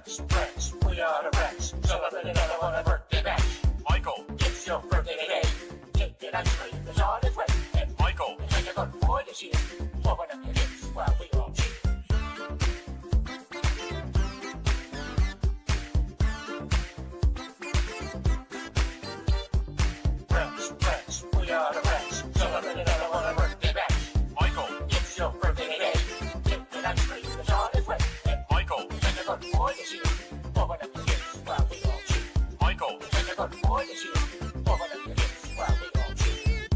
Friends, we are the Reds. Celebrate another one a birthday bash. Michael, It's your birthday today. Take an ice cream, it's on its way. And Michael, take a good boy this year. Open up your hips while we all cheer. Friends, we are the Reds. Celebrate another one a birthday bash. Michael, It's your birthday today. Take an ice cream, it's on its way. And Michael, take a good boy this year. Open up your hips while we all cheer. Michael, Take a good boy this year. Open up your hips while we all cheer.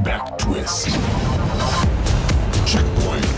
Back twist. Checkpoint.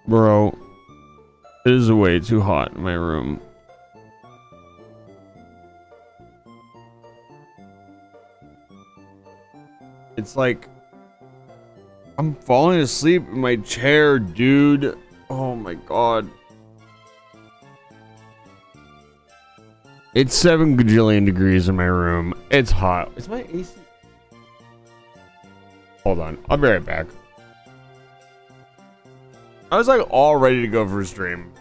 Bro, it is way too hot in my room. It's like I'm falling asleep in my chair, dude. Oh my god. It's 7 gajillion degrees in my room. It's hot. Is my AC? Hold on. I'll be right back. I was like all ready to go for a stream.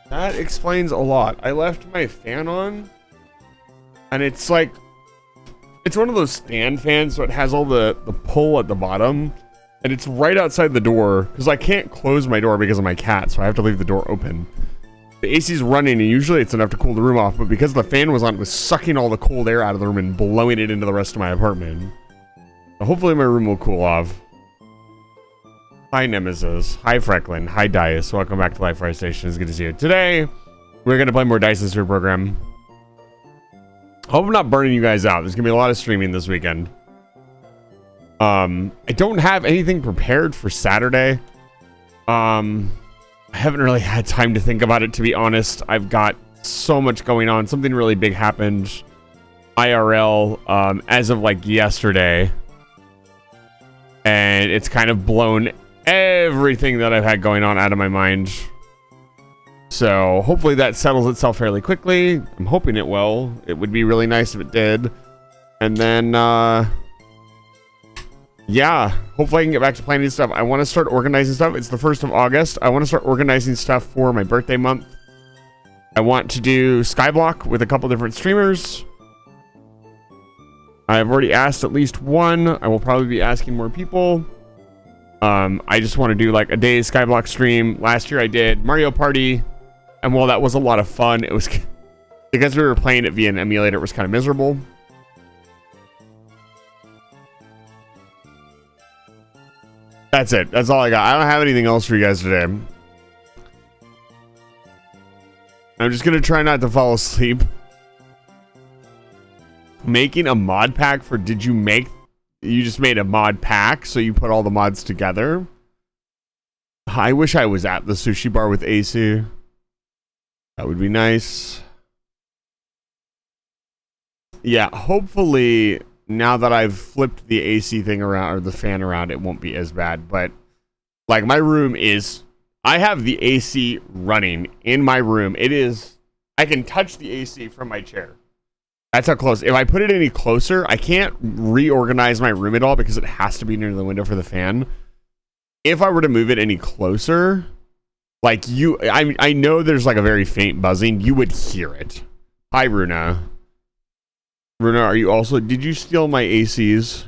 That explains a lot. I left my fan on, and it's like, it's one of those stand fans, so it has all the pull at the bottom, and it's right outside the door, because I can't close my door because of my cat, so I have to leave the door open. The AC's running, and usually it's enough to cool the room off, but because the fan was on, it was sucking all the cold air out of the room and blowing it into the rest of my apartment. So hopefully my room will cool off. Hi Nemesis, hi Frecklin, hi Dias, welcome back to Live Fire Station, it's good to see you. Today, we're going to play more Dyson Sphere program. Hope I'm not burning you guys out, there's going to be a lot of streaming this weekend. I don't have anything prepared for Saturday. I haven't really had time to think about it, to be honest. I've got so much going on, something really big happened IRL as of like yesterday. And it's kind of blown everything that I've had going on out of my mind. So hopefully that settles itself fairly quickly. I'm hoping it will. It would be really nice if it did. And then yeah, hopefully I can get back to planning stuff. I want to start organizing stuff. It's the 1st of August. I want to start organizing stuff for my birthday month. I want to do Skyblock with a couple different streamers. I've already asked at least one. I will probably be asking more people. I just want to do like a day's Skyblock stream. Last year I did Mario Party, and while that was a lot of fun, it was because we were playing it via an emulator, it was kind of miserable. That's it. That's all I got. I don't have anything else for you guys today. I'm just gonna try not to fall asleep. Making a mod pack for you just made a mod pack, so you put all the mods together. I wish I was at the sushi bar with AC. That would be nice. Yeah, hopefully now that I've flipped the AC thing around, or the fan around, it won't be as bad. But like my room is, I have the AC running in my room. It is, I can touch the AC from my chair. That's how close. If I put it any closer, I can't reorganize my room at all because it has to be near the window for the fan. If I were to move it any closer, like I know there's like a very faint buzzing. You would hear it. Hi, Runa. Runa, are you also, did you steal my ACs?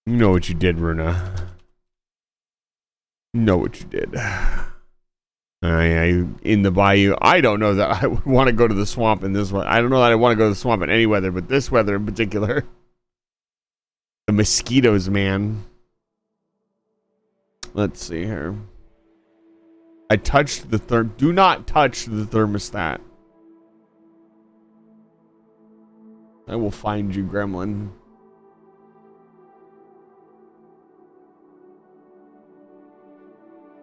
You know what you did, Runa. You know what you did. In the bayou. I don't know that I would want to go to the swamp in this one. I don't know that I want to go to the swamp in any weather, but this weather in particular. The mosquitoes, man. Let's see here. I touched the do not touch the thermostat. I will find you, gremlin.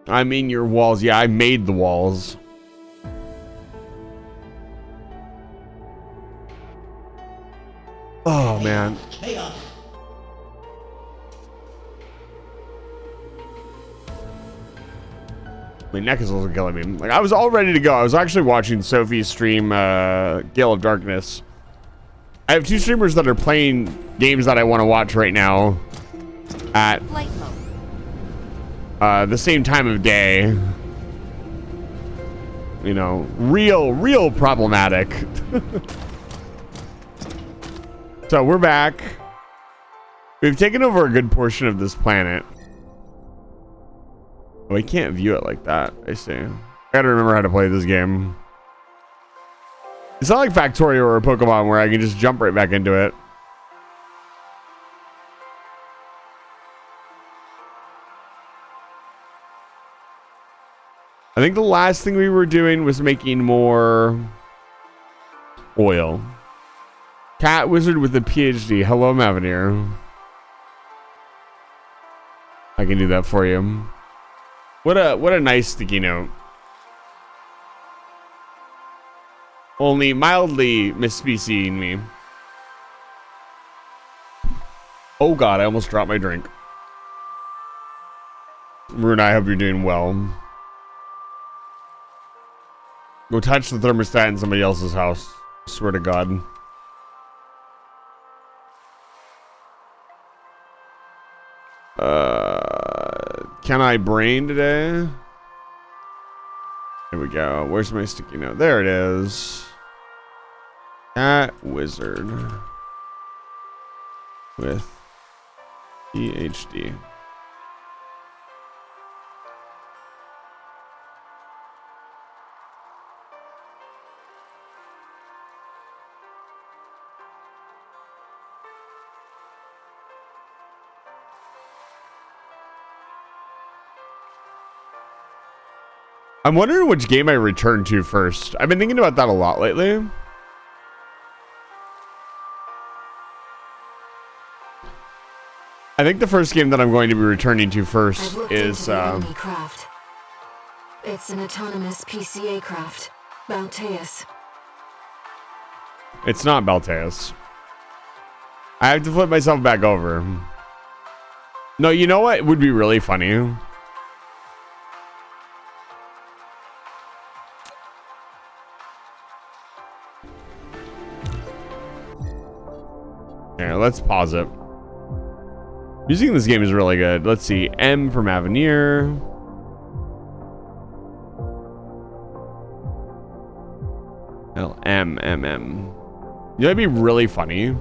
I mean your walls. Yeah, I made the walls. Oh, man. My neck is also killing me. Like, I was all ready to go. I was actually watching Sophie stream Gale of Darkness. I have 2 streamers that are playing games that I want to watch right now. at Flight mode. the same time of day. You know, real problematic. So we're back. We've taken over a good portion of this planet. Oh, we can't view it like that. I see. I gotta remember how to play this game. It's not like Factorio or a Pokemon where I can just jump right back into it. I think the last thing we were doing was making more oil. Cat Wizard with a PhD. Hello, Mavenir. I can do that for you. What a nice sticky note. Only mildly misspeciing me. Oh god, I almost dropped my drink. Rune, I hope you're doing well. Go touch the thermostat in somebody else's house. Swear to god. Can I brain today? Here we go. Where's my sticky note? There it is. Cat Wizard with PhD. I'm wondering which game I return to first. I've been thinking about that a lot lately. I think the first game that I'm going to be returning to first is craft. It's an autonomous PCA craft. Balteus. It's not Balteus. I have to flip myself back over. No, you know what would be really funny? Here, let's pause it. Music in this game is really good. Let's see. M from Avenir. L M M M. You know what'd be really funny?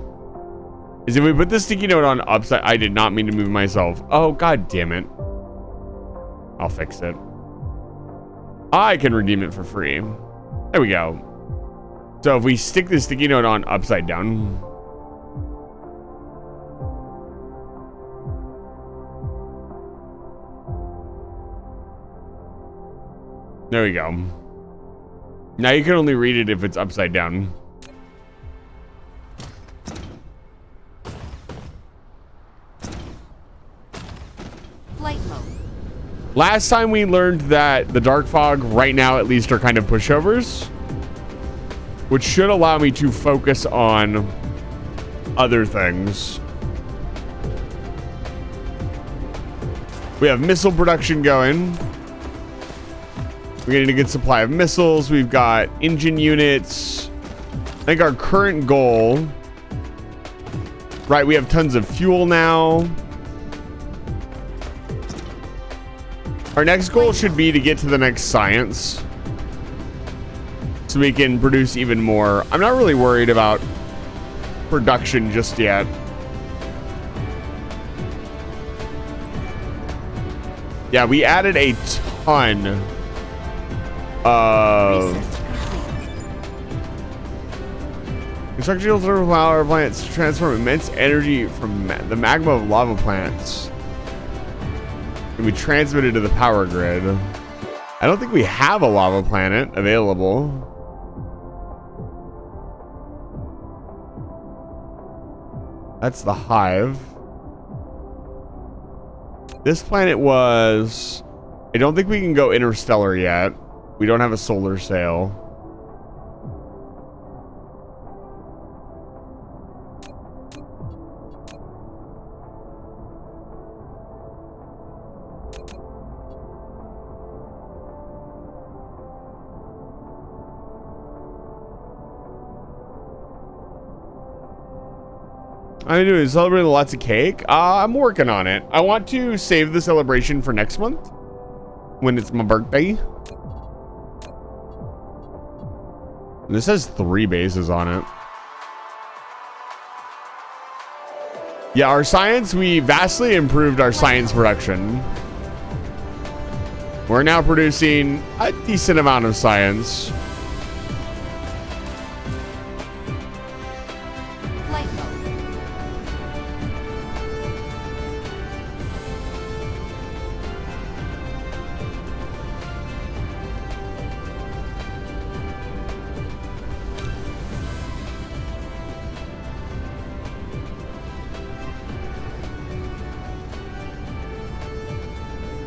Is if we put the sticky note on upside. I did not mean to move myself. Oh god damn it. I'll fix it. I can redeem it for free. There we go. So if we stick the sticky note on upside down. There we go. Now you can only read it if it's upside down. Flight mode. Last time we learned that the Dark Fog, right now at least, are kind of pushovers, which should allow me to focus on other things. We have missile production going. We're getting a good supply of missiles. We've got engine units. I think our current goal... Right, we have tons of fuel now. Our next goal should be to get to the next science. So we can produce even more. I'm not really worried about production just yet. Yeah, we added a ton construction thermal power plants transform immense energy from the magma of lava plants and we transmit it to the power grid. I don't think we have a lava planet available. That's the hive. This planet was... I don't think we can go interstellar yet. We don't have a solar sail. I'm doing celebrating lots of cake. I'm working on it. I want to save the celebration for next month when it's my birthday. This has 3 bases on it. Yeah, our science, we vastly improved our science production. We're now producing a decent amount of science. Flight mode.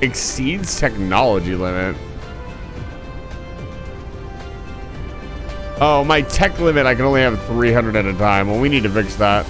Exceeds technology limit. Oh, my tech limit, I can only have 300 at a time. Well, we need to fix that.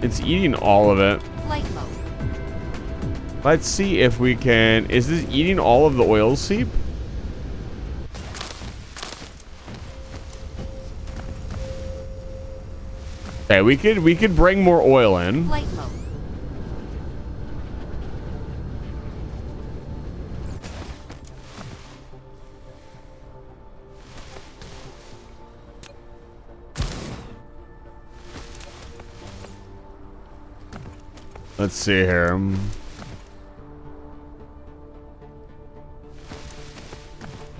It's eating all of it. Flight mode. Let's see if we can. Is this eating all of the oil seep? Okay, we could bring more oil in. Flight mode. Let's see here.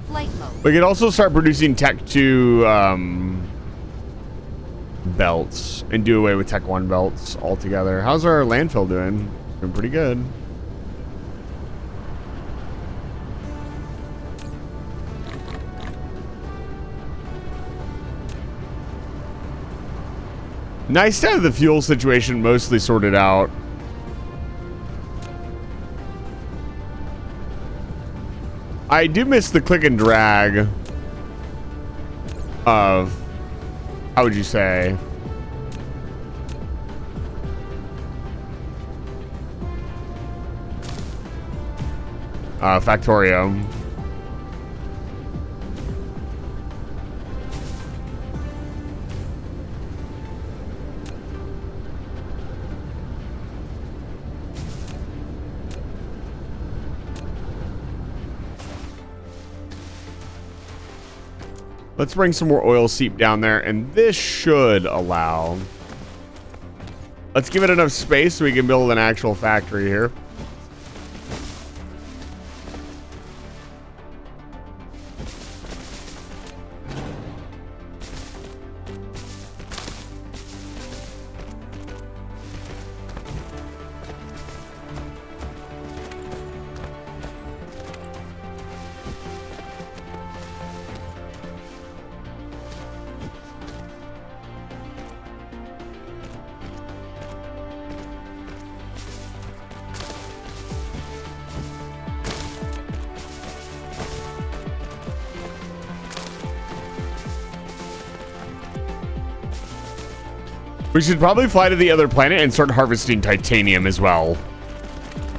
Flight mode. We could also start producing Tech 2 belts and do away with Tech 1 belts altogether. How's our landfill doing? Doing pretty good. Nice to have the fuel situation mostly sorted out. I do miss the click and drag of, how would you say? Factorio. Let's bring some more oil seep down there, and this should allow. Let's give it enough space so we can build an actual factory here. We should probably fly to the other planet and start harvesting titanium as well.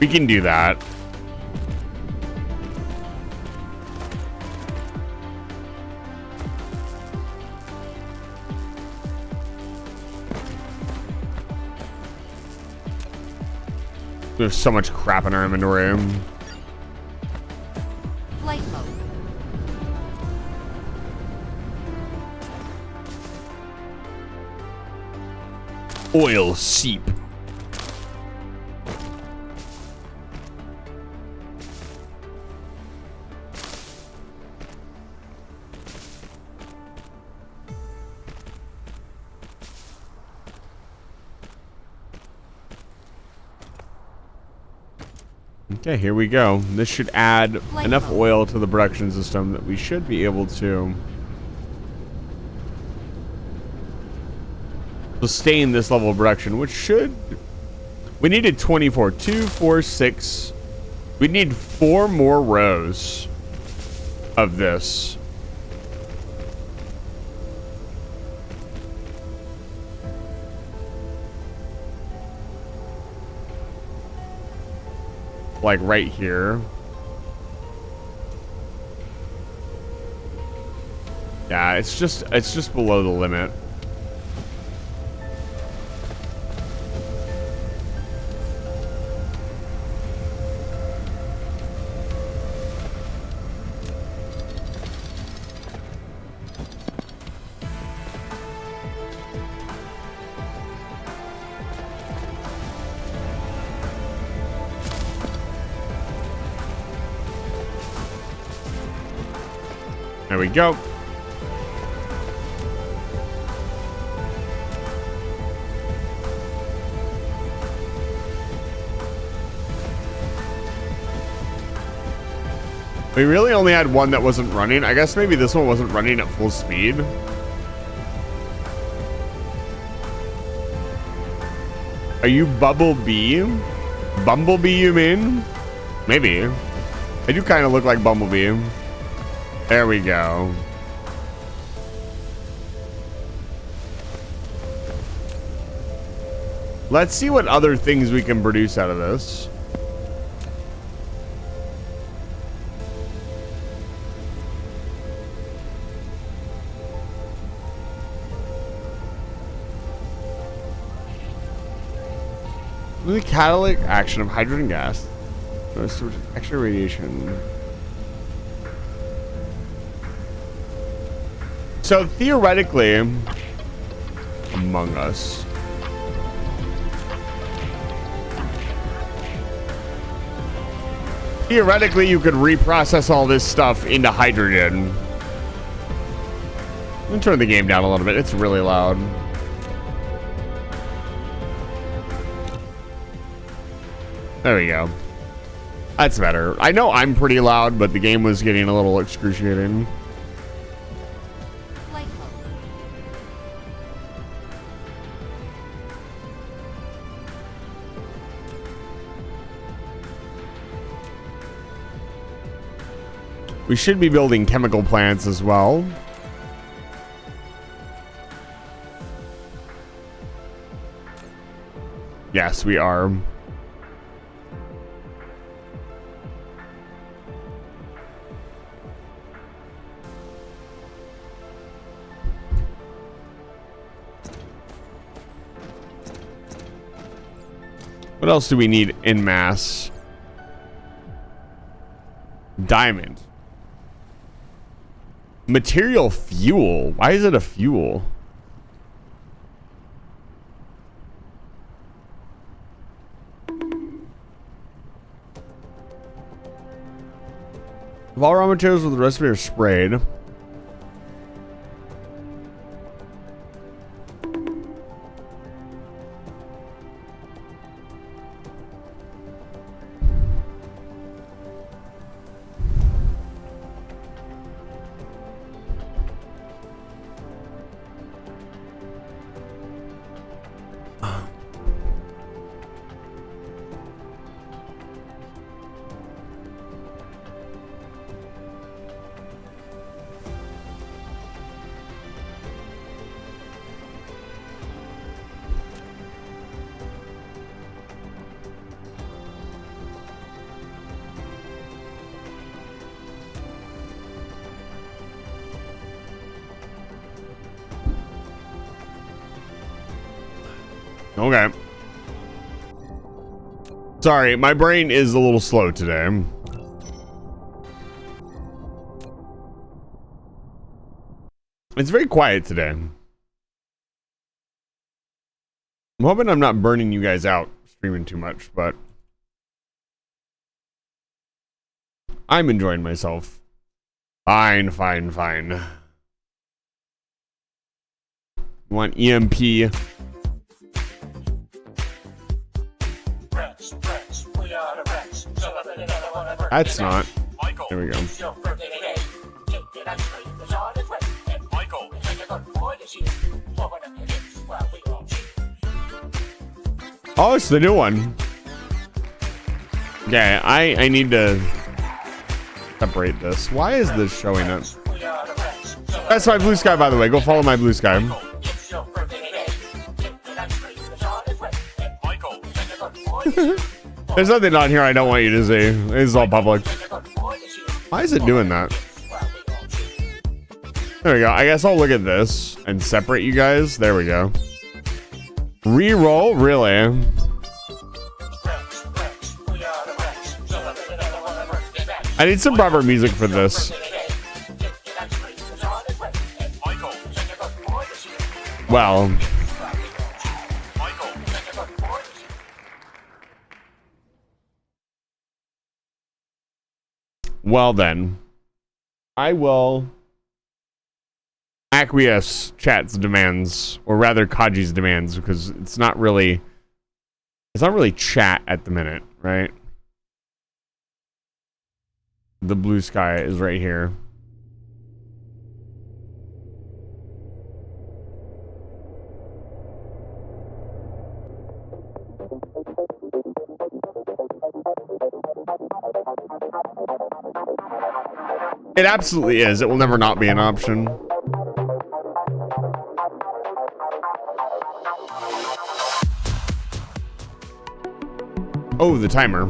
We can do that. There's so much crap in our inventory. Flight mode. Oil seep. Okay, here we go. This should add enough oil to the production system that we should be able to sustain this level of production, which should... We needed 24. 2, 4, 6. We need 4 more rows of this. like right here. Yeah, it's just below the limit. There we go. We really only had one that wasn't running. I guess maybe this one wasn't running at full speed. Are you Bumblebee? Bumblebee, you mean? Maybe. I do kind of look like Bumblebee. There we go. Let's see what other things we can produce out of this. The catalytic action of hydrogen gas. Extra radiation. So theoretically, Among Us. Theoretically, you could reprocess all this stuff into hydrogen. I'm gonna turn the game down a little bit. It's really loud. There we go. That's better. I know I'm pretty loud, but the game was getting a little excruciating. Flight mode. We should be building chemical plants as well. Yes, we are. What else do we need en masse? Diamond. Material fuel. Why is it a fuel? If all raw materials with the recipe are sprayed. Okay. Sorry, my brain is a little slow today. It's very quiet today. I'm hoping I'm not burning you guys out streaming too much, but I'm enjoying myself. Fine, fine, fine. You want EMP? That's not. There we go. Oh, it's the new one. Okay, I need to separate this. Why is this showing up? That's my blue sky, by the way. Go follow my blue sky. There's nothing on here I don't want you to see. It's all public. Why is it doing that? There we go. I guess I'll look at this and separate you guys. There we go. Reroll? Really? I need some proper music for this. Well. Well then. I will acquiesce chat's demands, or rather Kaji's demands, because it's not really chat at the minute, right? The blue sky is right here. It absolutely is. It will never not be an option. Oh, the timer.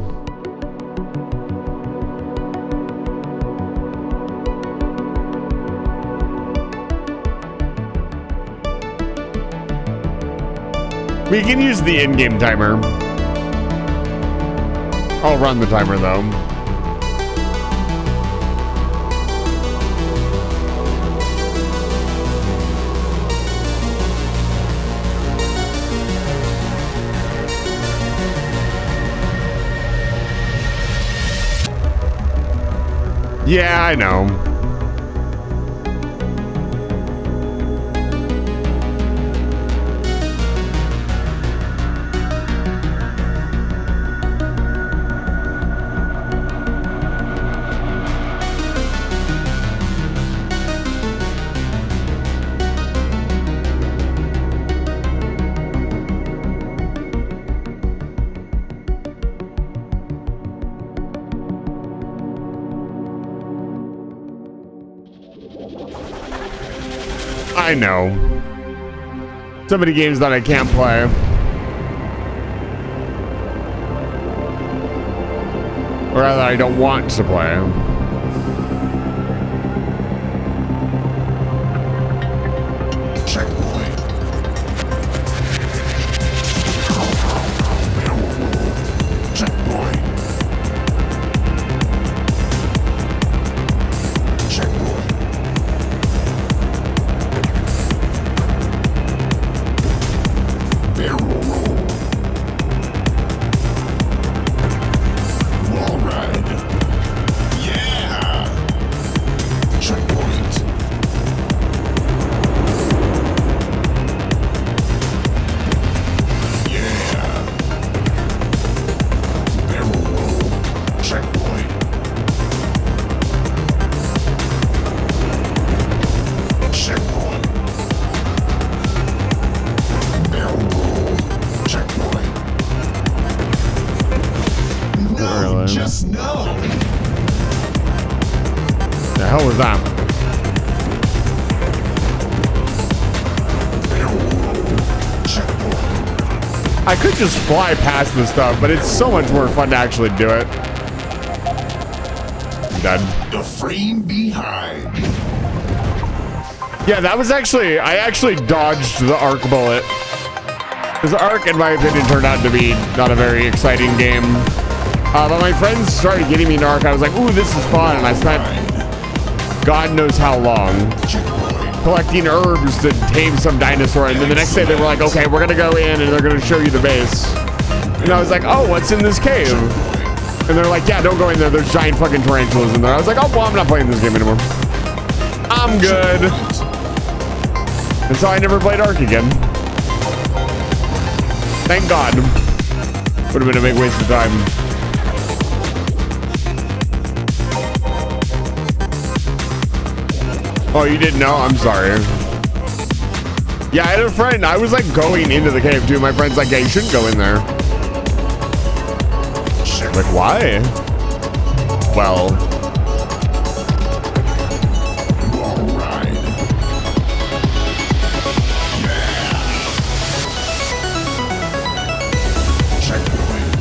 We can use the in-game timer. I'll run the timer though. Yeah, I know. I know. So many games that I can't play. Or rather, I don't want to play. Checkpoint. Checkpoint. Checkpoint. Barrel roll. Wall ride. Yeah. Checkpoint. Yeah. Barrel roll. Checkpoint. Checkpoint. Barrel roll. Checkpoint. No, Really? just no. The hell was that? Barrel roll. Checkpoint. I could just fly past this stuff, but it's so much more fun to actually do it. I'm dead. The frame behind. Yeah, that was actually... I actually dodged the arc bullet. Because the arc, in my opinion, turned out to be not a very exciting game. But my friends started getting me into arc. I was like, ooh, this is fun. And I spent God knows how long collecting herbs to tame some dinosaur. And then the next day they were like, okay, we're going to go in and they're going to show you the base. And I was like, oh, what's in this cave? And they're like, yeah, don't go in there. There's giant fucking tarantulas in there. I was like, oh, well, I'm not playing this game anymore. I'm good. And so I never played Ark again. Thank God. Would have been a big waste of time. Oh, you didn't know? I'm sorry. Yeah, I had a friend. I was like going into the cave too. My friend's like, yeah, you shouldn't go in there. Like, why? Well. Wall ride. Yeah. Checkpoint.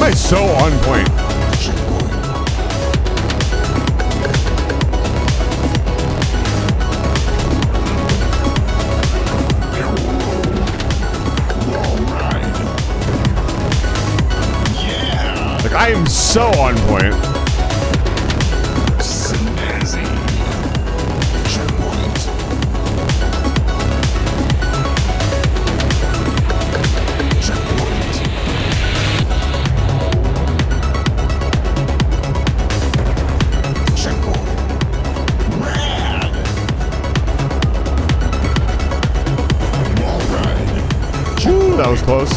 I so on point? Checkpoint. Wall ride. Yeah. Like, I am so on point. Snazzy. Checkpoint. Checkpoint. Checkpoint. Rad. Wall ride. Ooh, that was close.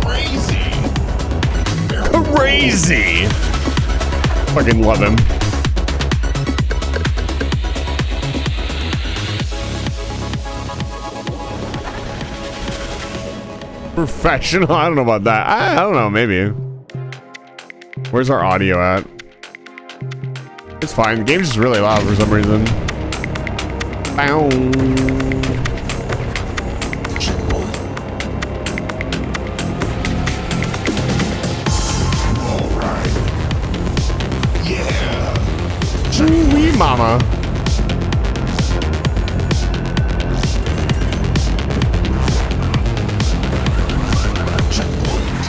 Crazy. Crazy. Fucking love him. Professional? I don't know about that. I don't know, maybe. Where's our audio at? It's fine. The game's just really loud for some reason. Bow. Checkpoint. All right. Yeah. Wee mama. Checkpoint.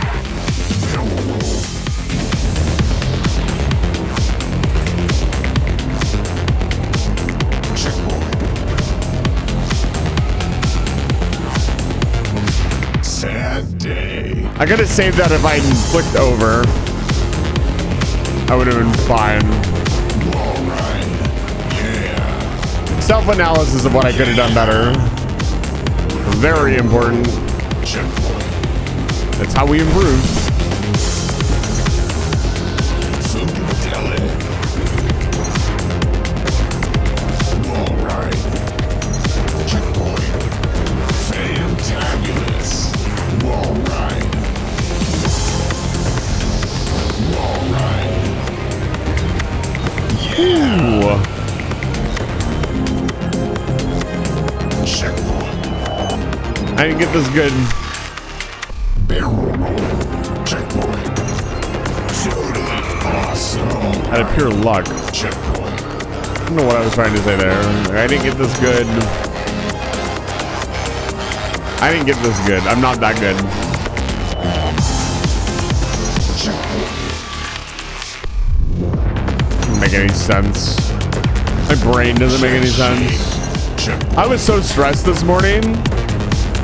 Checkpoint. Sad day. I could have saved that if I hadn't flicked over. I would have been fine. All right. Yeah. Self-analysis of what I could have done better. Very important. Checkpoint. That's how we improve. Funkadelic. All right. Checkpoint. Fantabulous. Wall ride. Wall ride. Yeah. Ooh. Checkpoint. I didn't get this good. Barrel roll. Checkpoint. Totally awesome. Out of pure luck. Checkpoint. I don't know what I was trying to say there. I didn't get this good. I didn't get this good. I'm not that good. Checkpoint. Doesn't make any sense. My brain doesn't make any sense. Checkpoint. I was so stressed this morning.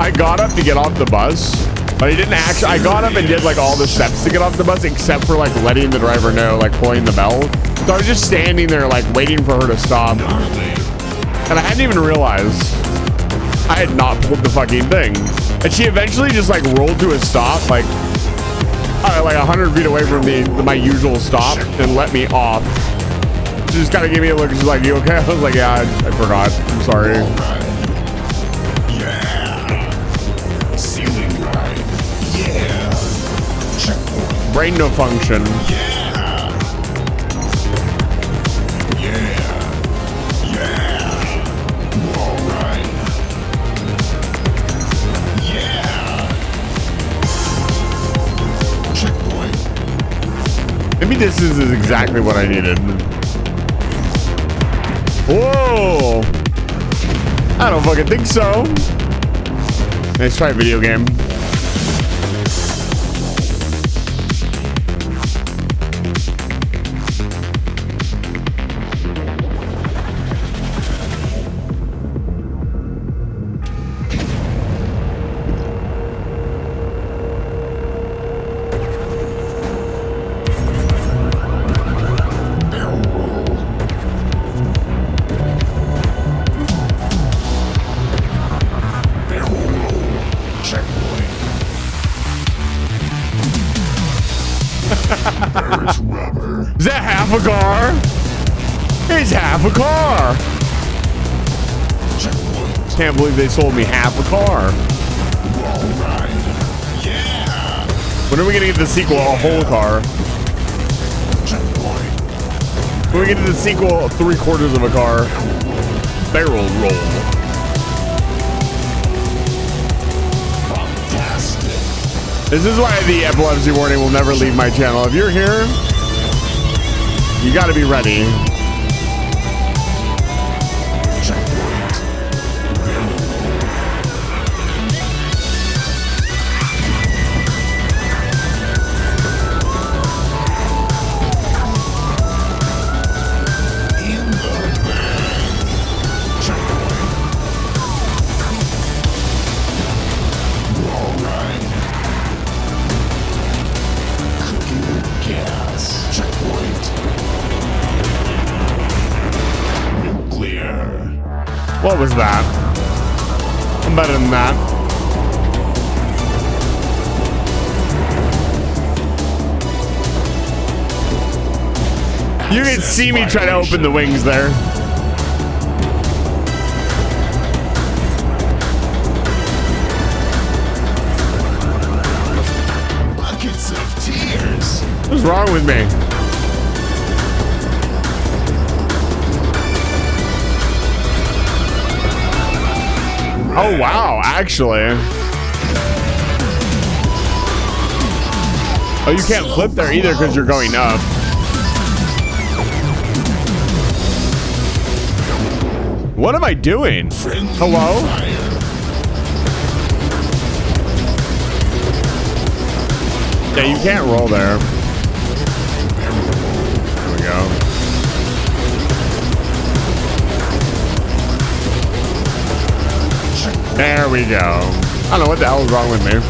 I got up to get off the bus, but I didn't actually. I got up and did like all the steps to get off the bus, except for like letting the driver know, like pulling the bell. So I was just standing there, like waiting for her to stop, Gnarly. and I hadn't even realized I had not pulled the fucking thing. And she eventually just like rolled to a stop, like 100 feet away from my usual stop, and let me off. She just kind of gave me a look. She's like, "You okay?" I was like, "Yeah, I forgot. I'm sorry." Wall ride. Yeah. Ceiling ride. Yeah. Checkpoint. Brain no function. Yeah. Yeah. Yeah. Wall ride. Yeah. Checkpoint. Maybe this is exactly what I needed. Whoa! I don't fucking think so. Let's try a video game. Barrel roll. Barrel roll. Checkpoint. There's rubber. Is that half a car? It's half a car. Checkpoint. Can't believe they sold me half a car. Wall ride. Yeah. When are we gonna get the sequel, a whole car? Checkpoint. When we get to the sequel, 3/4 of a car. Barrel roll. This is why the epilepsy warning will never leave my channel. If you're here, you gotta be ready. What was that? I'm better than that. You can see me try to open the wings there. Buckets of tears. What's wrong with me? Oh, wow, actually. Oh, you can't flip there either because you're going up. What am I doing? Hello? Yeah, you can't roll there. There we go. There we go. I don't know what the hell is wrong with me.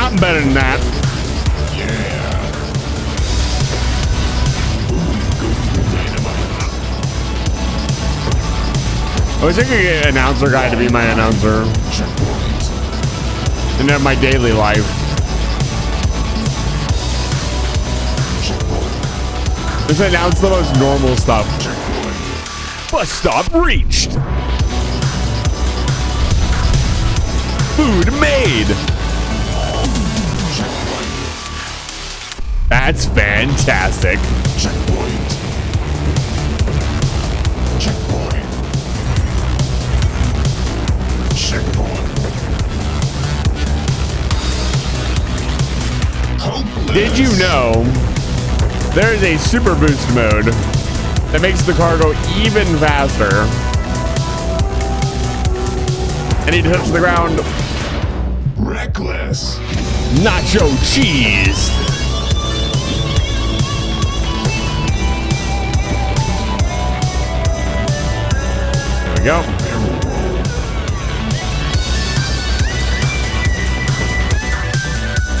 I'm better than that. I wish I could get an announcer guy to be my announcer. And have my daily life. Just announce the most normal stuff. Bus stop reached. Food made. That's fantastic. Checkpoint. Checkpoint. Checkpoint. Hopeless. Did you know there is a super boost mode that makes the car go even faster? And he hits the ground. Reckless. Nacho cheese. There we go.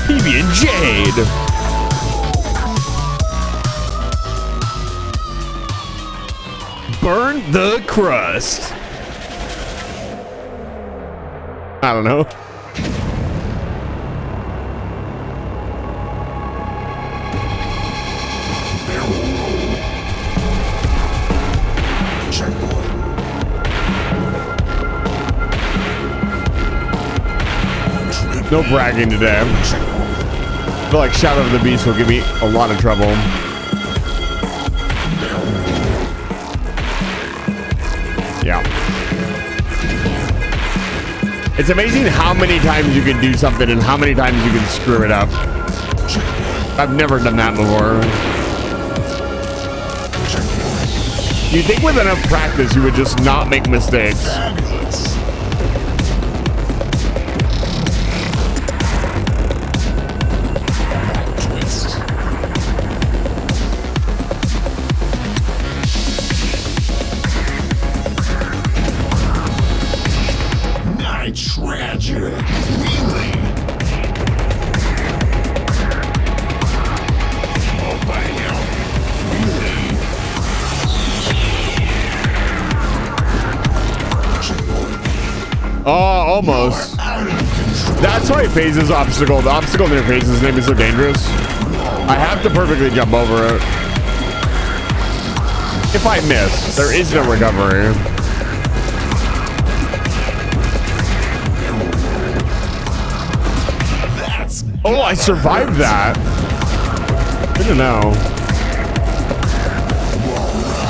PB and Jade. Burn the crust. I don't know. No bragging today. I feel like Shadow of the Beast will give me a lot of trouble. Yeah. It's amazing how many times you can do something and how many times you can screw it up. I've never done that before. You'd think with enough practice you would just not make mistakes. Tragic. Really? Oh, bam. Really? Oh, almost. That's why it phases obstacle. The obstacle interface, his name is so dangerous. I have to perfectly jump over it. If I miss, there is no recovery. Oh, I survived that. I don't know.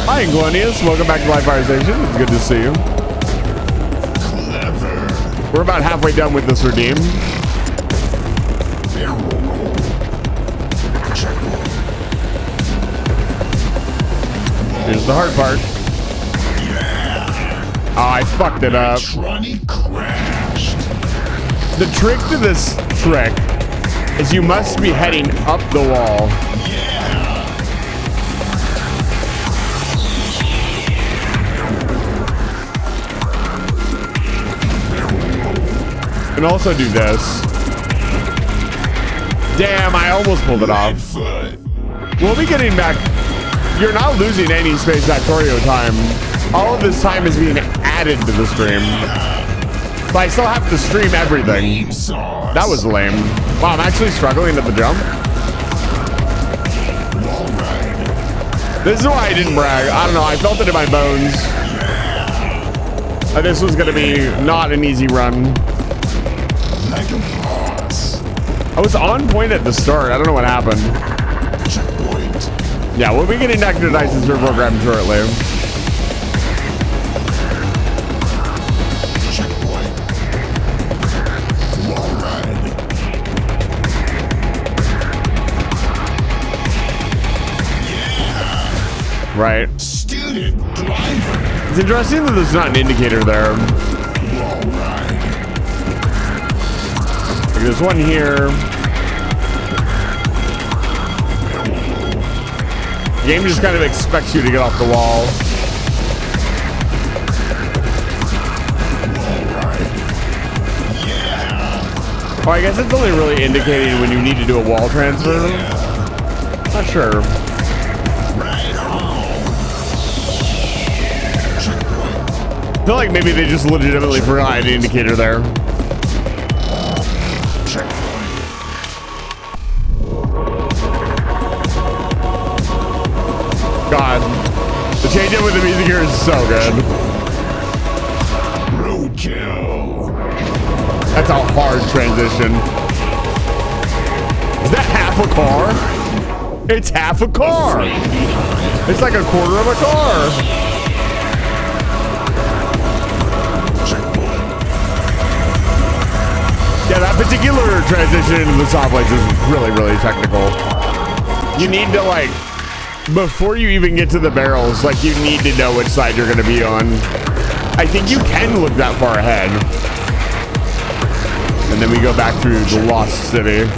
Hi, Inglonius. Welcome back to Live Fire Station. It's good to see you. Clever. We're about halfway done with this redeem. Here's the hard part. Oh, I fucked it up. Trunny crashed. The trick to this trick is you must be heading up the wall. And also do this. Damn, I almost pulled it off. We'll be getting back. You're not losing any Space Factorio time. All of this time is being added to the stream. But I still have to stream everything. That was lame. Wow, I'm actually struggling at the jump. This is why I didn't brag. I don't know, I felt it in my bones. This was gonna be not an easy run. I was on point at the start. I don't know what happened. Yeah, we'll be getting back to the Dyson server program shortly. Right. Student driver. It's interesting that there's not an indicator there. Like there's one here. The game just kind of expects you to get off the wall. Oh, I guess it's only really indicating when you need to do a wall transfer. Not sure. I feel like maybe they just legitimately forgot an indicator there. God, the change up with the music here is so good. Roadkill. That's a hard transition. Is that half a car? It's half a car. It's like a quarter of a car. Yeah, that particular transition into the soft lights is really, really technical. You need to like, before you even get to the barrels, like you need to know which side you're gonna be on. I think you can look that far ahead. And then we go back through the Lost City.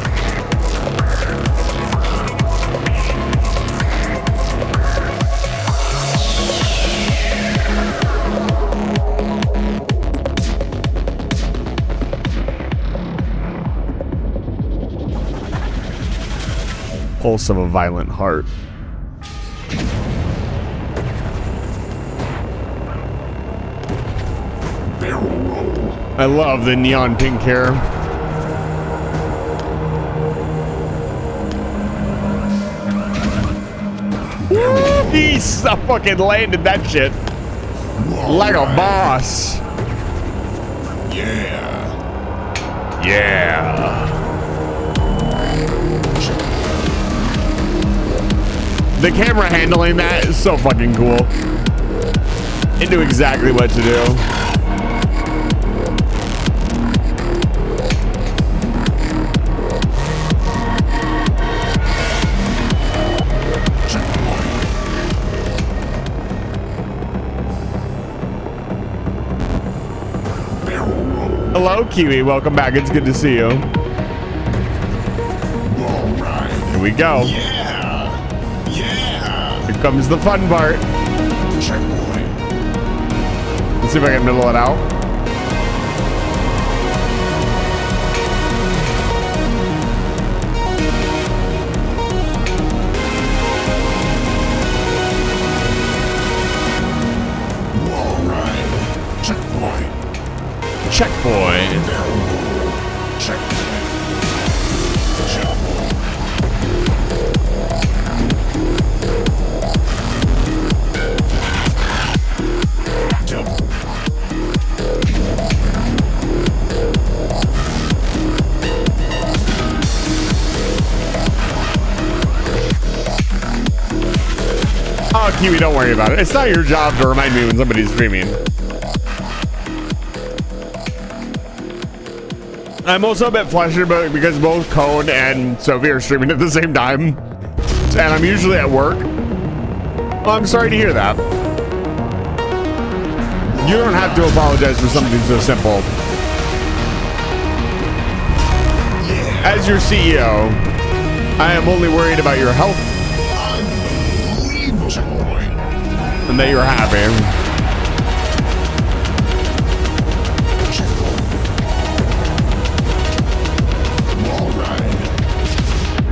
Pulse of a violent heart. I love the neon pink hair. Woo, he's fucking landed that shit like a boss. Yeah. Yeah. The camera handling that is so fucking cool. It knew exactly what to do. Hello, Kiwi. Welcome back. It's good to see you. Here we go. Here comes the fun part. Let's see if I can middle it out. Checkpoint. Oh, Kiwi, don't worry about it. It's not your job to remind me when somebody's streaming. I'm also a bit flustered because both Cone and Sophie are streaming at the same time. And I'm usually at work. Well, I'm sorry to hear that. You don't have to apologize for something so simple. As your CEO, I am only worried about your health and that you're happy.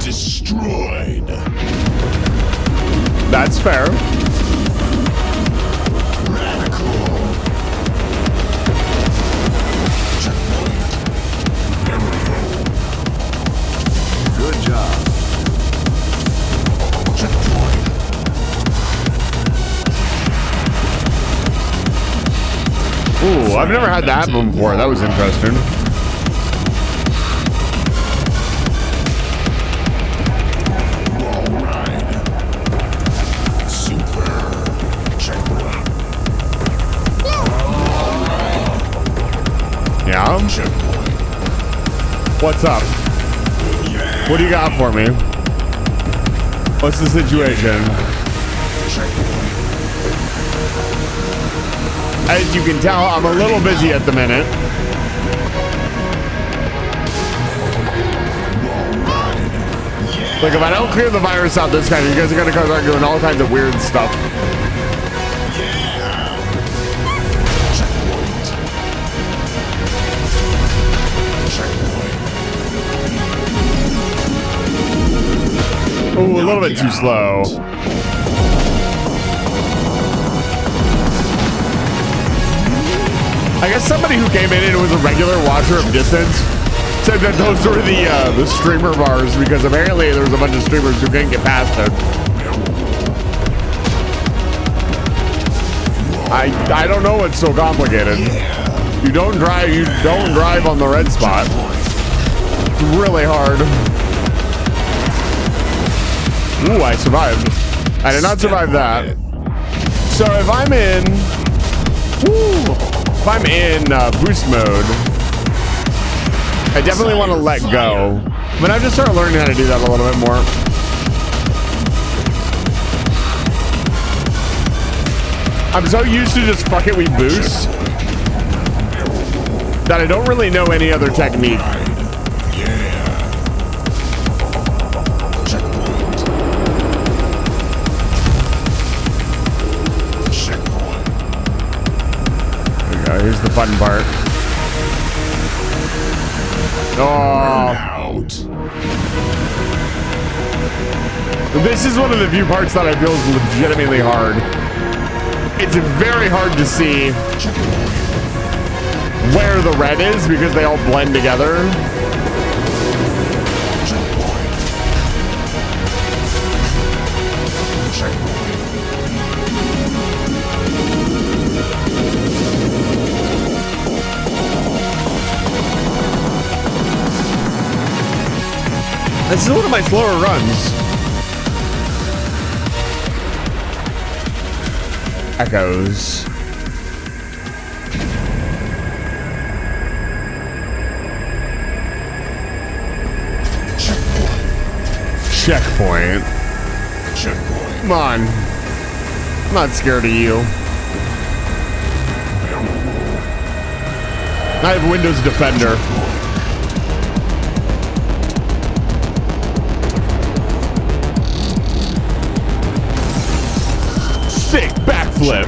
Destroyed. That's fair. Radical. Checkpoint. Good job. Checkpoint. Ooh, I've never had that before. That was interesting. Yeah? What's up? What do you got for me? What's the situation? As you can tell, I'm a little busy at the minute. Like, if I don't clear the virus out this time, you guys are gonna start doing all kinds of weird stuff. Ooh, a little bit too slow. I guess somebody who came in and was a regular watcher of Distance said that those were the streamer bars because apparently there was a bunch of streamers who couldn't get past it. I don't know what's so complicated. You don't drive on the red spot. It's really hard. Ooh, I survived. I did not survive that. So if I'm in boost mode, I definitely want to let go. But I've just started learning how to do that a little bit more. I'm so used to just fuck it, we boost that I don't really know any other technique. Here's the fun part. Oh. This is one of the few parts that I feel is legitimately hard. It's very hard to see where the red is because they all blend together. This is one of my slower runs. Echoes. Checkpoint. Come on. I'm not scared of you. I have Windows Defender. Sick backflip.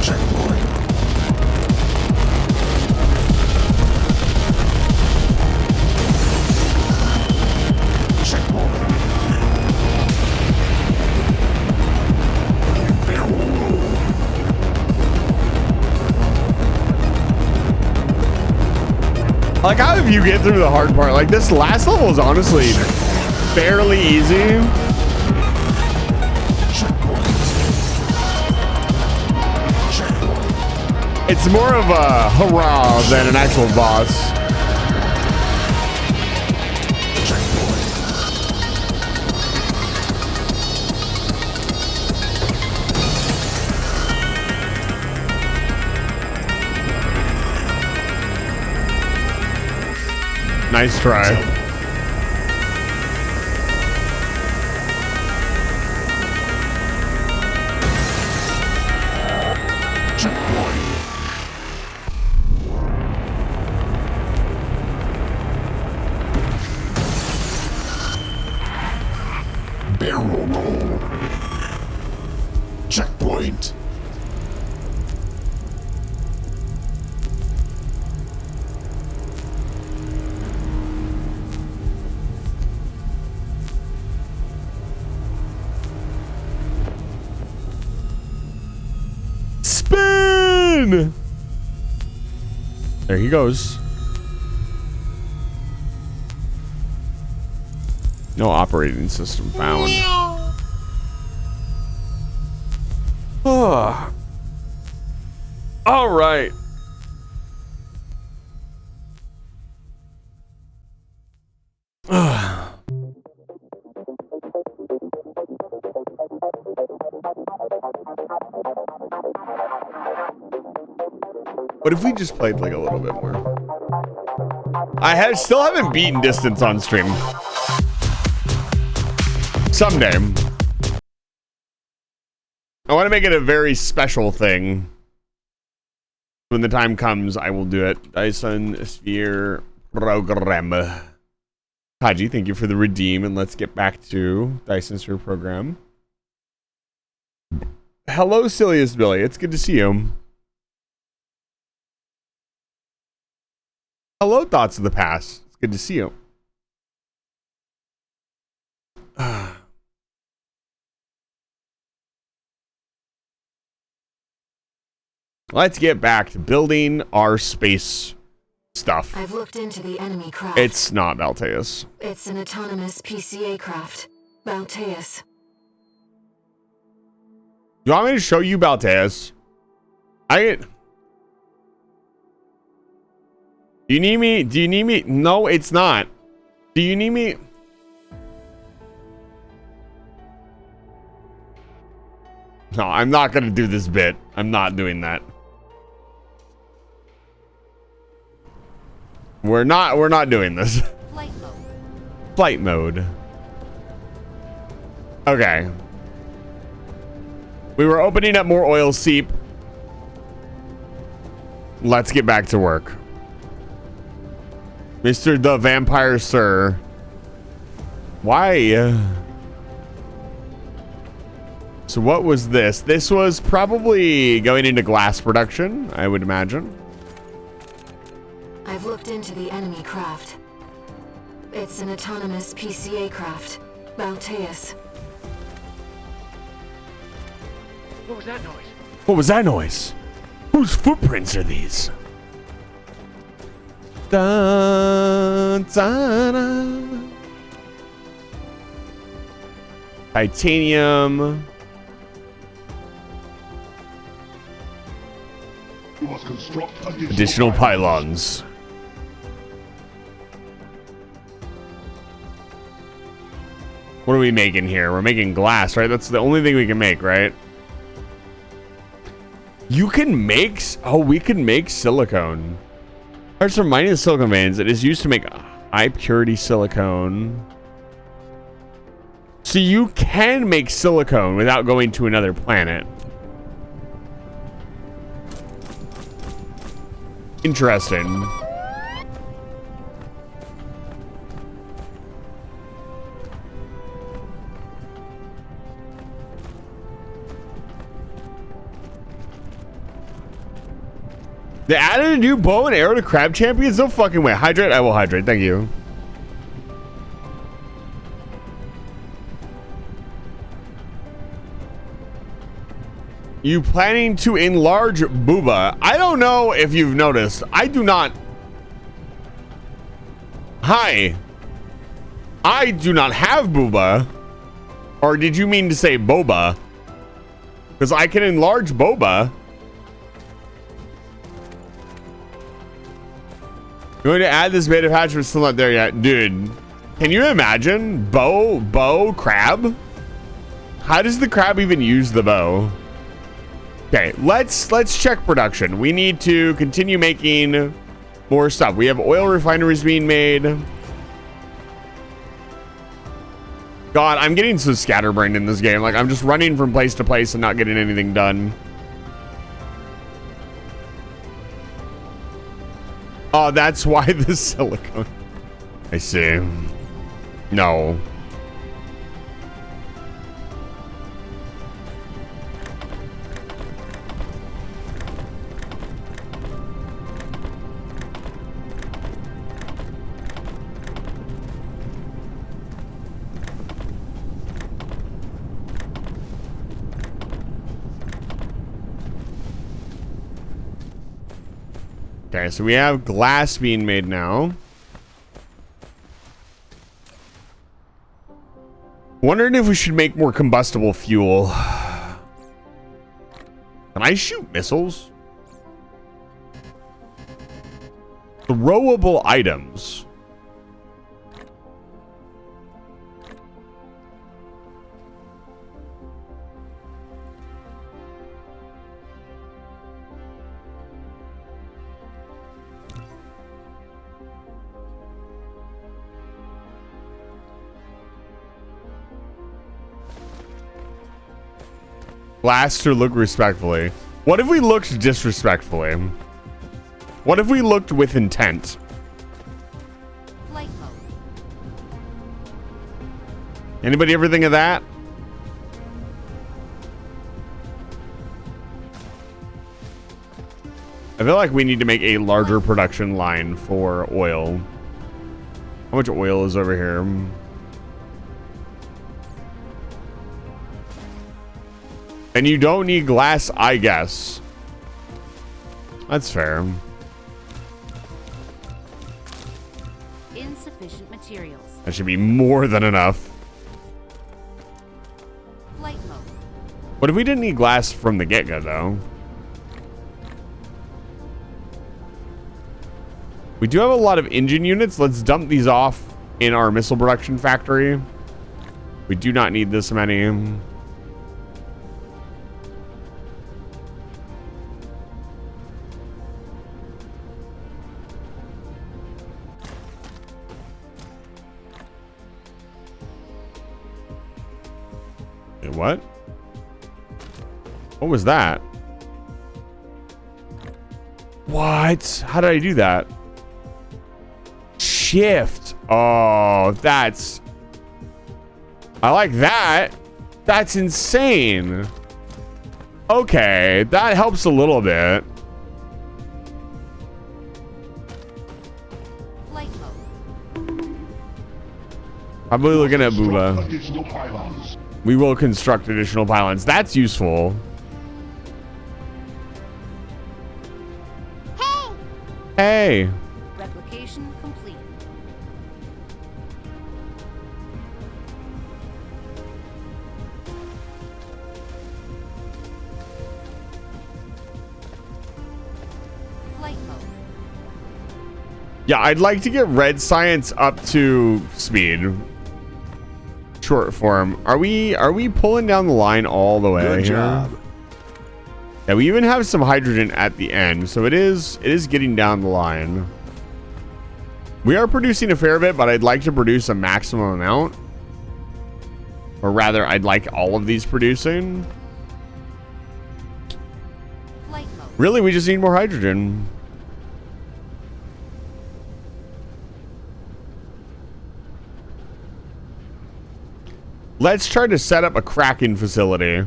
Checkpoint. Checkpoint. Like, how have you get through the hard part? Like, this last level is honestly fairly easy. It's more of a hurrah than an actual boss. Nice try. Checkpoint. Barrel roll. Checkpoint. Spin! There he goes. No operating system found. Oh. All right. What if we just played like a little bit more? I still haven't beaten distance on stream. Someday. I want to make it a very special thing. When the time comes, I will do it. Dyson Sphere Program. Haji, thank you for the redeem, and let's get back to Dyson Sphere Program. Hello, Silliest Billy. It's good to see you. Hello, Thoughts of the Past. It's good to see you. Let's get back to building our space stuff. I've looked into the enemy craft. It's not Balteus. It's an autonomous PCA craft. Balteus. You want me to show you Balteus? Do you need me? Do you need me? No, it's not. Do you need me? No, I'm not gonna do this bit. I'm not doing that. We're not doing this. Flight mode. Flight mode. Okay. We were opening up more oil seep. Let's get back to work. Mr. the Vampire Sir. Why? So what was this? This was probably going into glass production, I would imagine. I've looked into the enemy craft. It's an autonomous PCA craft. Balteus. What was that noise? What was that noise? Whose footprints are these? Dun, dun, dun. Titanium. You must construct Additional pylons. What are we making here? We're making glass, right? That's the only thing we can make, right? You can make... Oh, we can make silicone. Parts from mining the silicone veins. It is used to make high purity silicone. So you can make silicone without going to another planet. Interesting. They added a new bow and arrow to crab champions? No fucking way. Hydrate? I will hydrate. Thank you. You planning to enlarge Booba? I don't know if you've noticed. I do not. Hi. I do not have Booba. Or did you mean to say Boba? Because I can enlarge Boba. Going to add this beta patch, but still not there yet. Dude, can you imagine? Bow, crab? How does the crab even use the bow? Okay, let's check production. We need to continue making More stuff. We have oil refineries being made. God, I'm getting so scatterbrained in this game. Like, I'm just running from place to place and not getting anything done. Oh, that's why the silicone. I see. No. Okay, so we have glass being made now. Wondering if we should make more combustible fuel. Can I shoot missiles? Throwable items. Glass to look respectfully. What if we looked disrespectfully? What if we looked with intent? Flight mode. Anybody ever think of that? I feel like we need to make a larger production line for oil. How much oil is over here? And you don't need glass, I guess. That's fair. Insufficient materials. That should be more than enough. Flight mode. What if we didn't need glass from the get-go, though? We do have a lot of engine units. Let's dump these off in our missile production factory. We do not need this many. What? What was that? What? How did I do that? Shift. Oh, that's... I like that. That's insane. Okay, that helps a little bit. Flight mode. Probably looking at Booba. Additional pylons. We will construct additional pylons. That's useful. Hey. Replication complete. Flight mode. Yeah, I'd like to get red science up to speed. Short form. Are we pulling down the line all the way? Good here? job. Yeah, we even have some hydrogen at the end, so it is getting down the line. We are producing a fair bit, but I'd like to produce a maximum amount. Or rather, I'd like all of these producing. Flight mode. Really, we just need more hydrogen. Let's try to set up a cracking facility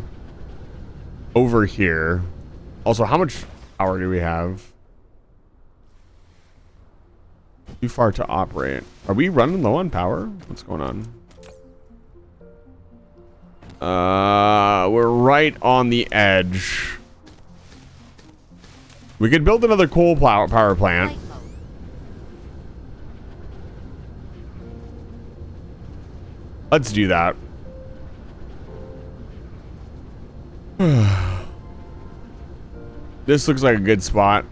over here. Also, how much power do we have? Too far to operate. Are we running low on power? What's going on? We're right on the edge. We could build another coal power plant. Flight mode. Let's do that. This looks like a good spot.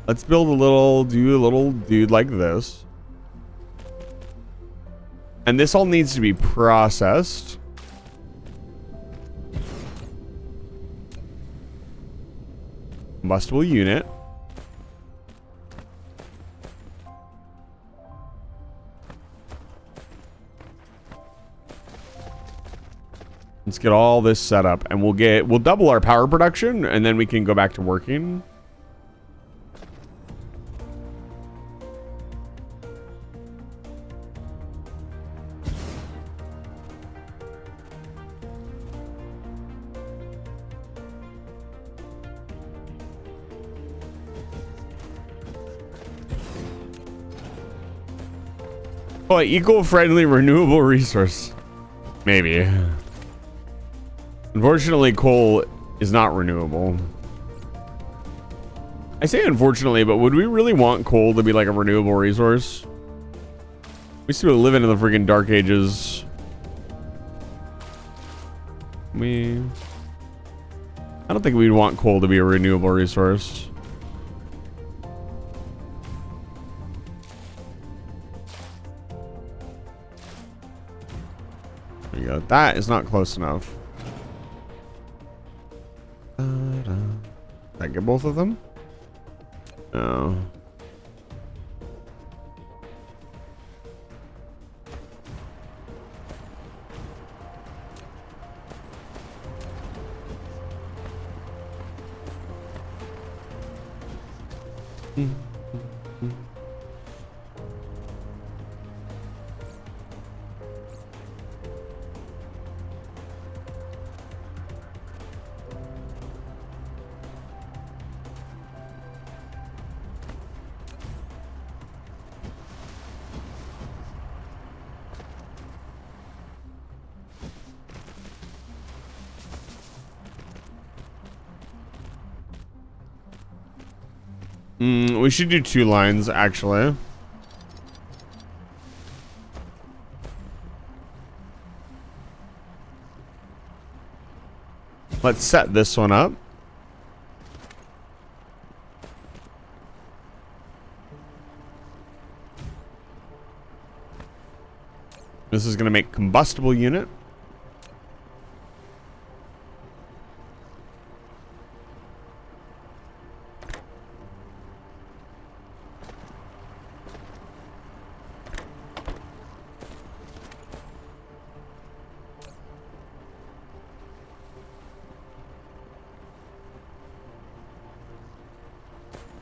Let's build a little dude like this. And this all needs to be processed. combustible unit. Let's get all this set up, and we'll double our power production, and then we can go back to working. Oh, eco-friendly renewable resource. Maybe. Unfortunately, coal is not renewable. I say unfortunately, but would we really want coal to be like a renewable resource? We used to live in the freaking dark ages. I don't think we'd want coal to be a renewable resource. There you go. That is not close enough. Did I get both of them? No. We should do 2 lines, actually. Let's set this one up. This is going to make combustible unit.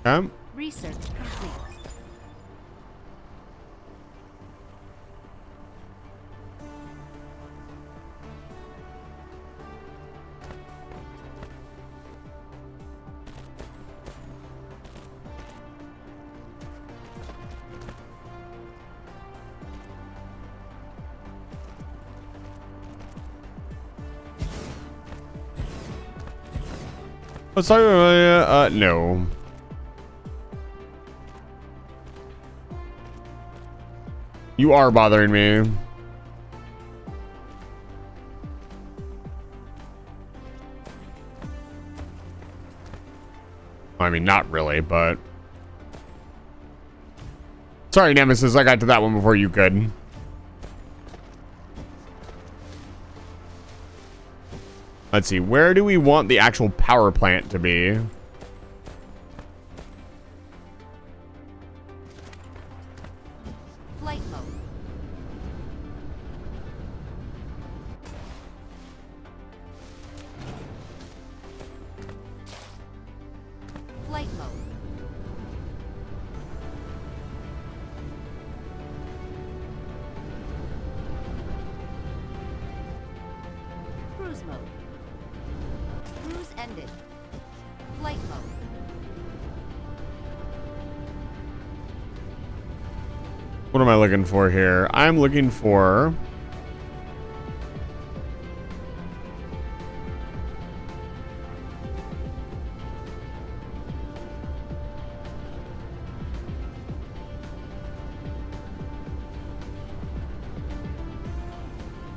Okay. Research complete. Oh, sorry, no. You are bothering me. I mean, not really, but... Sorry, Nemesis, I got to that one before you could. Let's see, where do we want the actual power plant to be? Flight mode. Flight mode. Cruise mode. Cruise ended. Flight mode. What am I looking for here? I'm looking for...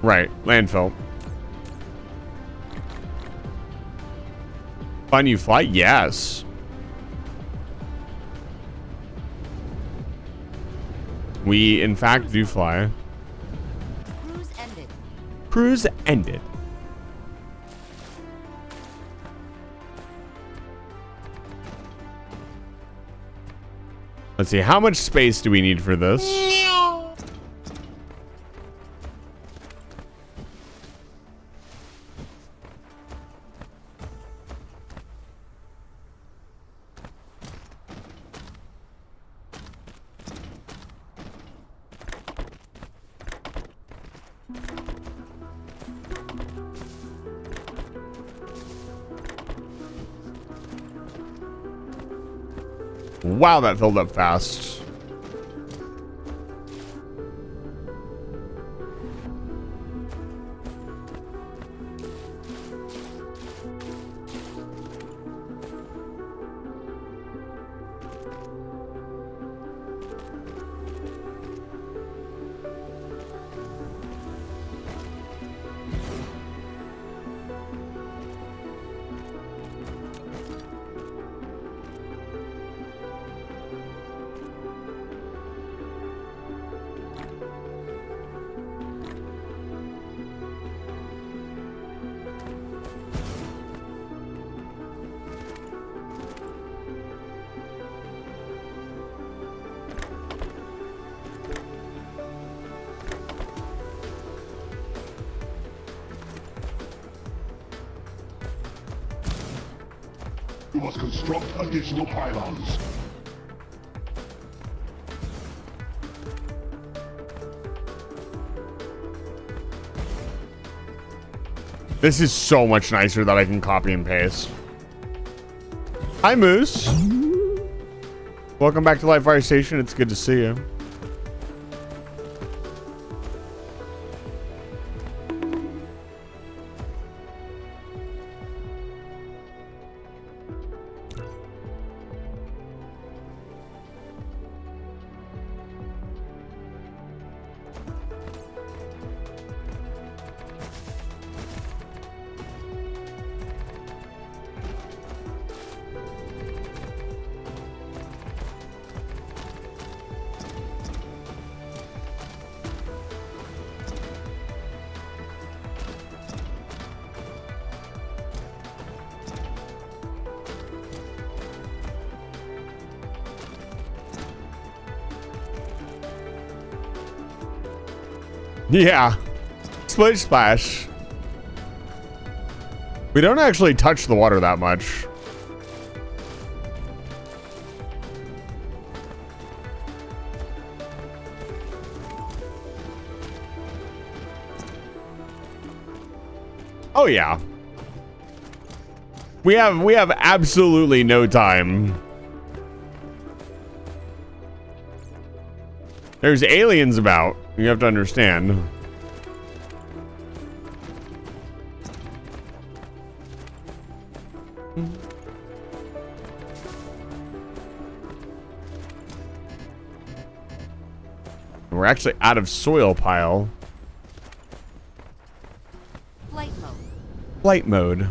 Right, landfill. Fun you fly? Yes. We, in fact, do fly. Cruise ended. Cruise ended. Let's see, how much space do we need for this? Wow, that filled up fast. You must construct additional pylons. This is so much nicer that I can copy and paste. Hi, Moose. Welcome back to Live Fire Station. It's good to see you. Yeah. Splish splash. We don't actually touch the water that much. Oh yeah. We have absolutely no time. There's aliens about. You have to understand. We're actually out of soil pile. Flight mode. Flight mode.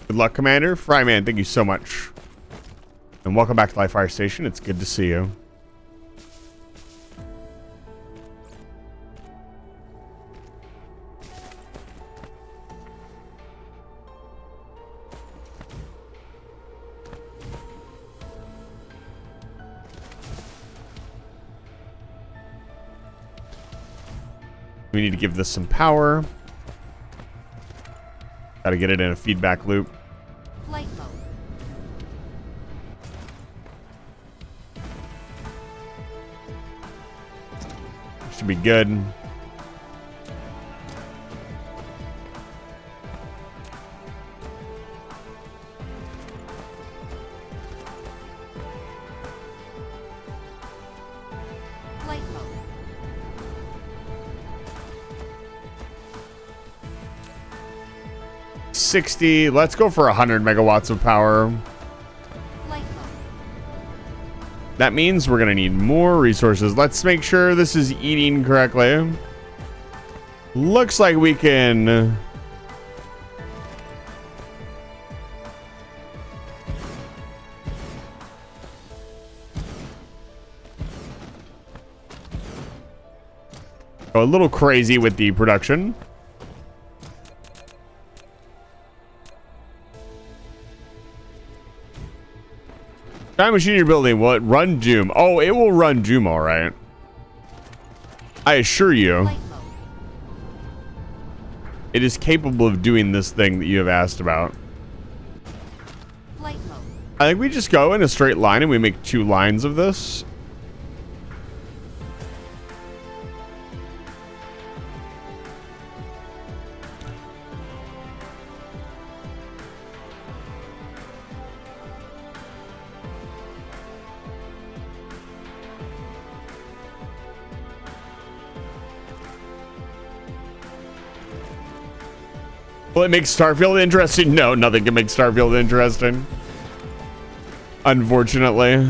Good luck, Commander. Fryman, thank you so much. And welcome back to Live Fire Station. It's good to see you. We need to give this some power. Gotta get it in a feedback loop. Flight mode. Should be good. Flight mode. 60. Let's go for 100 megawatts of power. Flight mode. That means we're gonna need more resources. Let's make sure this is eating correctly. Looks like we can... Go a little crazy with the production. Time machine you're building, will it run Doom? Oh, it will run Doom, all right. I assure you. Flight mode. It is capable of doing this thing that you have asked about. Flight mode. I think we just go in a straight line and we make 2 lines of this. Will it make Starfield interesting? No, nothing can make Starfield interesting. Unfortunately.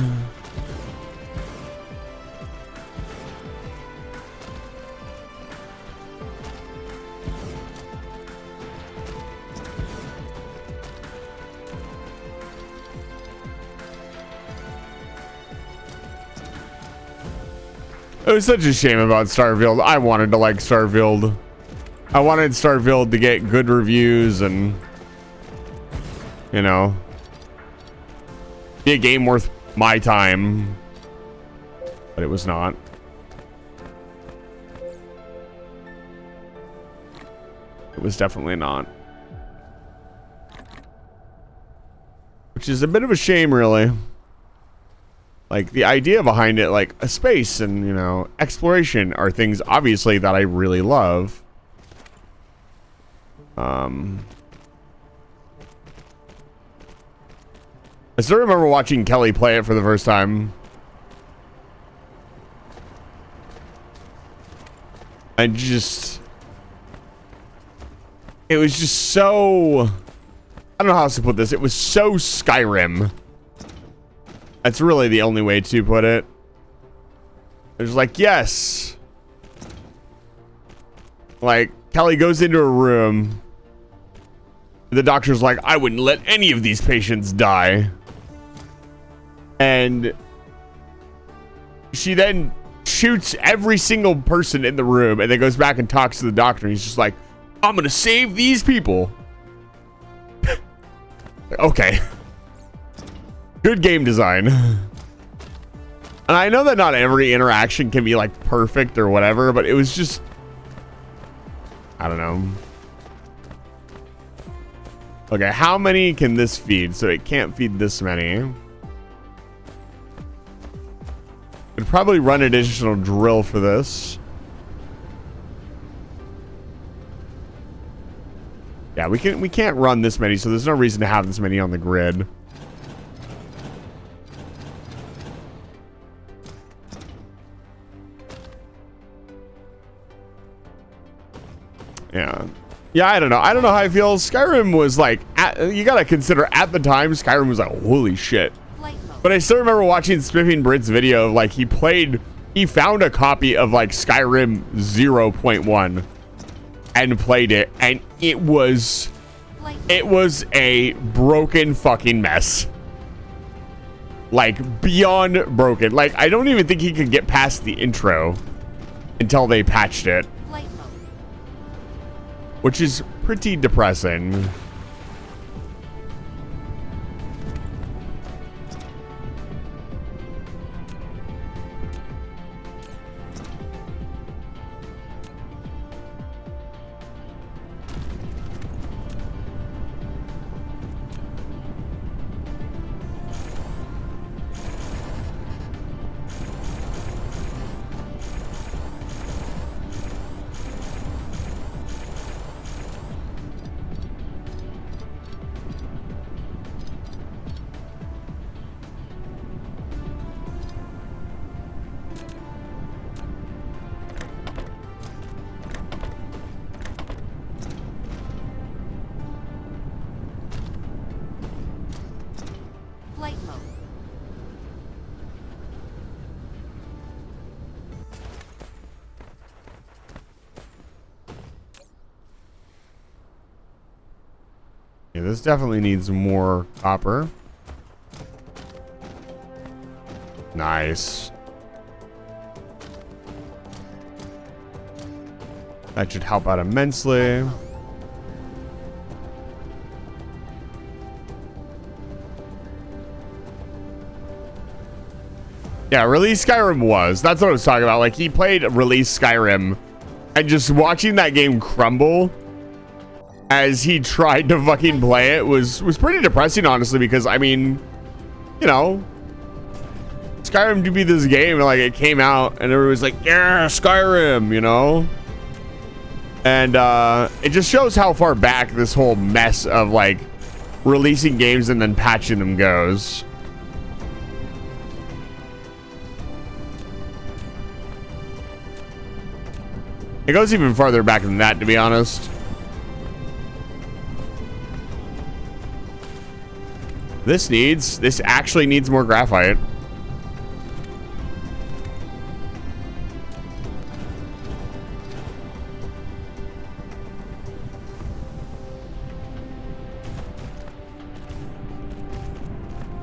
It was such a shame about Starfield. I wanted to like Starfield. I wanted Starfield to get good reviews and, you know, be a game worth my time. But it was not. It was definitely not. Which is a bit of a shame, really. Like, the idea behind it, like, a space and, you know, exploration are things, obviously, that I really love. I still remember watching Kelly play it for the first time. And just... It was just so... I don't know how else to put this. It was so Skyrim. That's really the only way to put it. It was like, yes. Like, Kelly goes into a room. The doctor's like, I wouldn't let any of these patients die. And she then shoots every single person in the room and then goes back and talks to the doctor. And he's just like, I'm gonna save these people. Okay. Good game design. And I know that not every interaction can be like perfect or whatever, but it was just, I don't know. Okay, how many can this feed? So it can't feed this many. Could probably run an additional drill for this. Yeah, we can't run this many, so there's no reason to have this many on the grid. Yeah. Yeah, I don't know. I don't know how I feel. Skyrim was like, you gotta consider at the time, Skyrim was like, holy shit. But I still remember watching Spiffing Brit's video of like, he found a copy of like Skyrim 0.1 and played it, and it was a broken fucking mess. Like, beyond broken. Like, I don't even think he could get past the intro until they patched it. Which is pretty depressing. Flight mode. Yeah, this definitely needs more copper. Nice. That should help out immensely. Yeah, release Skyrim was. That's what I was talking about. Like, he played release Skyrim, and just watching that game crumble as he tried to fucking play it was pretty depressing, honestly, because, I mean, you know, Skyrim to be this game, like, it came out, and everybody was like, yeah, Skyrim, you know? And it just shows how far back this whole mess of, like, releasing games and then patching them goes. It goes even farther back than that, to be honest. This actually needs more graphite.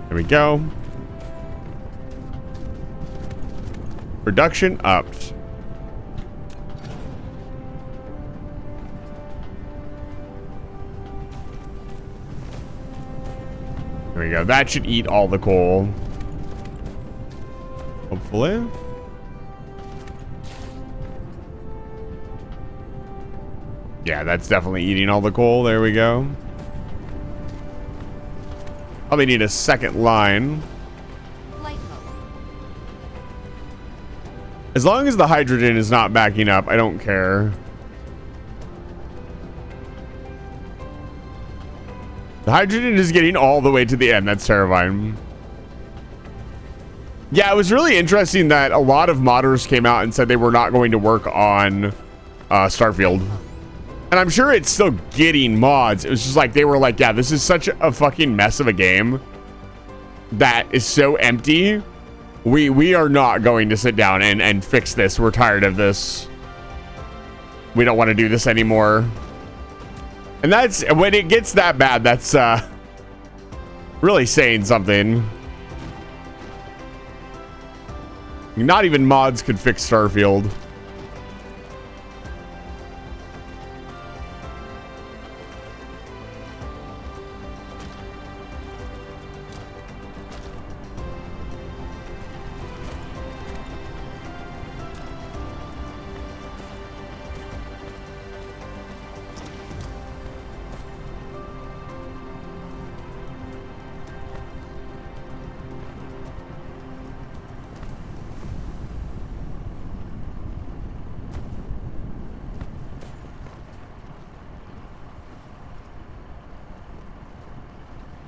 There we go. Production upped. There we go. That should eat all the coal. Hopefully. Yeah, that's definitely eating all the coal. There we go. Probably need a second line. Flight mode. As long as the hydrogen is not backing up, I don't care. The hydrogen is getting all the way to the end. That's terrifying. Yeah, it was really interesting that a lot of modders came out and said they were not going to work on Starfield. And I'm sure it's still getting mods. It was just like, they were like, yeah, this is such a fucking mess of a game that is so empty. We are not going to sit down and fix this. We're tired of this. We don't want to do this anymore. And that's, when it gets that bad, that's really saying something. Not even mods could fix Starfield.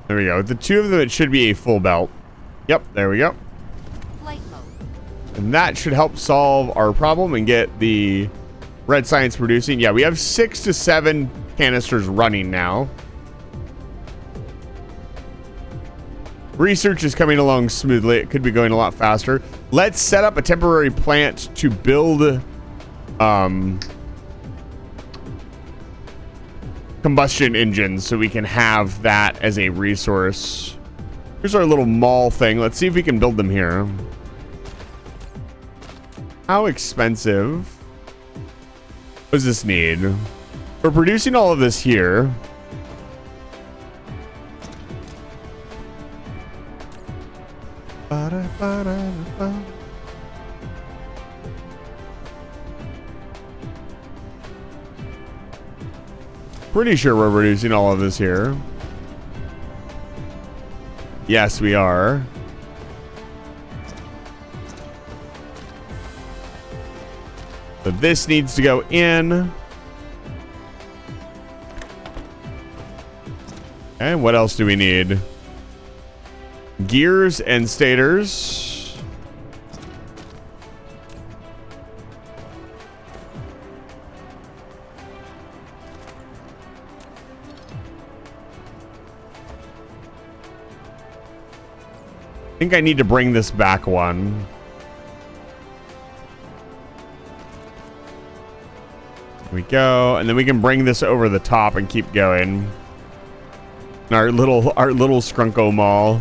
There we go. With the two of them, it should be a full belt. Yep, there we go. Flight mode. And that should help solve our problem and get the red science producing. Yeah, we have 6 to 7 canisters running now. Research is coming along smoothly. It could be going a lot faster. Let's set up a temporary plant to build combustion engines so we can have that as a resource. Here's our little mall thing. Let's see if we can build them here. How expensive does this need? We're producing all of this here. Pretty sure we're reducing all of this here. Yes, we are. But this needs to go in. And what else do we need? Gears and stators. I think I need to bring this back one. There we go, and then we can bring this over the top and keep going. Our little Scrunko Mall.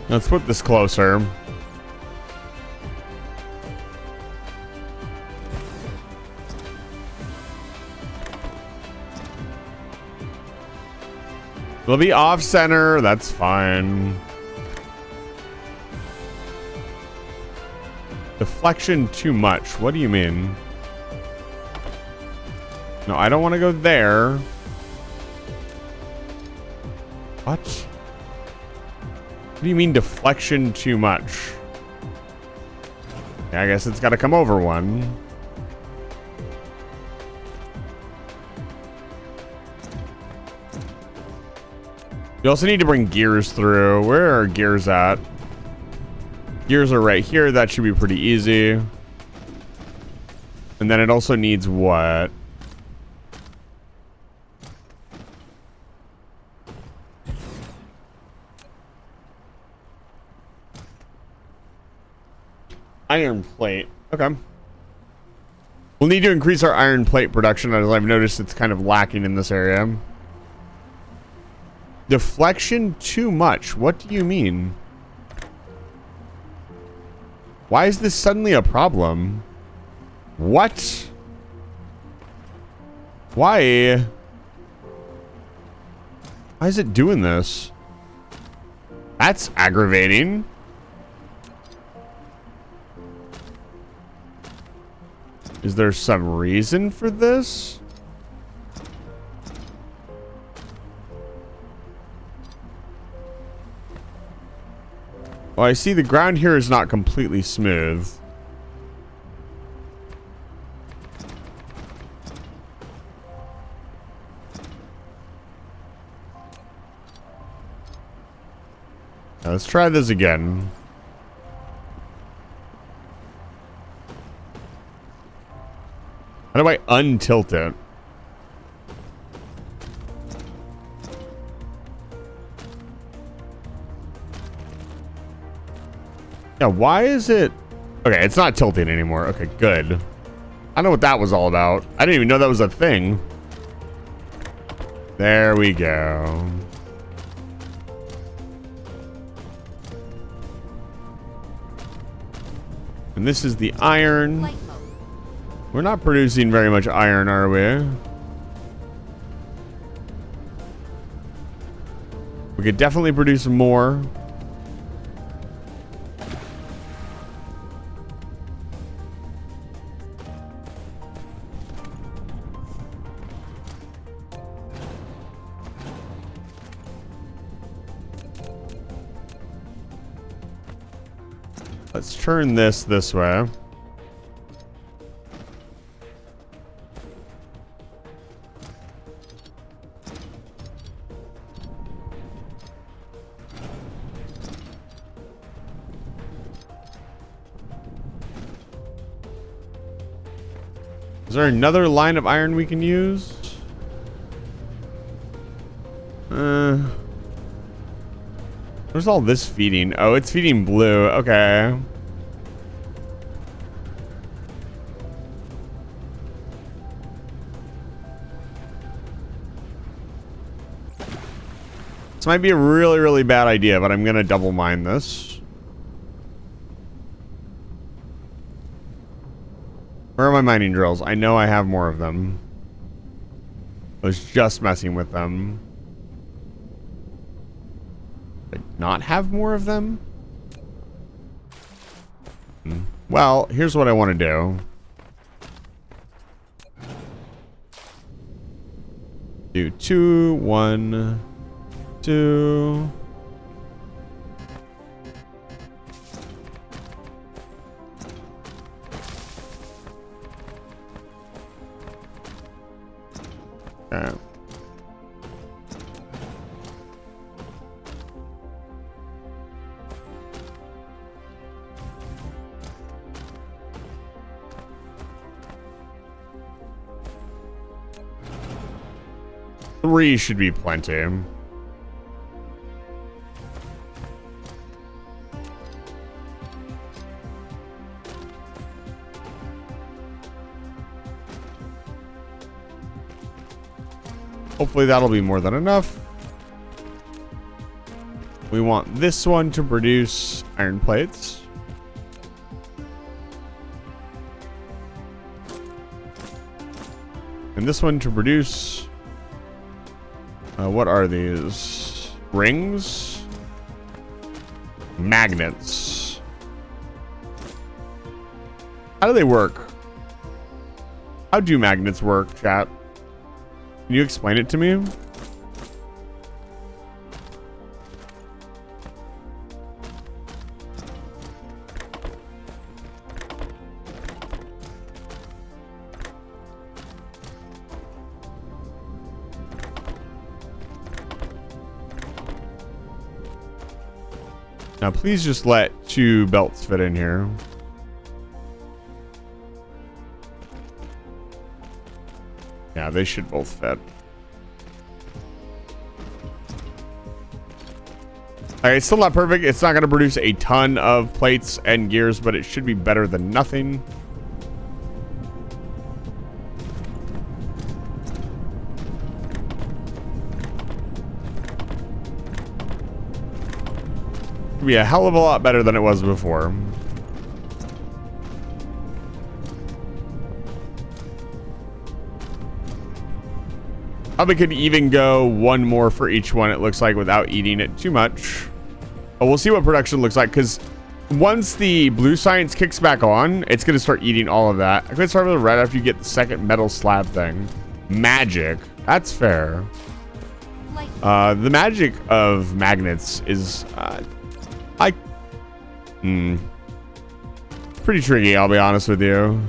Let's put this closer. It'll be off center. That's fine. Deflection too much. What do you mean? No, I don't want to go there. What? What do you mean deflection too much? Yeah, I guess it's got to come over one. You also need to bring gears through. Where are gears at? Gears are right here. That should be pretty easy. And then it also needs what? Iron plate. Okay. We'll need to increase our iron plate production, as I've noticed it's kind of lacking in this area. Deflection too much. What do you mean? Why is this suddenly a problem? What? Why? Why is it doing this? That's aggravating. Is there some reason for this? Well, I see the ground here is not completely smooth. Now, let's try this again. How do I untilt it? Yeah, why is it... Okay, it's not tilting anymore. Okay, good. I don't know what that was all about. I didn't even know that was a thing. There we go. And this is the iron. Flight mode. We're not producing very much iron, are we? We could definitely produce more. Let's turn this way. Is there another line of iron we can use? Where's all this feeding? Oh, it's feeding blue. Okay. This might be a really, really bad idea, but I'm gonna double mine this. Where are my mining drills? I know I have more of them. I was just messing with them. Did I not have more of them? Well, here's what I want to do. Do 2, 1, 2. Okay. Three should be plenty. Hopefully that'll be more than enough. We want this one to produce iron plates. And this one to produce... what are these? Rings? Magnets. How do they work? How do magnets work, chat? Can you explain it to me? Now, please just let 2 belts fit in here. Yeah, they should both fit. Alright, still not perfect. It's not going to produce a ton of plates and gears, but it should be better than nothing. Be a hell of a lot better than it was before. Probably could even go 1 more for each one, it looks like, without eating it too much. But we'll see what production looks like, because once the blue science kicks back on, it's going to start eating all of that. I'm going to start with it right after you get the second metal slab thing. Magic. That's fair. The magic of magnets is... pretty tricky, I'll be honest with you.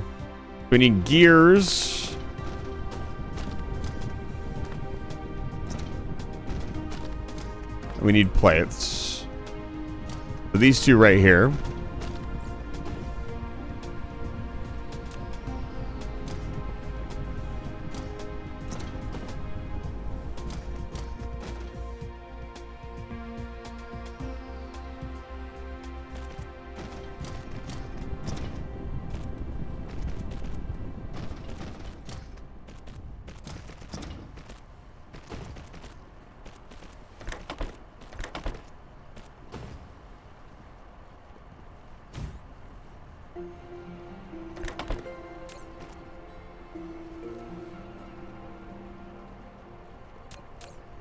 We need gears. We need plates. So these 2 right here.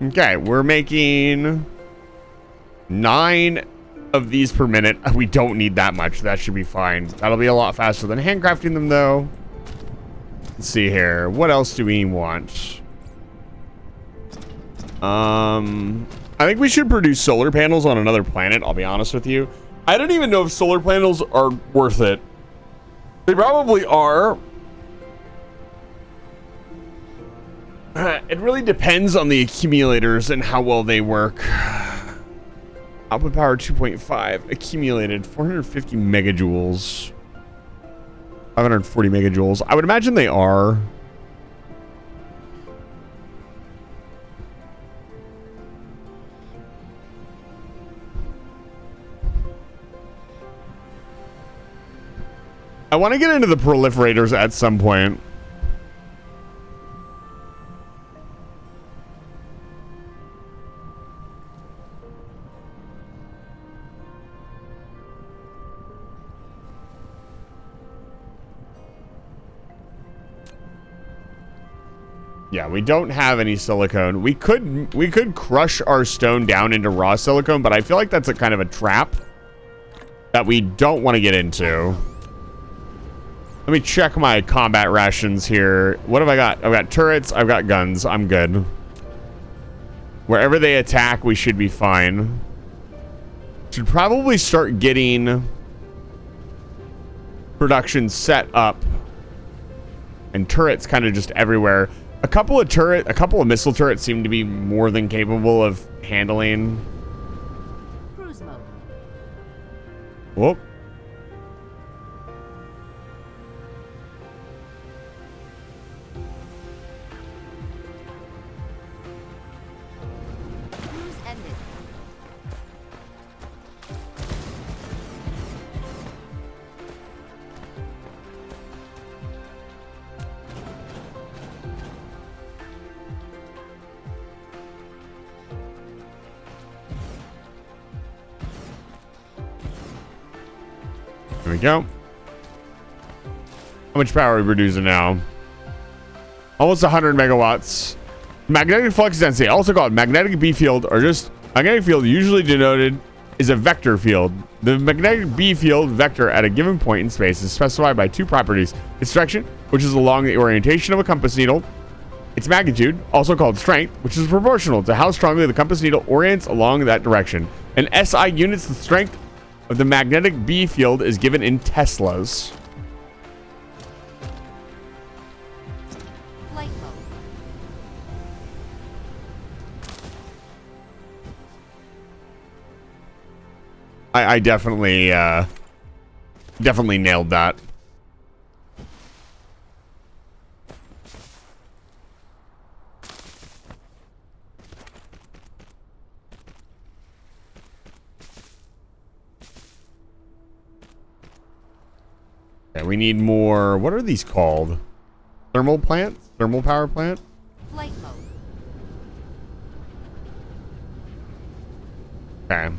Okay, we're making 9 of these per minute. We don't need that much. That should be fine. That'll be a lot faster than handcrafting them, though. Let's see here. What else do we want? I think we should produce solar panels on another planet, I'll be honest with you. I don't even know if solar panels are worth it. They probably are. It really depends on the accumulators and how well they work. Output power 2.5. Accumulated 450 megajoules. 540 megajoules. I would imagine they are. I want to get into the proliferators at some point. Yeah, we don't have any silicone. We could crush our stone down into raw silicone, but I feel like that's a kind of a trap that we don't want to get into. Let me check my combat rations here. What have I got? I've got turrets. I've got guns. I'm good. Wherever they attack, we should be fine. Should probably start getting production set up. And turrets kind of just everywhere. A couple of missile turrets seem to be more than capable of handling. Cruise mode. Whoop. Cruise ended. There we go. How much power are we producing now? Almost 100 megawatts. Magnetic flux density, also called magnetic B field, or just magnetic field, usually denoted is a vector field. The magnetic B field vector at a given point in space is specified by two properties: its direction, which is along the orientation of a compass needle; its magnitude, also called strength, which is proportional to how strongly the compass needle orients along that direction. In SI units, the strength of the magnetic B field is given in Teslas. Flight mode. I definitely nailed that. Okay, we need more. What are these called? Thermal plant? Thermal power plant? Flight mode. Okay.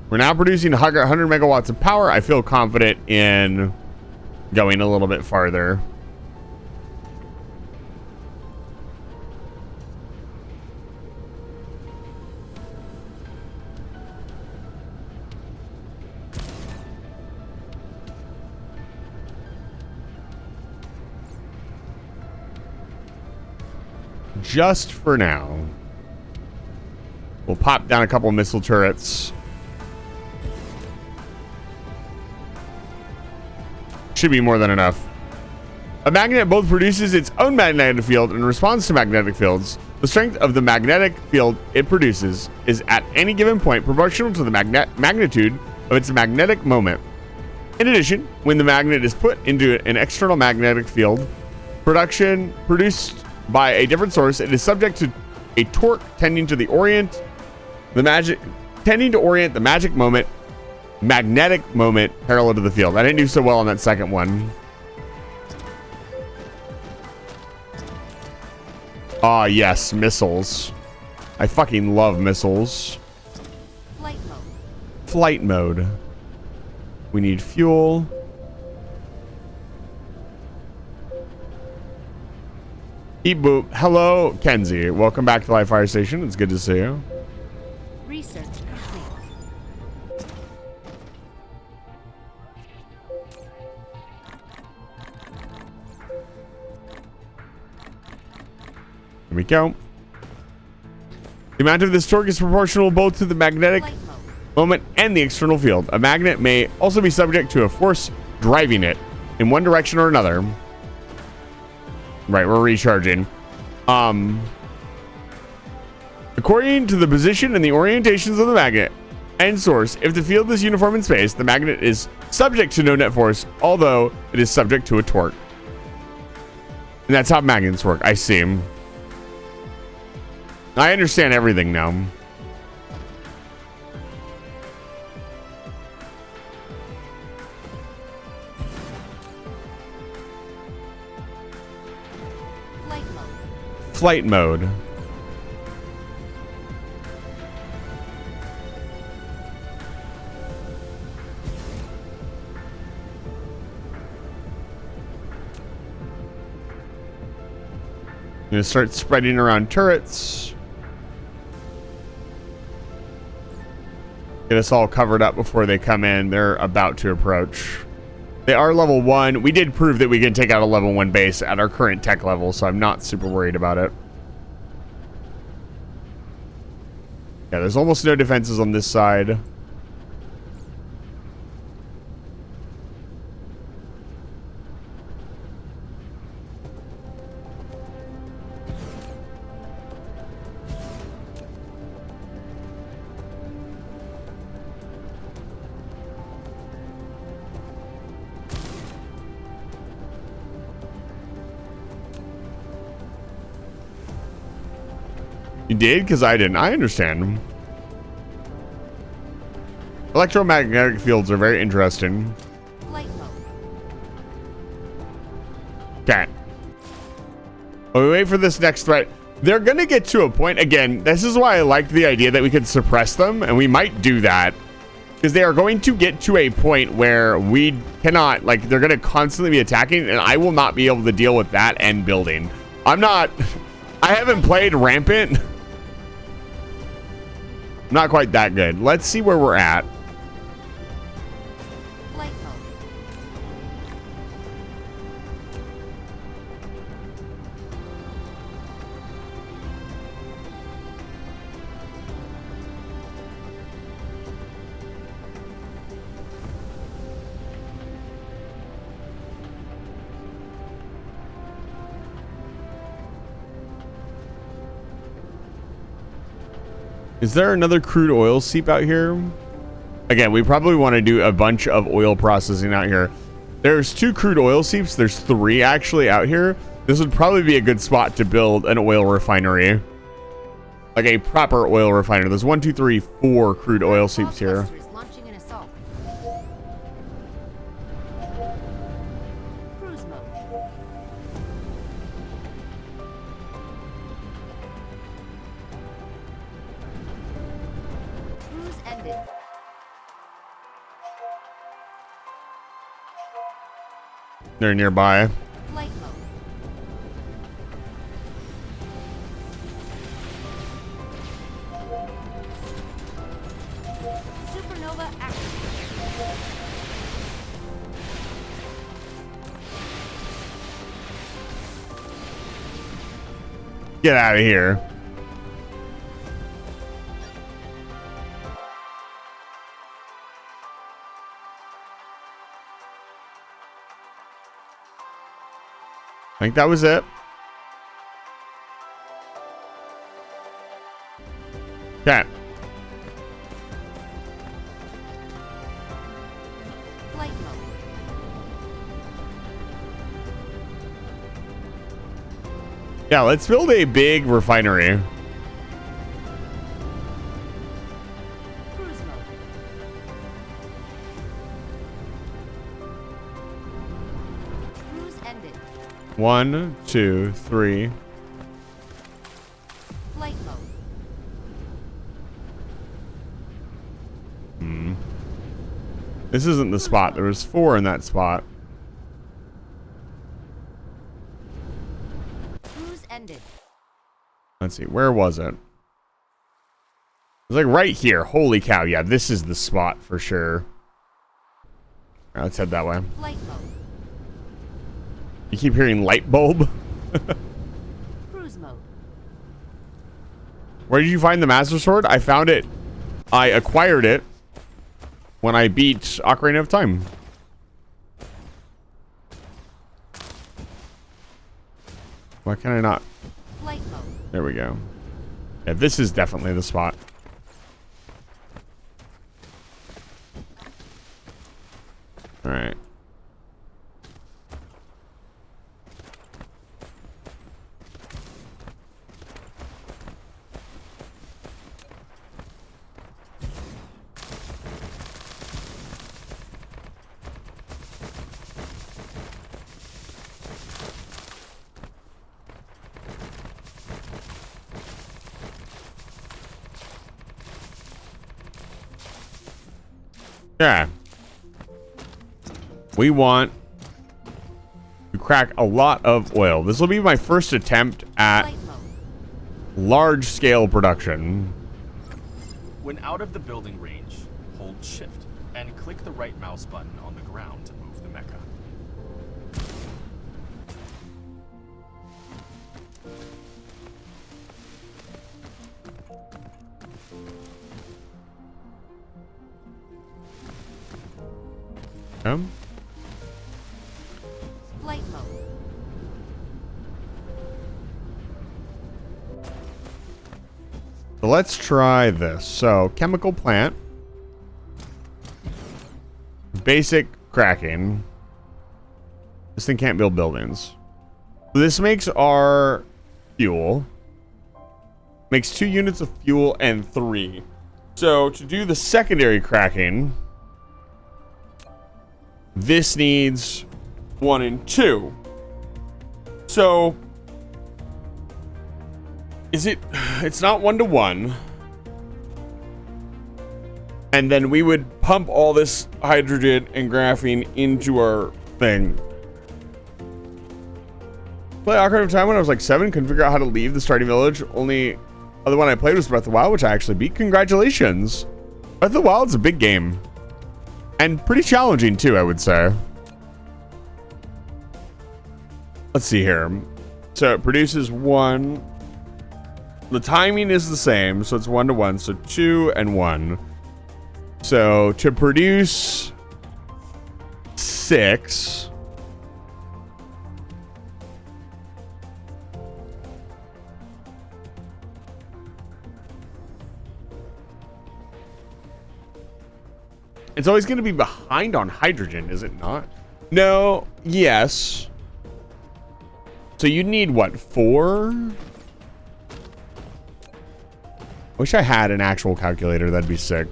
We're now producing 100 megawatts of power. I feel confident in going a little bit farther. Just for now. We'll pop down a couple missile turrets. Should be more than enough. A magnet both produces its own magnetic field and responds to magnetic fields. The strength of the magnetic field it produces is at any given point proportional to the magnitude of its magnetic moment. In addition, when the magnet is put into an external magnetic field produced by a different source, it is subject to a torque tending to orient the magnetic moment parallel to the field. I didn't do so well on that second one. Ah, yes, missiles. I fucking love missiles. Flight mode. Flight mode. We need fuel. Beep boop. Hello, Kenzie. Welcome back to Live Fire Station. It's good to see you. Research complete. Here we go. The amount of this torque is proportional both to the magnetic Flight mode. moment and the external field. A magnet may also be subject to a force driving it in one direction or another. Right, we're recharging. According to the position and the orientations of the magnet and source, if the field is uniform in space, the magnet is subject to no net force, although it is subject to a torque. And that's how magnets work. I see. I understand everything now. Flight mode. Flight mode. I'm gonna start spreading around turrets. Get us all covered up before they come in. They're about to approach. They are level 1. We did prove that we can take out a level 1 base at our current tech level, so I'm not super worried about it. Yeah, there's almost no defenses on this side. You did? Because I didn't. I understand. Electromagnetic fields are very interesting. Flight mode. Okay. While we wait for this next threat, they're going to get to a point. Again, this is why I liked the idea that we could suppress them, and we might do that. Because they are going to get to a point where we cannot, like, they're going to constantly be attacking, and I will not be able to deal with that and building. I haven't played Rampant. Not quite that good. Let's see where we're at. Flight mode. Is there another crude oil seep out here? Again, we probably want to do a bunch of oil processing out here. There's 2 crude oil seeps. There's 3 actually out here. This would probably be a good spot to build an oil refinery. Like a proper oil refinery. There's 1, 2, 3, 4 crude oil seeps here. Cluster is launching an assault. Cruise mode. Cruise ended. They're nearby. Flight mode. Supernova active. Get out of here. I think that was it. Okay. Flight mode. Yeah, let's build a big refinery. Cruise mode. Cruise ended. 1, 2, 3. Flight mode. This isn't the spot. There was 4 in that spot. Cruise ended. Let's see. Where was it? It was like right here. Holy cow. Yeah, this is the spot for sure. All right, let's head that way. Flight mode. You keep hearing light bulb. Cruise mode. Where did you find the Master Sword? I found it. I acquired it when I beat Ocarina of Time. Why can I not? Flight mode. There we go. Yeah, this is definitely the spot. All right. Yeah. We want to crack a lot of oil. This will be my first attempt at Flight mode. large-scale production. When out of the building range, hold shift and click the right mouse button on the ground to move the mecha. Flight mode. So let's try this. So, chemical plant. Basic cracking. This thing can't build buildings. This makes our fuel. Makes 2 units of fuel and 3. So, to do the secondary cracking, this needs 1 and 2. So, it's not 1 to 1. And then we would pump all this hydrogen and graphene into our thing. Play Ocarina of Time when I was like 7, couldn't figure out how to leave the starting village. Only other one I played was Breath of the Wild, which I actually beat. Congratulations. Breath of the Wild is a big game. And pretty challenging too, I would say. Let's see here. So it produces 1. The timing is the same, so it's 1 to 1. So 2 and 1. So to produce 6. It's always going to be behind on hydrogen, is it not? No, yes. So you need what, 4? Wish I had an actual calculator, that'd be sick.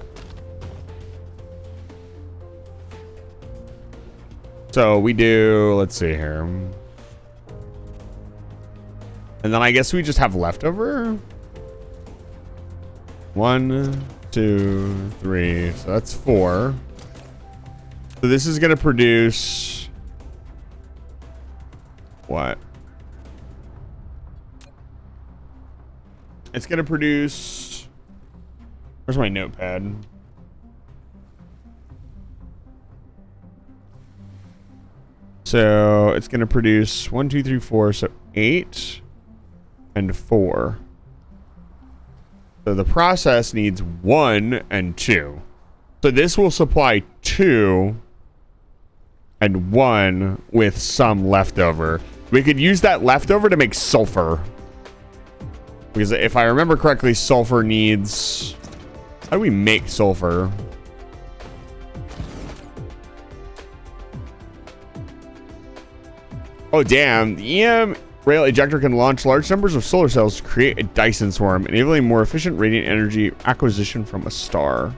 So we do, let's see here. And then I guess we just have leftover. 1, 2, 3. So that's 4. So this is going to produce what? It's going to produce. Where's my notepad? So it's going to produce 1, 2, 3, 4. So 8 and 4. So the process needs 1 and 2. So this will supply 2 and 1 with some leftover. We could use that leftover to make sulfur. Because if I remember correctly, sulfur needs... How do we make sulfur? Oh, damn. The EM rail ejector can launch large numbers of solar cells to create a Dyson swarm, enabling more efficient radiant energy acquisition from a star.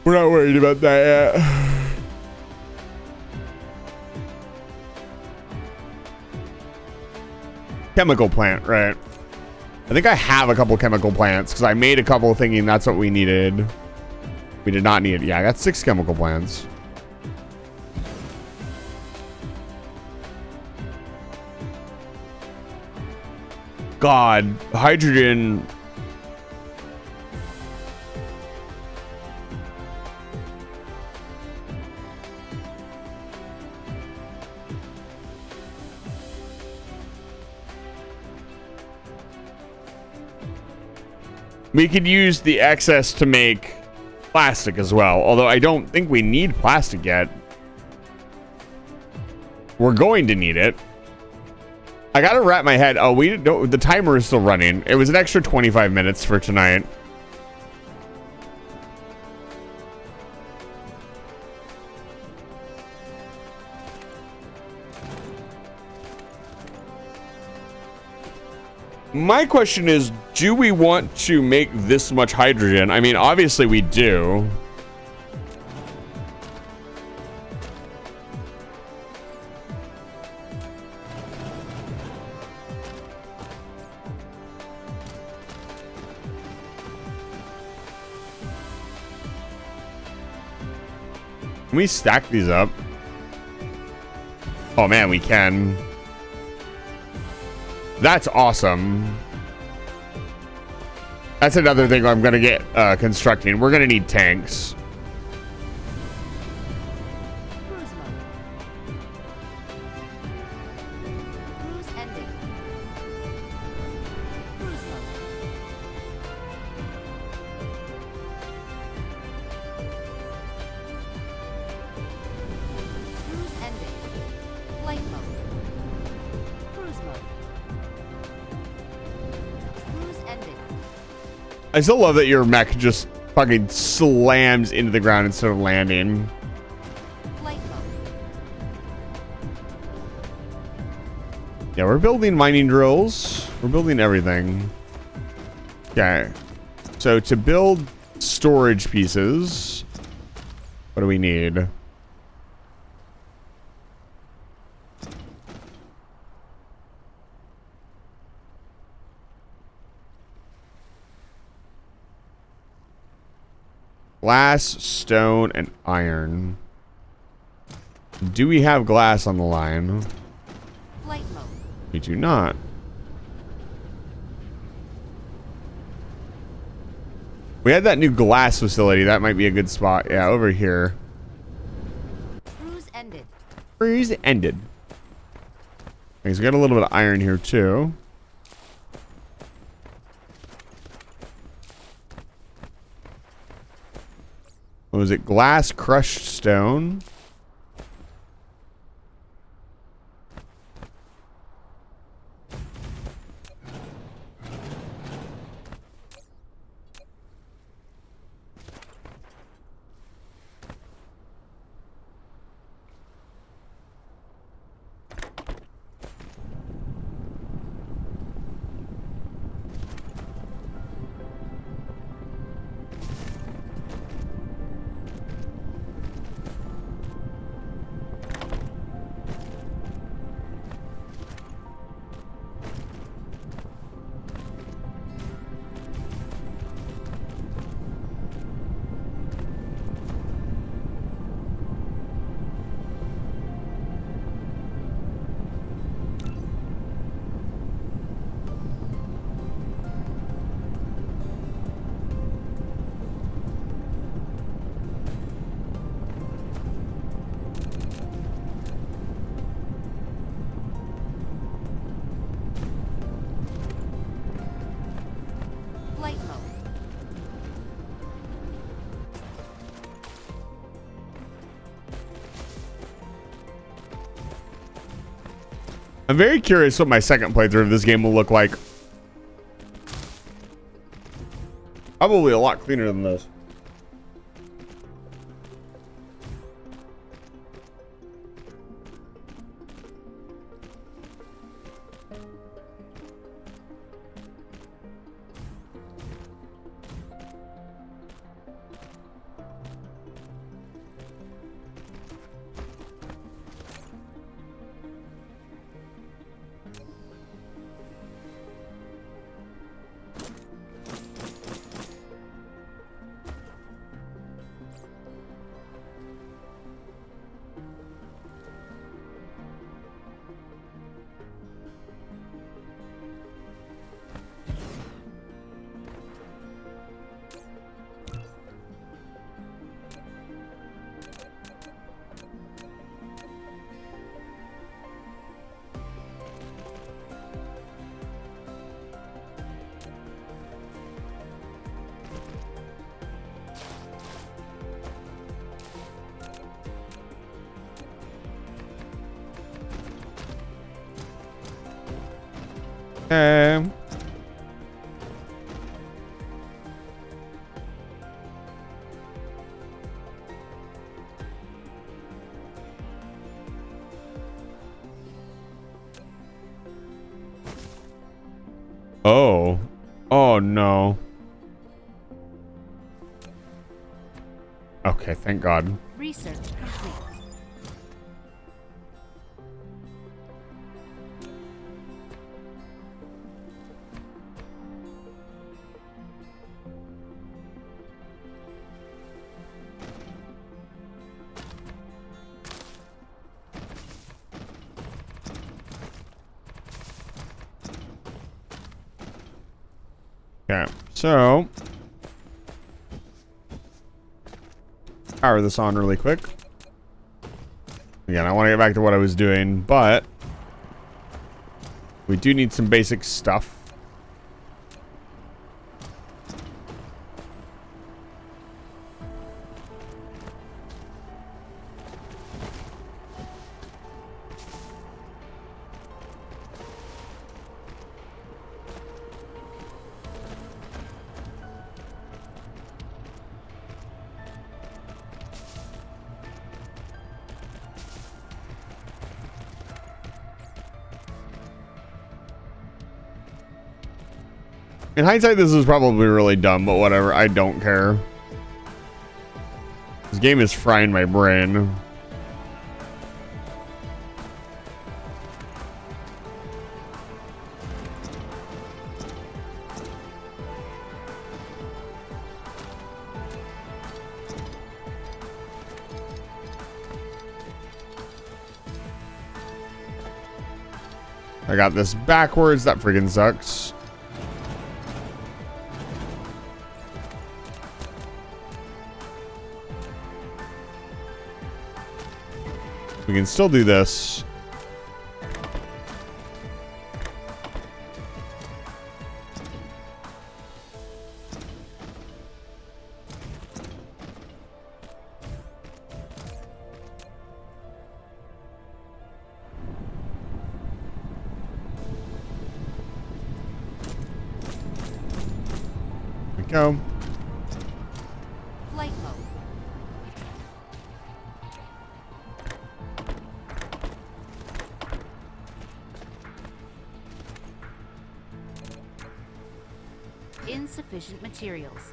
We're not worried about that yet. Chemical plant, right? I think I have a couple chemical plants because I made a couple thinking that's what we needed. We did not need it. Yeah, I got 6 chemical plants. God, hydrogen. We could use the excess to make plastic as well, although I don't think we need plastic yet. We're going to need it. I gotta wrap my head. Oh, we don't. The timer is still running. It was an extra 25 minutes for tonight. My question is, do we want to make this much hydrogen? I mean, obviously we do. Can we stack these up? Oh man, we can. That's awesome. That's another thing I'm gonna get constructing. We're gonna need tanks. Cruise mode. Cruise ending. Cruise mode. Cruise ending. Flight mode. Cruise mode. Cruise ending. I still love that your mech just fucking slams into the ground instead of landing. Flight mode. Yeah, we're building mining drills. We're building everything. Okay. So to build storage pieces, what do we need? Glass, stone, and iron. Do we have glass on the line? Flight mode. We do not. We had that new glass facility. That might be a good spot. Yeah, over here. Cruise ended. Freeze ended. Okay, so we got a little bit of iron here too. What was it? Glass, crushed stone. Flight mode. I'm very curious what my second playthrough of this game will look like. Probably a lot cleaner than this. Oh. Oh no. Okay, thank God. Research complete. Okay, so power this on really quick. Again, I want to get back to what I was doing, but we do need some basic stuff. In hindsight, this is probably really dumb, but whatever. I don't care. This game is frying my brain. I got this backwards. That friggin' sucks. We can still do this. There we go. Flight mode. Insufficient materials.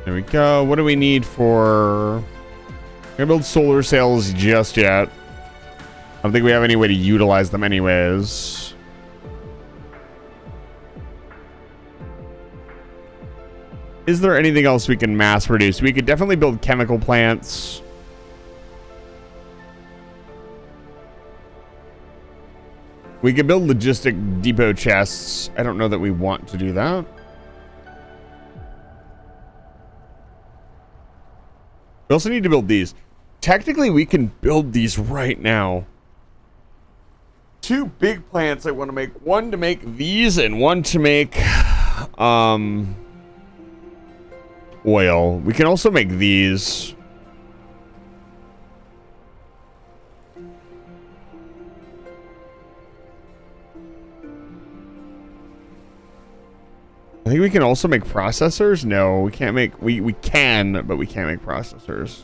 There we go. What do we need for... Gonna build solar sails just yet. I don't think we have any way to utilize them anyways. Is there anything else we can mass produce? We could definitely build chemical plants. We could build logistic depot chests. I don't know that we want to do that. We also need to build these. Technically, we can build these right now. Two big plants I want to make. One to make these and one to make oil. We can also make these. I think we can also make processors. No, we can't make... We can, but we can't make processors.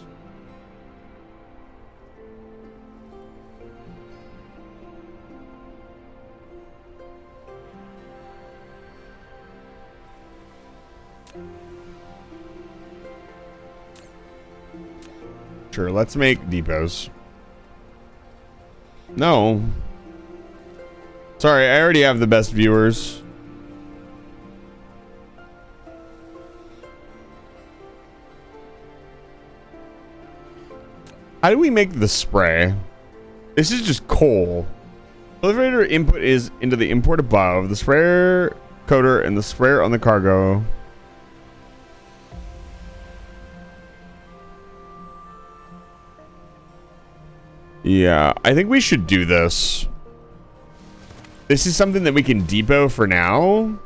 Sure, let's make depots. No. Sorry, I already have the best viewers. How do we make the spray? This is just coal. Elevator input is into the import above. The sprayer coder and the sprayer on the cargo. Yeah, I think we should do this. This is something that we can depot for now.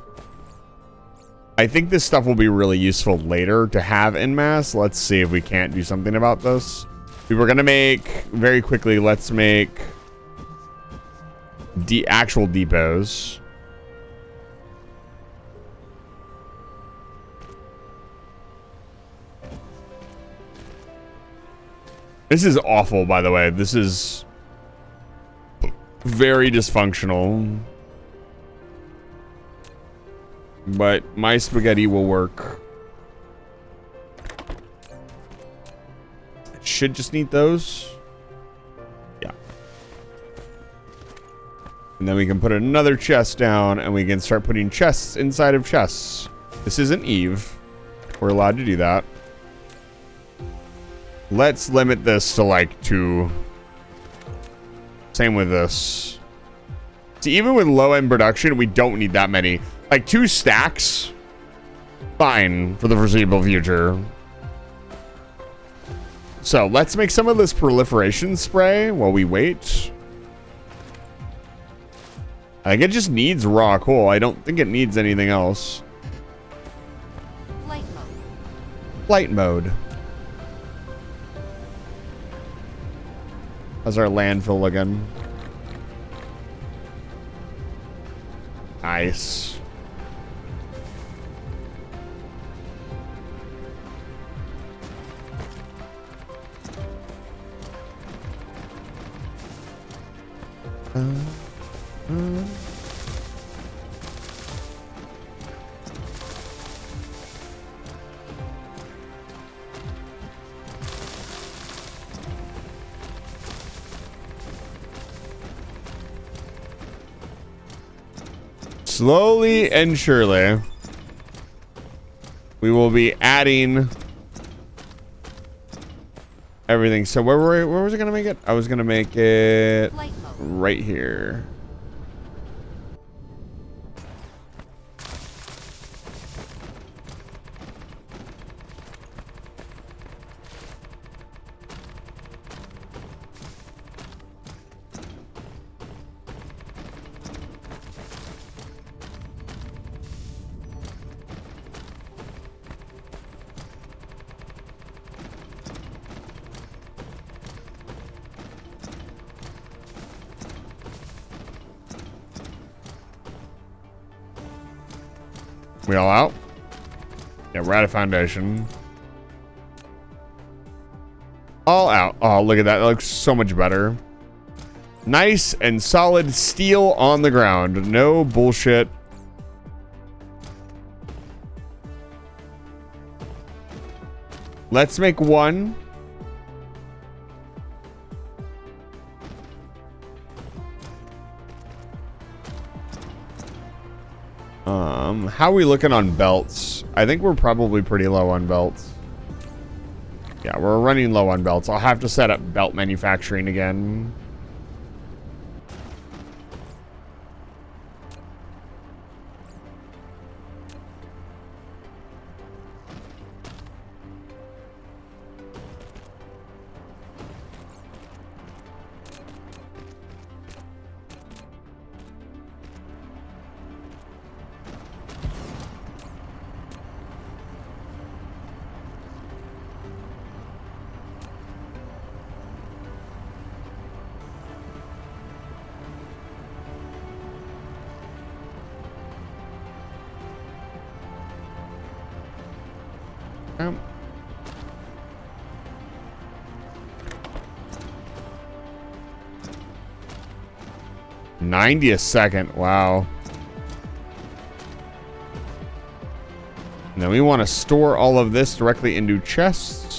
I think this stuff will be really useful later to have en masse. Let's see if we can't do something about this. We were gonna make very quickly. Let's make the actual depots. This is awful, by the way. This is very dysfunctional. But my spaghetti will work. Should just need those. Yeah. And then we can put another chest down and we can start putting chests inside of chests. This isn't Eve. We're allowed to do that. Let's limit this to like 2. Same with this. See, even with low-end production, we don't need that many. Like 2 stacks. Fine for the foreseeable future. So let's make some of this proliferation spray while we wait. I think it just needs raw coal. I don't think it needs anything else. Flight mode. Flight mode. How's our landfill looking? Nice. Slowly and surely, we will be adding everything. So where was I gonna make it? I was gonna make it Flight mode. right here. We all out? Yeah, we're out of foundation. All out. Oh, look at that. That looks so much better. Nice and solid steel on the ground. No bullshit. Let's make one. How are we looking on belts? I think we're probably pretty low on belts. Yeah, we're running low on belts. I'll have to set up belt manufacturing again. Um, $90 a second. Wow. And then we want to store all of this directly into chests.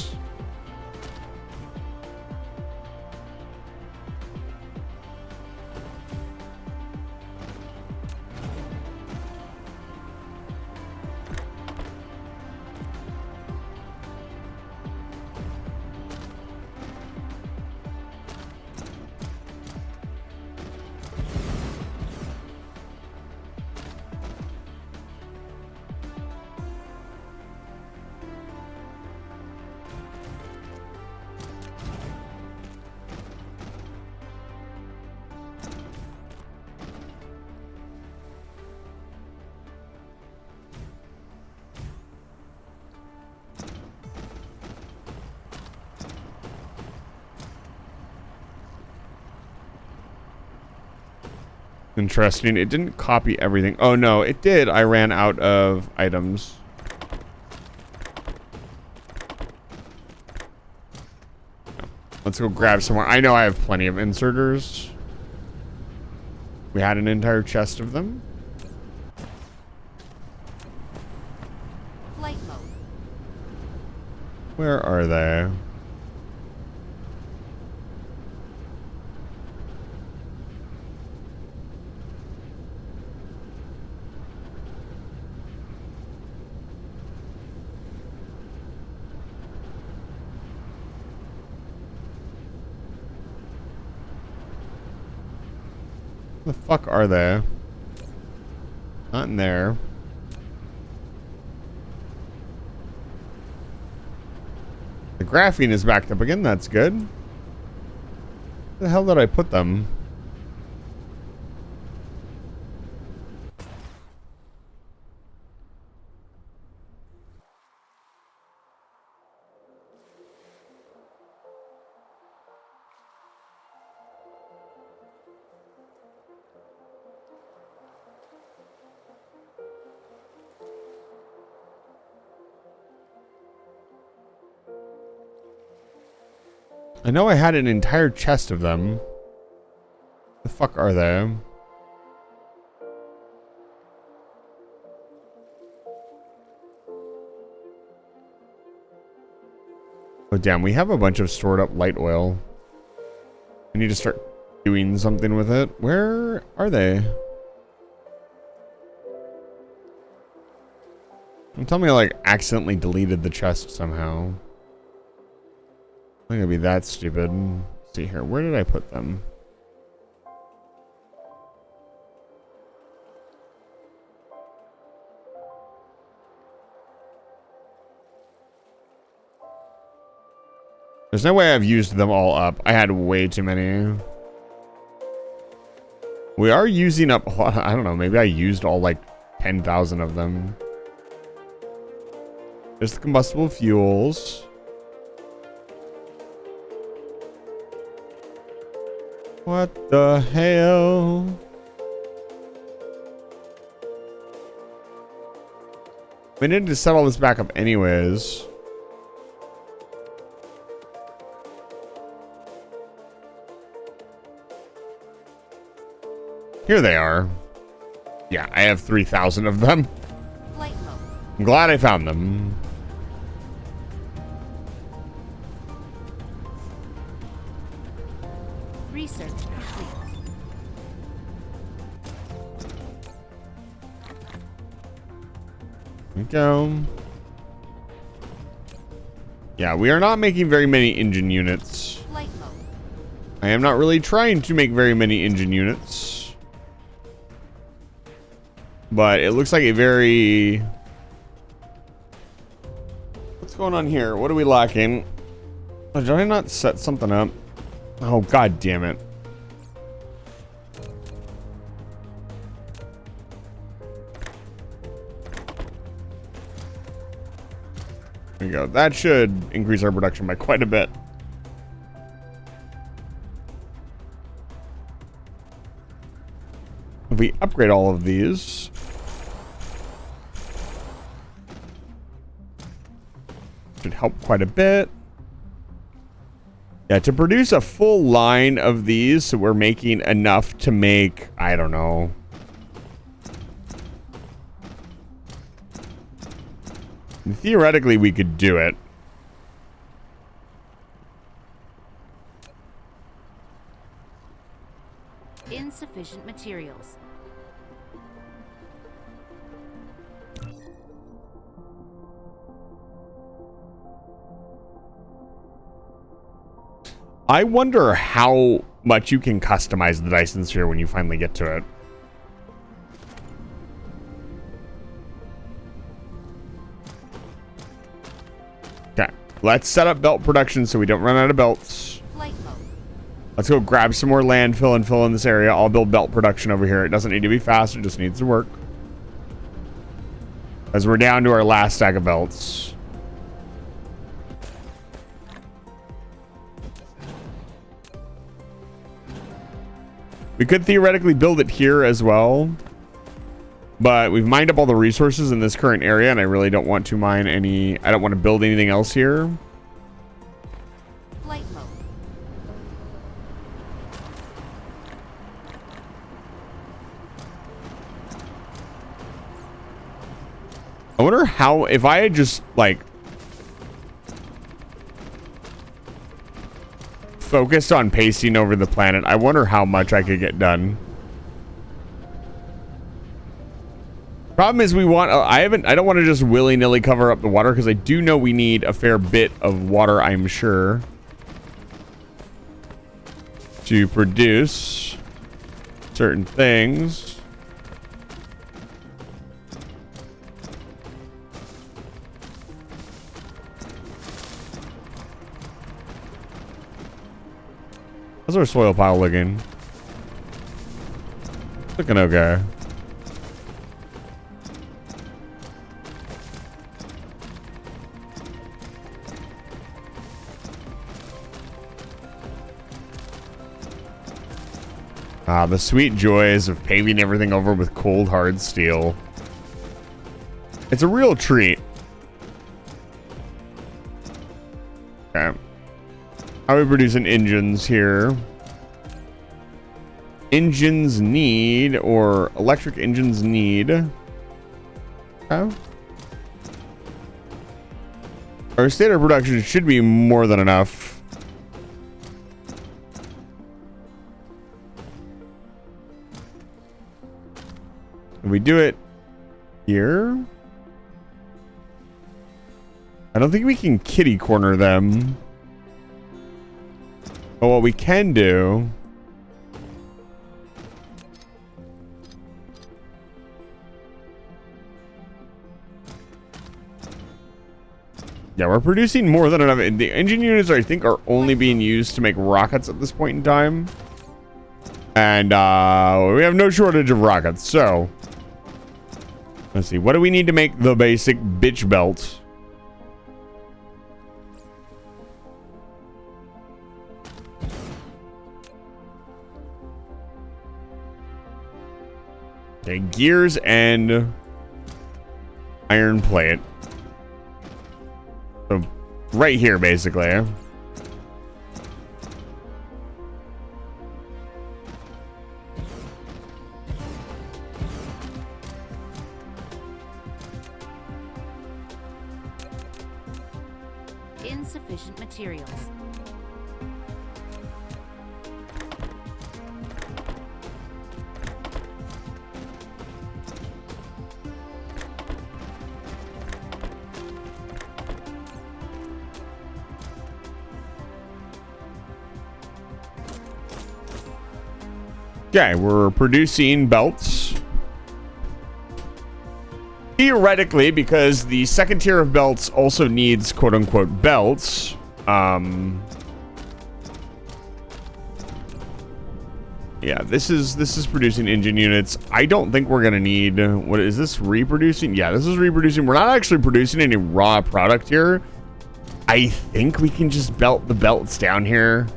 Interesting. It didn't copy everything. Oh, no, it did. I ran out of items. Let's go grab some more. I know I have plenty of inserters. We had an entire chest of them. Flight mode. Where are they? The fuck are they? Not in there. The graphene is backed up again. That's good. Where the hell did I put them? I know I had an entire chest of them. The fuck are they? Oh damn, we have a bunch of stored up light oil. We need to start doing something with it. Where are they? Don't tell me I like accidentally deleted the chest somehow. I'm not gonna be that stupid. Let's see here, where did I put them? There's no way I've used them all up. I had way too many. We are using up a lot. I don't know. Maybe I used all like 10,000 of them. There's the combustible fuels. What the hell? We need to set all this back up anyways. Here they are. Yeah, I have 3,000 of them. Flight mode. I'm glad I found them. Research complete. There we go. Yeah, we are not making very many engine units. Flight mode. I am not really trying to make very many engine units. But it looks like a very... What's going on here? What are we lacking? Oh, did I not set something up? Oh, god damn it. There you go. That should increase our production by quite a bit. If we upgrade all of these... should help quite a bit. Yeah, to produce a full line of these, so we're making enough to make, I don't know. Theoretically, we could do it. Insufficient materials. I wonder how much you can customize the Dyson sphere when you finally get to it. Okay, let's set up belt production so we don't run out of belts. Flight mode. Let's go grab some more landfill and fill in this area. I'll build belt production over here. It doesn't need to be fast, it just needs to work. As we're down to our last stack of belts. We could theoretically build it here as well, but we've mined up all the resources in this current area, and I really don't want to mine any. I don't want to build anything else here. Flight mode. I wonder how, if I had just like focused on pasting over the planet, I wonder how much I could get done. Problem is we want, I don't want to just willy-nilly cover up the water, because I do know we need a fair bit of water, I'm sure, to produce certain things. How's our soil pile looking? Looking okay. Ah, the sweet joys of paving everything over with cold hard steel. It's a real treat. Okay. How are we producing engines here? engines need, or electric engines need. Oh. Our standard production should be more than enough. If we do it here, I don't think we can kitty corner them. But what we can do, yeah, we're producing more than enough. The engine units, I think, are only being used to make rockets at this point in time. And we have no shortage of rockets. So, let's see. What do we need to make the basic bitch belt? Okay, gears and iron plate. So, right here, basically. Insufficient materials. Okay, we're producing belts. Theoretically, because the second tier of belts also needs quote-unquote belts. Yeah, this is producing engine units. I don't think we're gonna need, what is this, reproducing? Yeah, this is reproducing. We're not actually producing any raw product here. I think we can just belt the belts down here.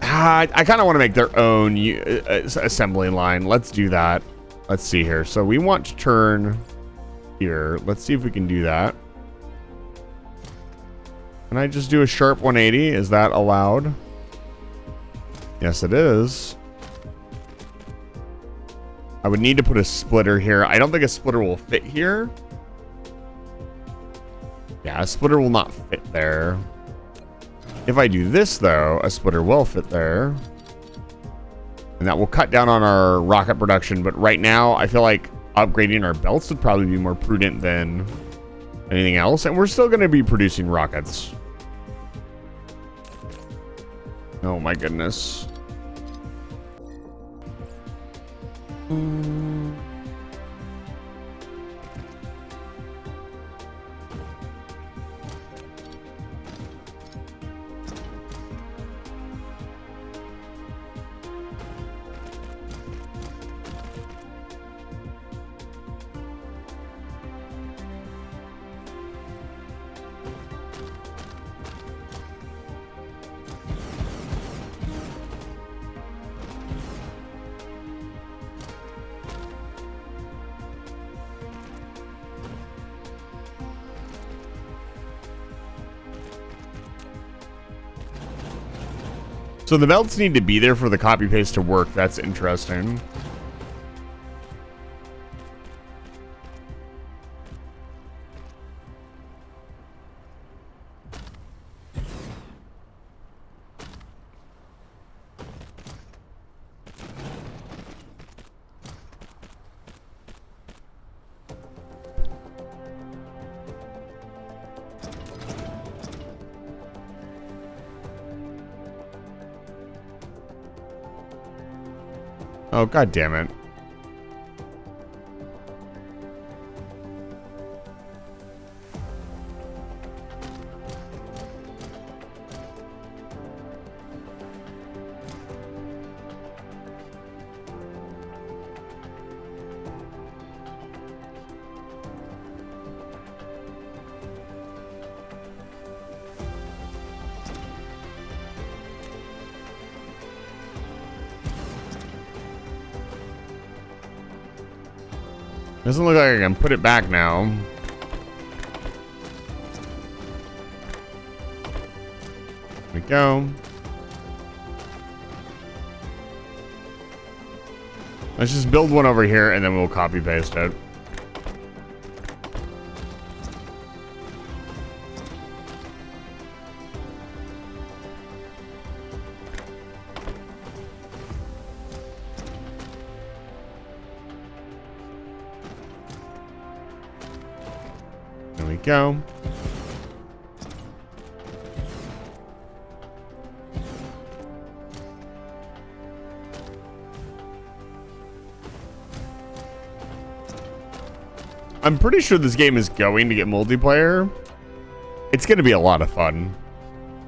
I kind of want to make their own assembly line. Let's do that. Let's see here. So we want to turn here. Let's see if we can do that. Can I just do a sharp 180? Is that allowed? Yes, it is. I would need to put a splitter here. I don't think a splitter will fit here. Yeah, a splitter will not fit there. If I do this, though, a splitter will fit there. And that will cut down on our rocket production. But right now, I feel like upgrading our belts would probably be more prudent than anything else. And we're still going to be producing rockets. Oh, my goodness. So the belts need to be there for the copy paste to work. That's interesting. Oh, god damn it. Doesn't look like I can put it back now. There we go. Let's just build one over here and then we'll copy paste it. There we go. I'm pretty sure this game is going to get multiplayer. It's going to be a lot of fun.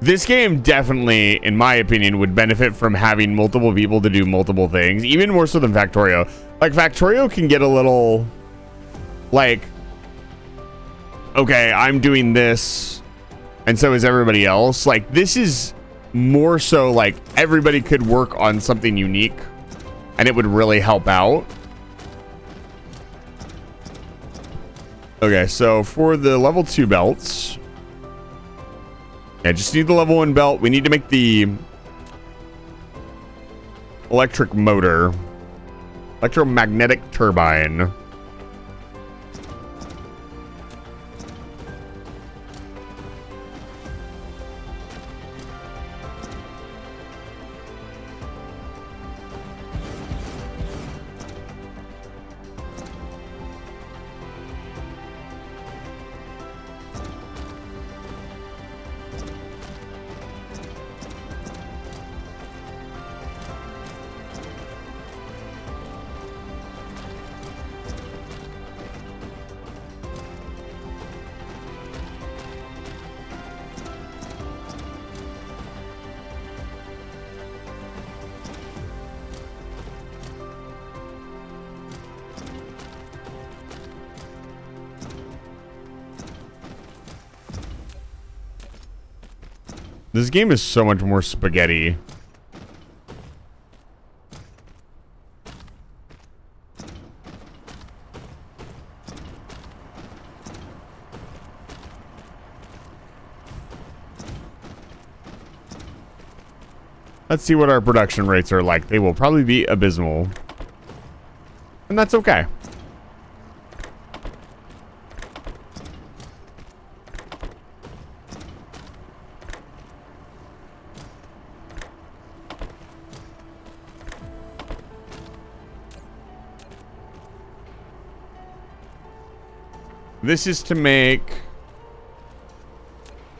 This game definitely, in my opinion, would benefit from having multiple people to do multiple things, even more so than Factorio. Like, Factorio can get a little, like, okay, I'm doing this, and so is everybody else. Like, this is more so like everybody could work on something unique, and it would really help out. Okay, so for the level 2 belts, I just need the level 1 belt. We need to make the electric motor, electromagnetic turbine. This game is so much more spaghetti. Let's see what our production rates are like. They will probably be abysmal. And that's okay. This is to make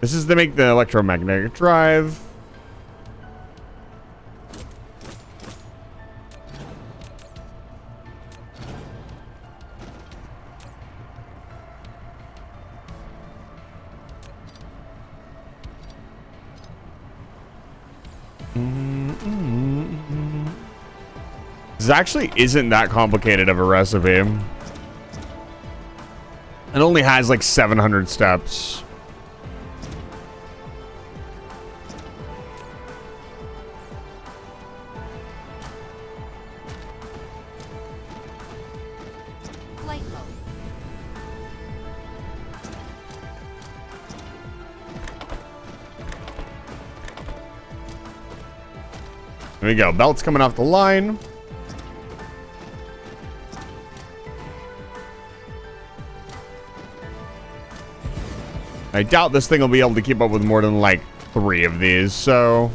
the electromagnetic drive. This actually isn't that complicated of a recipe. It only has like 700 steps. Flight mode. There we go. Belt's coming off the line. I doubt this thing will be able to keep up with more than like 3 of these, so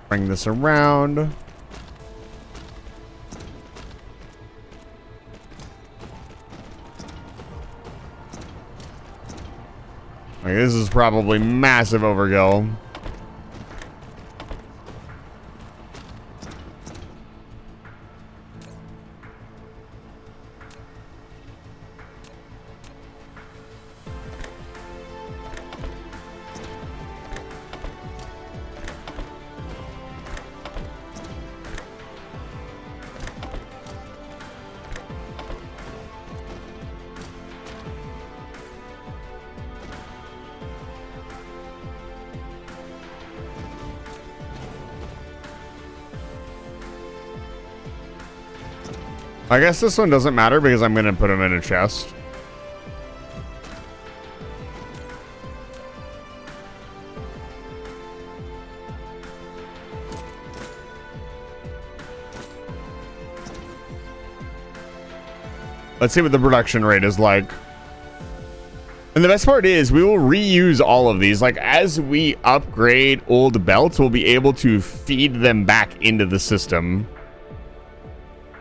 bring this around. Like, this is probably massive overkill. I guess this one doesn't matter because I'm going to put them in a chest. Let's see what the production rate is like. And the best part is we will reuse all of these. Like as we upgrade old belts, we'll be able to feed them back into the system.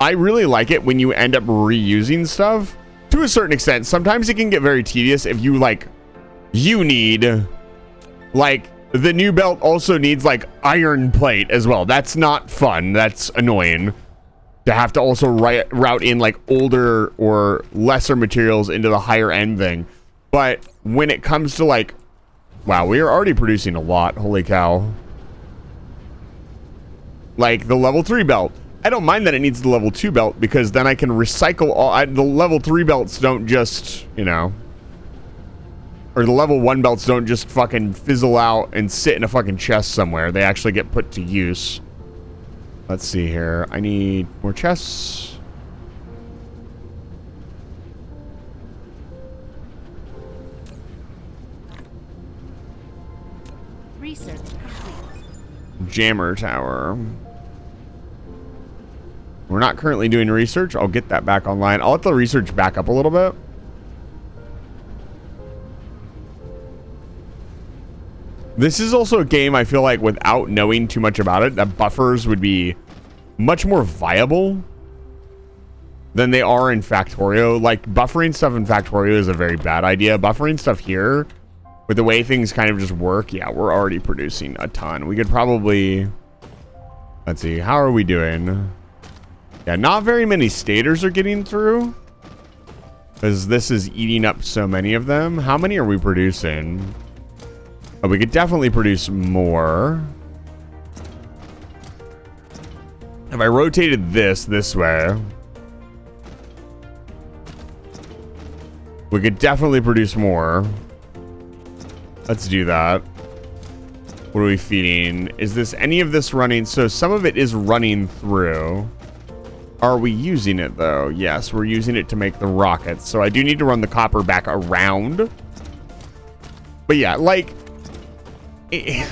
I really like it when you end up reusing stuff to a certain extent. Sometimes it can get very tedious if you like, you need like the new belt also needs like iron plate as well. That's not fun. That's annoying to have to also route in like older or lesser materials into the higher end thing. But when it comes to like, wow, we are already producing a lot. Holy cow. Like the level 3 belt. I don't mind that it needs the level 2 belt because then I can recycle all. The level 3 belts don't just, you know, or the level 1 belts don't just fucking fizzle out and sit in a fucking chest somewhere. They actually get put to use. Let's see here. I need more chests. Research complete. Jammer tower. We're not currently doing research. I'll get that back online. I'll let the research back up a little bit. This is also a game I feel like without knowing too much about it, that buffers would be much more viable than they are in Factorio. Like buffering stuff in Factorio is a very bad idea. Buffering stuff here, with the way things kind of just work, yeah, we're already producing a ton. We could probably, let's see, how are we doing? Yeah, not very many stators are getting through because this is eating up so many of them. How many are we producing? Oh, we could definitely produce more. If I rotated this way, we could definitely produce more. Let's do that. What are we feeding? Is this any of this running? So some of it is running through. Are we using it though? Yes, we're using it to make the rockets. So I do need to run the copper back around. But yeah, like in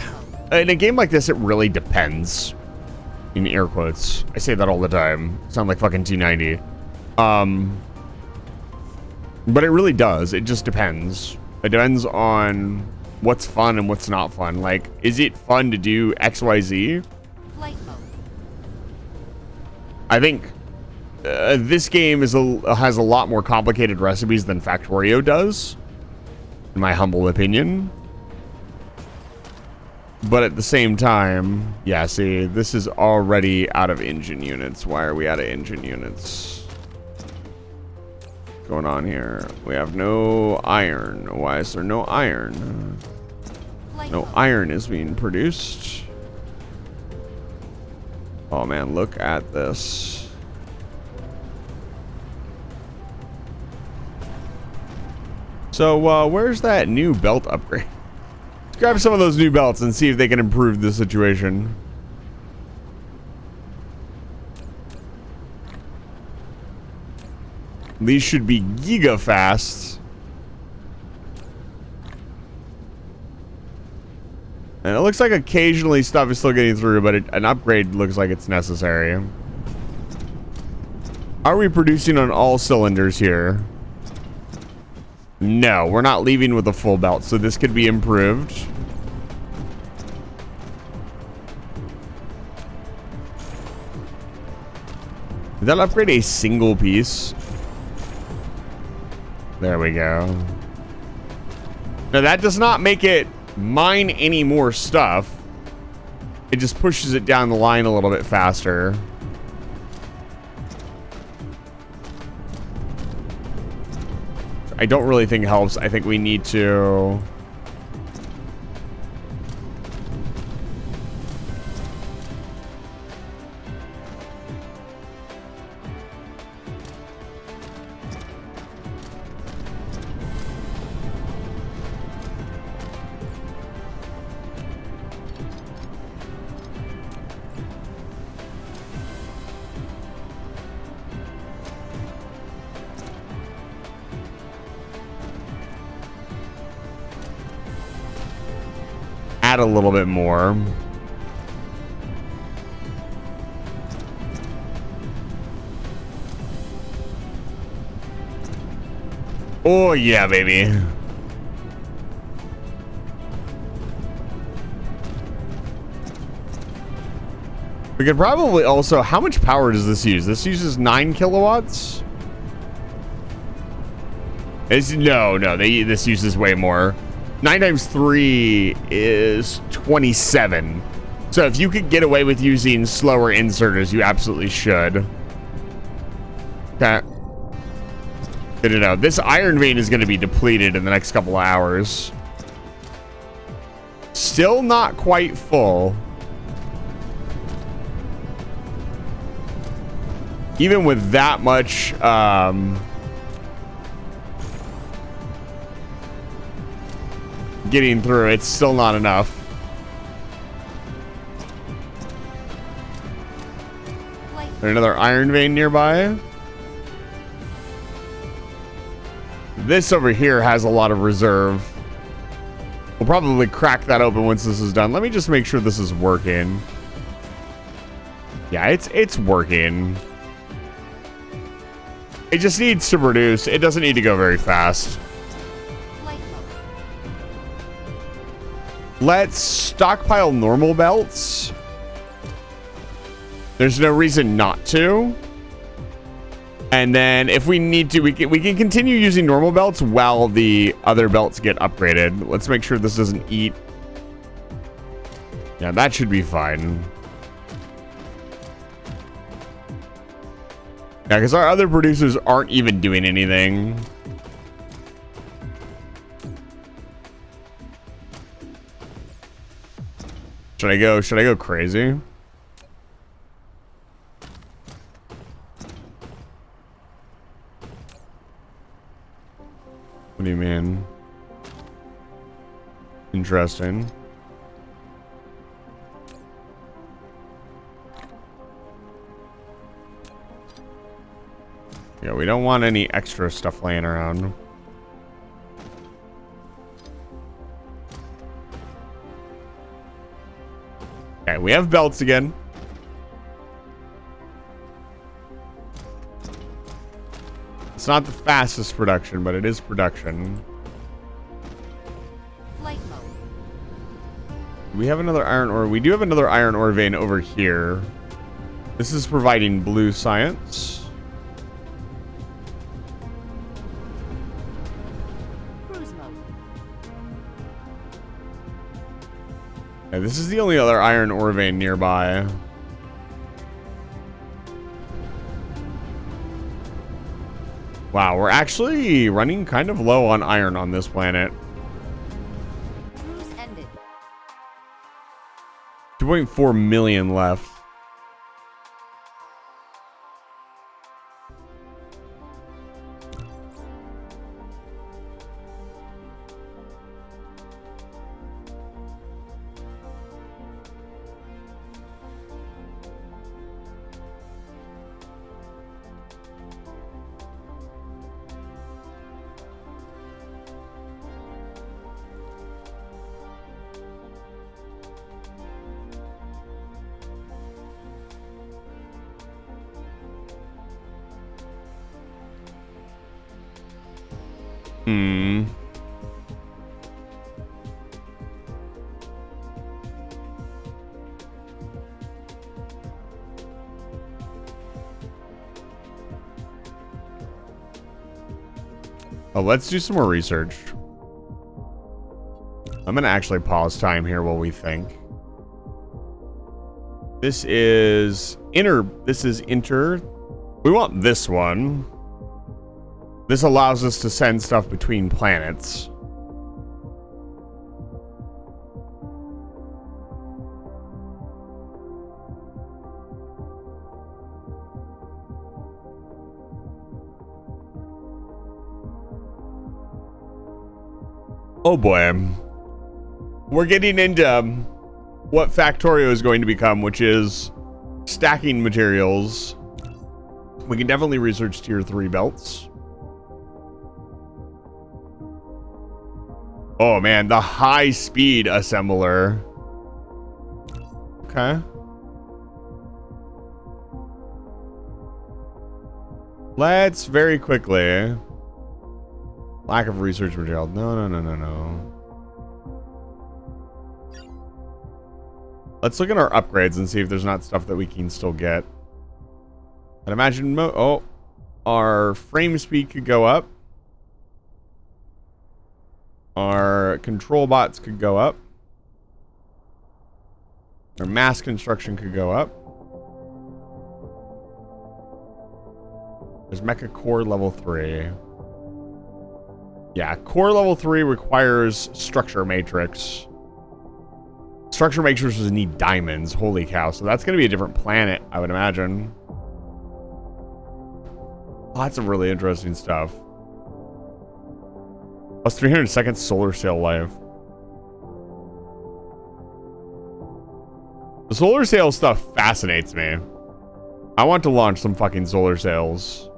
a game like this, it really depends. In air quotes. I say that all the time. Sound like fucking T90. But it really does. It just depends. It depends on what's fun and what's not fun. Like, is it fun to do XYZ? Flight mode. I think this game has a lot more complicated recipes than Factorio does, in my humble opinion. But at the same time, yeah, see, this is already out of engine units. Why are we out of engine units? What's going on here? We have no iron. Why is there no iron? No iron is being produced. Oh man, look at this. So, where's that new belt upgrade? Let's grab some of those new belts and see if they can improve the situation. These should be giga fast. And it looks like occasionally stuff is still getting through, but an upgrade looks like it's necessary. Are we producing on all cylinders here? No, we're not leaving with a full belt, so this could be improved. Did that upgrade a single piece? There we go. Now that does not make it mine any more stuff. It just pushes it down the line a little bit faster. I don't really think it helps. I think we need to... add a little bit more. Oh, yeah, baby. We could probably also... How much power does this use? This uses 9 kilowatts? No, this uses way more. 9 times 3 is 27. So if you could get away with using slower inserters, you absolutely should. Okay. Good to know. This iron vein is going to be depleted in the next couple of hours. Still not quite full. Even with that much, getting through, it's still not enough. There's another iron vein nearby. This over here has a lot of reserve. We'll probably crack that open once this is done. Let me just make sure this is working. Yeah, it's working. It just needs to produce. It doesn't need to go very fast. Let's stockpile normal belts. There's no reason not to. And then if we need to, we can continue using normal belts while the other belts get upgraded. Let's make sure this doesn't eat. Yeah, that should be fine. Yeah, because our other producers aren't even doing anything. Should I go crazy? What do you mean? Interesting. Yeah, we don't want any extra stuff laying around. Okay, we have belts again. It's not the fastest production, but it is production. Flight mode. We have another iron ore. We do have another iron ore vein over here. This is providing blue science. Cruise mode. Yeah, this is the only other iron ore vein nearby. Wow, we're actually running kind of low on iron on this planet. Cruise ended. 2.4 million left. Oh, let's do some more research. I'm gonna actually pause time here while we think. This is inter. We want this one. This allows us to send stuff between planets. Oh boy. We're getting into what Factorio is going to become, which is stacking materials. We can definitely research tier 3 belts. Oh man, the high speed assembler. Okay. Let's very quickly Lack of research material. No, no, no, no, no. Let's look at our upgrades and see if there's not stuff that we can still get. I'd imagine our frame speed could go up. Our control bots could go up. Our mass construction could go up. There's Mecha Core level 3. Yeah, Core level 3 requires Structure Matrix. Structure Matrix need diamonds. Holy cow. So that's going to be a different planet, I would imagine. Lots of really interesting stuff. Plus 300 seconds solar sail life. The solar sail stuff fascinates me. I want to launch some fucking solar sails.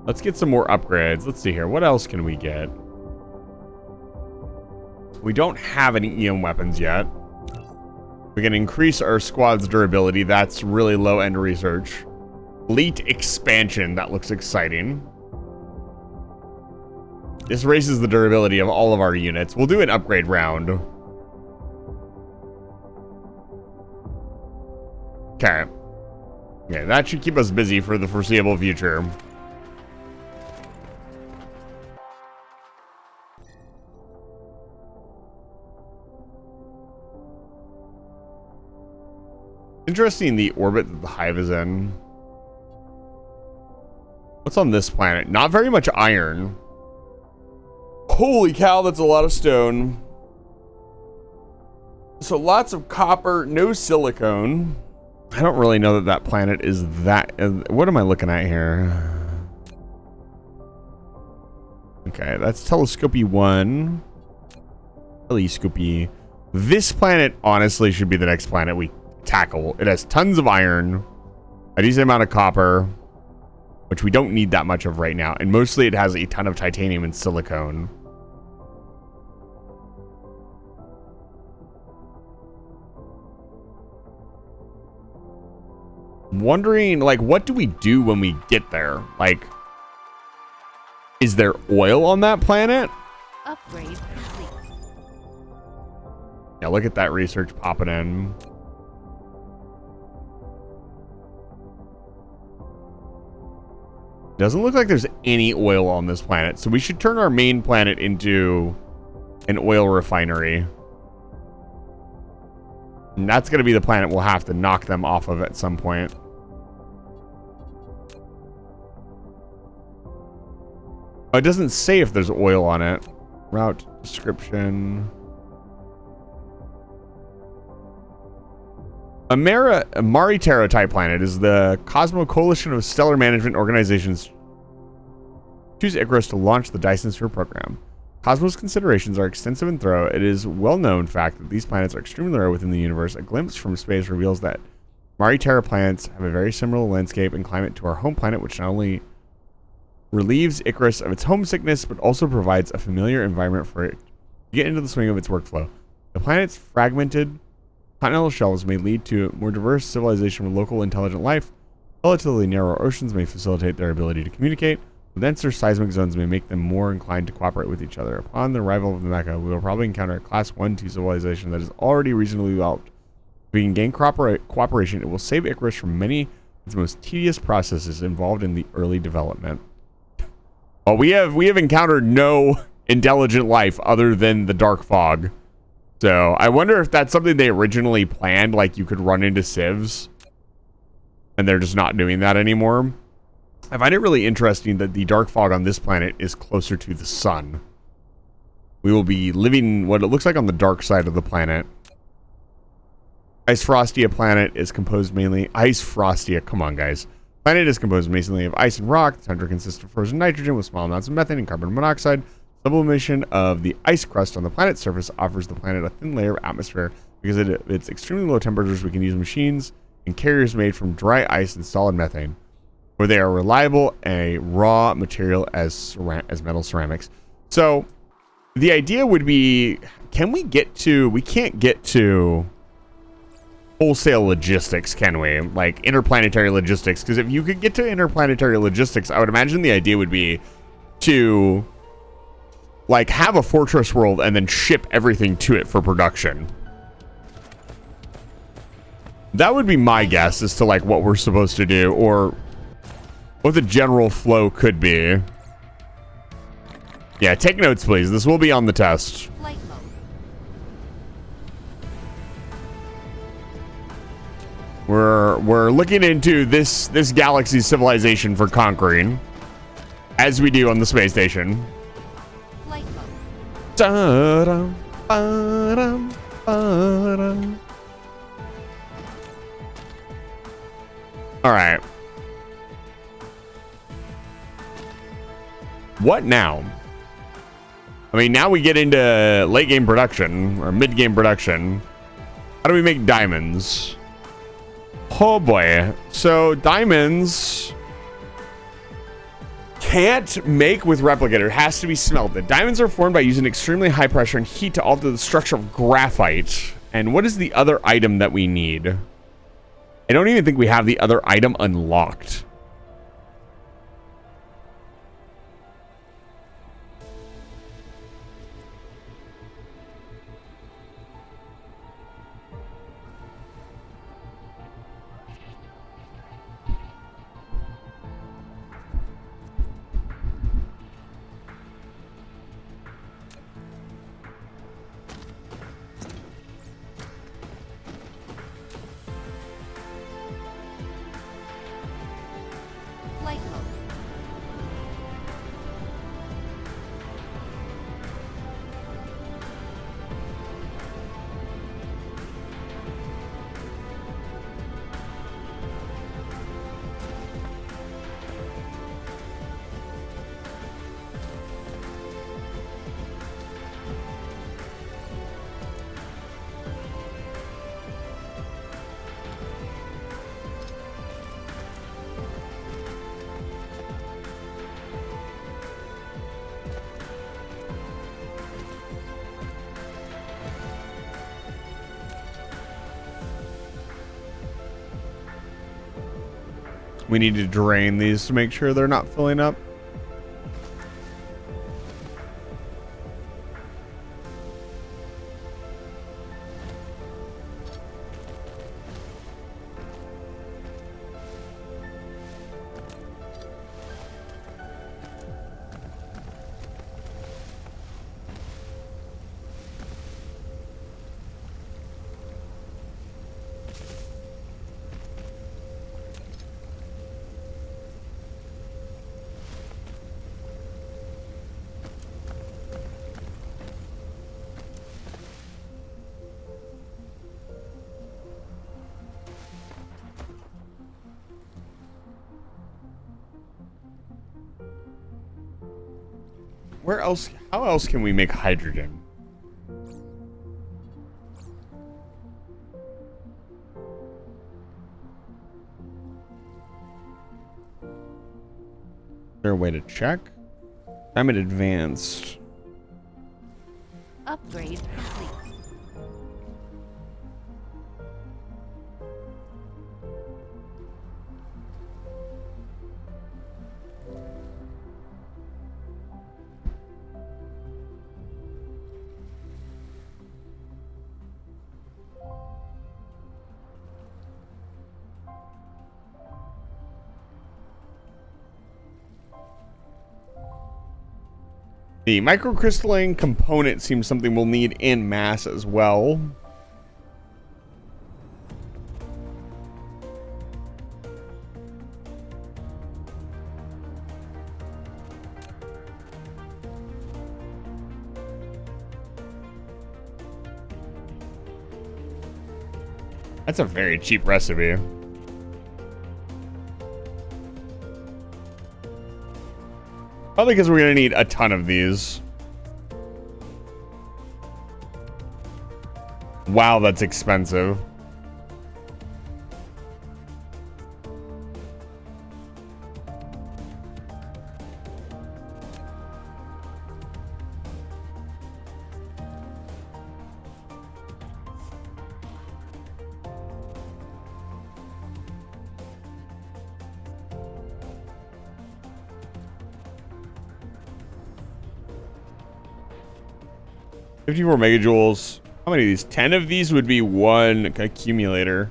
Let's get some more upgrades. Let's see here. What else can we get? We don't have any EM weapons yet. We can increase our squad's durability. That's really low-end research. Fleet expansion. That looks exciting. This raises the durability of all of our units. We'll do an upgrade round. Okay. Yeah, that should keep us busy for the foreseeable future. Interesting, the orbit that the hive is in. What's on this planet? Not very much iron. Holy cow, that's a lot of stone. So lots of copper, no silicone. I don't really know that that planet is that... what am I looking at here? Okay, that's Telescopy 1. Telescopy. This planet honestly should be the next planet we tackle. It has tons of iron, a decent amount of copper, which we don't need that much of right now, and mostly it has a ton of titanium and silicone. I'm wondering, like, what do we do when we get there? Like, is there oil on that planet? Upgrade complete. Yeah, look at that research popping in. Doesn't look like there's any oil on this planet, so we should turn our main planet into an oil refinery. And that's going to be the planet we'll have to knock them off of at some point. Oh, it doesn't say if there's oil on it. Route description. A Maritera type planet is the Cosmo Coalition of Stellar Management Organizations. Choose Icarus to launch the Dyson Sphere program. Cosmos considerations are extensive and thorough. It is well-known fact that these planets are extremely rare within the universe. A glimpse from space reveals that Maritera planets have a very similar landscape and climate to our home planet, which not only relieves Icarus of its homesickness, but also provides a familiar environment for it to get into the swing of its workflow. The planet's fragmented continental shelves may lead to more diverse civilization with local intelligent life. Relatively narrow oceans may facilitate their ability to communicate. Denser seismic zones may make them more inclined to cooperate with each other. Upon the arrival of the Mecha, we will probably encounter a Class 1-2 civilization that is already reasonably developed. If we can gain cooperation, it will save Icarus from many of its most tedious processes involved in the early development. Well, we have encountered no intelligent life other than the dark fog. So I wonder if that's something they originally planned, like you could run into civs, and they're just not doing that anymore. I find it really interesting that the dark fog on this planet is closer to the sun. We will be living what it looks like on the dark side of the planet. Ice Frostia planet is composed mainly... Ice Frostia, come on guys. Planet is composed mainly of ice and rock. The tundra consists of frozen nitrogen with small amounts of methane and carbon monoxide. Sublimation of the ice crust on the planet's surface offers the planet a thin layer of atmosphere. Because of its extremely low temperatures, we can use machines and carriers made from dry ice and solid methane, where they are reliable and a raw material as metal ceramics. So the idea would be, can we get to, we can't get to wholesale logistics, can we? Like interplanetary logistics, because if you could get to interplanetary logistics, I would imagine the idea would be to like have a fortress world and then ship everything to it for production. That would be my guess as to like what we're supposed to do, or what the general flow could be. Yeah, take notes, please. This will be on the test. Flight mode. We're looking into this galaxy's civilization for conquering, as we do on the space station. Flight mode. Da-dum, ba-dum, ba-dum. All right. What now? I mean, now we get into late game production or mid game production. How do we make diamonds? Oh boy. So diamonds can't make with replicator. It has to be smelted. Diamonds are formed by using extremely high pressure and heat to alter the structure of graphite. And what is the other item that we need? I don't even think we have the other item unlocked. Flight mode. We need to drain these to make sure they're not filling up. Where else? How else can we make hydrogen? Is there a way to check? I'm at advanced. Upgrade complete. The microcrystalline component seems something we'll need in mass as well. That's a very cheap recipe. Probably because we're going to need a ton of these. Wow, that's expensive. 54 megajoules. How many of these? 10 of these would be one accumulator.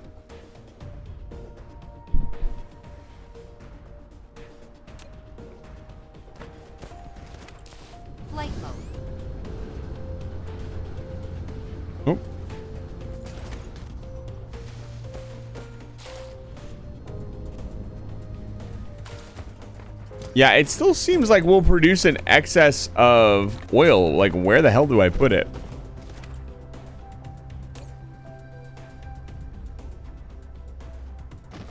Flight mode. Oh. Yeah, it still seems like we'll produce an excess of oil. Like, where the hell do I put it?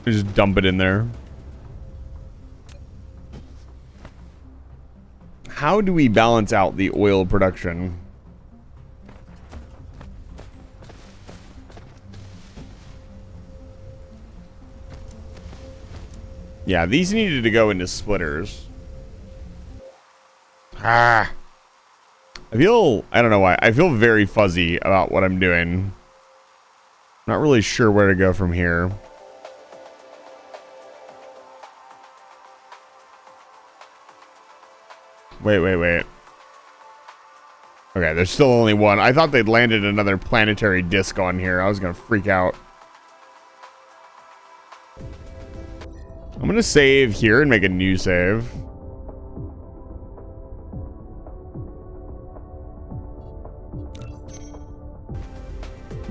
Just dump it in there. How do we balance out the oil production? Yeah, these needed to go into splitters. I don't know why. I feel very fuzzy about what I'm doing. Not really sure where to go from here. Wait. Okay, there's still only one. I thought they'd landed another planetary disc on here. I was gonna freak out. I'm gonna save here and make a new save.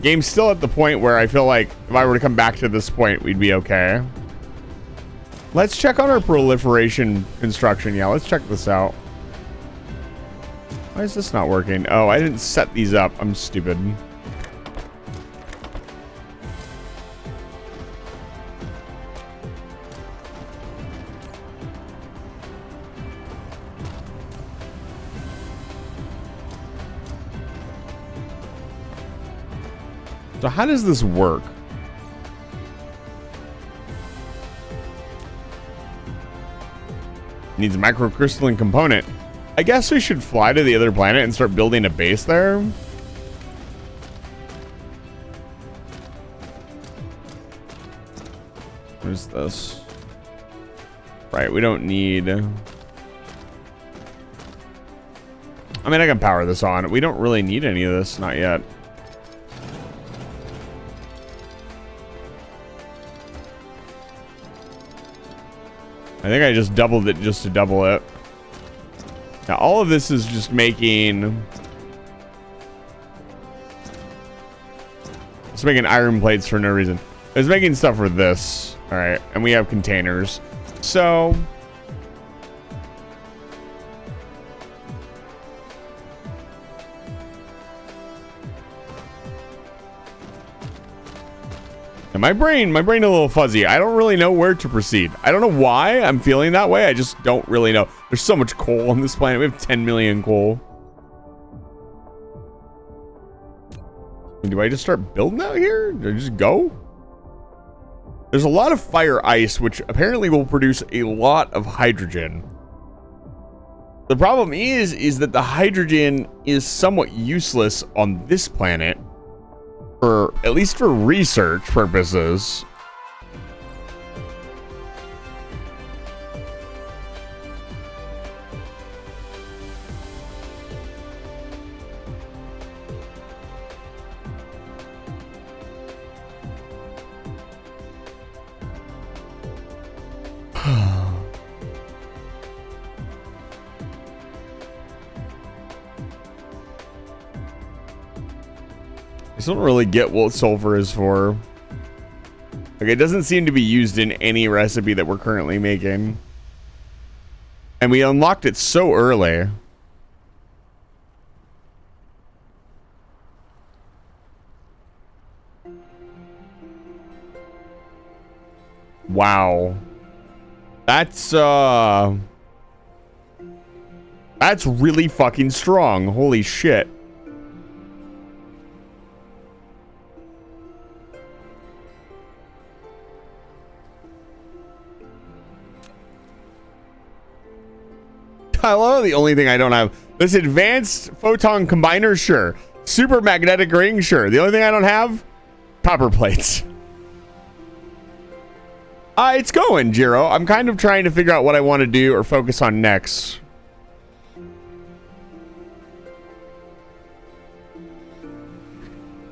Game's still at the point where I feel like if I were to come back to this point, we'd be okay. Let's check on our proliferation construction. Yeah, let's check this out. Why is this not working? Oh, I didn't set these up. I'm stupid. So how does this work? Needs a microcrystalline component. I guess we should fly to the other planet and start building a base there. What is this? Right, we don't need... I mean, I can power this on. We don't really need any of this, not yet. I think I just doubled it just to double it. Now, all of this is just making... It's making iron plates for no reason. It's making stuff for this. All right, and we have containers. So... My brain a little fuzzy. I don't really know where to proceed. I don't know why I'm feeling that way. I just don't really know. There's so much coal on this planet. We have 10 million coal. Do I just start building out here? Do I just go? There's a lot of fire ice, which apparently will produce a lot of hydrogen. The problem is that the hydrogen is somewhat useless on this planet. For at least for research purposes. I still don't really get what sulfur is for. Like, it doesn't seem to be used in any recipe that we're currently making. And we unlocked it so early. Wow. That's really fucking strong. Holy shit. Hello, the only thing I don't have. This advanced photon combiner, sure. Super magnetic ring, sure. The only thing I don't have, copper plates. It's going, Jiro. I'm kind of trying to figure out what I want to do or focus on next.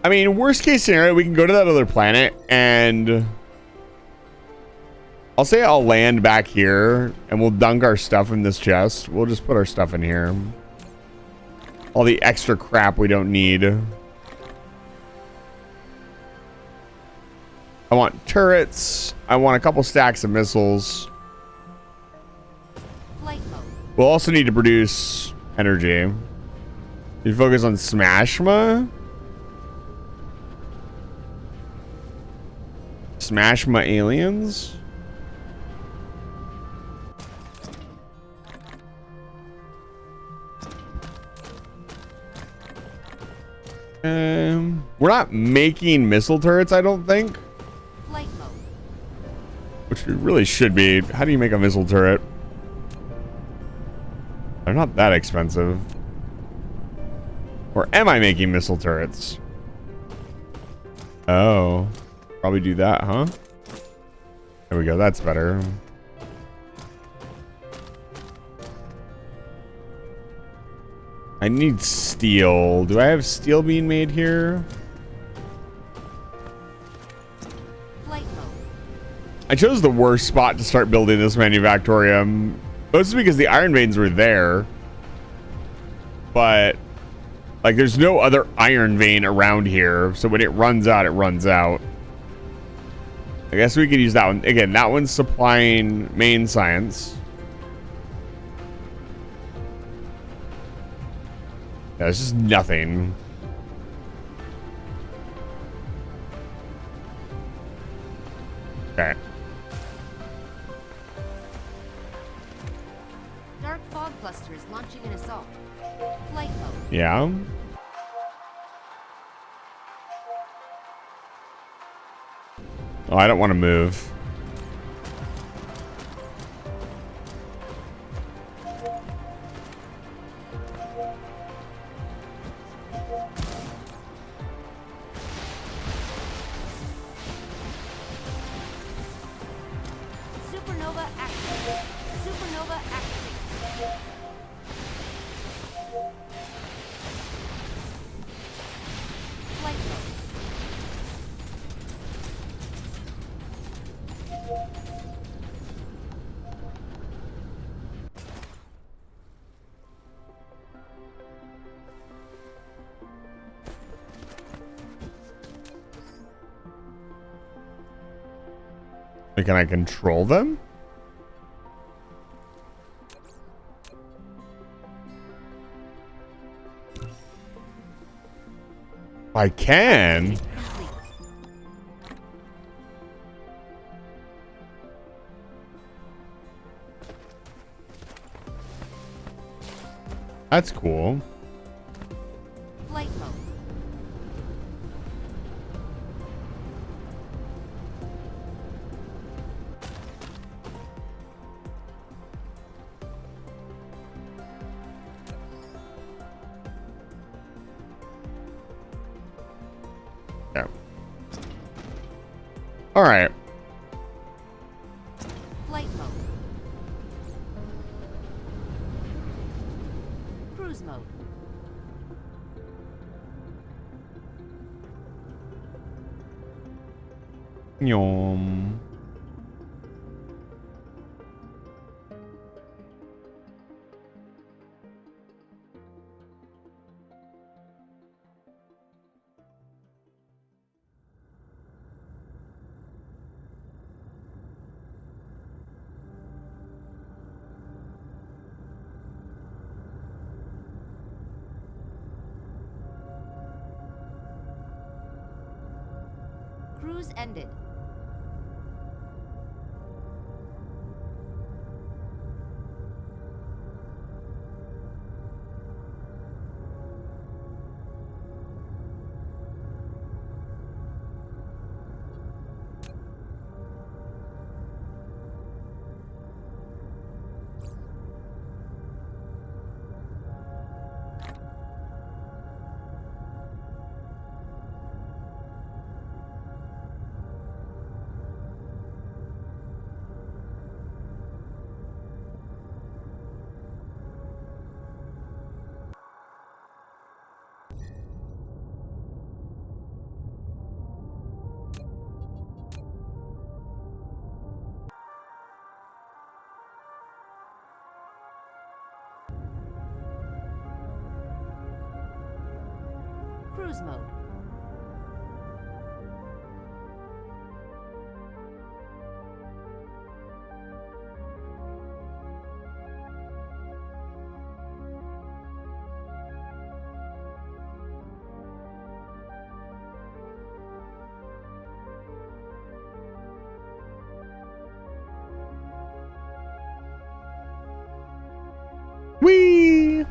I mean, worst case scenario, we can go to that other planet and I'll say I'll land back here and we'll dunk our stuff in this chest. We'll just put our stuff in here. All the extra crap we don't need. I want turrets. I want a couple stacks of missiles. Flight mode. We'll also need to produce energy. You focus on Smashma? Smashma aliens? We're not making missile turrets, I don't think. Flight mode. Which we really should be. How do you make a missile turret? They're not that expensive. Or am I making missile turrets? Oh. Probably do that, huh? There we go. That's better. I need steel. Do I have steel being made here? Flight mode. I chose the worst spot to start building this manufactorium. Mostly because the iron veins were there. But, like, there's no other iron vein around here. So when it runs out, it runs out. I guess we could use that one. Again, that one's supplying main science. Yeah, it's just nothing. Okay. Dark fog cluster is launching an assault. Flight mode. Yeah. Oh, I don't want to move. Supernova activated. Supernova activated. Flight mode. Can I control them? I can. Complete. That's cool. Flight mode. Yeah. All right. Flight mode. Cruise mode. Yum. Cruise ended. cruise mode. Whee!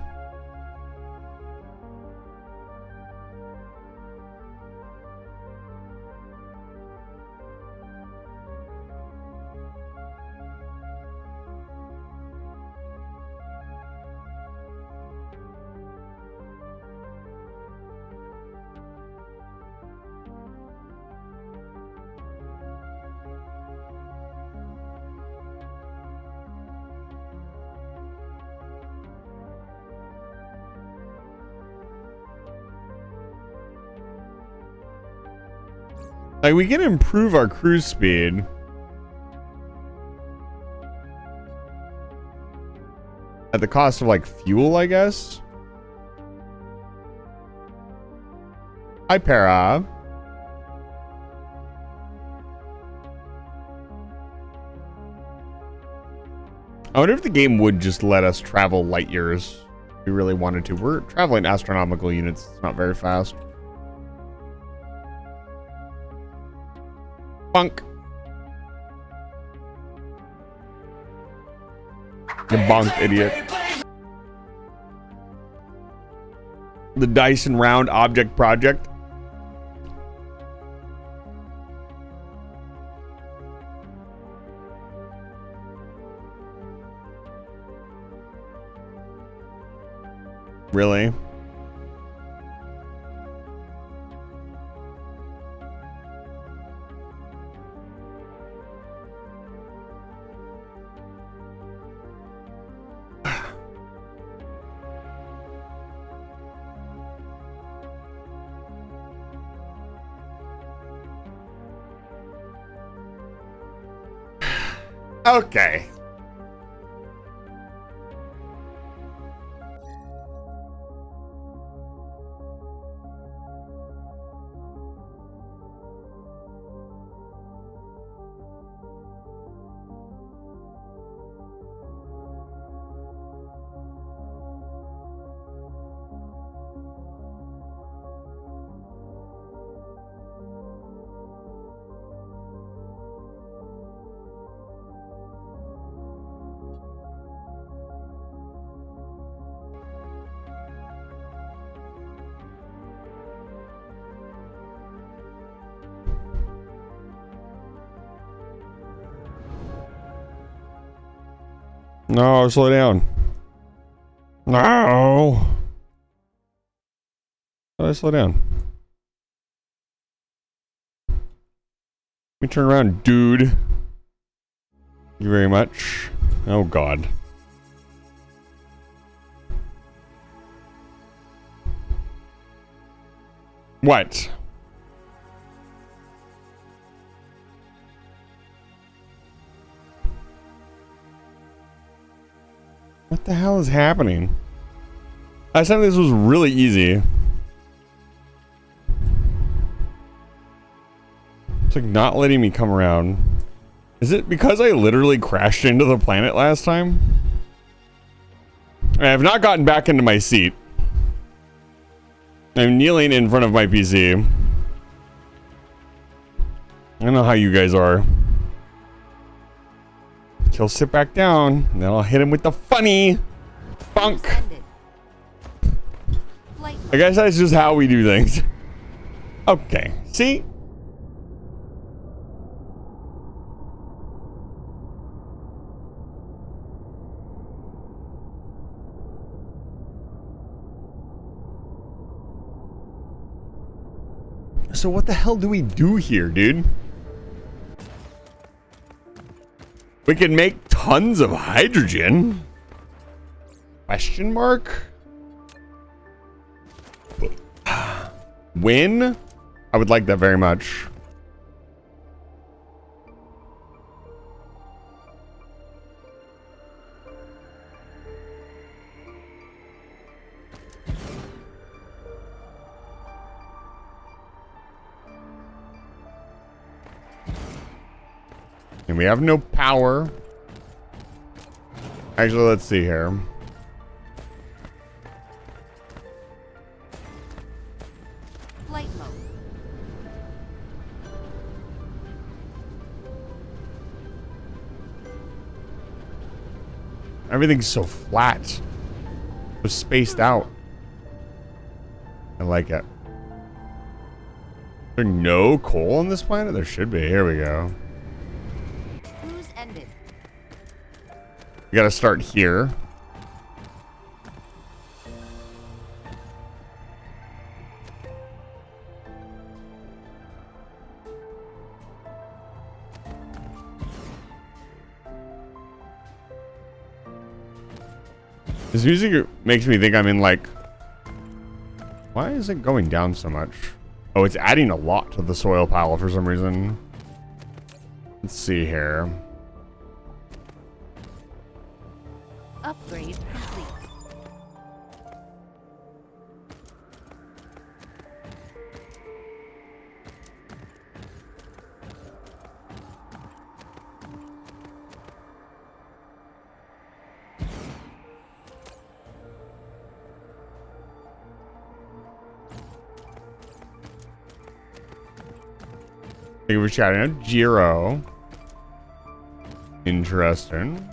Like, we can improve our cruise speed. At the cost of, like, fuel, I guess? Hi, Para. I wonder if the game would just let us travel light years if we really wanted to. We're traveling astronomical units. It's not very fast. Bunk. You bonked, idiot. The Dyson round object project. Really? Okay. No, slow down. No. Oh, slow down. Let me turn around, dude. Thank you very much. Oh, God. What? What the hell is happening? Last time this was really easy. It's like not letting me come around. Is it because I literally crashed into the planet last time? I have not gotten back into my seat. I'm kneeling in front of my PC. I don't know how you guys are. He'll sit back down, and then I'll hit him with the funny bunk. I guess that's just how we do things. Okay, see? So what the hell do we do here, dude? We can make tons of hydrogen? Question mark? When? I would like that very much. And we have no power. Actually, let's see here. Flight mode. Everything's so flat. So spaced out. I like it. Is there no coal on this planet? There should be. Here we go. Cruise ended. We gotta start here. This music makes me think I'm in like... Why is it going down so much? Oh, it's adding a lot to the soil pile for some reason. Let's see here. Upgrade complete. Thank you for shouting out Jiro. Interesting.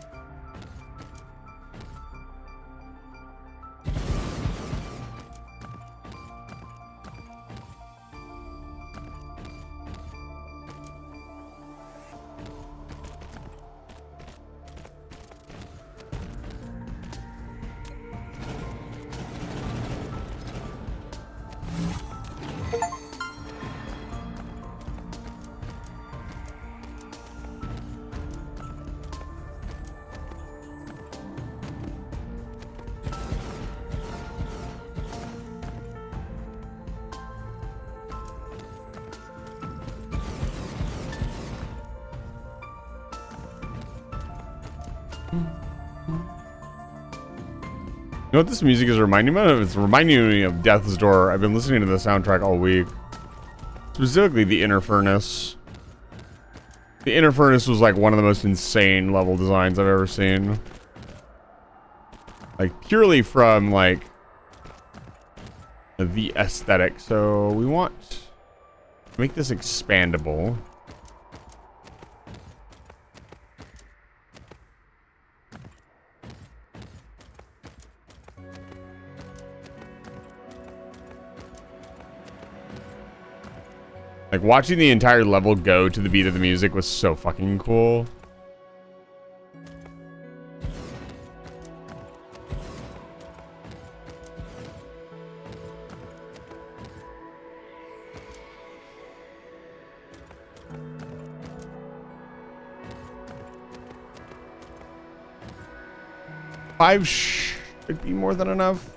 You know what this music is reminding me of? It's reminding me of Death's Door. I've been listening to the soundtrack all week. Specifically the Inner Furnace. The Inner Furnace was like one of the most insane level designs I've ever seen. Like purely from like the aesthetic. So we want to make this expandable. Like, watching the entire level go to the beat of the music was so fucking cool. Five should be more than enough.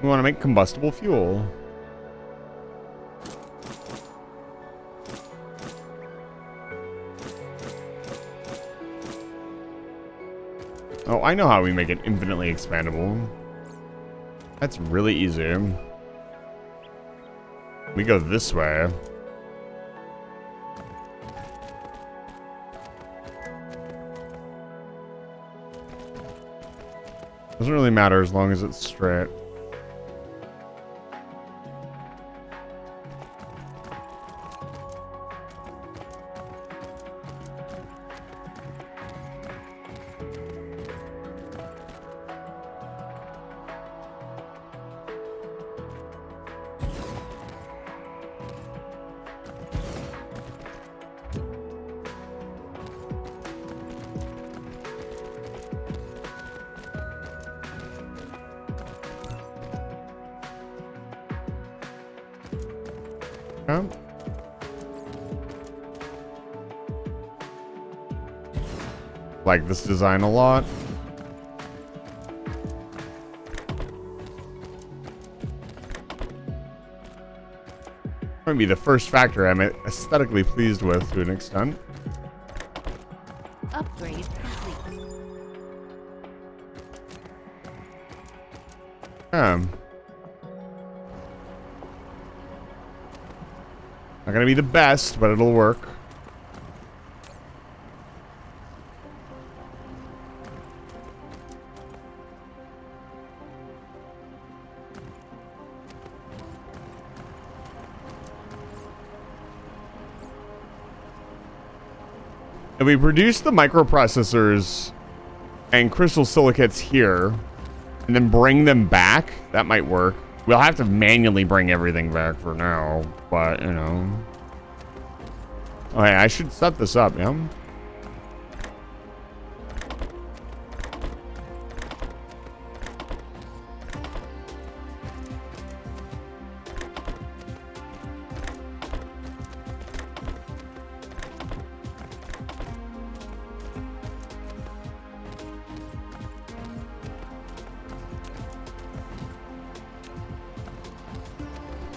We want to make combustible fuel. Oh, I know how we make it infinitely expandable. That's really easy. We go this way. Doesn't really matter as long as it's straight. like this design a lot. Might be the first factor I'm aesthetically pleased with to an extent. Upgrade complete. Not gonna be the best, but it'll work. If we produce the microprocessors and crystal silicates here, and then bring them back, that might work. We'll have to manually bring everything back for now, but, you know. Okay, I should set this up, yeah?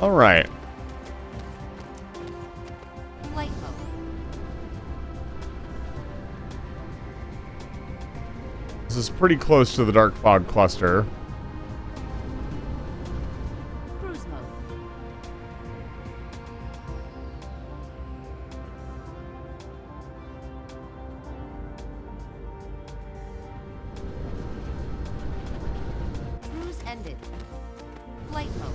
All right. Flight mode. This is pretty close to the dark fog cluster. Cruise mode. Cruise ended. Flight mode.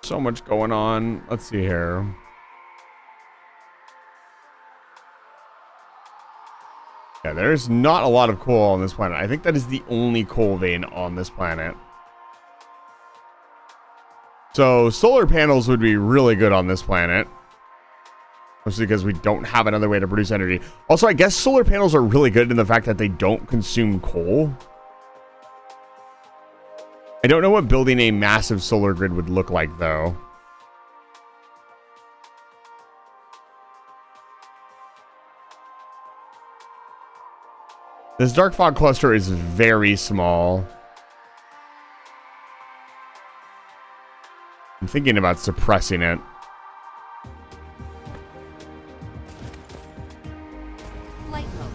So much going on. Let's see here. Yeah, there's not a lot of coal on this planet. I think that is the only coal vein on this planet. So solar panels would be really good on this planet. Mostly because we don't have another way to produce energy. Also, I guess solar panels are really good in the fact that they don't consume coal. I don't know what building a massive solar grid would look like, though. This dark fog cluster is very small. I'm thinking about suppressing it. Flight mode.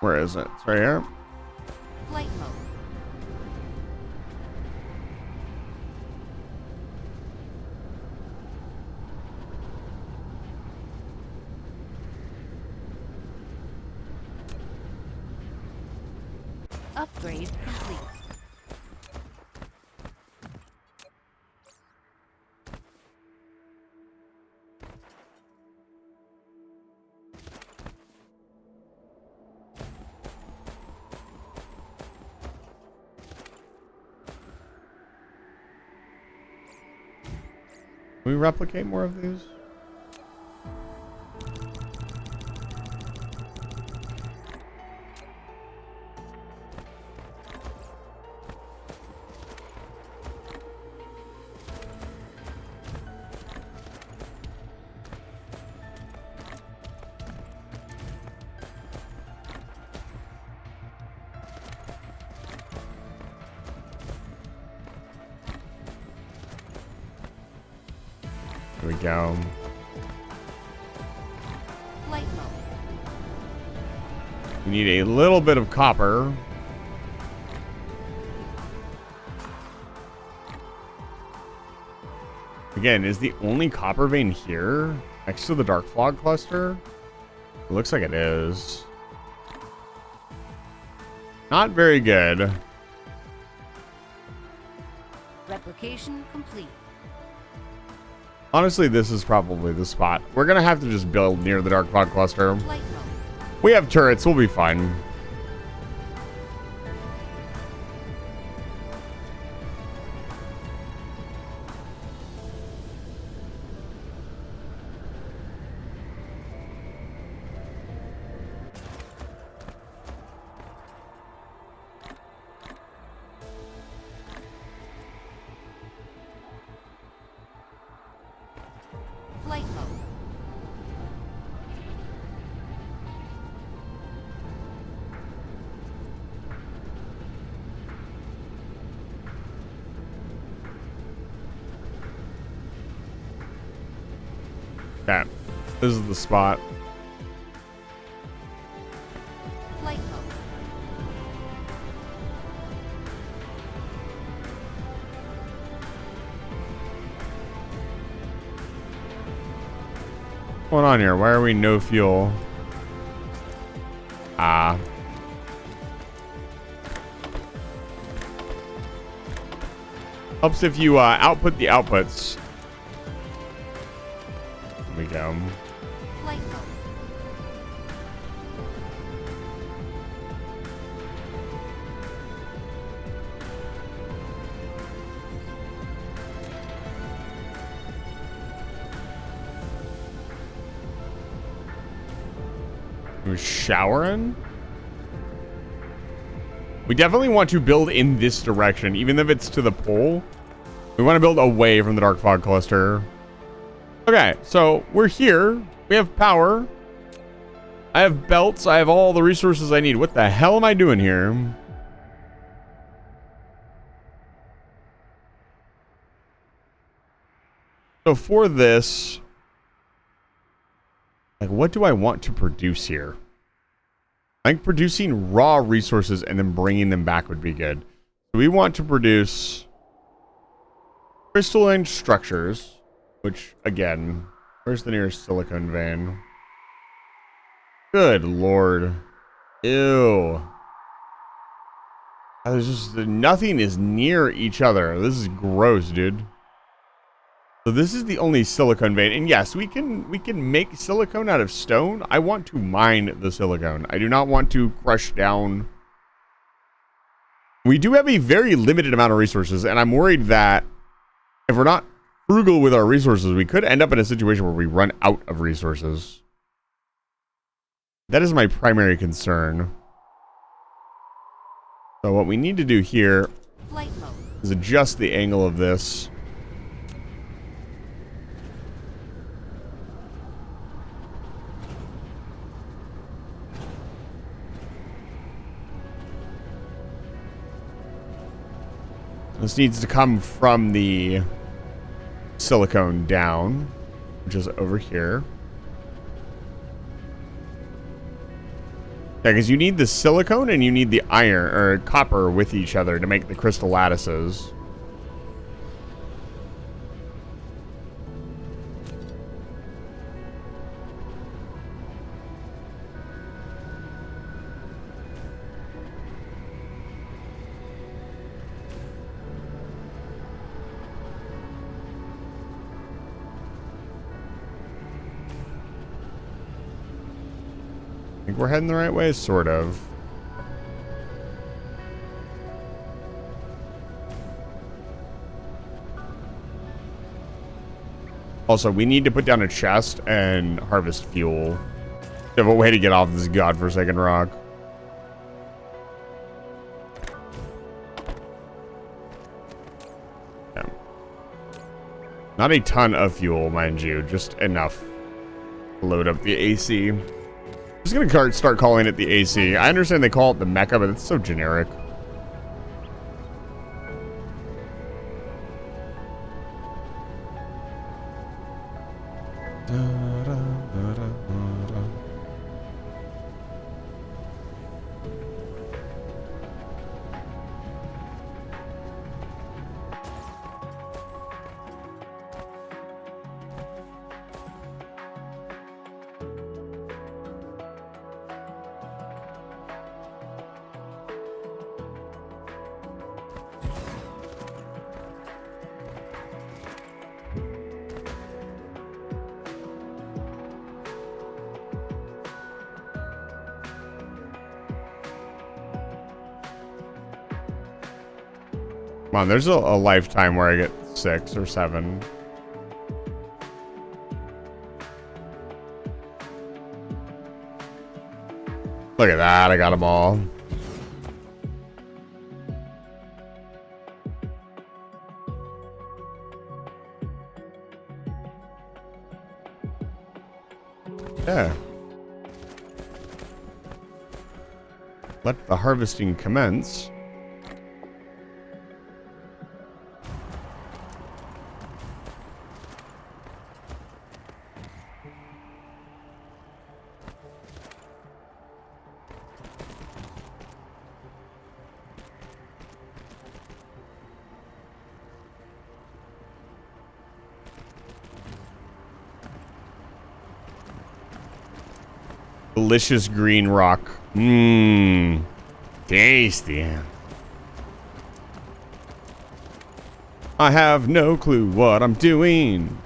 Where is it? It's right here. Flight mode. Upgrade complete. Can we replicate more of these? There we go. Flight mode. We need a little bit of copper. Again, is the only copper vein here next to the dark fog cluster? It looks like it is. Not very good. Replication complete. Honestly, this is probably the spot. We're gonna have to just build near the dark fog cluster. Flight mode. We have turrets, we'll be fine. Flight mode. Okay, this is the spot. Flight mode. What's going on here? Why are we no fuel? Ah. Helps if you output the outputs. There we go. Flight mode. We're showering. We definitely want to build in this direction, even if it's to the pole. We want to build away from the dark fog cluster. Okay, so we're here. We have power. I have belts. I have all the resources I need. What the hell am I doing here? So for this, like, what do I want to produce here? I think producing raw resources and then bringing them back would be good. So we want to produce crystalline structures, which, again, where's the nearest silicone vein? Good lord. Ew. There's just nothing is near each other. This is gross, dude. So this is the only silicone vein, and yes, we can make silicone out of stone. I want to mine the silicone. I do not want to crush down. We do have a very limited amount of resources, and I'm worried that if we're not frugal with our resources, we could end up in a situation where we run out of resources. That is my primary concern. So what we need to do here Flight mode. is adjust the angle of this. This needs to come from the silicone down, which is over here. Yeah, because you need the silicone and you need the iron or copper with each other to make the crystal lattices. I think we're heading the right way, sort of. Also, we need to put down a chest and harvest fuel. We have a way to get off this godforsaken rock. Yeah. Not a ton of fuel, mind you, just enough to load up the AC. I'm just gonna start calling it the AC. I understand they call it the Mecha, but it's so generic. Come on, there's a lifetime where I get 6 or 7. Look at that, I got them all. Yeah. Let the harvesting commence. Delicious green rock. Mmm. Tasty. I have no clue what I'm doing.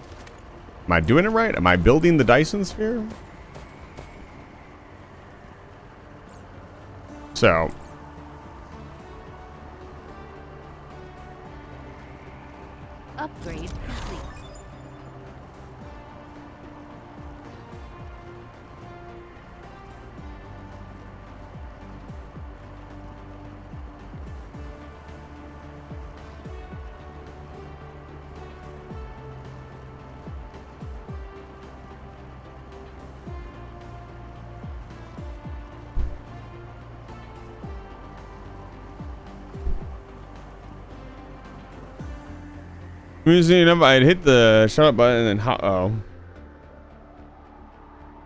Am I doing it right? Am I building the Dyson sphere? So. Upgrade complete. I'd hit the shut up button and oh.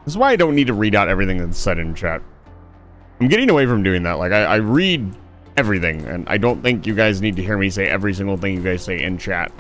This is why I don't need to read out everything that's said in chat. I'm getting away from doing that. Like, I read everything, and I don't think you guys need to hear me say every single thing you guys say in chat.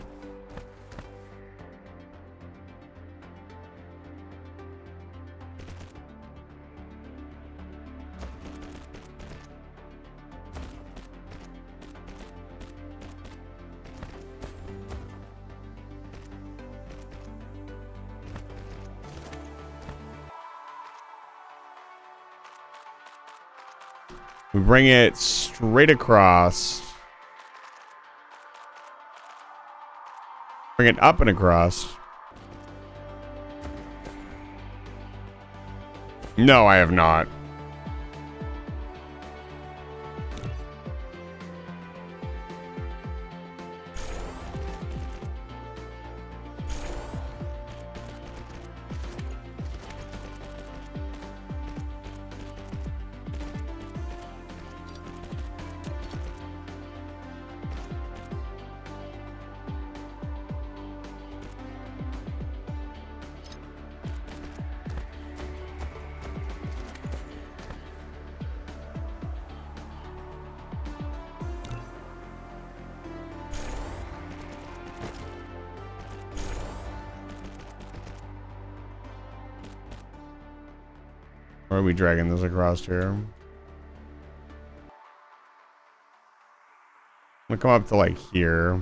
We bring it straight across. Bring it up and across. No, I have not. Or are we dragging this across here? I'm gonna come up to like here.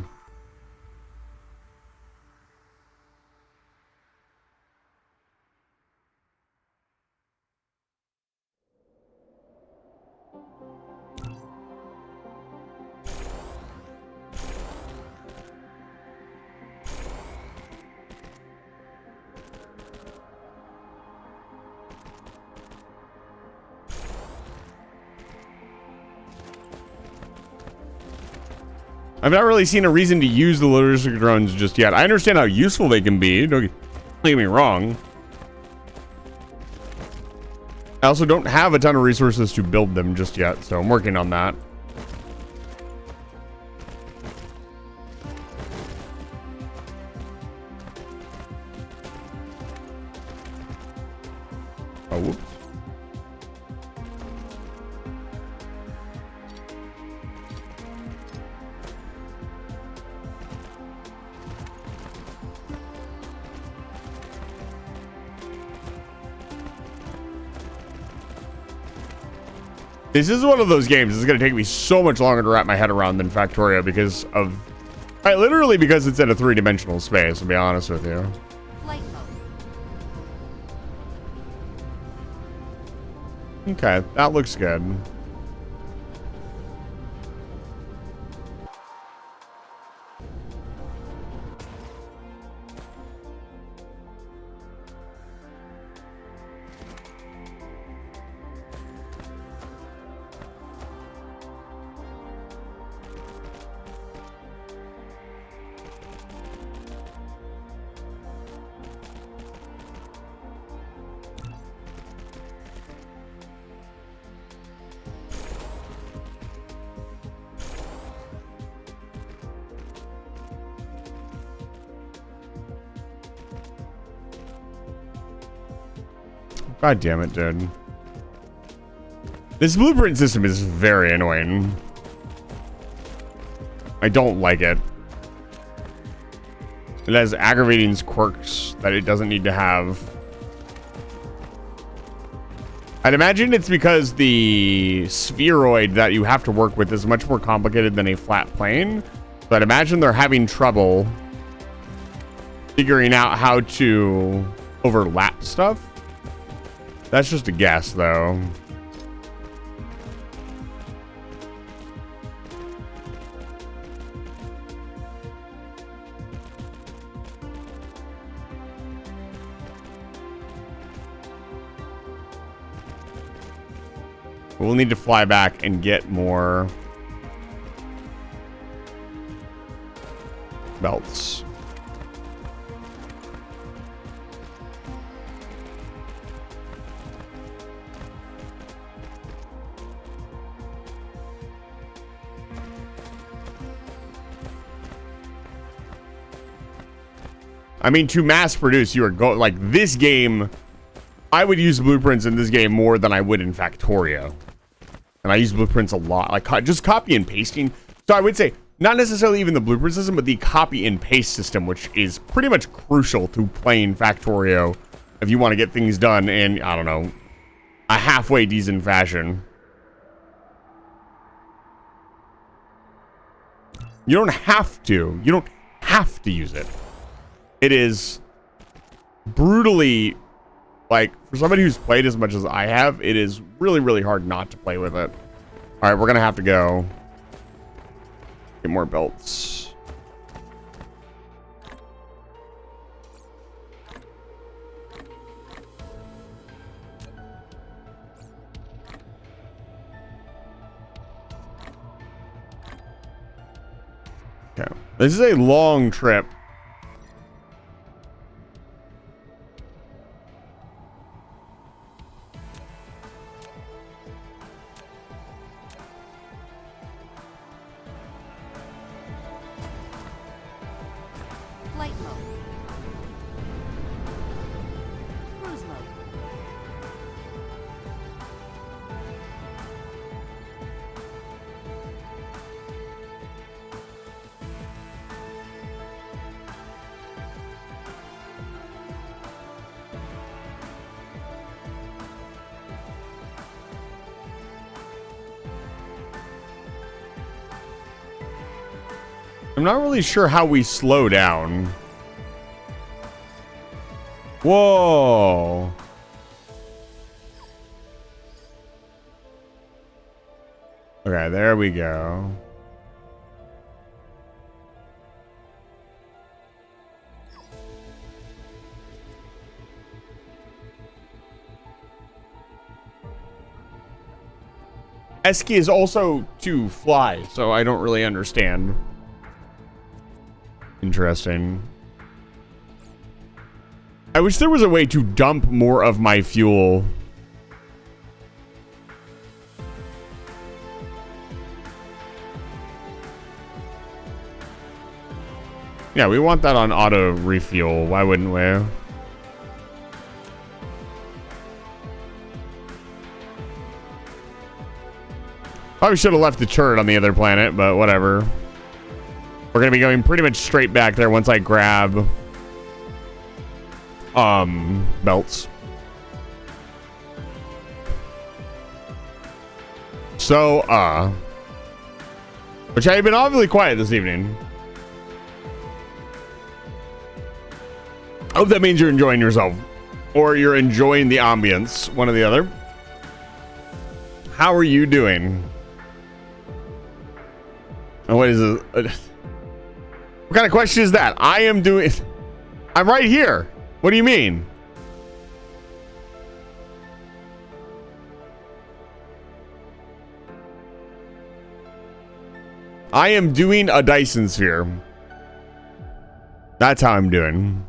I've not really seen a reason to use the logistic drones just yet. I understand how useful they can be. Don't get me wrong. I also don't have a ton of resources to build them just yet, so I'm working on that. Oh, whoops. This is one of those games. It's going to take me so much longer to wrap my head around than Factorio because of... literally because it's in a three-dimensional space, to be honest with you. Flight mode. Okay, that looks good. God damn it, dude. This blueprint system is very annoying. I don't like it. It has aggravating quirks that it doesn't need to have. I'd imagine it's because the spheroid that you have to work with is much more complicated than a flat plane. So I'd imagine they're having trouble figuring out how to overlap stuff. That's just a guess, though. We'll need to fly back and get more belts. I mean, to mass produce, you are like this game. I would use blueprints in this game more than I would in Factorio. And I use blueprints a lot, like just copy and pasting. So I would say not necessarily even the blueprint system, but the copy and paste system, which is pretty much crucial to playing Factorio if you want to get things done in, I don't know, a halfway decent fashion. You don't have to. You don't have to use it. It is brutally, like, for somebody who's played as much as I have, it is really, really hard not to play with it. All right, we're going to have to go get more belts. Okay. This is a long trip. Flight mode. Cruise mode. I'm not really sure how we slow down. Whoa. Okay, there we go. Esky is also to fly, so I don't really understand. Interesting. I wish there was a way to dump more of my fuel. Yeah, we want that on auto refuel. Why wouldn't we? Probably should have left the turret on the other planet, but whatever. We're gonna be going pretty much straight back there once I grab belts. So which I have been awfully quiet this evening. I hope that means you're enjoying yourself or you're enjoying the ambience, one or the other. How are you doing? Oh, what is it? What kind of question is that? I am doing... I'm right here. What do you mean? I am doing a Dyson sphere. That's how I'm doing.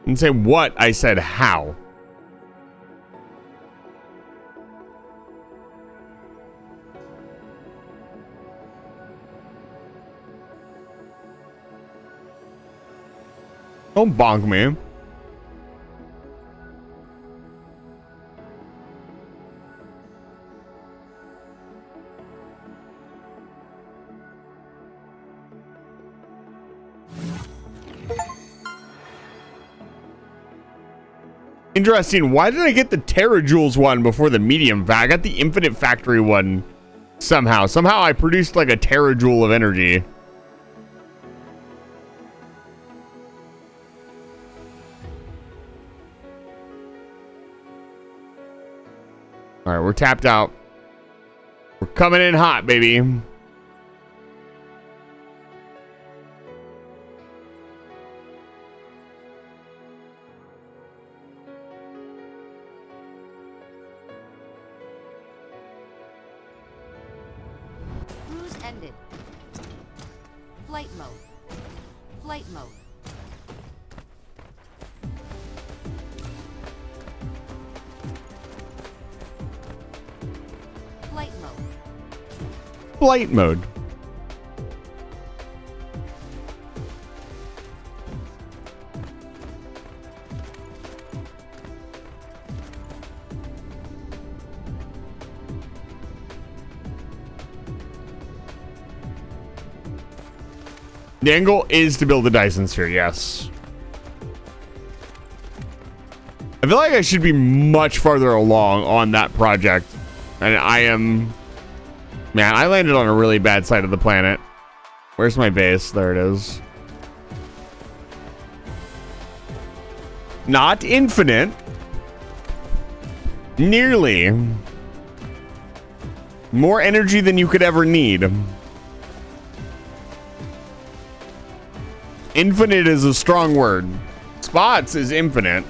Didn't say what, I said how. Don't bonk me. Interesting. Why did I get the terajoules one before the medium? I got the infinite factory one somehow. Somehow I produced like a terajoule of energy. All right, we're tapped out. We're coming in hot, baby. Cruise ended. Flight mode. Flight mode. Flight mode. Flight mode. The angle is to build a Dyson sphere, yes. I feel like I should be much farther along on that project. And I am... Man, I landed on a really bad side of the planet. Where's my base? There it is. Not infinite. Nearly. More energy than you could ever need. Infinite is a strong word. Spots is infinite.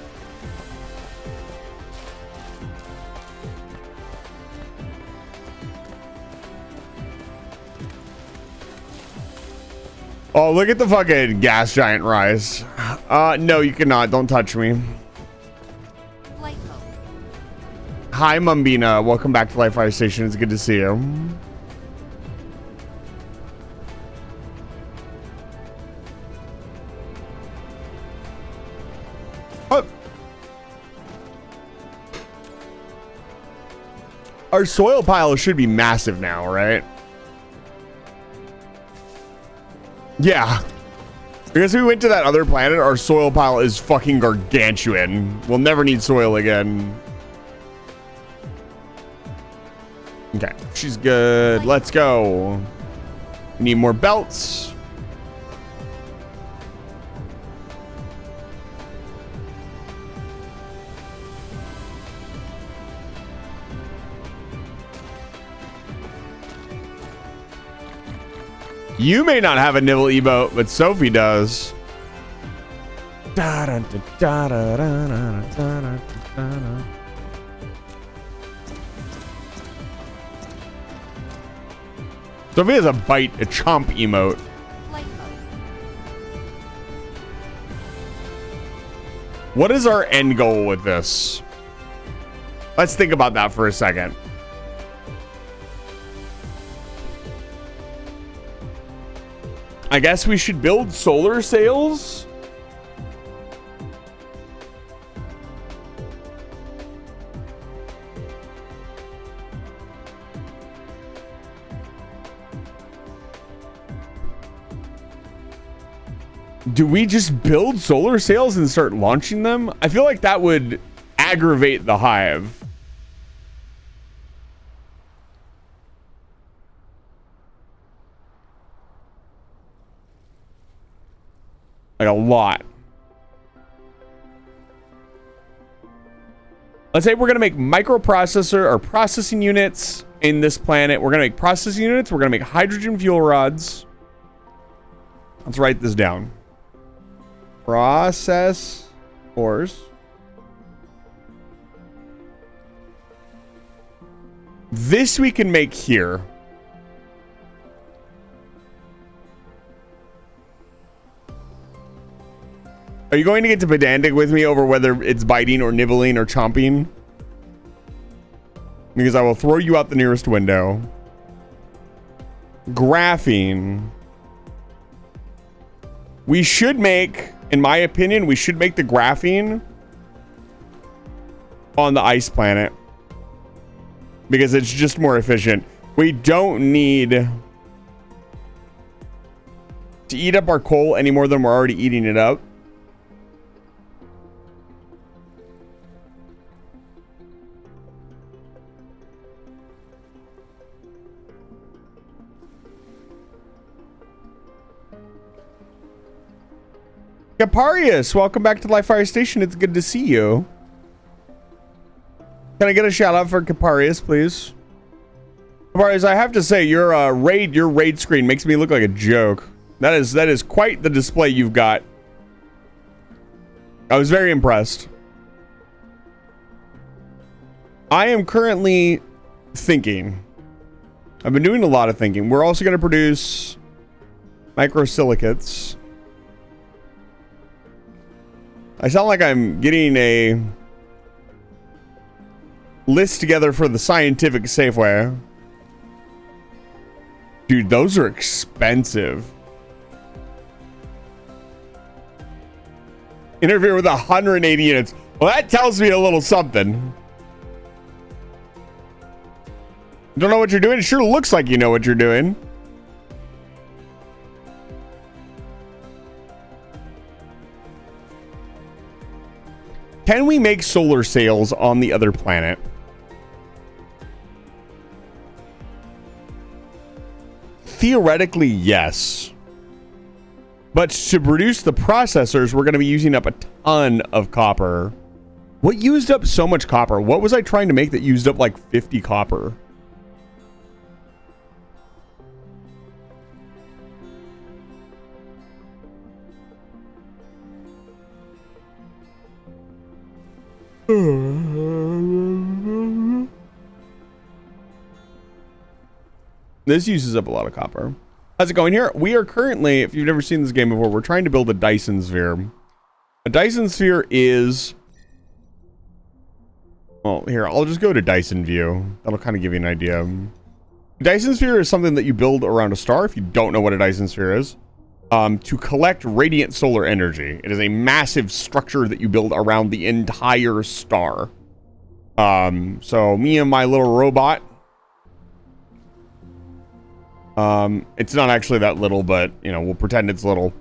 Oh, look at the fucking gas giant rise. No, you cannot. Don't touch me. Flight mode. Hi, Mumbina. Welcome back to Life Fire Station. It's good to see you. Oh. Our soil pile should be massive now, right? Yeah. Because we went to that other planet, our soil pile is fucking gargantuan. We'll never need soil again. Okay, she's good. Let's go. Need more belts. You may not have a nibble emote, but Sophie does. Sophie has a bite, a chomp emote. Flight mode. What is our end goal with this? Let's think about that for a second. I guess we should build solar sails. Do we just build solar sails and start launching them? I feel like that would aggravate the hive. Like a lot. Let's say we're going to make microprocessor or processing units in this planet. We're going to make processing units. We're going to make hydrogen fuel rods. Let's write this down. Process ores. This we can make here. Are you going to get to pedantic with me over whether it's biting or nibbling or chomping? Because I will throw you out the nearest window. Graphene. We should make, in my opinion, we should make the graphene on the ice planet. Because it's just more efficient. We don't need to eat up our coal any more than we're already eating it up. Caparius, welcome back to Live Fire Station. It's good to see you. Can I get a shout out for Caparius, please? Caparius, I have to say your raid screen makes me look like a joke. That is quite the display you've got. I was very impressed. I am currently thinking. I've been doing a lot of thinking. We're also going to produce microsilicates. I sound like I'm getting a list together for the scientific Safeway. Dude, those are expensive. Interfere with 180 units. Well, that tells me a little something. Don't know what you're doing? It sure looks like you know what you're doing. Can we make solar sails on the other planet? Theoretically, yes. But to produce the processors, we're going to be using up a ton of copper. What used up so much copper? What was I trying to make that used up like 50 copper? This uses up a lot of copper. How's it going here? We are currently, if you've never seen this game before, we're trying to build a Dyson sphere. A Dyson sphere is... Well, here, I'll just go to Dyson view. That'll kind of give you an idea. A Dyson sphere is something that you build around a star, if you don't know what a Dyson sphere is, to collect radiant solar energy. It is a massive structure that you build around the entire star. So me and my little robot, it's not actually that little, but you know, we'll pretend it's little.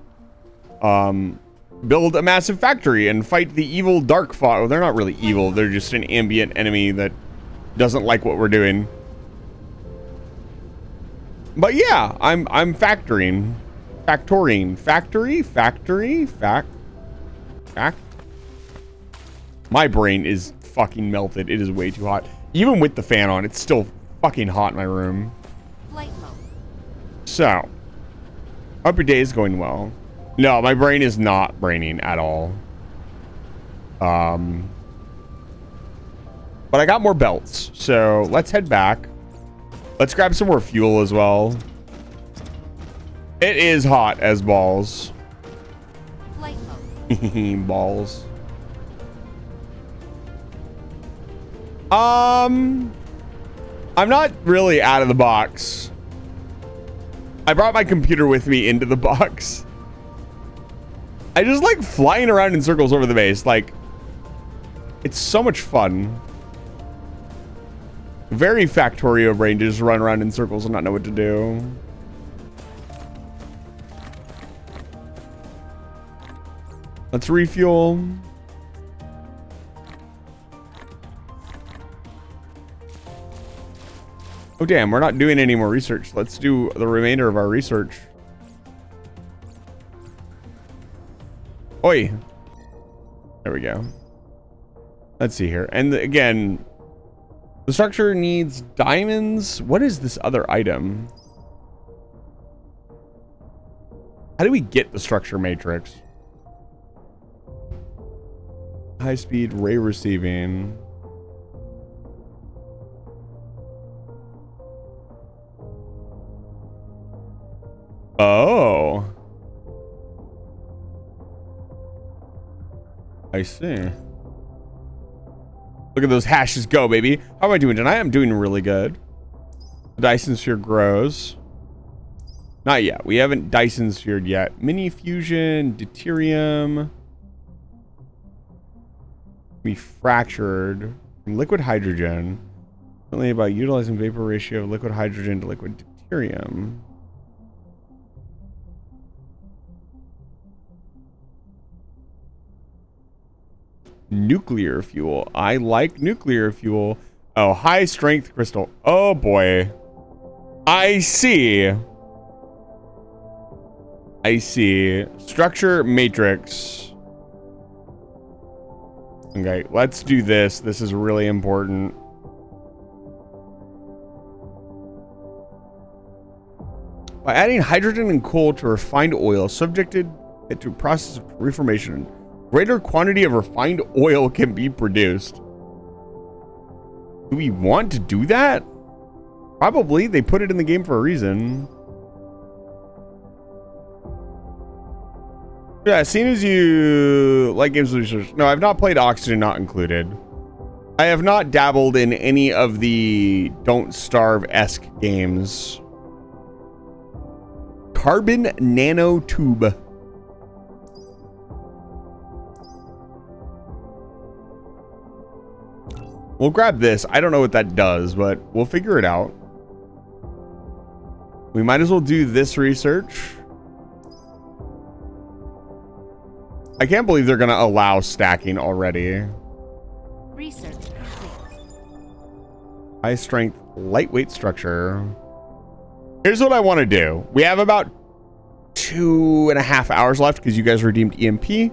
Build a massive factory and fight the evil dark fog. Well, they're not really evil. They're just an ambient enemy that doesn't like what we're doing. But yeah, I'm factoring. My brain is fucking melted. It is way too hot. Even with the fan on, it's still fucking hot in my room. Flight mode. So, hope your day is going well. No, my brain is not braining at all. But I got more belts, so let's head back. Let's grab some more fuel as well. It is hot as balls. Flight mode. Balls. I'm not really out of the box. I brought my computer with me into the box. I just like flying around in circles over the base. Like, it's so much fun. Very Factorio brain, just run around in circles and not know what to do. Let's refuel. Oh damn, we're not doing any more research. Let's do the remainder of our research. Oi. There we go. Let's see here. And again, the structure needs diamonds. What is this other item? How do we get the structure matrix? High speed ray receiving. Oh. I see. Look at those hashes go, baby. How am I doing tonight? I'm doing really good. The Dyson sphere grows. Not yet. We haven't Dyson sphered yet. Mini fusion, deuterium. We fractured. Liquid hydrogen. Only about utilizing vapor ratio of liquid hydrogen to liquid deuterium. Nuclear fuel. I like nuclear fuel. Oh, high strength crystal. Oh boy. I see. I see. Structure matrix. Okay, let's do this. This is really important. By adding hydrogen and coal to refined oil, subjected it to a process of reformation, greater quantity of refined oil can be produced. Do we want to do that? Probably. They put it in the game for a reason. Yeah, as soon as you like games with research. No, I've not played Oxygen Not Included. I have not dabbled in any of the Don't Starve-esque games. Carbon nanotube. We'll grab this. I don't know what that does, but we'll figure it out. We might as well do this research. I can't believe they're going to allow stacking already. Research complete. High strength, lightweight structure. Here's what I want to do. We have about 2.5 hours left because you guys redeemed EMP.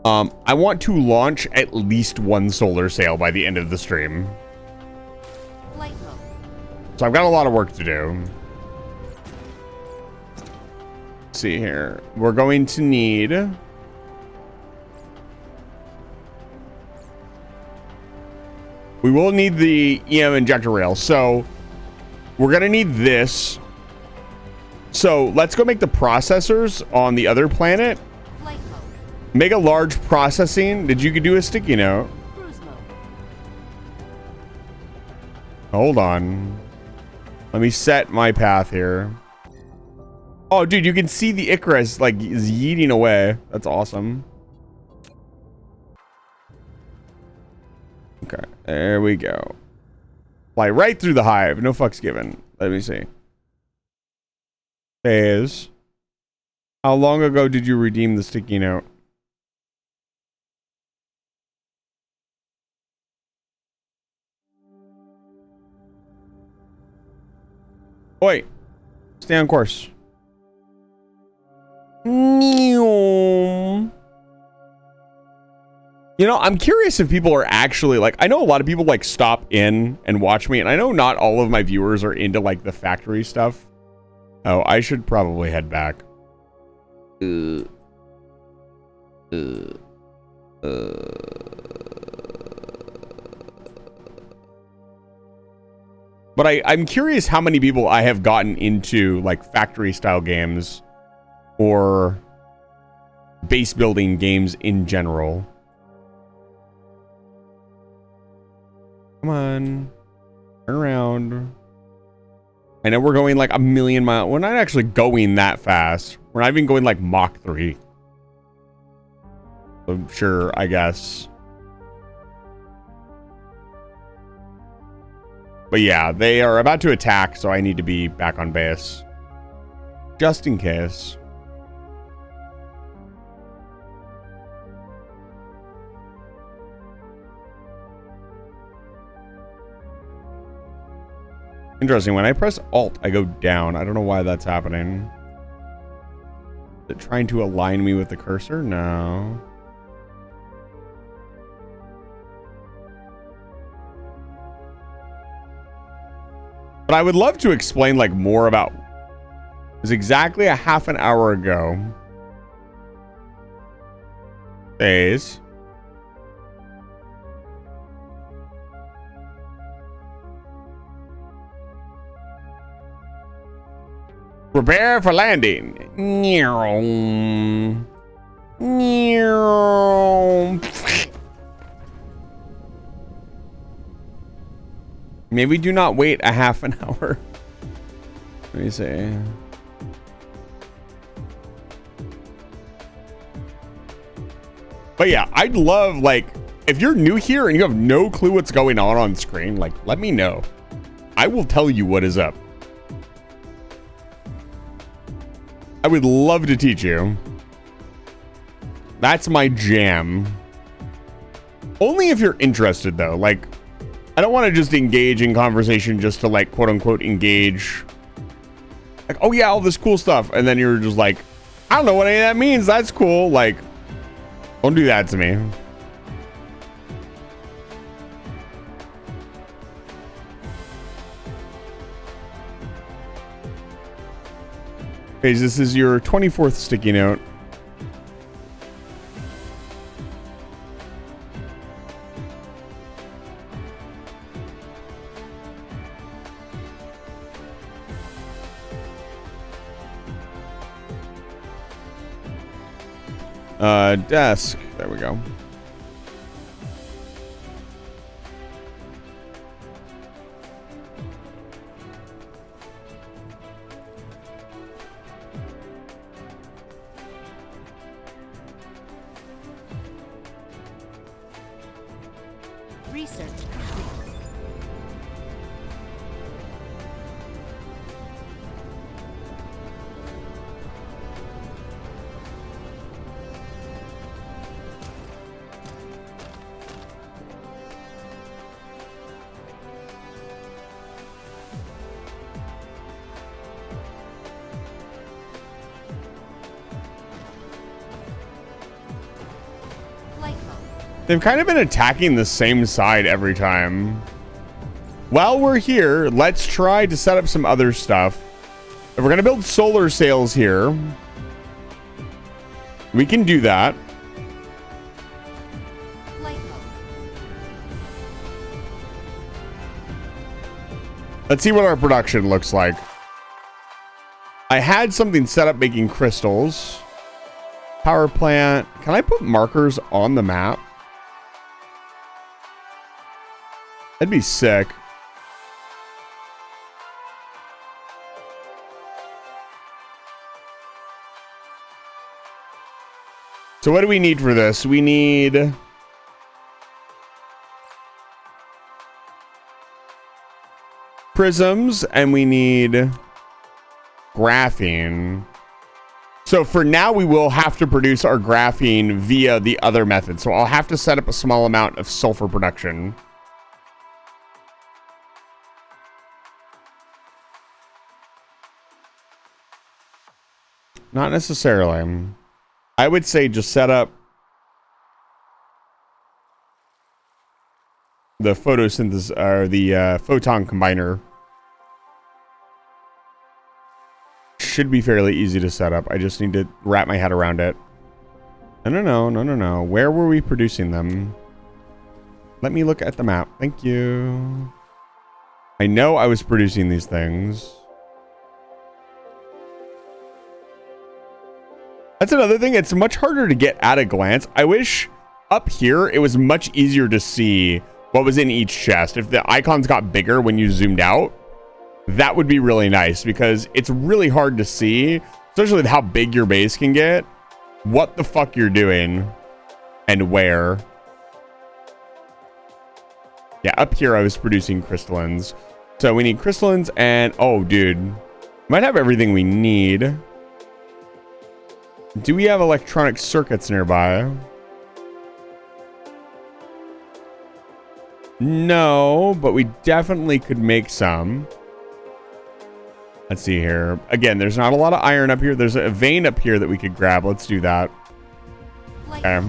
I want to launch at least one solar sail by the end of the stream. Flight mode. So I've got a lot of work to do. Let's see here. We're going to need... We will need the EM injector rail. So we're going to need this. So let's go make the processors on the other planet. Flight mode. Make a large processing. Did you do a sticky note? Cruise mode. Hold on. Let me set my path here. Oh, dude, you can see the Icarus like is yeeting away. That's awesome. Okay, there we go. Fly right through the hive. No fucks given. Let me see. Phase. How long ago did you redeem the sticky note? Wait. Stay on course. You know, I'm curious if people are actually like, I know a lot of people like stop in and watch me, and I know not all of my viewers are into like the factory stuff. Oh, I should probably head back. But I'm curious how many people I have gotten into like factory style games or base building games in general. Come on. Turn around. I know we're going like a million miles. We're not actually going that fast. We're not even going like Mach 3. So sure, I guess. But yeah, they are about to attack, so I need to be back on base. Just in case. Interesting. When I press Alt, I go down. I don't know why that's happening. Is it trying to align me with the cursor? No. But I would love to explain like more about. It was exactly a half an hour ago. Phase. Prepare for landing. Maybe do not wait a half an hour. Let me see. But yeah, I'd love, like, if you're new here and you have no clue what's going on screen, like, let me know. I will tell you what is up. I would love to teach you. That's my jam. Only if you're interested, though. Like, I don't want to just engage in conversation just to, like, quote unquote engage. Like, oh yeah, all this cool stuff. And then you're just like, I don't know what any of that means. That's cool. Like, don't do that to me. Okay, this is your 24th sticky note. Desk. There we go. Research complete. Light bulb. They've kind of been attacking the same side every time. While we're here, let's try to set up some other stuff. If we're going to build solar sails here, we can do that. Light bulb. Let's see what our production looks like. I had something set up making crystals. Power plant. Can I put markers on the map? That'd be sick. So what do we need for this? We need prisms and we need graphene. So for now, we will have to produce our graphene via the other method. So I'll have to set up a small amount of sulfur production. Not necessarily. I would say just set up the photosynthesis or the photon combiner. Should be fairly easy to set up. I just need to wrap my head around it. No. Where were we producing them? Let me look at the map. Thank you. I know I was producing these things. That's another thing. It's much harder to get at a glance. I wish up here it was much easier to see what was in each chest. If the icons got bigger when you zoomed out, that would be really nice because it's really hard to see, especially with how big your base can get, what the fuck you're doing and where. Yeah, up here I was producing crystallines. So we need crystallines and, oh, dude. Might have everything we need. Do we have electronic circuits nearby? No, but we definitely could make some. Let's see here. Again, there's not a lot of iron up here. There's a vein up here that we could grab. Let's do that. Okay.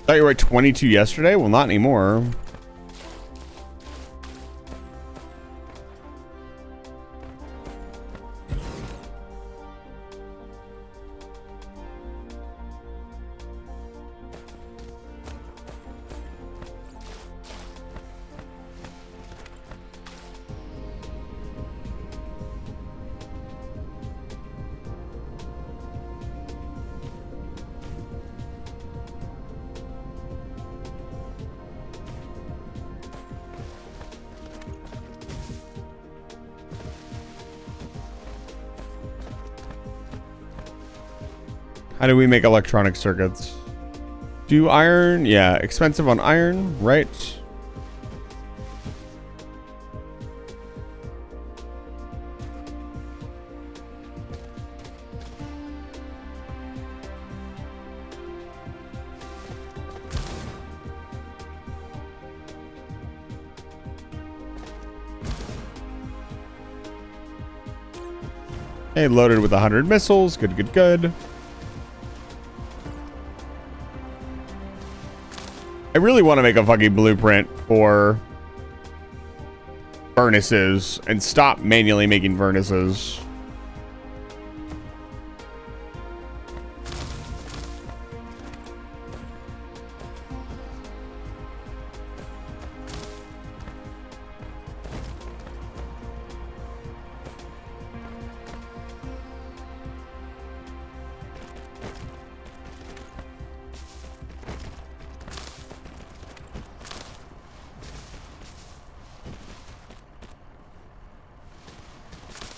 Thought you were at 22 yesterday? Well, not anymore. How do we make electronic circuits? Do iron? Yeah, expensive on iron, right? Okay, loaded with 100 missiles. Good, good, good. I really want to make a fucking blueprint for furnaces and stop manually making furnaces.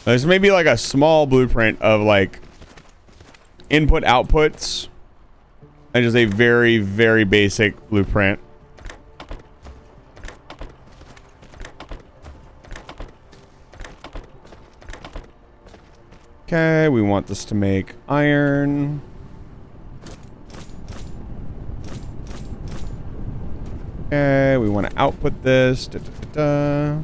There's maybe like a small blueprint of like input outputs and just a very, very basic blueprint. Okay, we want this to make iron. Okay, we want to output this. Da, da, da, da.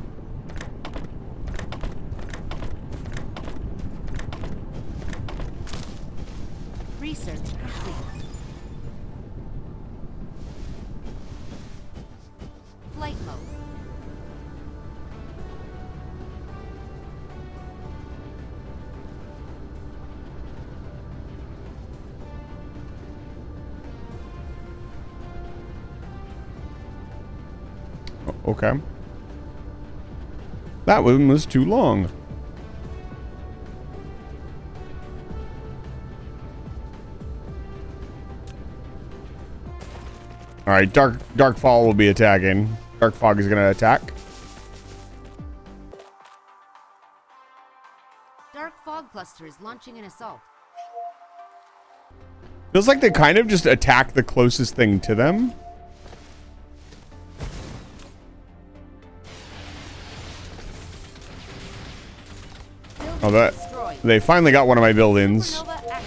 Research complete. Flight mode. Okay. That one was too long. All right, Dark Fall will be attacking. Dark Fog is going to attack. Dark fog cluster is launching an assault. Feels like they kind of just attack the closest thing to them. Oh, that Destroyed. they finally got one of my buildings. Supernova active.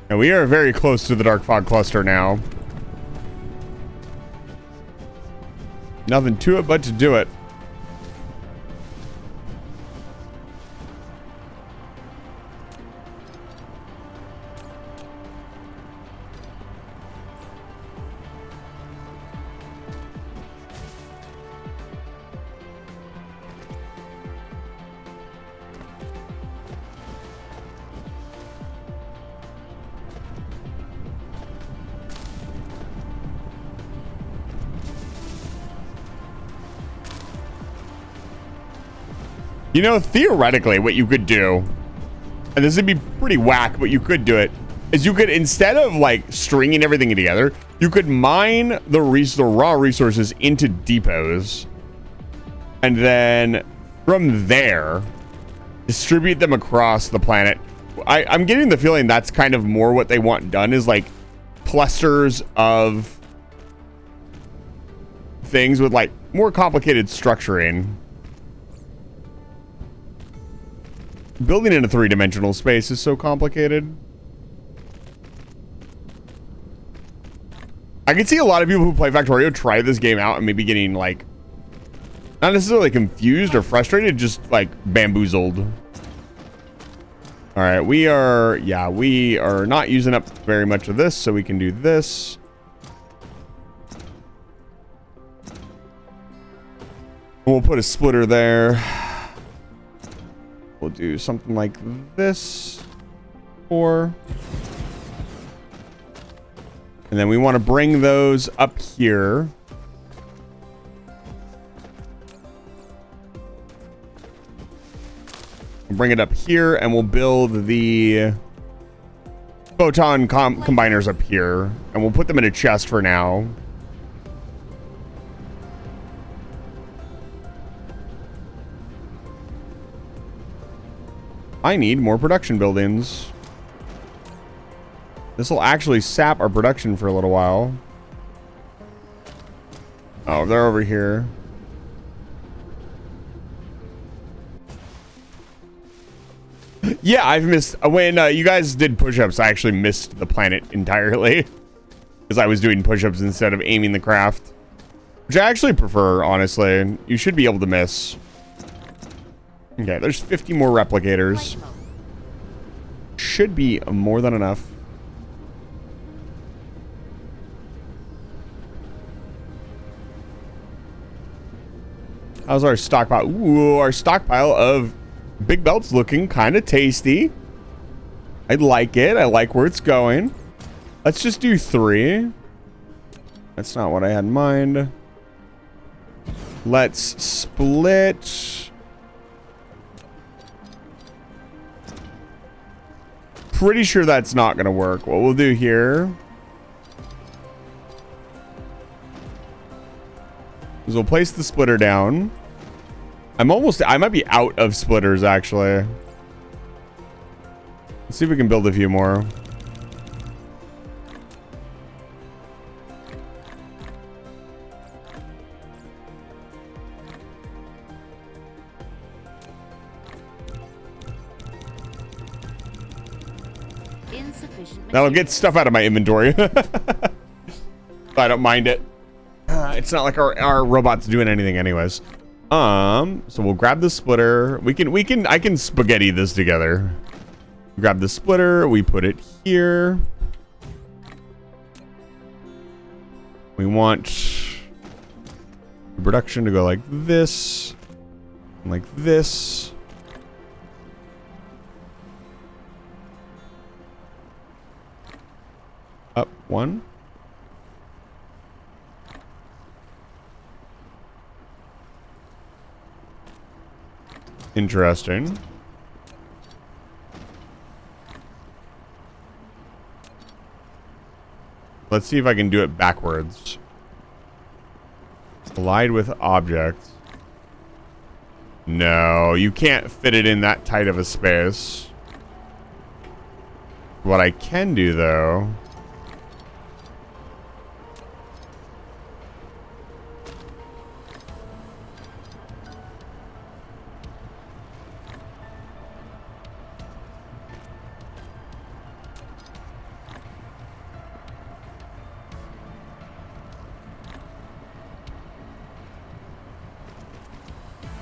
And we are very close to the Dark Fog cluster now. Nothing to it but to do it. You know, theoretically, what you could do, and this would be pretty whack, but you could do it, is you could, instead of like stringing everything together, you could mine the raw resources into depots, and then from there, distribute them across the planet. I'm getting the feeling that's kind of more what they want done, is like clusters of things with like more complicated structuring. Building in a three-dimensional space is so complicated. I can see a lot of people who play Factorio try this game out and maybe getting like not necessarily confused or frustrated, just like bamboozled. All right, we are not using up very much of this, so we can do this. We'll put a splitter there. We'll do something like this, and then we want to bring those up here. Bring it up here, and we'll build the photon combiners up here, and we'll put them in a chest for now. I need more production buildings. This will actually sap our production for a little while. Oh, they're over here. Yeah, I've missed when you guys did push-ups. I actually missed the planet entirely because I was doing push-ups instead of aiming the craft, which I actually prefer. Honestly, you should be able to miss. Okay, there's 50 more replicators. Should be more than enough. How's our stockpile? Ooh, our stockpile of big belts looking kind of tasty. I like it. I like where it's going. Let's just do 3. That's not what I had in mind. Let's split. Pretty sure that's not going to work. What we'll do here is we'll place the splitter down. I might be out of splitters, actually. Let's see if we can build a few more. Insufficient. That'll get stuff out of my inventory. I don't mind it. It's not like our robot's doing anything anyways. So we'll grab the splitter. I can spaghetti this together. Grab the splitter, we put it here. We want the production to go like this, and like this. Up 1. Interesting. Let's see if I can do it backwards. Collide with object. No, you can't fit it in that tight of a space. What I can do, though...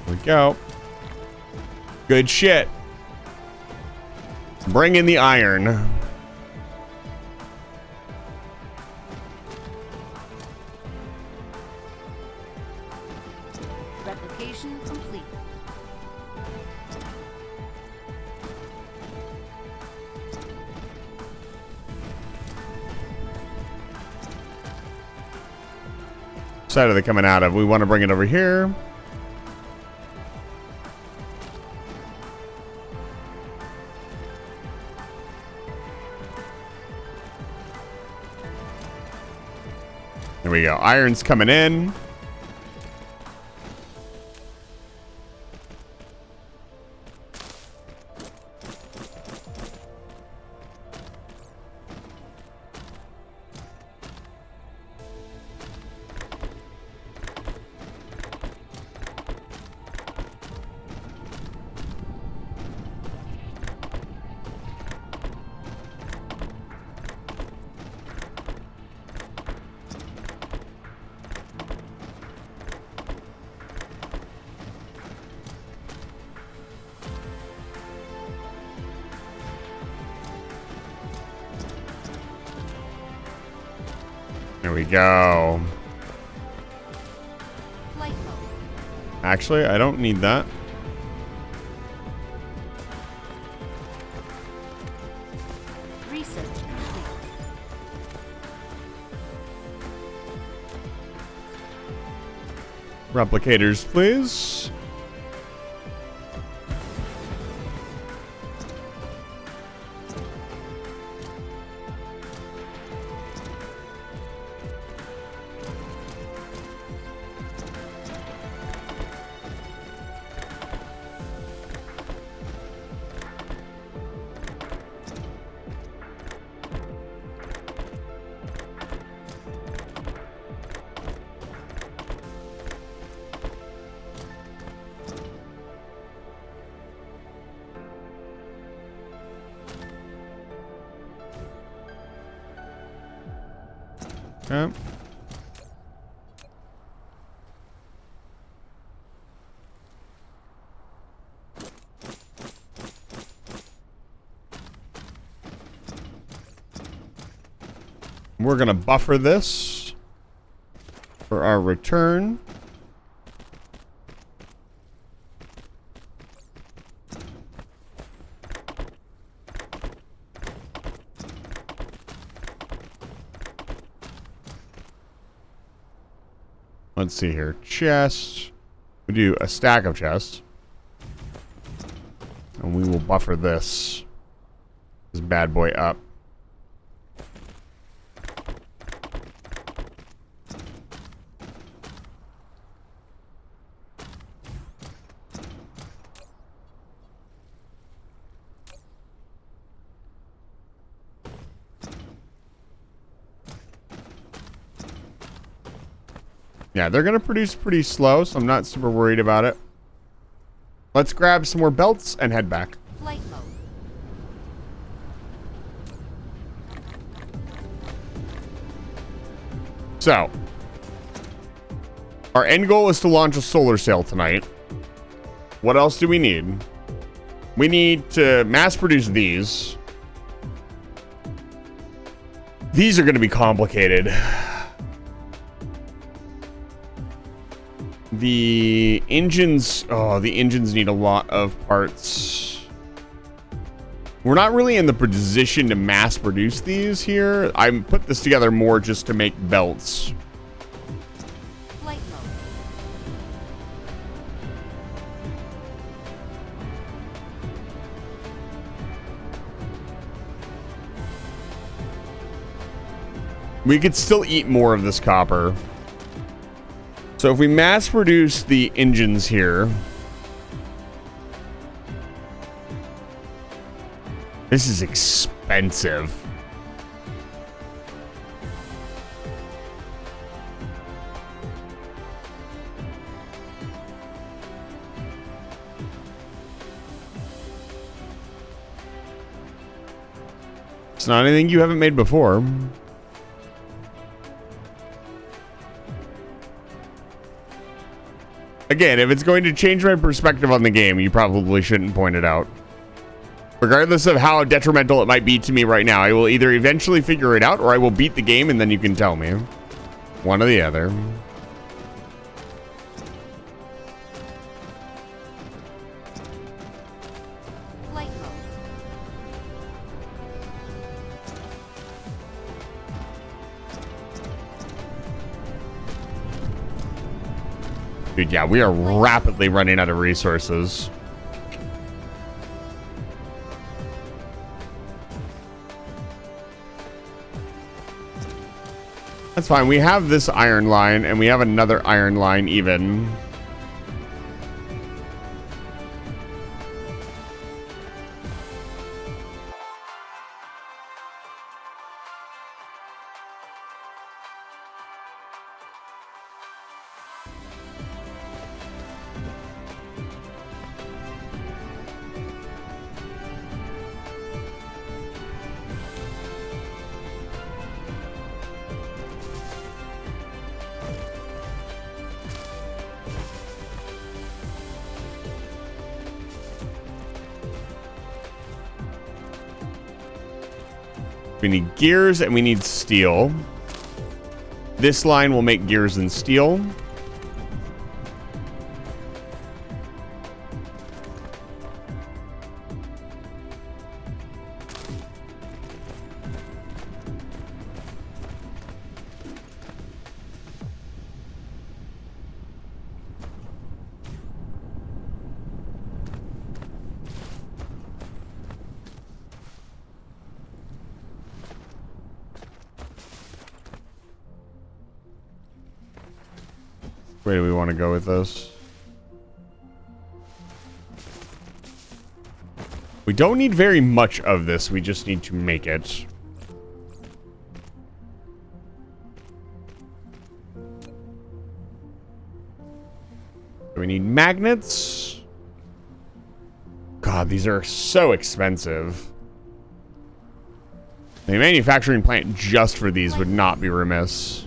There we go. Good shit. Bring in the iron. Replication complete. Which side are they coming out of? We want to bring it over here. There we go. Iron's coming in. There we go. Flight mode. Actually, I don't need that. Research complete. Replicators, please. Okay. We're gonna buffer this for our return. Let's see here. Chest. We do a stack of chests. And we will buffer this bad boy up. Yeah, they're going to produce pretty slow, so I'm not super worried about it. Let's grab some more belts and head back. Flight mode. So, our end goal is to launch a solar sail tonight. What else do we need? We need to mass produce these. These are going to be complicated. The engines, oh, the engines need a lot of parts. We're not really in the position to mass produce these here. I put this together more just to make belts. Flight mode. We could still eat more of this copper. So if we mass produce the engines here, this is expensive. It's not anything you haven't made before. Again, if it's going to change my perspective on the game, you probably shouldn't point it out. Regardless of how detrimental it might be to me right now, I will either eventually figure it out or I will beat the game and then you can tell me. One or the other. Flight mode. Dude, yeah, we are rapidly running out of resources. That's fine. We have this iron line, and we have another iron line even. We need gears and we need steel. This line will make gears and steel. Where do we want to go with this? We don't need very much of this. We just need to make it. We need magnets. God, these are so expensive. A manufacturing plant just for these would not be remiss.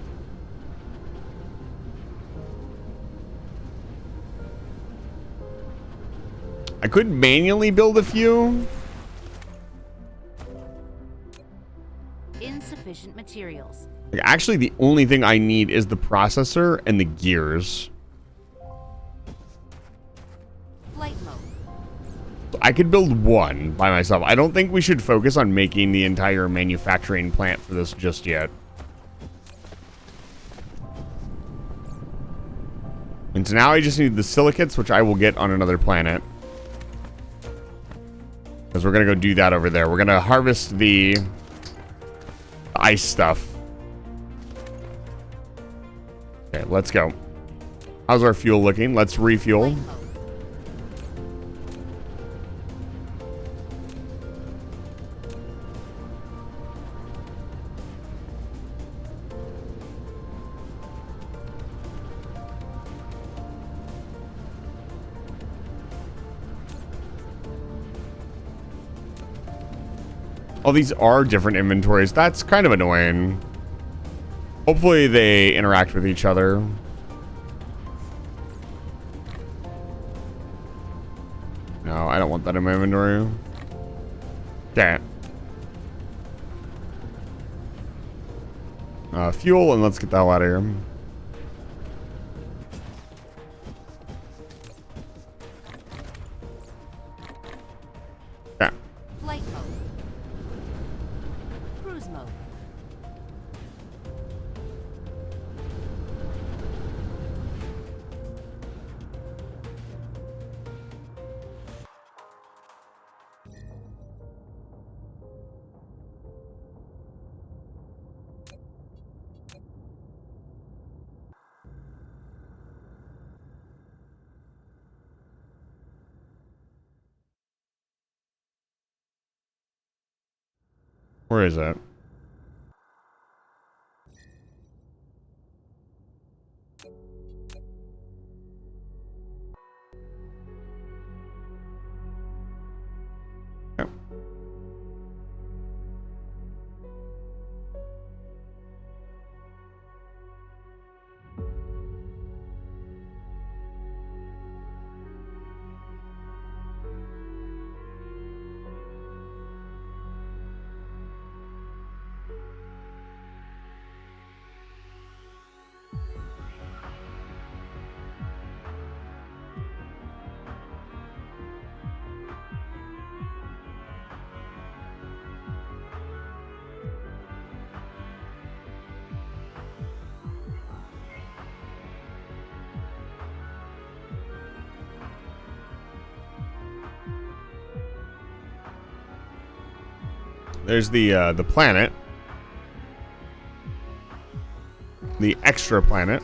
I could manually build a few. Insufficient materials. Like, actually, the only thing I need is the processor and the gears. Flight mode. I could build one by myself. I don't think we should focus on making the entire manufacturing plant for this just yet. And so now I just need the silicates, which I will get on another planet. Because we're going to go do that over there. We're going to harvest the ice stuff. Okay, let's go. How's our fuel looking? Let's refuel. Flight mode. Oh, these are different inventories. That's kind of annoying. Hopefully they interact with each other. No, I don't want that in my inventory. Okay. Fuel, and let's get the hell out of here. Okay. Flight mode. Cruise mode. Where is it? Yep. There's the planet. The extra planet.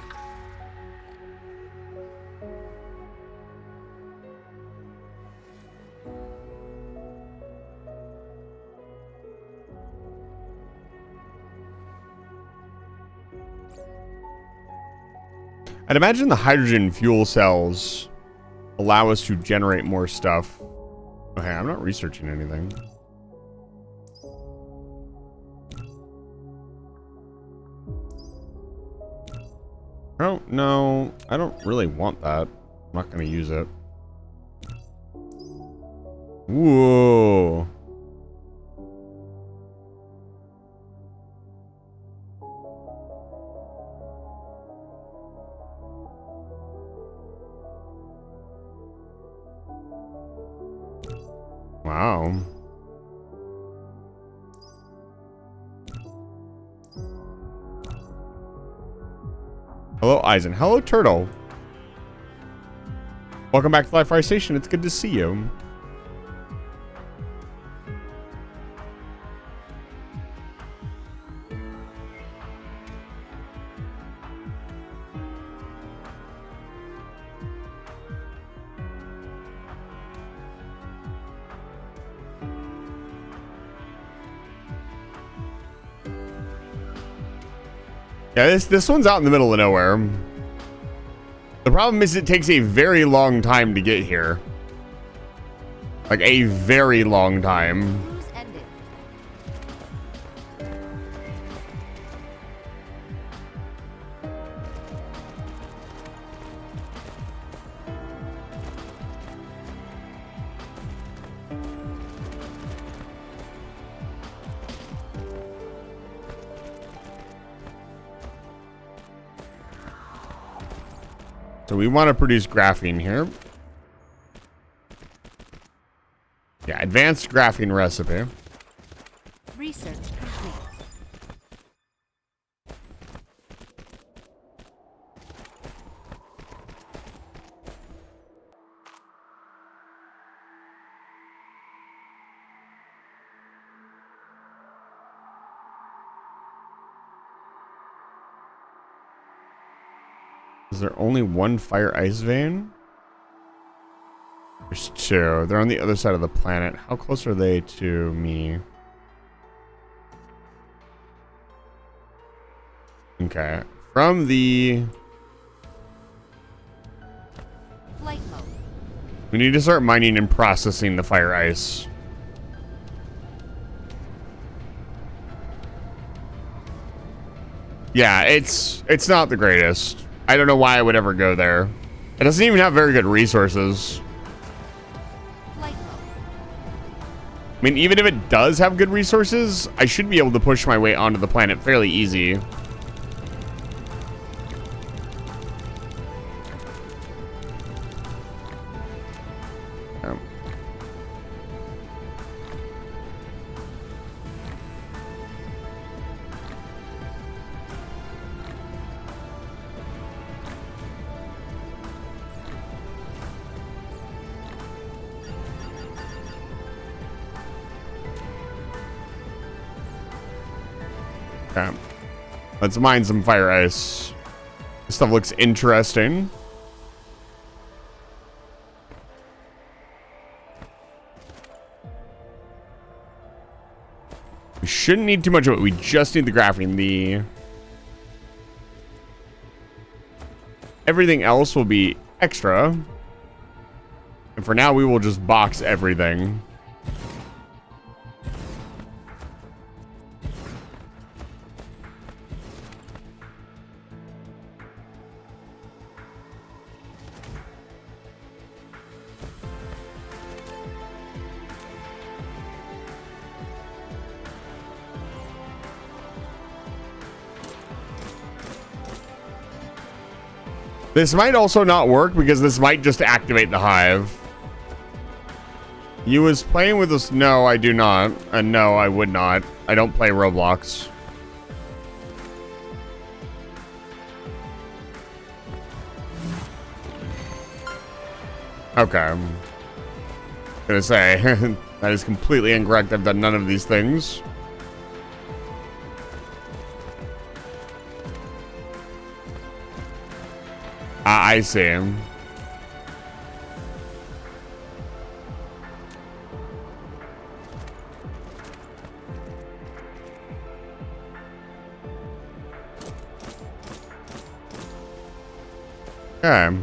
I'd imagine the hydrogen fuel cells allow us to generate more stuff. Okay, I'm not researching anything. Oh, no, I don't really want that. I'm not going to use it. Whoa. Wow. Hello, Eisen. Hello, Turtle. Welcome back to Live Fire Station. It's good to see you. Yeah, this one's out in the middle of nowhere. The problem is it takes a very long time to get here. Like a very long time. Cruise ended. So we want to produce graphene here. Yeah, advanced graphene recipe. Research complete. Is there only one fire ice vein? There's two. They're on the other side of the planet. How close are they to me? Okay. From the... Flight mode. We need to start mining and processing the fire ice. Yeah, it's not the greatest. I don't know why I would ever go there. It doesn't even have very good resources. Flight mode. I mean, even if it does have good resources, I should be able to push my way onto the planet fairly easy. Okay. Let's mine some fire ice. This stuff looks interesting. We shouldn't need too much of it. We just need the graphene. Everything else will be extra. And for now, we will just box everything. This might also not work because this might just activate the hive. You was playing with us? No, I do not. And no, I would not. I don't play Roblox. Okay. I'm gonna say, that is completely incorrect. I've done none of these things. I see him. Okay.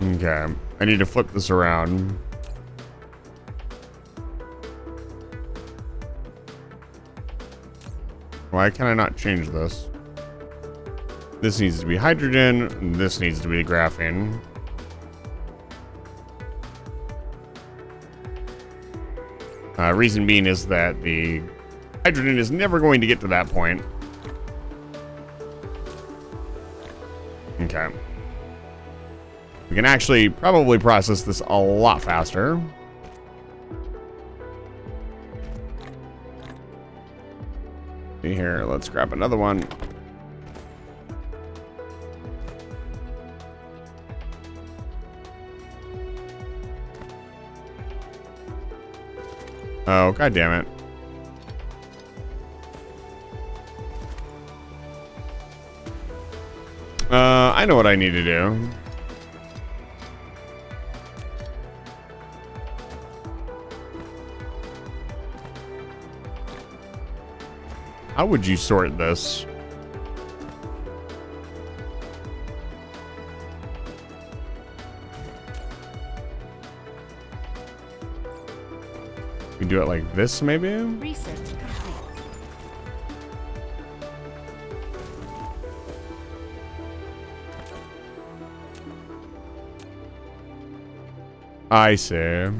Okay, I need to flip this around. Why can I not change this? This needs to be hydrogen, and this needs to be graphene. Reason being is that the hydrogen is never going to get to that point. Okay. We can actually probably process this a lot faster. See here, let's grab another one. Oh, god damn it. I know what I need to do. How would you sort this? We do it like this, maybe? Research complete. I see.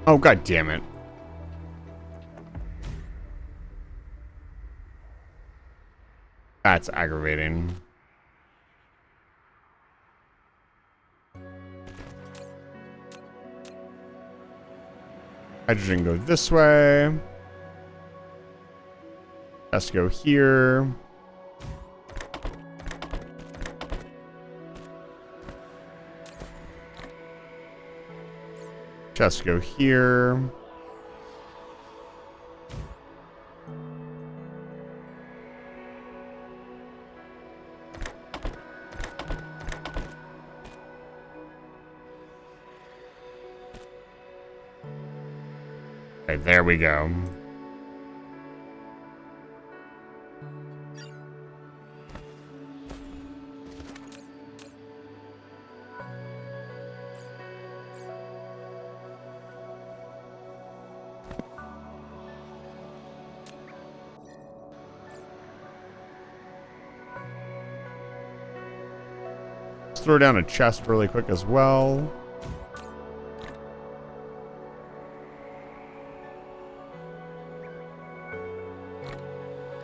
Oh, god damn it. That's aggravating. Hydrogen go this way. Has to go here. Just go here. Okay, there we go. Throw down a chest really quick as well.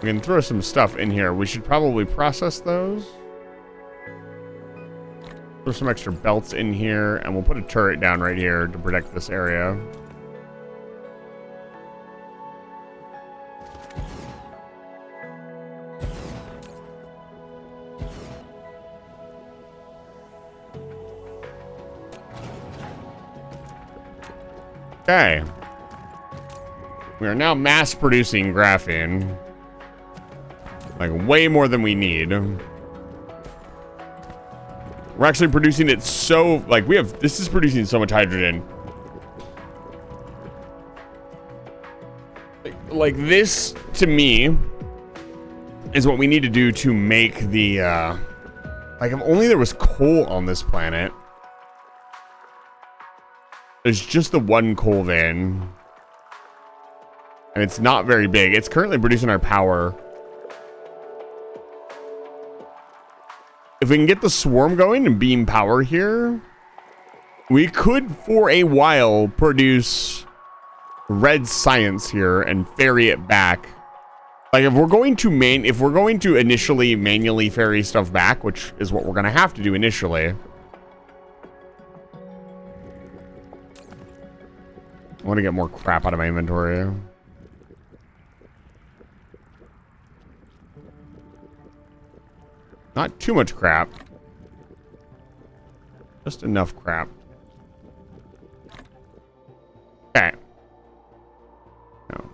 We can throw some stuff in here. We should probably process those. Throw some extra belts in here, and we'll put a turret down right here to protect this area. Okay. We are now mass producing graphene. Like way more than we need. We're actually producing it so, like this is producing so much hydrogen. Like this, to me, is what we need to do to make the, like if only there was coal on this planet. There's just the one coal vein. And it's not very big. It's currently producing our power. If we can get the swarm going and beam power here, we could, for a while, produce red science here and ferry it back. Like, if we're going to initially manually ferry stuff back, which is what we're going to have to do initially. I want to get more crap out of my inventory. Not too much crap. Just enough crap. Okay. No.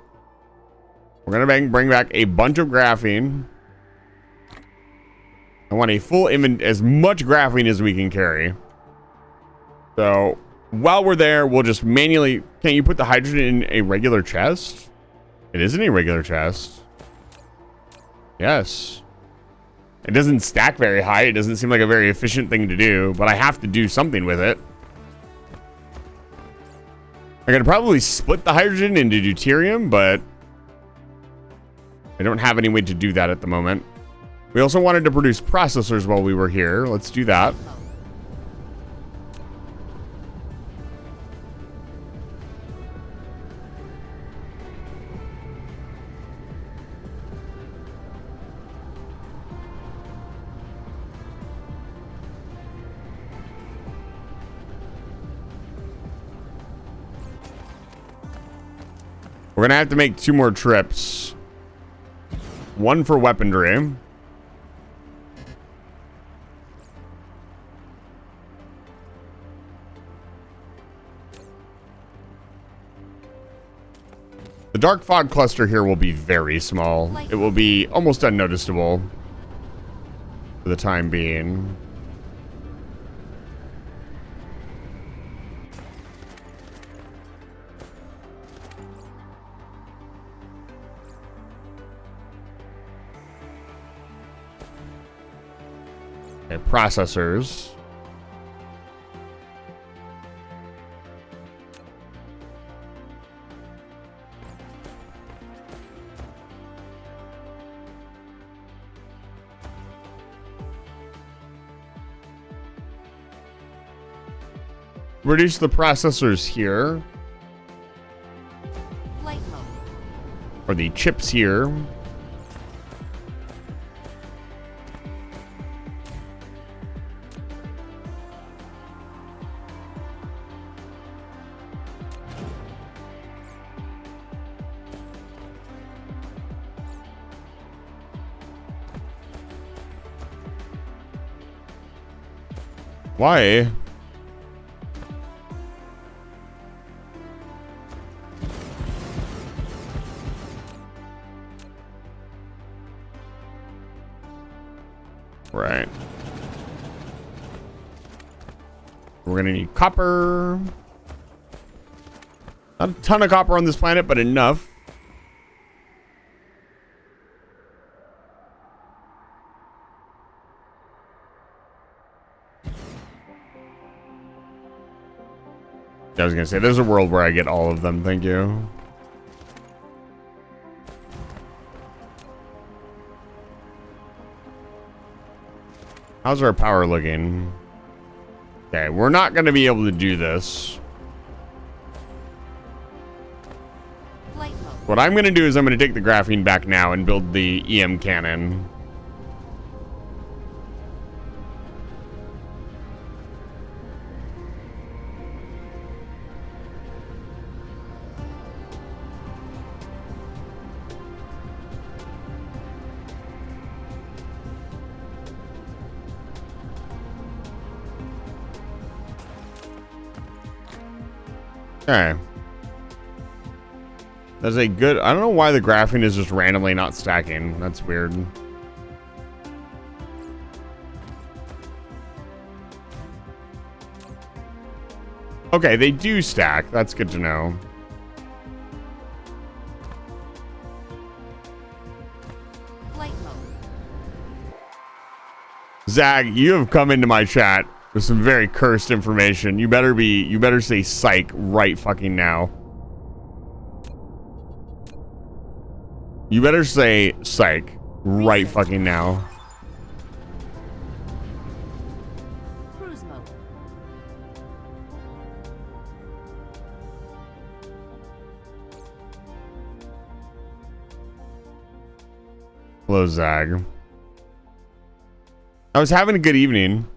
We're gonna bring back a bunch of graphene. I want a full as much graphene as we can carry. So while we're there, we'll just manually... Can you put the hydrogen in a regular chest? It is in a regular chest. Yes. It doesn't stack very high. It doesn't seem like a very efficient thing to do, but I have to do something with it. I could probably split the hydrogen into deuterium, but I don't have any way to do that at the moment. We also wanted to produce processors while we were here. Let's do that. We're gonna have to make 2 more trips. One for weaponry. The dark fog cluster here will be very small. It will be almost unnoticeable for the time being. Okay, processors. Reduce the processors here. Flight mode. Or the chips here. Why? Right. We're gonna need copper. Not a ton of copper on this planet, but enough. I was gonna say, there's a world where I get all of them, thank you. How's our power looking? Okay, we're not gonna be able to do this. Flight mode. What I'm gonna do is I'm gonna take the graphene back now and build the EM cannon. Okay. That's a good... I don't know why the graphene is just randomly not stacking. That's weird. Okay, they do stack. That's good to know. Flight mode. Zag, you have come into my chat with some very cursed information. You better say psych right fucking now. You better say psych right fucking now. Cruise mode. Hello, Zag. I was having a good evening.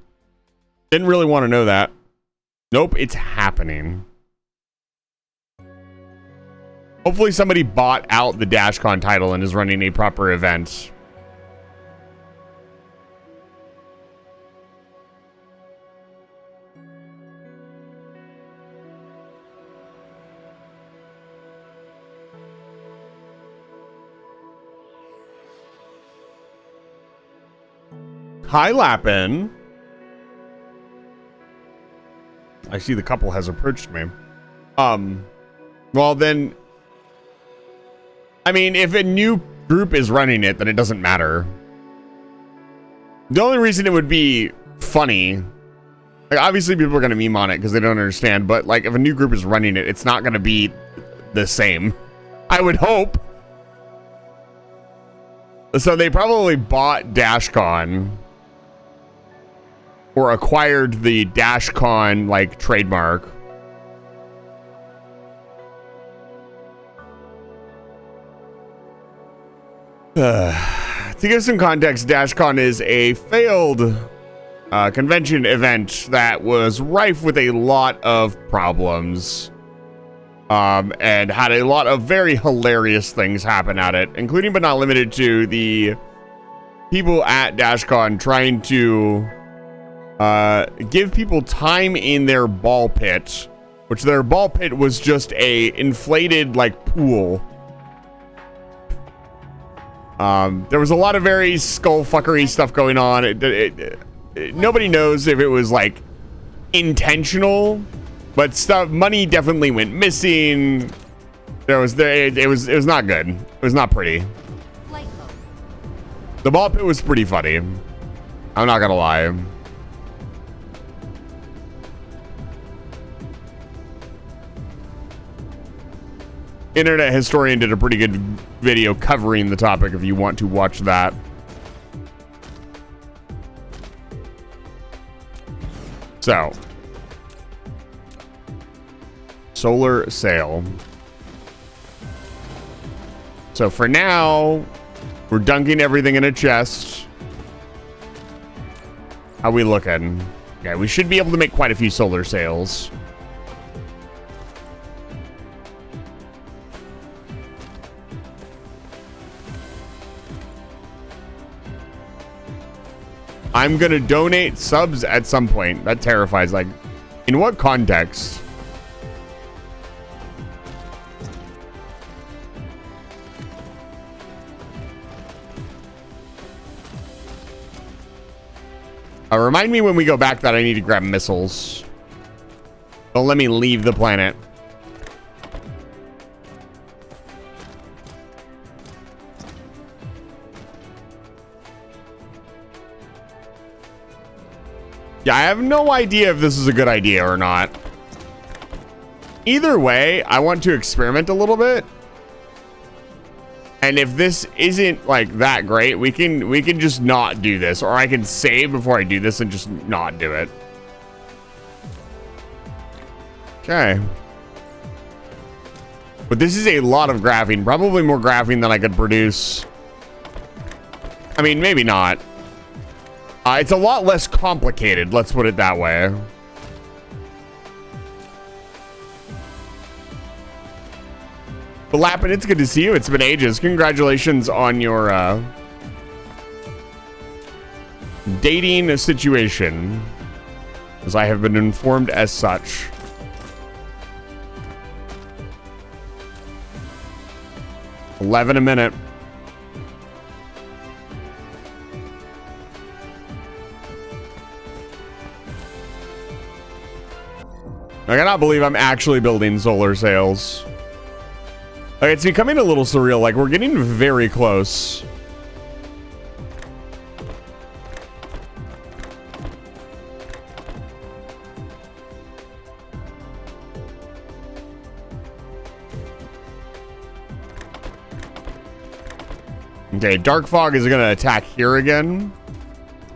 Didn't really want to know that. Nope, it's happening. Hopefully somebody bought out the DashCon title and is running a proper event. Hi, Lappin. I see the couple has approached me. Well then, I mean, if a new group is running it, then it doesn't matter. The only reason it would be funny, like obviously people are going to meme on it because they don't understand, but like if a new group is running it, it's not going to be the same. I would hope. So they probably bought DashCon or acquired the DashCon like trademark. To give some context, DashCon is a failed convention event that was rife with a lot of problems. And had a lot of very hilarious things happen at it, including but not limited to the people at DashCon trying to give people time in their ball pit, which their ball pit was just a inflated like pool. There was a lot of very skullfuckery stuff going on. Nobody knows if it was like intentional. But money definitely went missing. It was not good. It was not pretty. The ball pit was pretty funny. I'm not gonna lie. Internet Historian did a pretty good video covering the topic if you want to watch that. So. Solar sail. So for now, we're dunking everything in a chest. How we looking? Okay, we should be able to make quite a few solar sails. I'm gonna donate subs at some point. That terrifies. Like, in what context? Remind me when we go back that I need to grab missiles. Don't let me leave the planet. Yeah, I have no idea if this is a good idea or not. Either way, I want to experiment a little bit. And if this isn't like that great, we can just not do this, or I can save before I do this and just not do it. Okay. But this is a lot of graphene, probably more graphene than I could produce. I mean, maybe not. It's a lot less complicated, let's put it that way. But Lappin, it's good to see you. It's been ages. Congratulations on your dating situation, as I have been informed as such. $11 a minute. I cannot believe I'm actually building solar sails. Like, it's becoming a little surreal. Like, we're getting very close. Okay, Dark Fog is going to attack here again.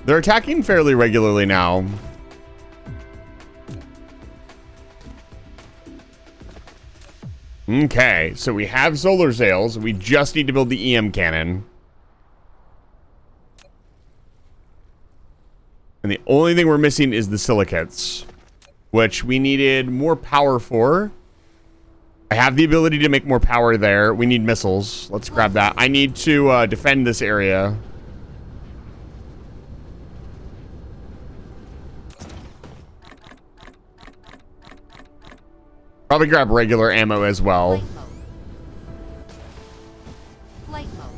They're attacking fairly regularly now. Okay, so we have solar sails. We just need to build the EM cannon. And the only thing we're missing is the silicates, which we needed more power for. I have the ability to make more power there. We need missiles. Let's grab that. I need to defend this area. Probably grab regular ammo as well. Flight mode.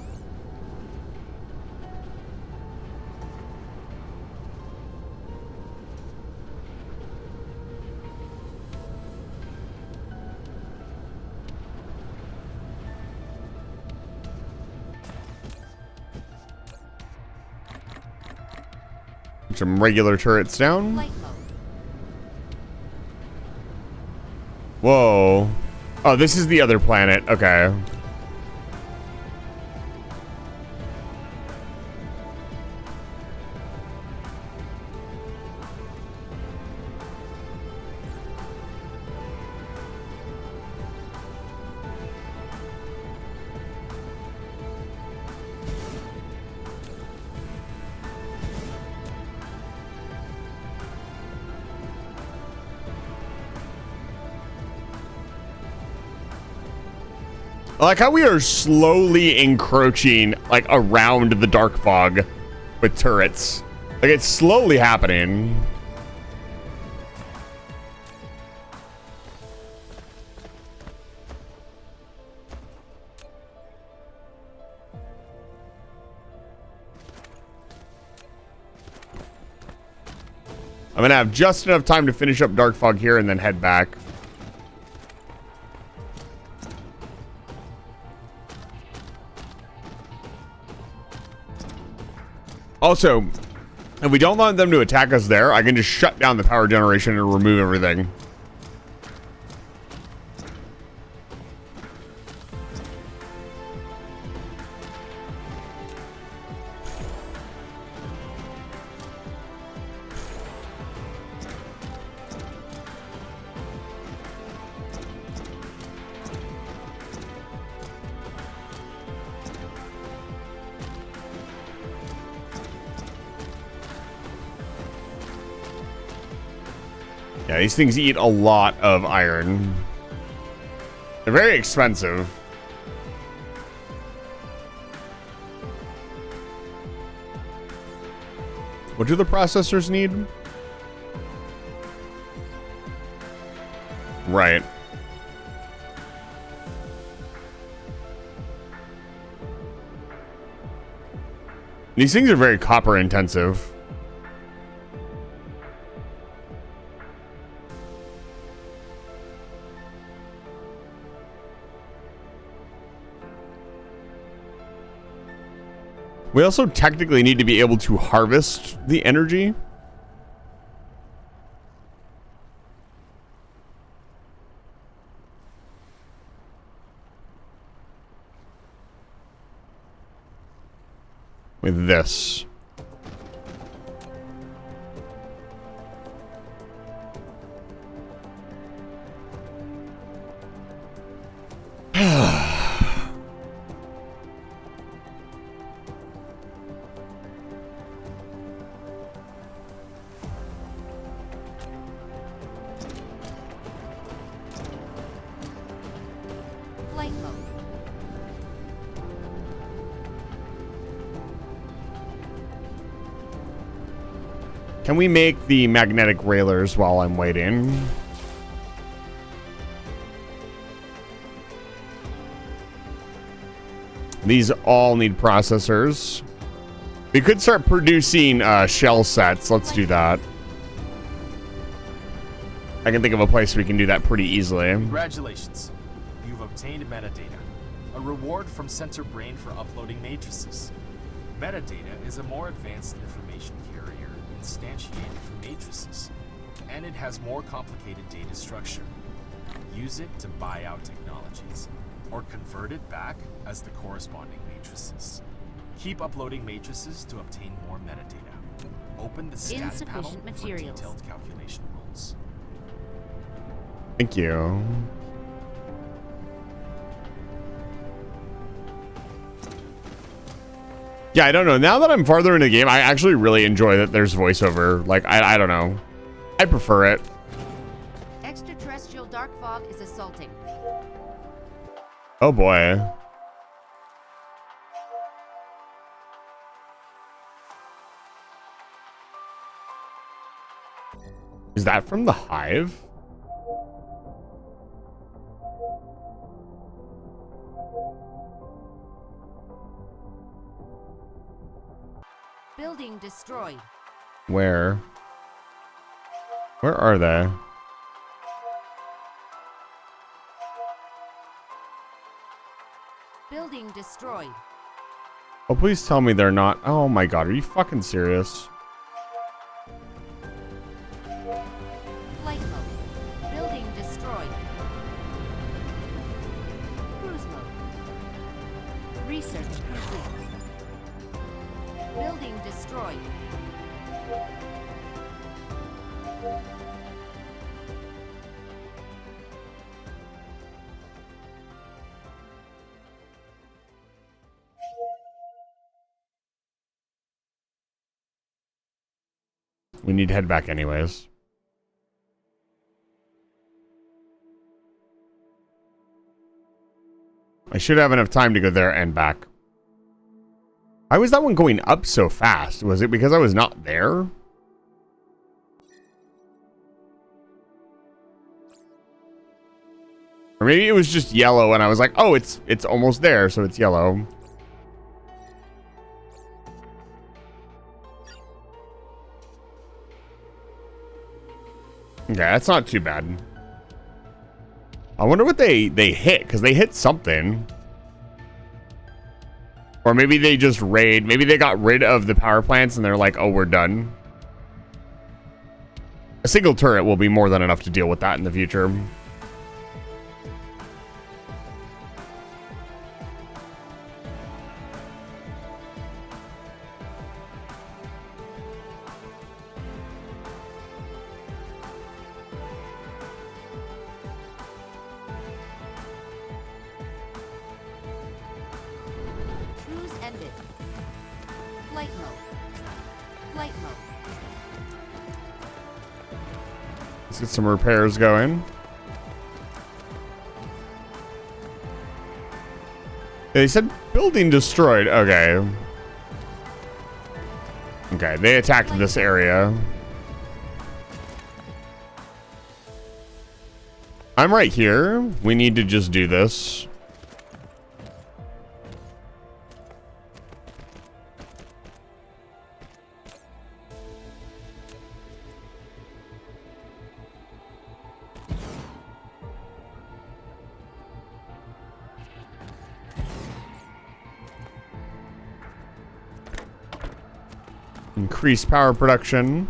Some regular turrets down. Flight mode. Whoa. Oh, this is the other planet. Okay. I like how we are slowly encroaching, like, around the dark fog with turrets. Like, it's slowly happening. I'm gonna have just enough time to finish up dark fog here and then head back. Also, if we don't want them to attack us there, I can just shut down the power generation and remove everything. Yeah, these things eat a lot of iron. They're very expensive. What do the processors need? Right. These things are very copper intensive. We also technically need to be able to harvest the energy. With this. Flight mode. Can we make the magnetic railers while I'm waiting? These all need processors. We could start producing shell sets. Let's do that. I can think of a place we can do that pretty easily. Congratulations. You've obtained metadata, a reward from Sensor Brain for uploading matrices. Metadata is a more advanced information carrier instantiated from matrices, and it has more complicated data structure. Use it to buy out technologies, or convert it back as the corresponding matrices. Keep uploading matrices to obtain more metadata. Open the stats panel Insufficient for materials. detailed calculation rules. Thank you. Yeah, I don't know. Now that I'm farther into the game, I actually really enjoy that there's voiceover. Like, I don't know. I prefer it. Extraterrestrial dark fog is assaulting. Oh boy. Is that from the hive? Building destroyed. Where? Where are they? Building destroyed. Oh, please tell me they're not. Oh my god, are you fucking serious? Research complete. Building destroyed. We need to head back anyways. I should have enough time to go there and back. Why was that one going up so fast? Was it because I was not there? Or maybe it was just yellow and I was like, oh, it's almost there, so it's yellow. Okay, that's not too bad. I wonder what they hit, because they hit something. Or maybe they just maybe they got rid of the power plants and they're like, oh, we're done. A single turret will be more than enough to deal with that in the future. Cruise ended. Flight mode. Flight mode. Let's get some repairs going. They said building destroyed. Okay. Okay, they attacked this area. I'm right here. We need to just do this. Increase power production.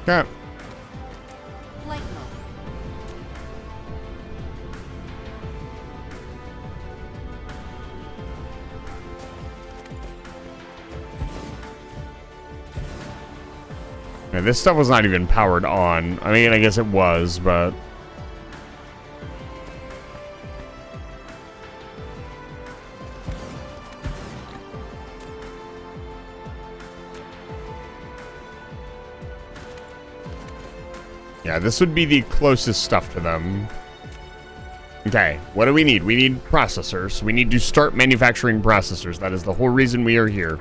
Okay. Flight mode. Yeah, this stuff was not even powered on. I mean, I guess it was, but... yeah, this would be the closest stuff to them. Okay, what do we need? We need processors. We need to start manufacturing processors. That is the whole reason we are here.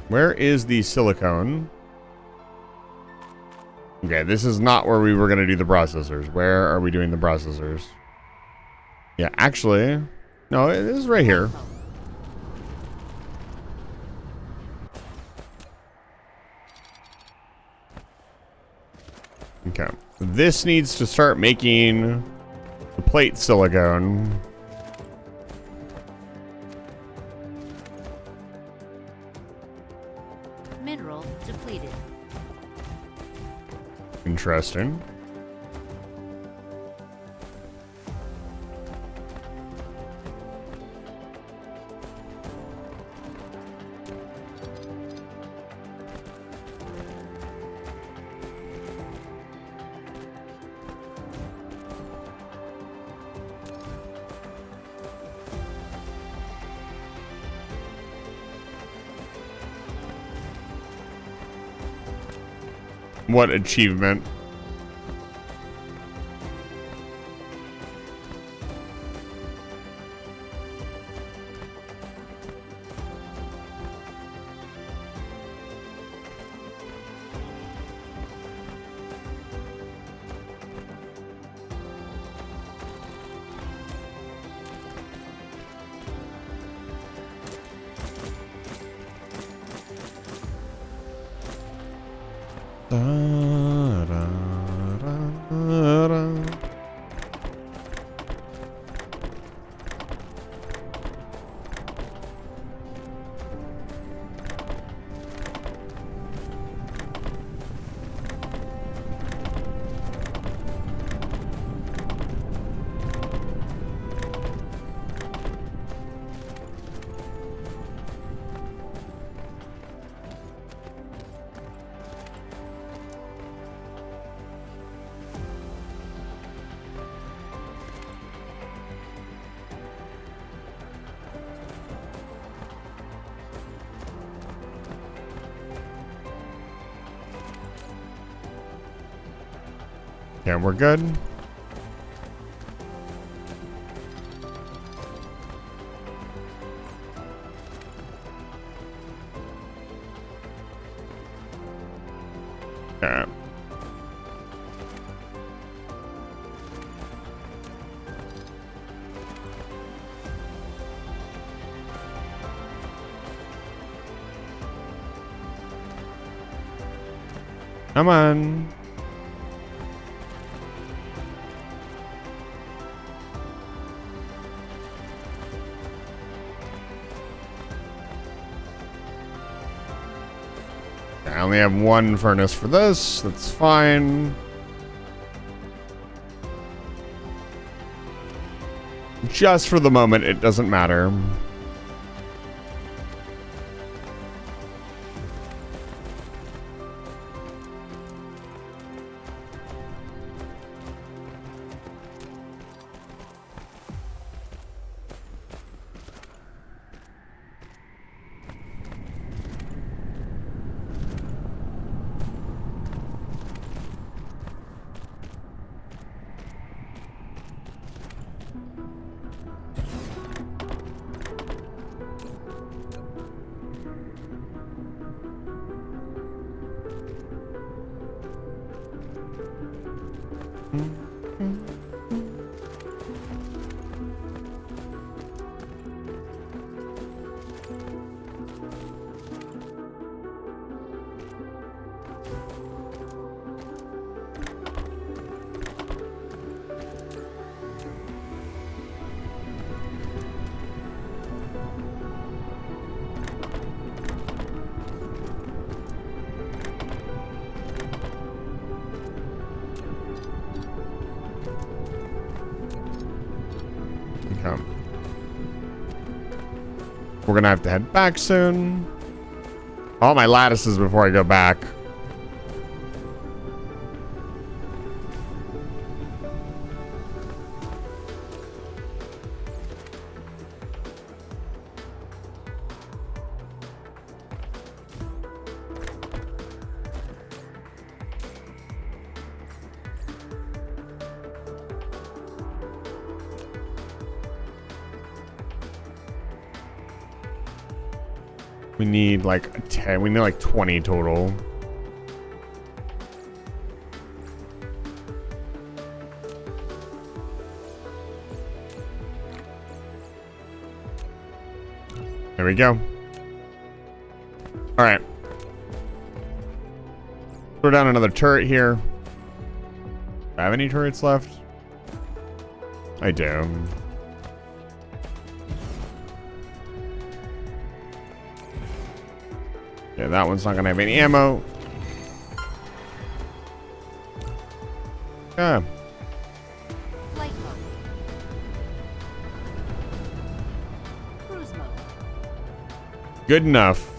Where is the silicone? Okay, this is not where we were going to do the processors. Where are we doing the processors? Yeah, actually, no, it is right here. Okay, this needs to start making the plate silicone. Mineral depleted. Interesting. What achievement? Da, da, da, da. Yeah, we're good. Yeah. Come on. I only have one furnace for this. That's fine. Just for the moment, it doesn't matter. Okay. We're gonna have to head back soon. All my lattices before I go back. We need like 10. We need like 20 total. There we go. All right. Throw down another turret here. Do I have any turrets left? I do. Yeah, that one's not gonna have any ammo. Yeah. Flight mode. Cruise mode. Good enough.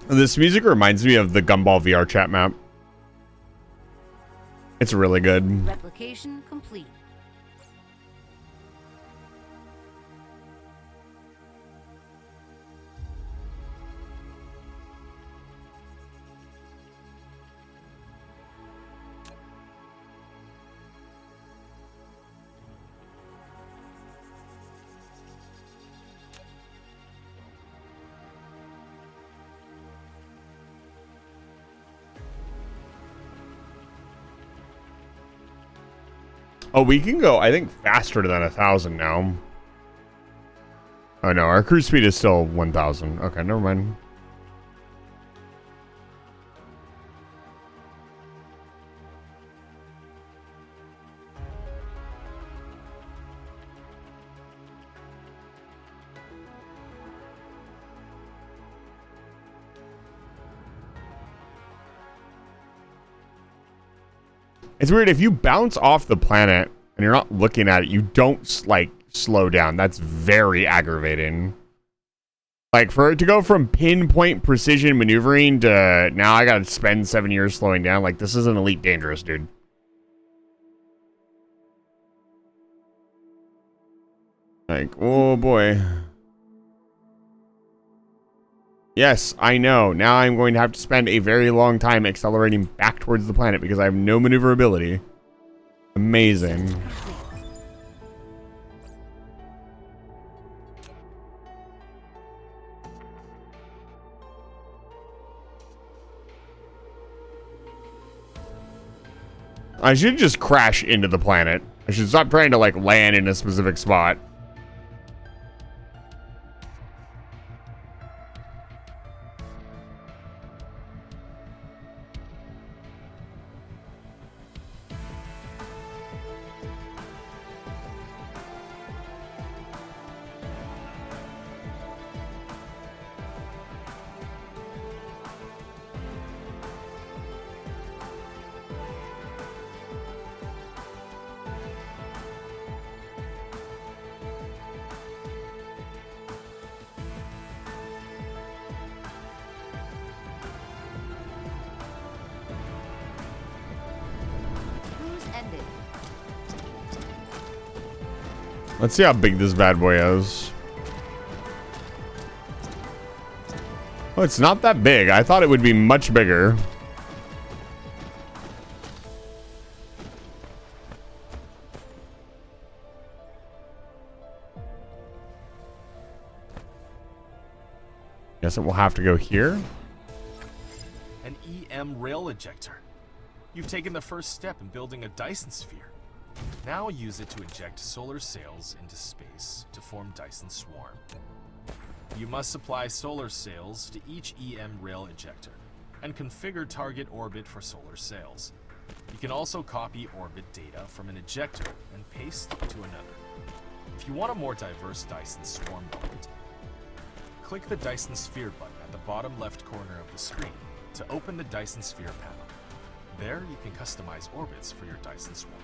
This music reminds me of the Gumball VR chat map. It's really good. Replication complete. Oh, we can go, I think, faster than 1,000 now. Oh no, our cruise speed is still 1,000. Okay, never mind. It's weird, if you bounce off the planet and you're not looking at it, you don't, like, slow down. That's very aggravating. Like, for it to go from pinpoint precision maneuvering to now I gotta spend 7 years slowing down, like, this is an Elite Dangerous, dude. Like, oh boy. Yes, I know. Now I'm going to have to spend a very long time accelerating back towards the planet because I have no maneuverability. Amazing. I should just crash into the planet. I should stop trying to, like, land in a specific spot. Let's see how big this bad boy is. Oh, it's not that big. I thought it would be much bigger. Guess it will have to go here. An EM rail ejector. You've taken the first step in building a Dyson sphere. Now use it to eject solar sails into space to form Dyson Swarm. You must supply solar sails to each EM rail ejector and configure target orbit for solar sails. You can also copy orbit data from an ejector and paste to another. If you want a more diverse Dyson Swarm orbit, click the Dyson Sphere button at the bottom left corner of the screen to open the Dyson Sphere panel. There, you can customize orbits for your Dyson Swarm.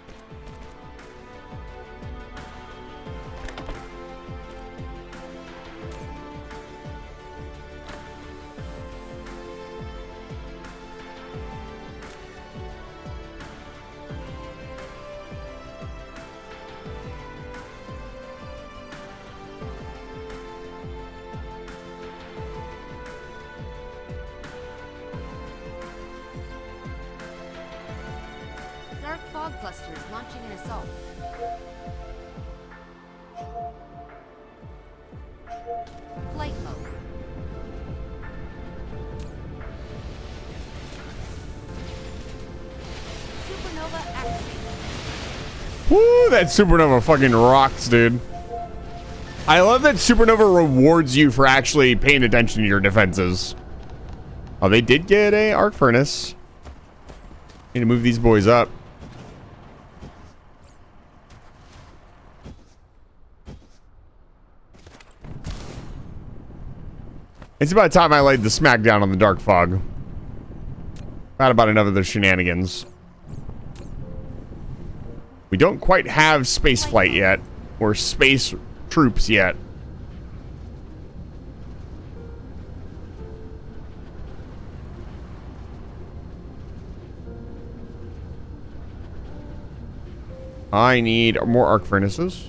Dark fog cluster is launching an assault. Flight mode. Supernova activated. Woo, that supernova fucking rocks, dude. I love that supernova rewards you for actually paying attention to your defenses. Oh, they did get a arc furnace. Need to move these boys up. It's about time I laid the smackdown on the dark fog. Not about enough of their shenanigans. We don't quite have space flight yet, or space troops yet. I need more arc furnaces.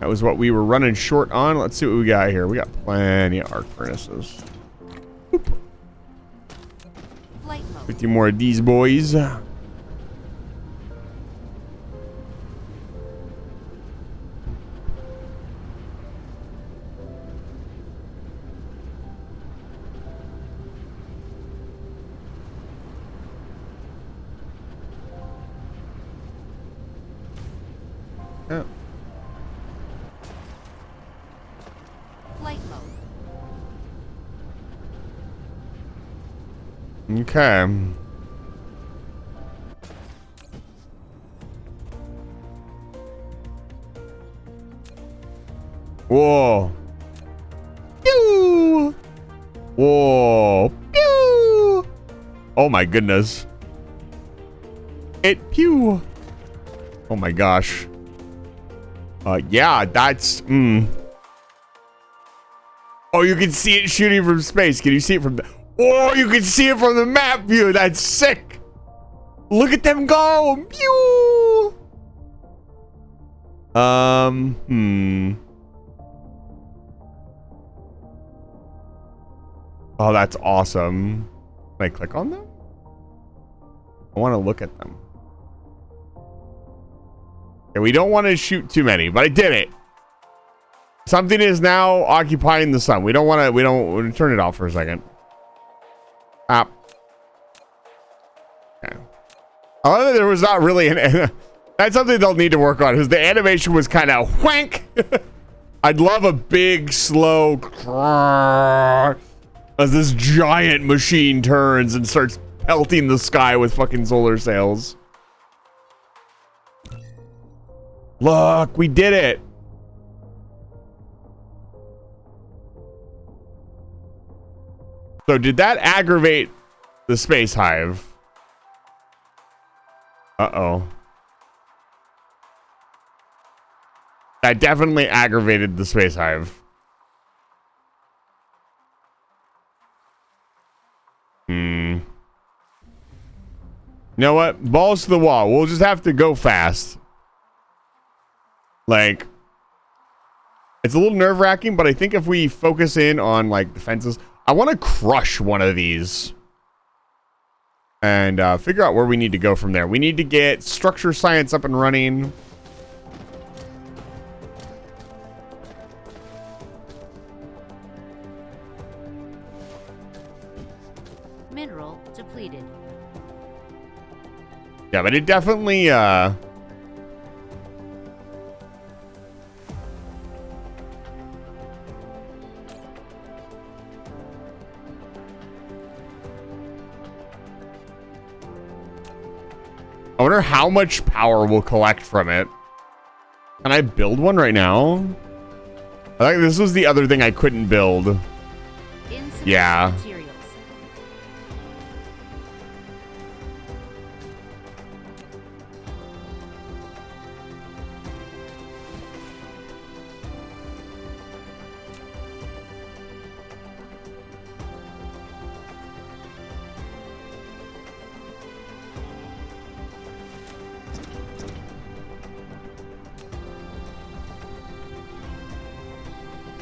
That was what we were running short on. Let's see what we got here. We got plenty of arc furnaces. Boop. 50 more of these boys. Yeah. Flight mode. Okay. Whoa. Pew! Whoa. Pew! Oh my goodness. It pew. Oh my gosh. Yeah, that's Oh, you can see it shooting from space. Can you see it from the Oh, you can see it from the map view. That's sick. Look at them go. Pew! Oh, that's awesome. Can I click on them? I want to look at them. Okay, we don't want to shoot too many, but I did it. Something is now occupying the sun. We don't want to turn it off for a second. Okay. I love that there was not really an that's something they'll need to work on, because the animation was kind of whank. I'd love a big, slow as this giant machine turns and starts pelting the sky with fucking solar sails. Look, we did it. So did that aggravate the space hive? Uh-oh. That definitely aggravated the space hive. You know what? Balls to the wall. We'll just have to go fast. Like, it's a little nerve-wracking, but I think if we focus in on, like, the fences... I want to crush one of these. And figure out where we need to go from there. We need to get structure science up and running. Mineral depleted. Yeah, but it definitely, I wonder how much power we'll collect from it. Can I build one right now? I think this was the other thing I couldn't build. Insufficient Yeah. materials.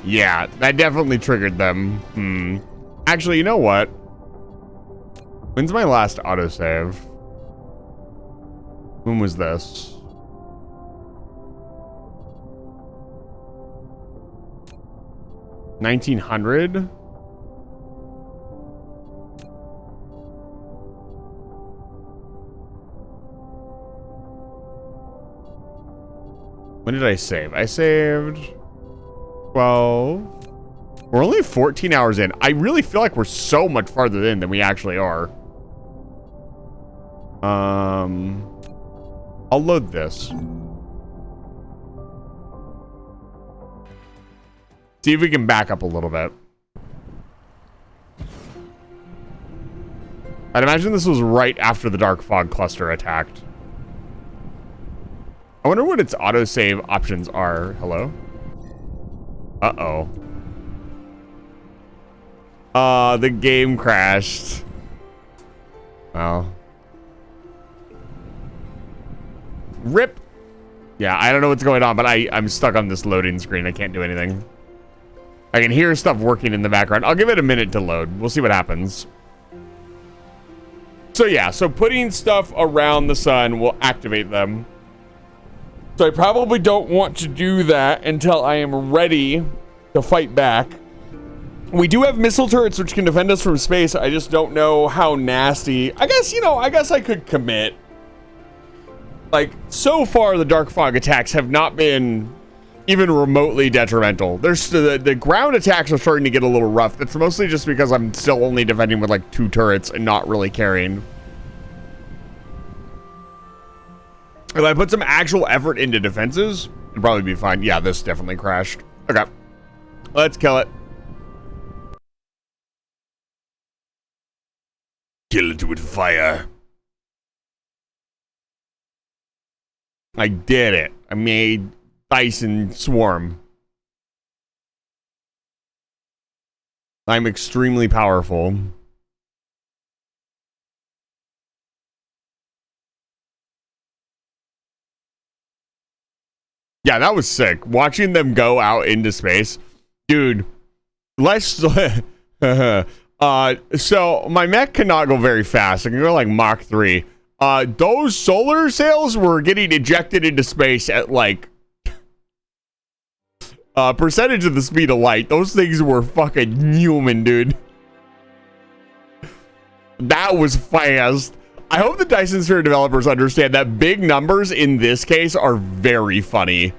Yeah, that definitely triggered them. Actually, you know what? When's my last autosave? When was this? $1900? When did I save? I saved 12. We're only 14 hours in. I really feel like we're so much farther in than we actually are. I'll load this. See if we can back up a little bit. I'd imagine this was right after the dark fog cluster attacked. I wonder what its autosave options are. Hello? Uh-oh. The game crashed. Well. RIP. Yeah, I don't know what's going on, but I'm stuck on this loading screen. I can't do anything. I can hear stuff working in the background. I'll give it a minute to load. We'll see what happens. So yeah, so putting stuff around the sun will activate them. So I probably don't want to do that until I am ready to fight back. We do have missile turrets which can defend us from space. I just don't know how nasty. I guess, you know, I guess I could commit. Like, so far, the Dark Fog attacks have not been even remotely detrimental. There's the ground attacks are starting to get a little rough. That's mostly just because I'm still only defending with like 2 turrets and not really carrying. If I put some actual effort into defenses, it'd probably be fine. Yeah, this definitely crashed. Okay. Let's kill it. Kill it with fire. I did it. I made Dyson swarm. I'm extremely powerful. Yeah, that was sick. Watching them go out into space. Dude, let's... so my mech cannot go very fast. I can go like Mach 3. Those solar sails were getting ejected into space at like... percentage of the speed of light. Those things were fucking human, dude. That was fast. I hope the Dyson Sphere developers understand that big numbers in this case are very funny.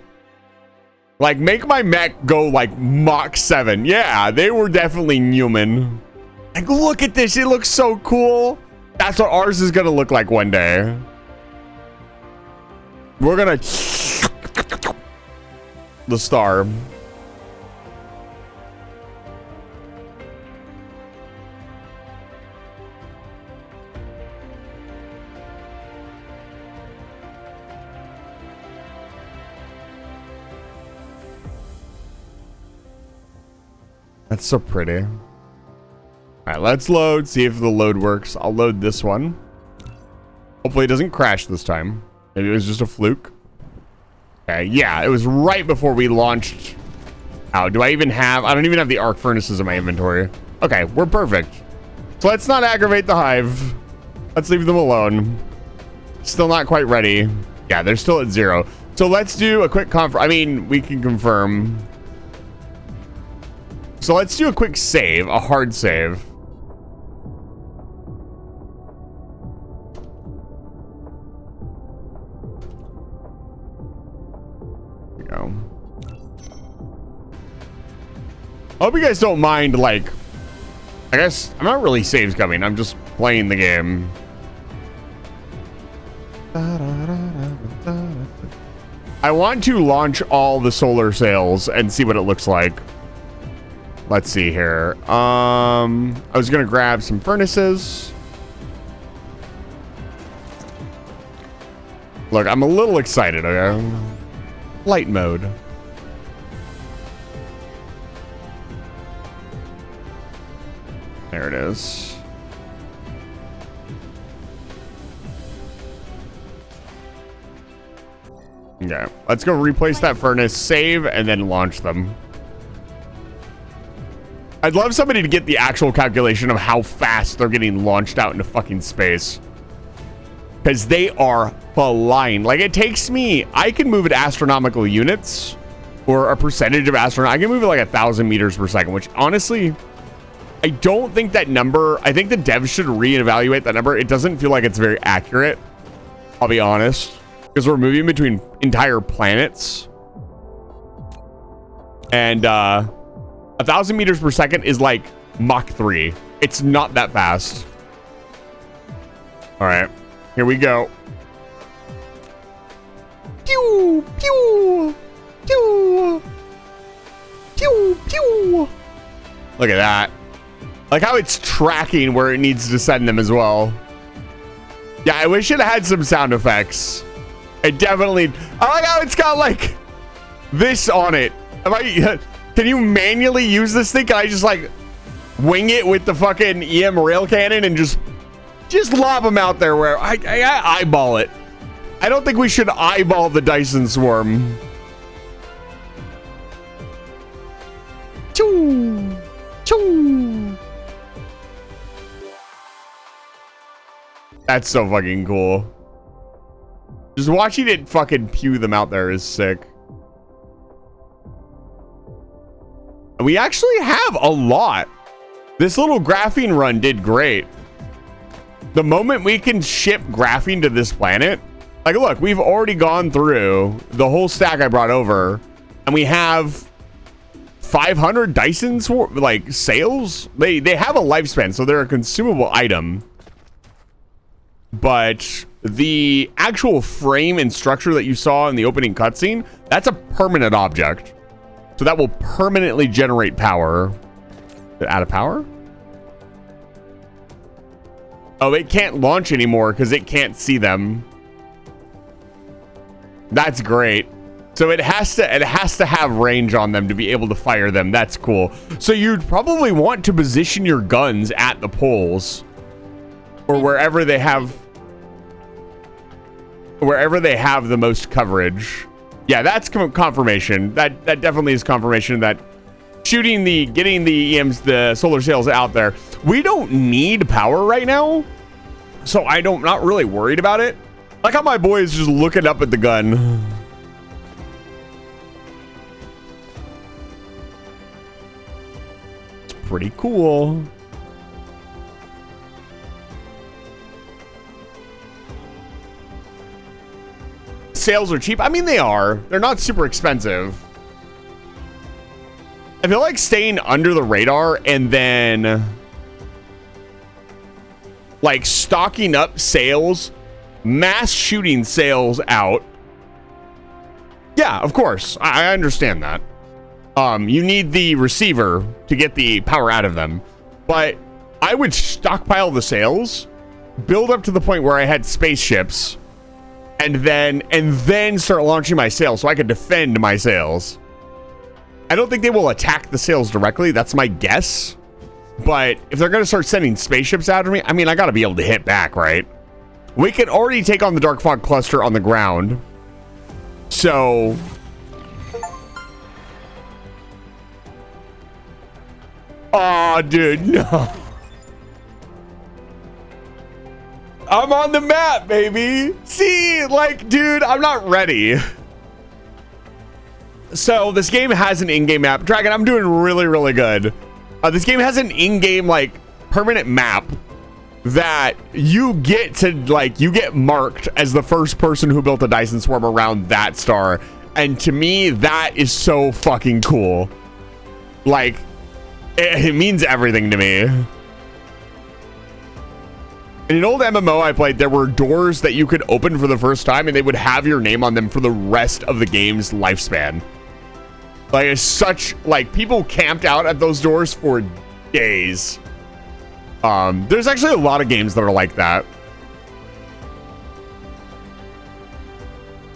Like, make my mech go like Mach 7. Yeah, they were definitely human. Like, look at this. It looks so cool. That's what ours is going to look like one day. We're going to... the star. That's so pretty. All right, let's load, see if the load works. I'll load this one. Hopefully it doesn't crash this time. Maybe it was just a fluke. Okay, yeah, it was right before we launched. Oh, do I even have... I don't even have the arc furnaces in my inventory. Okay, we're perfect. So let's not aggravate the hive. Let's leave them alone. Still not quite ready. Yeah, they're still at 0. So let's do a quick I mean, we can confirm. So let's do a quick save, a hard save. There we go. I hope you guys don't mind, like, I guess I'm not really saves coming. I'm just playing the game. I want to launch all the solar sails and see what it looks like. Let's see here. I was gonna grab some furnaces. Look, I'm a little excited. Okay? Light mode. There it is. Okay, let's go replace that furnace, save, and then launch them. I'd love somebody to get the actual calculation of how fast they're getting launched out into fucking space. Because they are flying. Like, it takes me... I can move at astronomical units. Or a percentage of astronomical... I can move at like 1,000 meters per second. Which, honestly, I don't think that number... I think the devs should reevaluate that number. It doesn't feel like it's very accurate. I'll be honest. Because we're moving between entire planets. And, 1,000 meters per second is like Mach 3. It's not that fast. All right, here we go. Pew, pew, pew, pew, pew. Look at that. Like how it's tracking where it needs to send them as well. Yeah, I wish it had some sound effects. It definitely... I like how it's got like this on it. Can you manually use this thing? Can I just like wing it with the fucking EM rail cannon and just lob them out there where I eyeball it? I don't think we should eyeball the Dyson swarm. Choo, choo. That's so fucking cool. Just watching it fucking pew them out there is sick. We actually have a lot. This little graphene run did great. The moment we can ship graphene to this planet, Like, look, we've already gone through the whole stack I brought over, and we have 500 Dyson like sails. They have a lifespan, so they're a consumable item. But the actual frame and structure that you saw in the opening cutscene, that's a permanent object. So that will permanently generate power. Out of power? Oh, it can't launch anymore because it can't see them. That's great. So it has to have range on them to be able to fire them. That's cool. So you'd probably want to position your guns at the poles or wherever they have the most coverage. Yeah, that's confirmation. That definitely is confirmation that getting the EMs, the solar sails out there. We don't need power right now, so not really worried about it. Like how my boy is just looking up at the gun. It's pretty cool. Sales are cheap. I mean, they are. They're not super expensive. I feel like staying under the radar and then like stocking up sales, mass shooting sales out. Yeah, of course. I understand that. You need the receiver to get the power out of them. But I would stockpile the sales, build up to the point where I had spaceships, and then start launching my sails so I could defend my sails. I don't think they will attack the sails directly. That's my guess. But if they're going to start sending spaceships after me, I mean, I got to be able to hit back, right? We can already take on the Dark Fog cluster on the ground. So... Aw, dude, no. I'm on the map, baby. See, like, dude, I'm not ready. So this game has an in-game map. Dragon, I'm doing really, really good. This game has an in-game, like, permanent map that you get to, like, you get marked as the first person who built a Dyson swarm around that star. And to me, that is so fucking cool. Like, it means everything to me. In an old MMO I played, there were doors that you could open for the first time and they would have your name on them for the rest of the game's lifespan. Like, it's such, like, people camped out at those doors for days. There's actually a lot of games that are like that.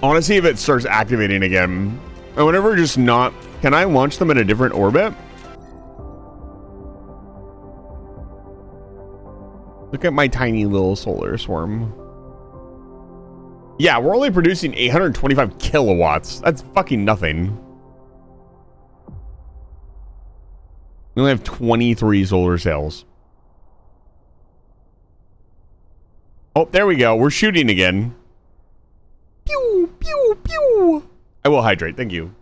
I want to see if it starts activating again. And whenever just not, can I launch them in a different orbit? Look at my tiny little solar swarm. Yeah, we're only producing 825 kilowatts. That's fucking nothing. We only have 23 solar cells. Oh, there we go. We're shooting again. Pew, pew, pew. I will hydrate. Thank you.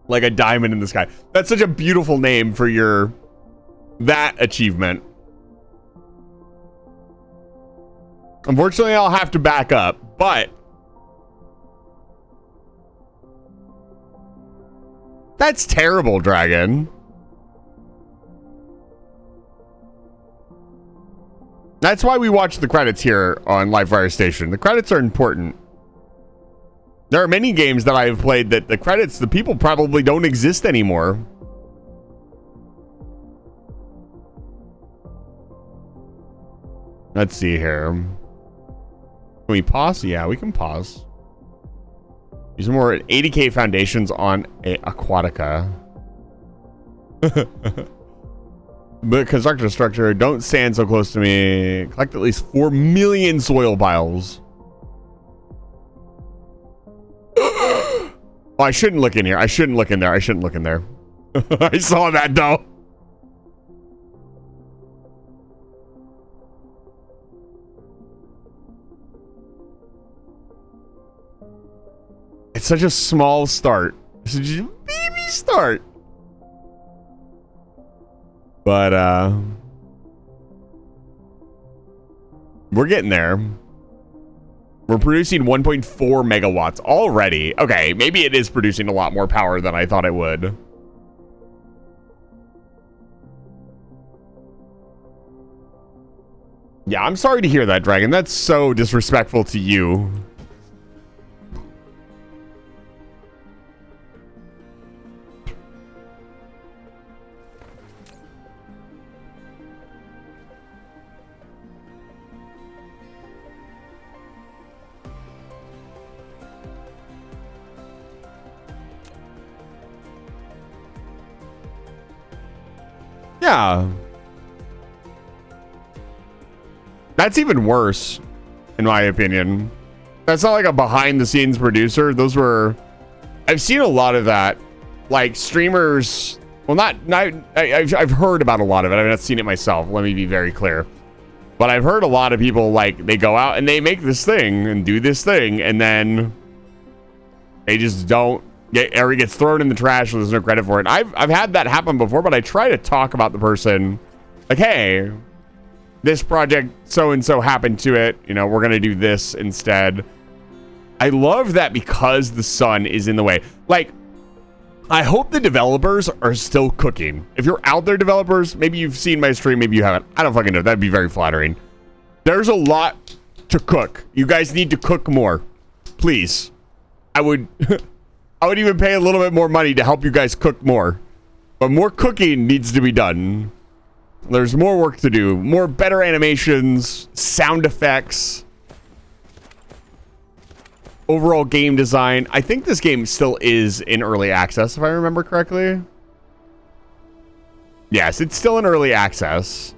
Like a diamond in the sky. That's such a beautiful name for your... that achievement. Unfortunately, I'll have to back up, but that's terrible, Dragon. That's why we watch the credits here on Livefire Station. The credits are important. There are many games that I have played that the credits, the people probably don't exist anymore. Let's see here. Can we pause? Yeah, we can pause. Use more 80k foundations on a Aquatica. But construct a structure. Don't stand so close to me. Collect at least 4 million soil piles. Oh, I shouldn't look in here. I shouldn't look in there. I shouldn't look in there. I saw that though. It's such a small start. It's just a baby start. But we're getting there. We're producing 1.4 megawatts already. Okay, maybe it is producing a lot more power than I thought it would. Yeah, I'm sorry to hear that, Dragon. That's so disrespectful to you. Yeah. That's even worse, in my opinion. That's not like a behind-the-scenes producer. Those were... I've seen a lot of that. Like, streamers... Well, I've heard about a lot of it. I've not seen it myself. Let me be very clear. But I've heard a lot of people, like, they go out and they make this thing and do this thing, and then they just don't get... Or it gets thrown in the trash and there's no credit for it. I've had that happen before, but I try to talk about the person. Like, hey... This project, so-and-so happened to it. You know, we're going to do this instead. I love that because the sun is in the way. Like, I hope the developers are still cooking. If you're out there, developers, maybe you've seen my stream, maybe you haven't. I don't fucking know. That'd be very flattering. There's a lot to cook. You guys need to cook more. Please. I would even pay a little bit more money to help you guys cook more. But more cooking needs to be done. There's more work to do. More better animations, sound effects, overall game design. I think this game still is in early access, if I remember correctly. Yes, it's still in early access.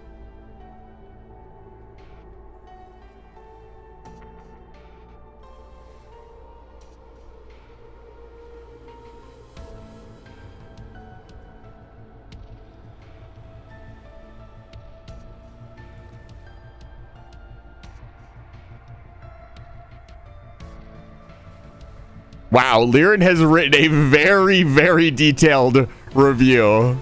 Wow, Liren has written a very, very detailed review.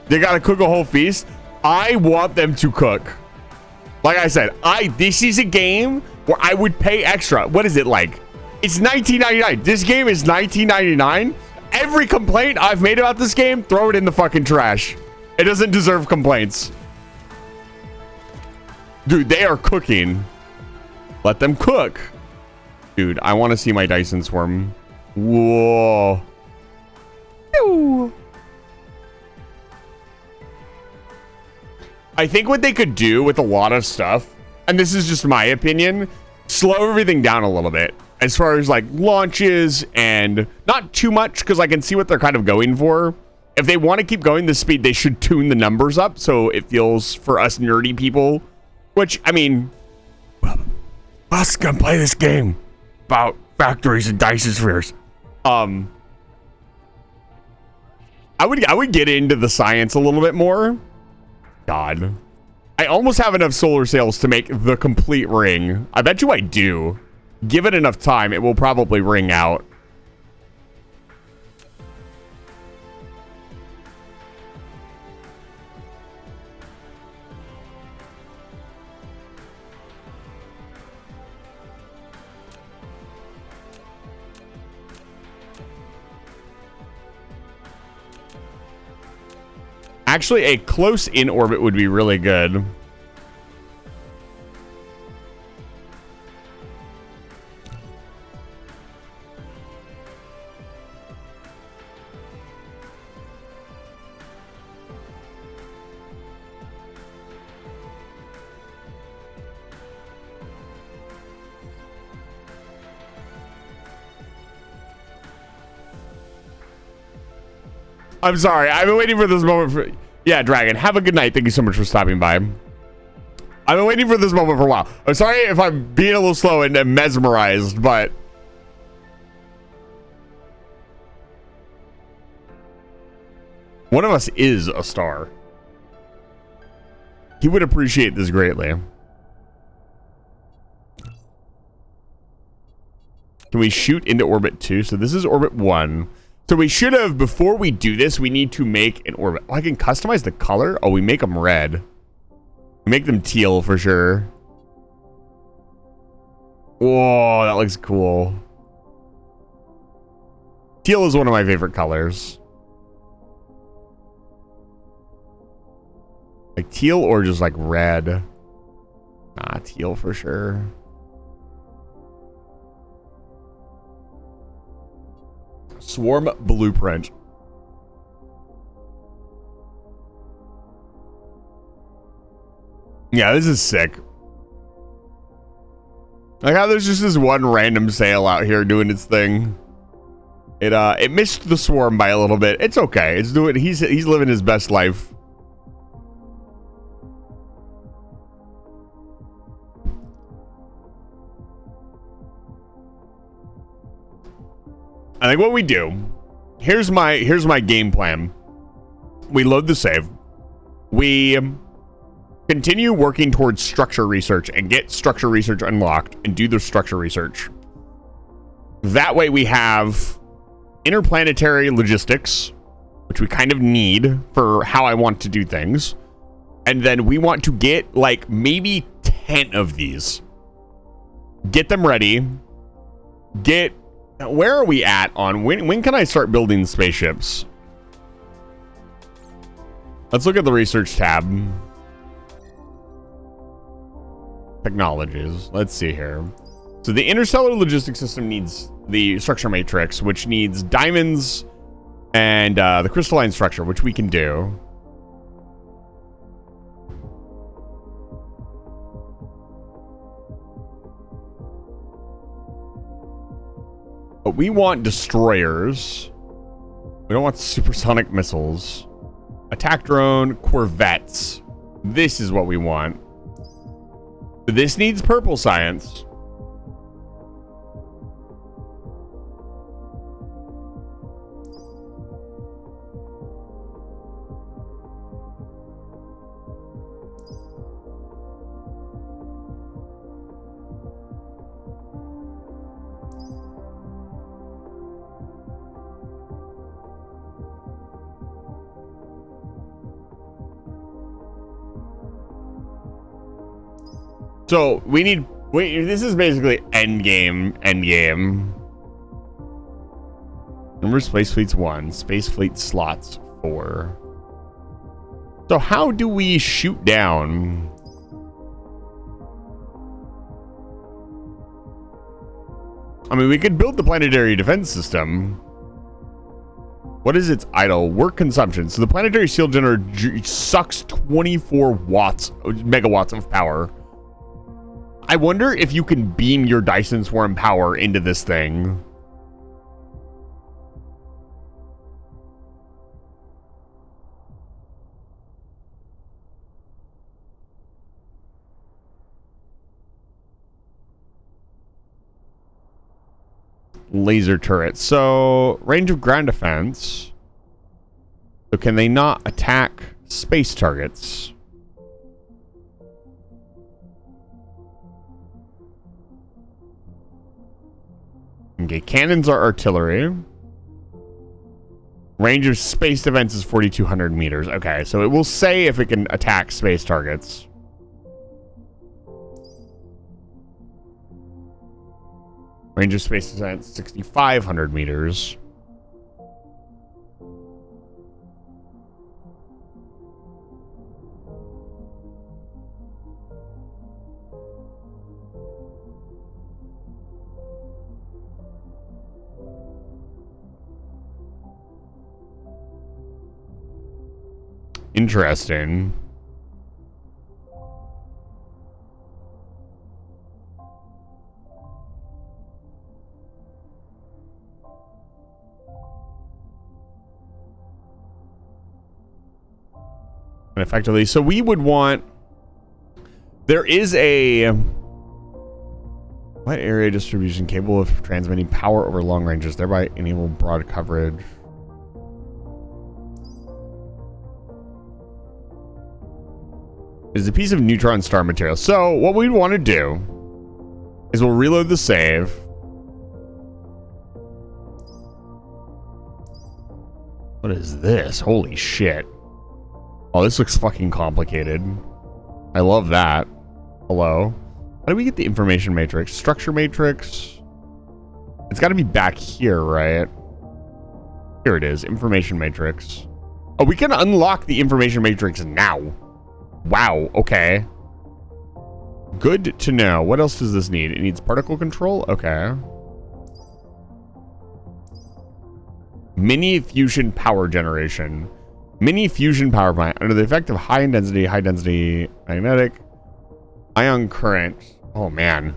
They gotta cook a whole feast. I want them to cook. Like I said, this is a game where I would pay extra. What is it like? It's $19.99. This game is $19.99. Every complaint I've made about this game, throw it in the fucking trash. It doesn't deserve complaints. Dude, they are cooking. Let them cook. Dude, I want to see my Dyson swarm. Whoa. Ew. I think what they could do with a lot of stuff, and this is just my opinion, slow everything down a little bit. As far as like launches and not too much, because I can see what they're kind of going for. If they want to keep going this speed, they should tune the numbers up so it feels for us nerdy people, which, I mean... Us gonna play this game about factories and Dyson spheres. I would get into the science a little bit more. God, I almost have enough solar sails to make the complete ring. I bet you I do. Give it enough time, it will probably ring out. Actually, a close in orbit would be really good. I'm sorry. I've been waiting for this moment for... Yeah, Dragon, have a good night. Thank you so much for stopping by. I've been waiting for this moment for a while. I'm sorry if I'm being a little slow and mesmerized, but... One of us is a star. He would appreciate this greatly. Can we shoot into orbit 2? So this is orbit 1. So we should have, before we do this, we need to make an orbit. Oh, I can customize the color? Oh, we make them red. Make them teal for sure. Whoa, that looks cool. Teal is one of my favorite colors. Like teal or just like red. Nah, teal for sure. Swarm blueprint. Yeah, this is sick. Like how there's just this one random sail out here doing its thing. It missed the swarm by a little bit. It's okay. It's doing. He's living his best life. I think what we do. Here's my game plan. We load the save. We continue working towards structure research and get structure research unlocked and do the structure research. That way we have interplanetary logistics, which we kind of need for how I want to do things. And then we want to get like maybe 10 of these. Get them ready. Where are we at on when can I start building spaceships? Let's look at the research tab. Technologies. Let's see here. So the interstellar logistics system needs the structure matrix, which needs diamonds and the crystalline structure, which we can do. But we want destroyers. We don't want supersonic missiles. Attack drone, corvettes. This is what we want. This needs purple science. So we need. Wait, this is basically endgame. Number of space fleets 1, space fleet slots 4. So how do we shoot down? I mean, we could build the planetary defense system. What is its idle work consumption? So the planetary shield generator sucks 24 megawatts of power. I wonder if you can beam your Dyson swarm power into this thing. Laser turret. So, range of ground defense. So can they not attack space targets? Okay, cannons are artillery. Range of space defense is 4,200 meters. Okay, so it will say if it can attack space targets. Range of space defense 6,500 meters. Interesting. And effectively, so we would want. There is a wide area distribution capable of transmitting power over long ranges, thereby enable broad coverage. Is a piece of neutron star material. So what we want to do is we'll reload the save. What is this? Holy shit. Oh, this looks fucking complicated. I love that. Hello. How do we get the information matrix? Structure matrix. It's got to be back here, right? Here it is. Information matrix. Oh, we can unlock the information matrix now. Wow. Okay. Good to know. What else does this need? It needs particle control. Okay. Mini fusion power generation. Mini fusion power plant. Under the effect of high density magnetic ion current. Oh man.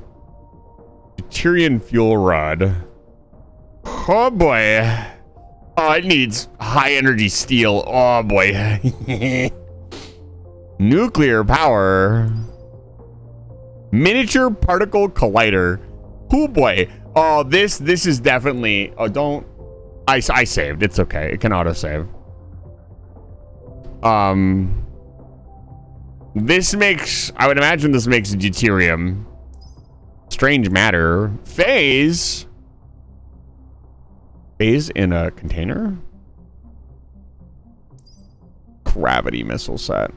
Deuterium fuel rod. Oh boy. Oh, it needs high energy steel. Oh boy. Nuclear power. Miniature particle collider. Oh boy. Oh, this is definitely. Oh, don't. I saved. It's okay. It can autosave. This makes. I would imagine this makes deuterium. Strange matter. Phase. Phase in a container. Gravity missile set.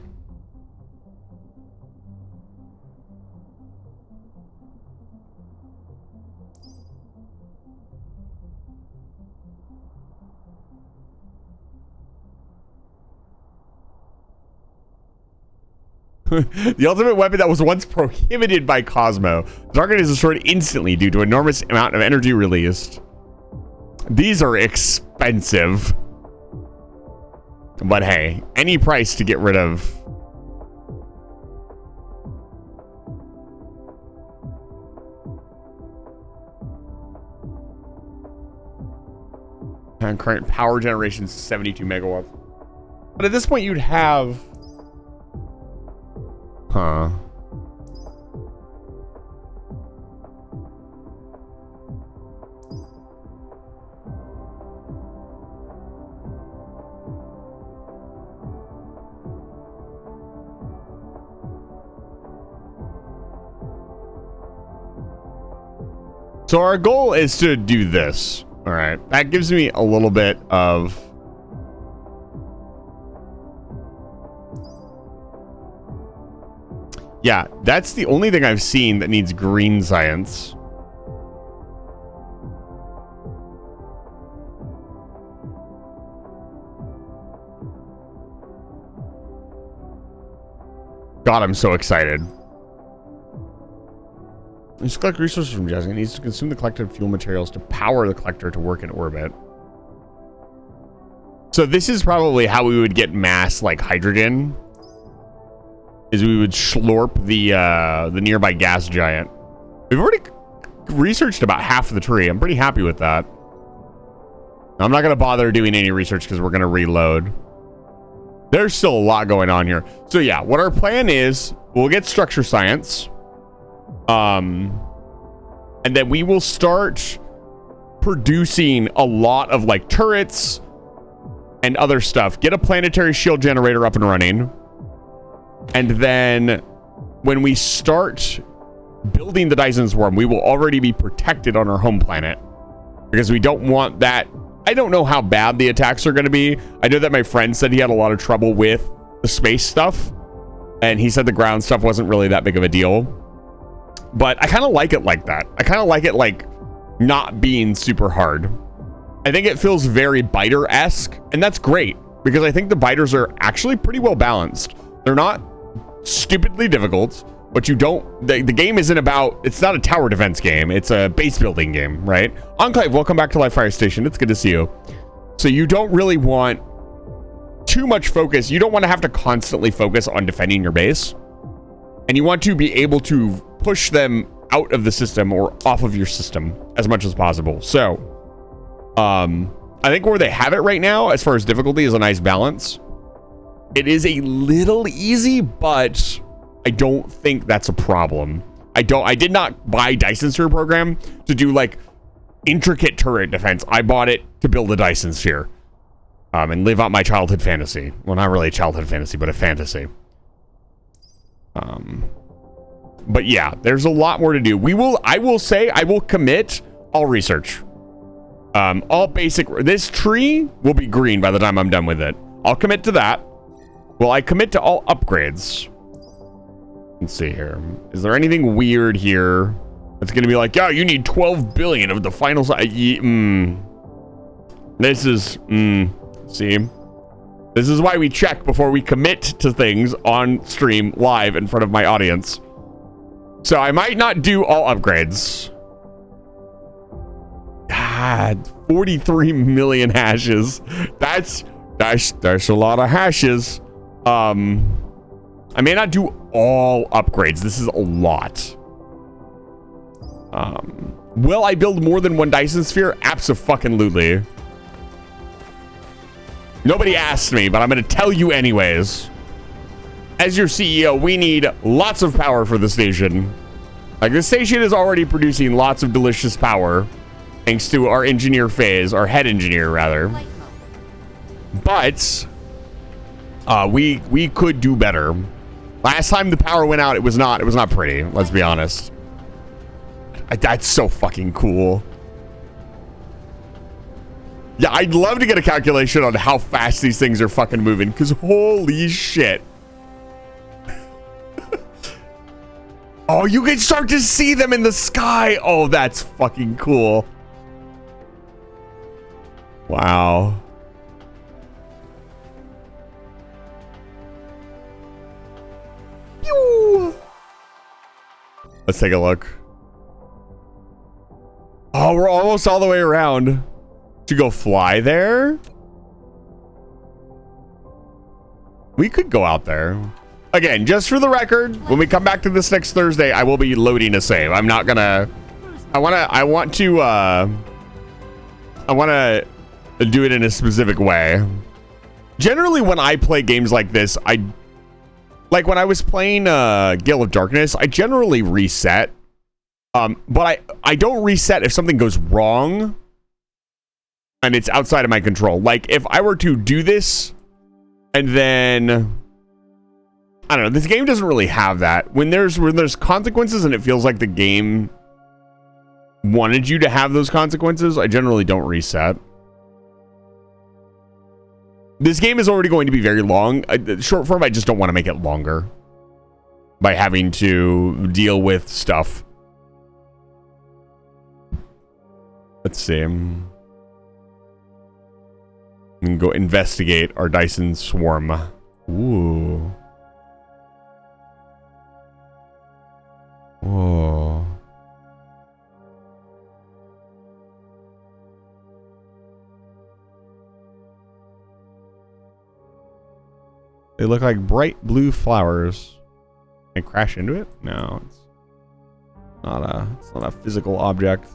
The ultimate weapon that was once prohibited by Cosmo. The target is destroyed instantly due to enormous amount of energy released. These are expensive. But hey, any price to get rid of. And current power generation is 72 megawatts. But at this point you'd have... Huh. So our goal is to do this. All right. That gives me a little bit of... Yeah, that's the only thing I've seen that needs green science. God, I'm so excited. Let's collect resources from Jessica. It needs to consume the collected fuel materials to power the collector to work in orbit. So this is probably how we would get mass, like hydrogen. Is we would slurp the nearby gas giant. We've already researched about half of the tree. I'm pretty happy with that. I'm not going to bother doing any research because we're going to reload. There's still a lot going on here. So yeah, what our plan is, we'll get structure science. And then we will start producing a lot of like turrets and other stuff. Get a planetary shield generator up and running. And then when we start building the Dyson swarm, we will already be protected on our home planet because we don't want that. I don't know how bad the attacks are going to be. I know that my friend said he had a lot of trouble with the space stuff, and he said the ground stuff wasn't really that big of a deal. But I kind of like it like that. I kind of like it like not being super hard. I think it feels very biter-esque, and that's great because I think the biters are actually pretty well balanced. They're not stupidly difficult, but you don't... The game isn't about... It's not a tower defense game. It's a base building game, right? Enclave, welcome back to Live Fire Station. It's good to see you. So you don't really want too much focus. You don't want to have to constantly focus on defending your base. And you want to be able to push them out of the system or off of your system as much as possible. So, I think where they have it right now, as far as difficulty, is a nice balance. It is a little easy, but I don't think that's a problem. I did not buy Dyson Sphere program to do like intricate turret defense. I bought it to build a Dyson Sphere and live out my childhood fantasy. Well, not really a childhood fantasy, but a fantasy. But yeah, there's a lot more to do. I will say, I will commit all research. All basic, this tree will be green by the time I'm done with it. I'll commit to that. Will I commit to all upgrades? Let's see here. Is there anything weird here that's going to be like, yeah, you need 12 billion of the final size? This is, see? This is why we check before we commit to things on stream live in front of my audience. So I might not do all upgrades. God, 43 million hashes. That's a lot of hashes. I may not do all upgrades. This is a lot. Will I build more than one Dyson sphere? Abso-fucking-lutely. Nobody asked me, but I'm going to tell you anyways. As your CEO, we need lots of power for the station. Like, the station is already producing lots of delicious power, thanks to our engineer phase, our head engineer, rather. But we could do better. Last time the power went out, it was not pretty. Let's be honest. That's so fucking cool. Yeah, I'd love to get a calculation on how fast these things are fucking moving, because holy shit. Oh, you can start to see them in the sky. Oh, that's fucking cool. Wow. Pew. Let's take a look. Oh, we're almost all the way around. To go fly there? We could go out there. Again, just for the record, when we come back to this next Thursday, I will be loading a save. I'm not gonna... I want to do it in a specific way. Generally, when I play games like this, like when I was playing Gale of Darkness, I generally reset. But I don't reset if something goes wrong and it's outside of my control. Like, if I were to do this and then... I don't know, this game doesn't really have that. When there's consequences and it feels like the game wanted you to have those consequences, I generally don't reset. This game is already going to be very long. Short form, I just don't want to make it longer by having to deal with stuff. Let's see. We can go investigate our Dyson swarm. Ooh. Whoa. They look like bright blue flowers. Can I crash into it? No, it's not a physical object.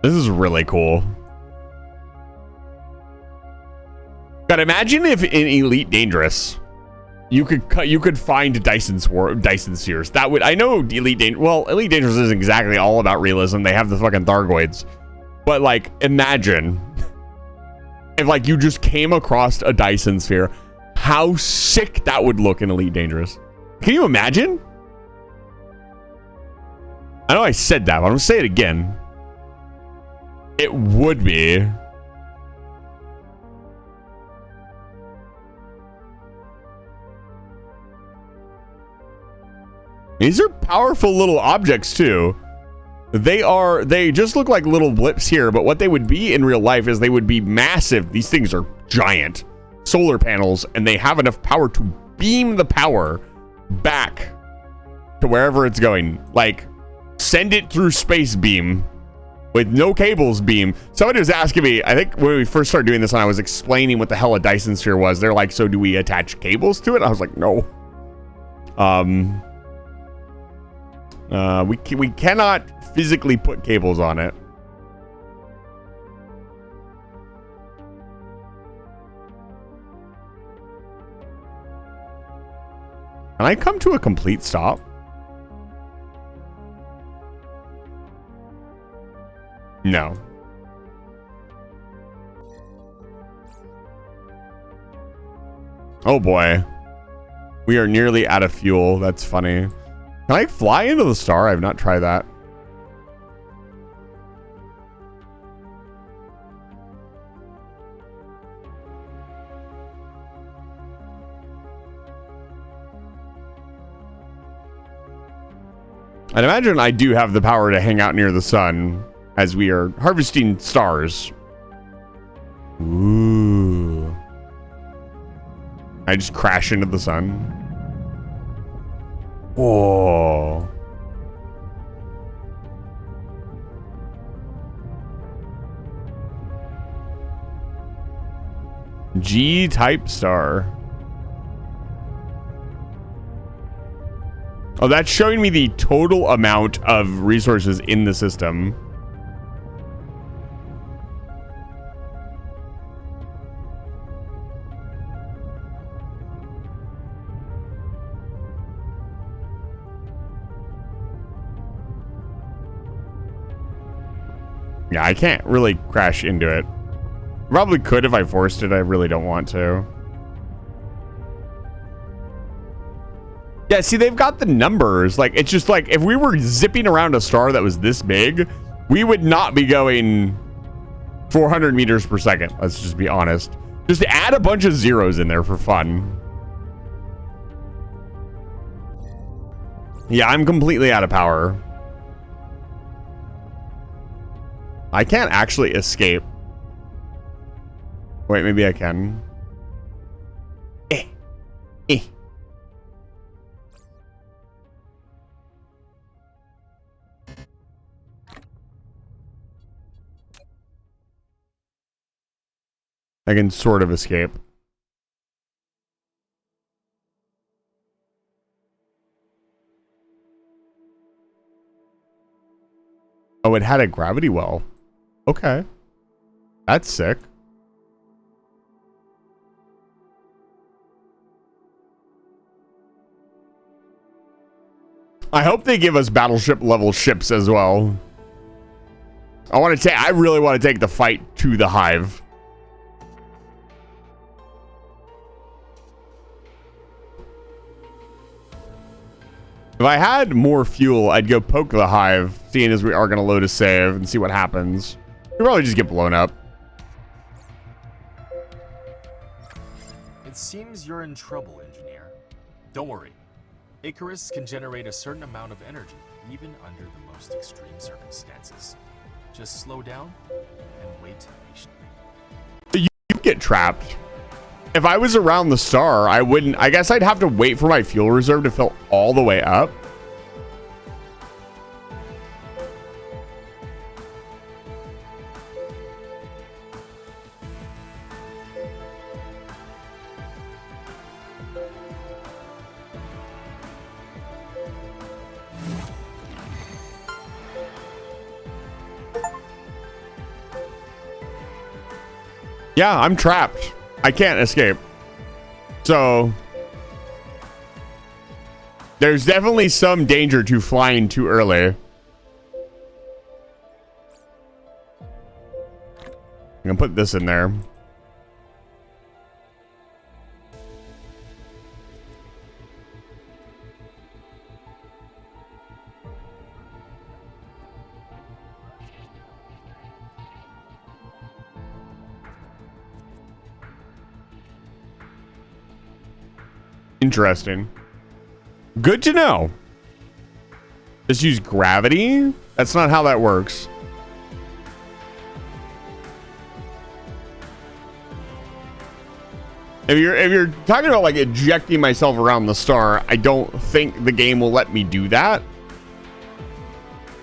This is really cool. God, imagine if in Elite Dangerous you could find Dyson spheres. That would, I know Elite Dangerous isn't exactly all about realism. They have the fucking Thargoids. But like, imagine if like you just came across a Dyson sphere, how sick that would look in Elite Dangerous. Can you imagine? I know I said that, but I'm gonna say it again. It would be. These are powerful little objects too. They just look like little blips here, but what they would be in real life is they would be massive. These things are giant solar panels, and they have enough power to beam the power back to wherever it's going. Like, send it through space beam with no cables beam. Somebody was asking me, I think when we first started doing this and I was explaining what the hell a Dyson sphere was, they're like, so do we attach cables to it? I was like, no. We cannot physically put cables on it. Can I come to a complete stop? No. Oh boy. We are nearly out of fuel. That's funny. Can I fly into the star? I've not tried that. I'd imagine I do have the power to hang out near the sun as we are harvesting stars. Ooh. I just crash into the sun. Whoa. G-type star. Oh, that's showing me the total amount of resources in the system. Yeah, I can't really crash into it. Probably could if I forced it. I really don't want to. Yeah, see, they've got the numbers. Like, it's just like, if we were zipping around a star that was this big, we would not be going 400 meters per second. Let's just be honest. Just add a bunch of zeros in there for fun. Yeah, I'm completely out of power. I can't actually escape. Wait, maybe I can. Eh. Eh. I can sort of escape. Oh, it had a gravity well. Okay. That's sick. I hope they give us battleship level ships as well. I really want to take the fight to the hive. If I had more fuel, I'd go poke the hive, seeing as we are going to load a save and see what happens. We'll probably just get blown up. It seems you're in trouble, engineer. Don't worry. Icarus can generate a certain amount of energy, even under the most extreme circumstances. Just slow down and wait patiently. You get trapped. If I was around the star, I wouldn't. I guess I'd have to wait for my fuel reserve to fill all the way up. Yeah, I'm trapped. I can't escape. So there's definitely some danger to flying too early. I'm gonna put this in there. Interesting. Good to know. Just use gravity? That's not how that works. If you're talking about like ejecting myself around the star, I don't think the game will let me do that.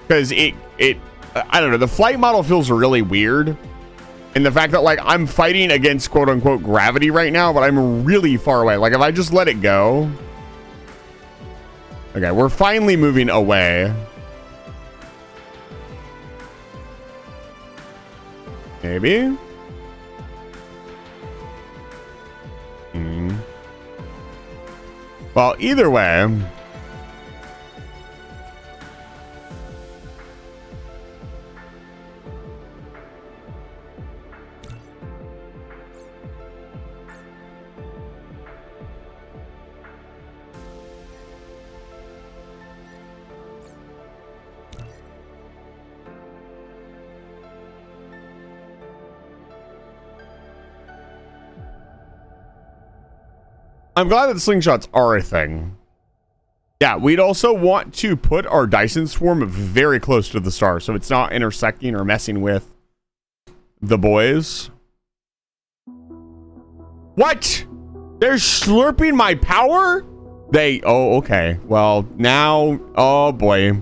Because I don't know, the flight model feels really weird. And the fact that like I'm fighting against quote unquote gravity right now, but I'm really far away. Like if I just let it go. Okay, we're finally moving away. Maybe? Well, either way. I'm glad that slingshots are a thing. Yeah, we'd also want to put our Dyson swarm very close to the star so it's not intersecting or messing with the boys. What? They're slurping my power? Oh, okay. Well, now, oh boy.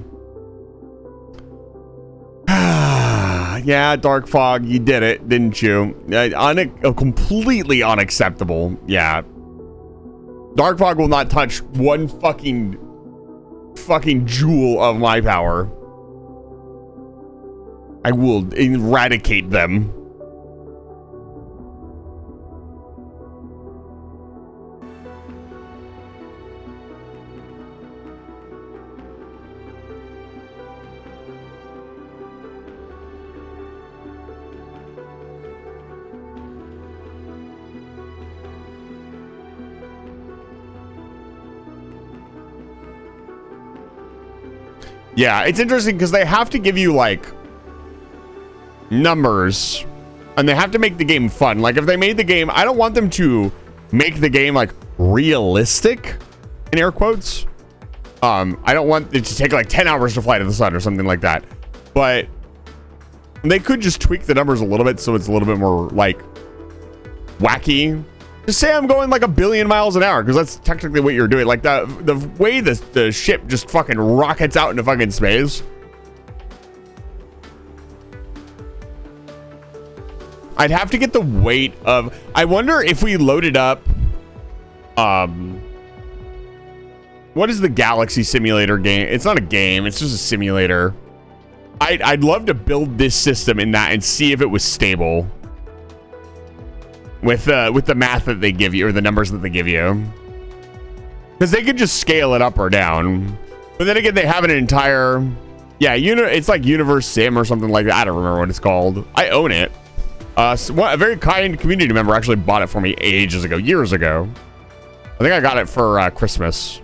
Yeah, Dark Fog, you did it, didn't you? Completely unacceptable. Yeah. Dark Fog will not touch one fucking jewel of my power. I will eradicate them. Yeah, it's interesting because they have to give you like numbers and they have to make the game fun. Like if they made the game, I don't want them to make the game like realistic in air quotes. I don't want it to take like 10 hours to fly to the sun or something like that. But they could just tweak the numbers a little bit so it's a little bit more like wacky. Just say I'm going like 1 billion miles an hour because that's technically what you're doing. Like the way the ship just fucking rockets out into fucking space. I'd have to get the weight of. I wonder if we loaded up. What is the Galaxy Simulator game? It's not a game. It's just a simulator. I'd love to build this system in that and see if it was stable. With the math that they give you or the numbers that they give you, because they could just scale it up or down. But then again, they have an entire, yeah, it's like Universe Sim or something like that. I don't remember what it's called. I own it. A very kind community member actually bought it for me ages ago, years ago. I think I got it for Christmas.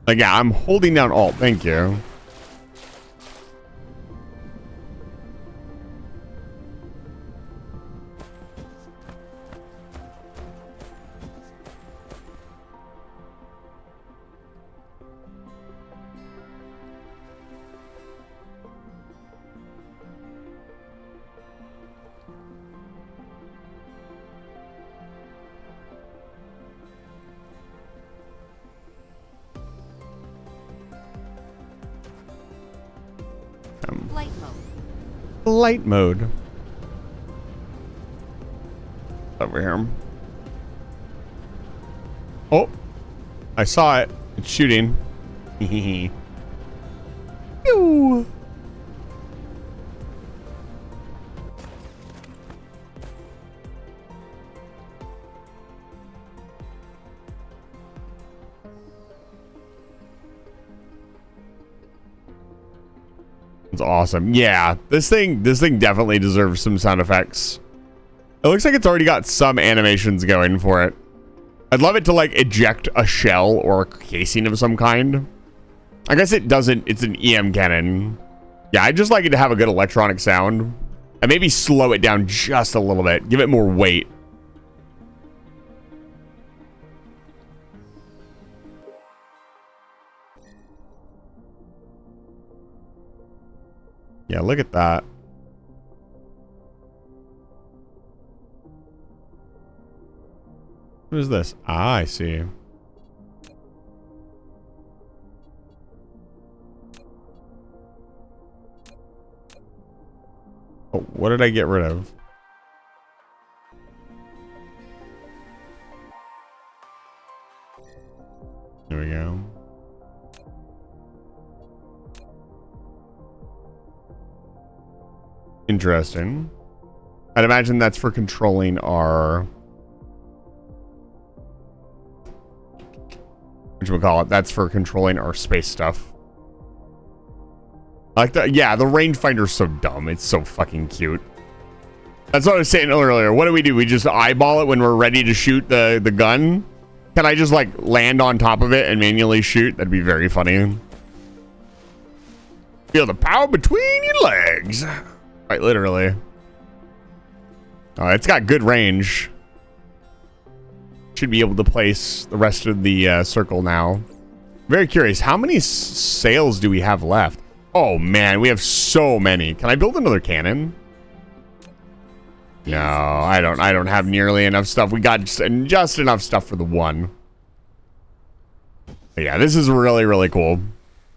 Like, yeah, I'm holding down Alt. Thank you. Flight mode. Light mode. Over here. Oh, I saw it. It's shooting. Pew. It's awesome. Yeah, this thing definitely deserves some sound effects. It looks like it's already got some animations going for it. I'd love it to like eject a shell or a casing of some kind. I guess it doesn't. It's an EM cannon. Yeah, I'd just like it to have a good electronic sound. And maybe slow it down just a little bit. Give it more weight. Yeah, look at that. What is this? Ah, I see. Oh, what did I get rid of? There we go. Interesting. I'd imagine that's for controlling our... whatchamacallit? That's for controlling our space stuff. Like the yeah, the rangefinder's so dumb. It's so fucking cute. That's what I was saying earlier. What do? We just eyeball it when we're ready to shoot the gun? Can I just like land on top of it and manually shoot? That'd be very funny. Feel the power between your legs. Quite literally. Oh, it's got good range. Should be able to place the rest of the circle now. Very curious. How many sails do we have left? Oh man, we have so many. Can I build another cannon? No, I don't have nearly enough stuff. We got just enough stuff for the one. But yeah, this is really, really cool.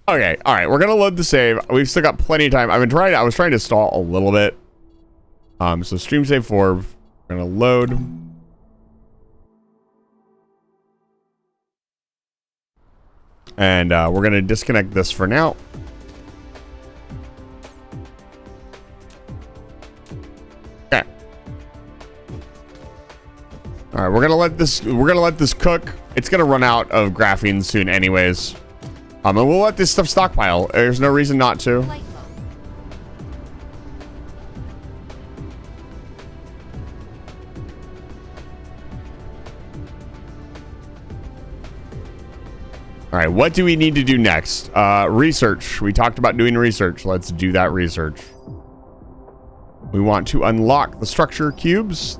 Okay, all right, we're gonna load the save. We've still got plenty of time. I was trying to stall a little bit. So stream save 4. We're gonna load. And we're gonna disconnect this for now. Okay. All right, we're gonna let this cook. It's gonna run out of graphene soon, anyways. And we'll let this stuff stockpile. There's no reason not to. Flight mode. All right, what do we need to do next? Research. We talked about doing research. Let's do that research. We want to unlock the structure cubes.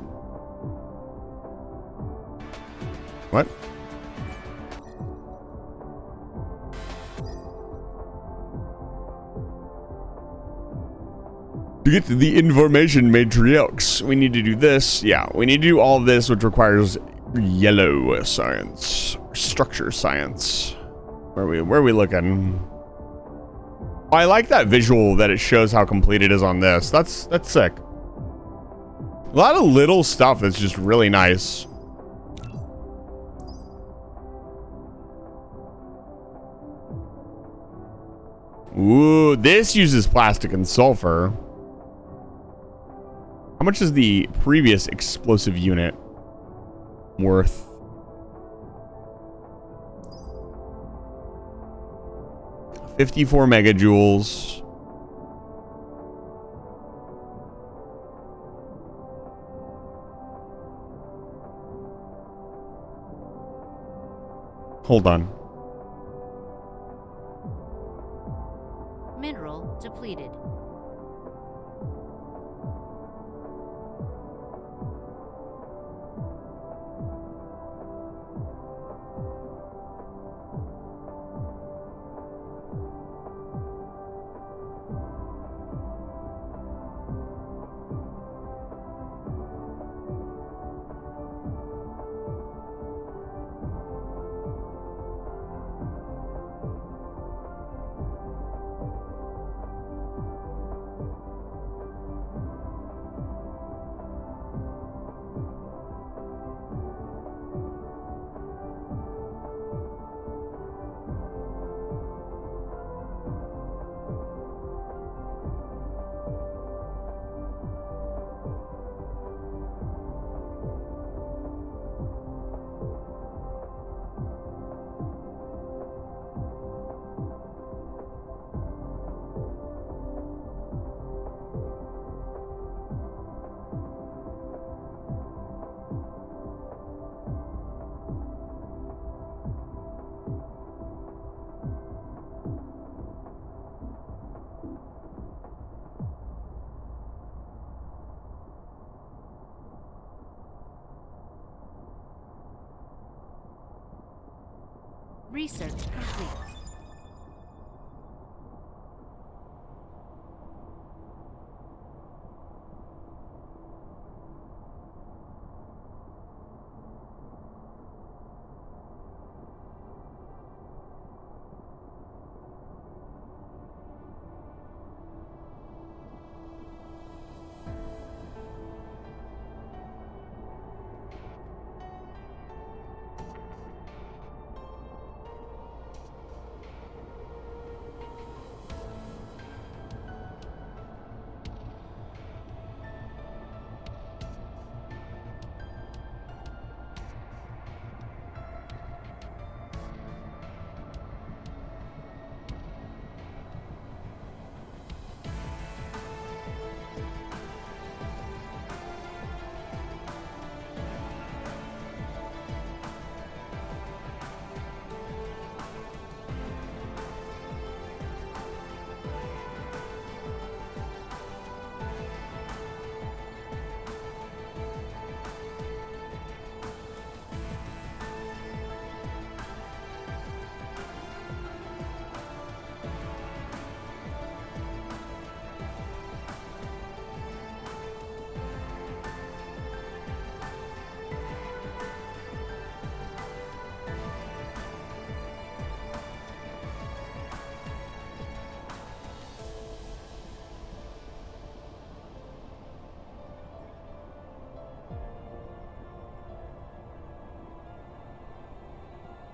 What? To get to the information matrix, we need to do this. Yeah, we need to do all of this, which requires yellow science, structure science. Where are we looking? Oh, I like that visual that it shows how complete it is on this. That's sick. A lot of little stuff that's just really nice. Ooh, this uses plastic and sulfur. How much is the previous explosive unit worth? $54 megajoules. Hold on. Mineral depleted. Research complete.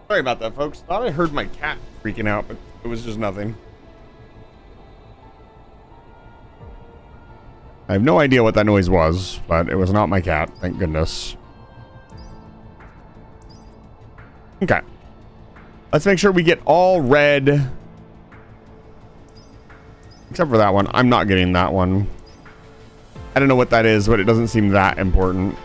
Sorry about that, folks. Thought I heard my cat freaking out, but it was just nothing. I have no idea what that noise was, but it was not my cat. Thank goodness. Okay. Let's make sure we get all red. Except for that one. I'm not getting that one. I don't know what that is, but it doesn't seem that important.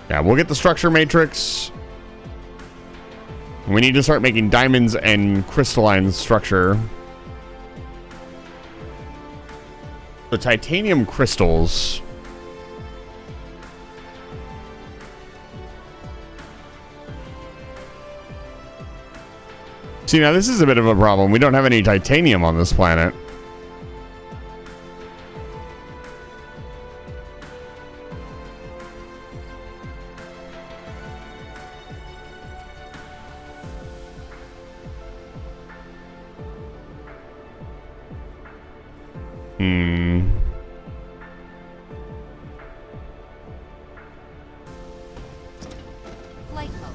Yeah, we'll get the structure matrix. We need to start making diamonds and crystalline structure. The titanium crystals. See, now this is a bit of a problem. We don't have any titanium on this planet. Flight mode.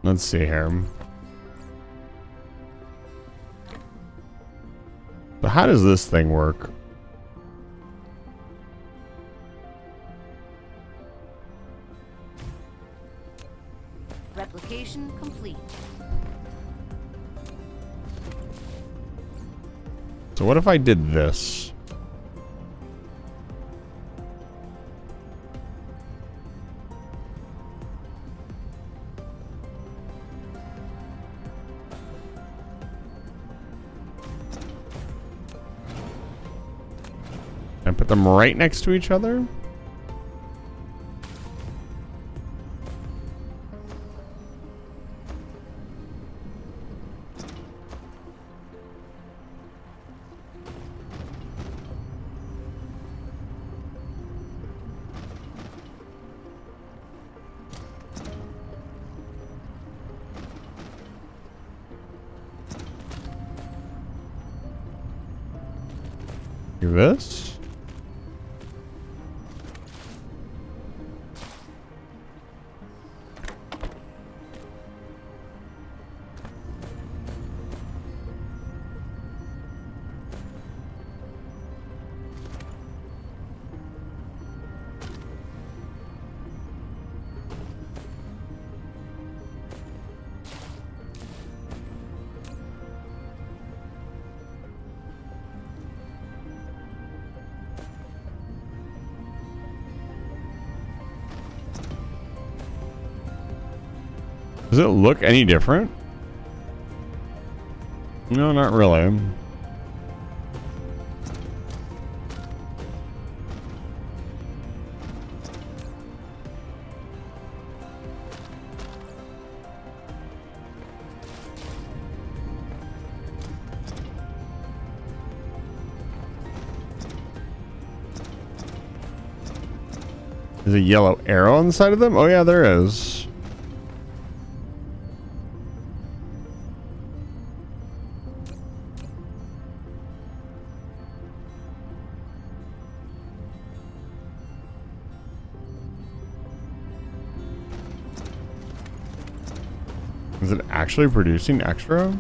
Let's see here. So how does this thing work? Replication complete. So what if I did this? And put them right next to each other? Do this? Does it look any different? No, not really. There's a yellow arrow on the side of them? Oh yeah, there is. Is it actually producing extra?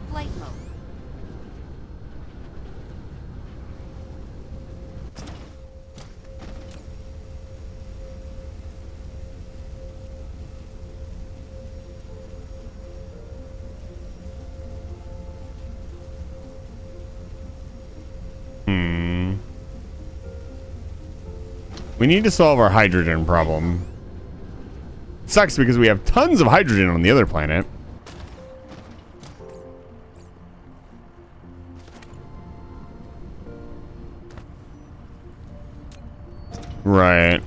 Flight mode. We need to solve our hydrogen problem. Sucks because we have tons of hydrogen on the other planet. Right.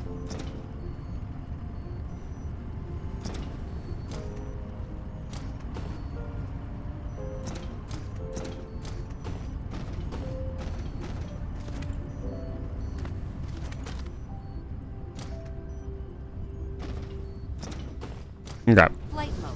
Okay. Flight mode.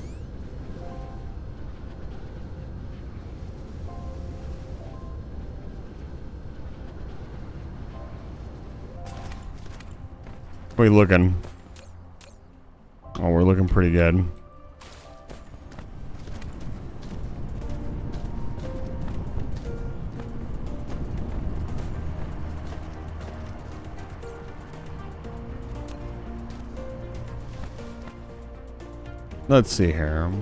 We looking? Oh, we're looking pretty good. Let's see here.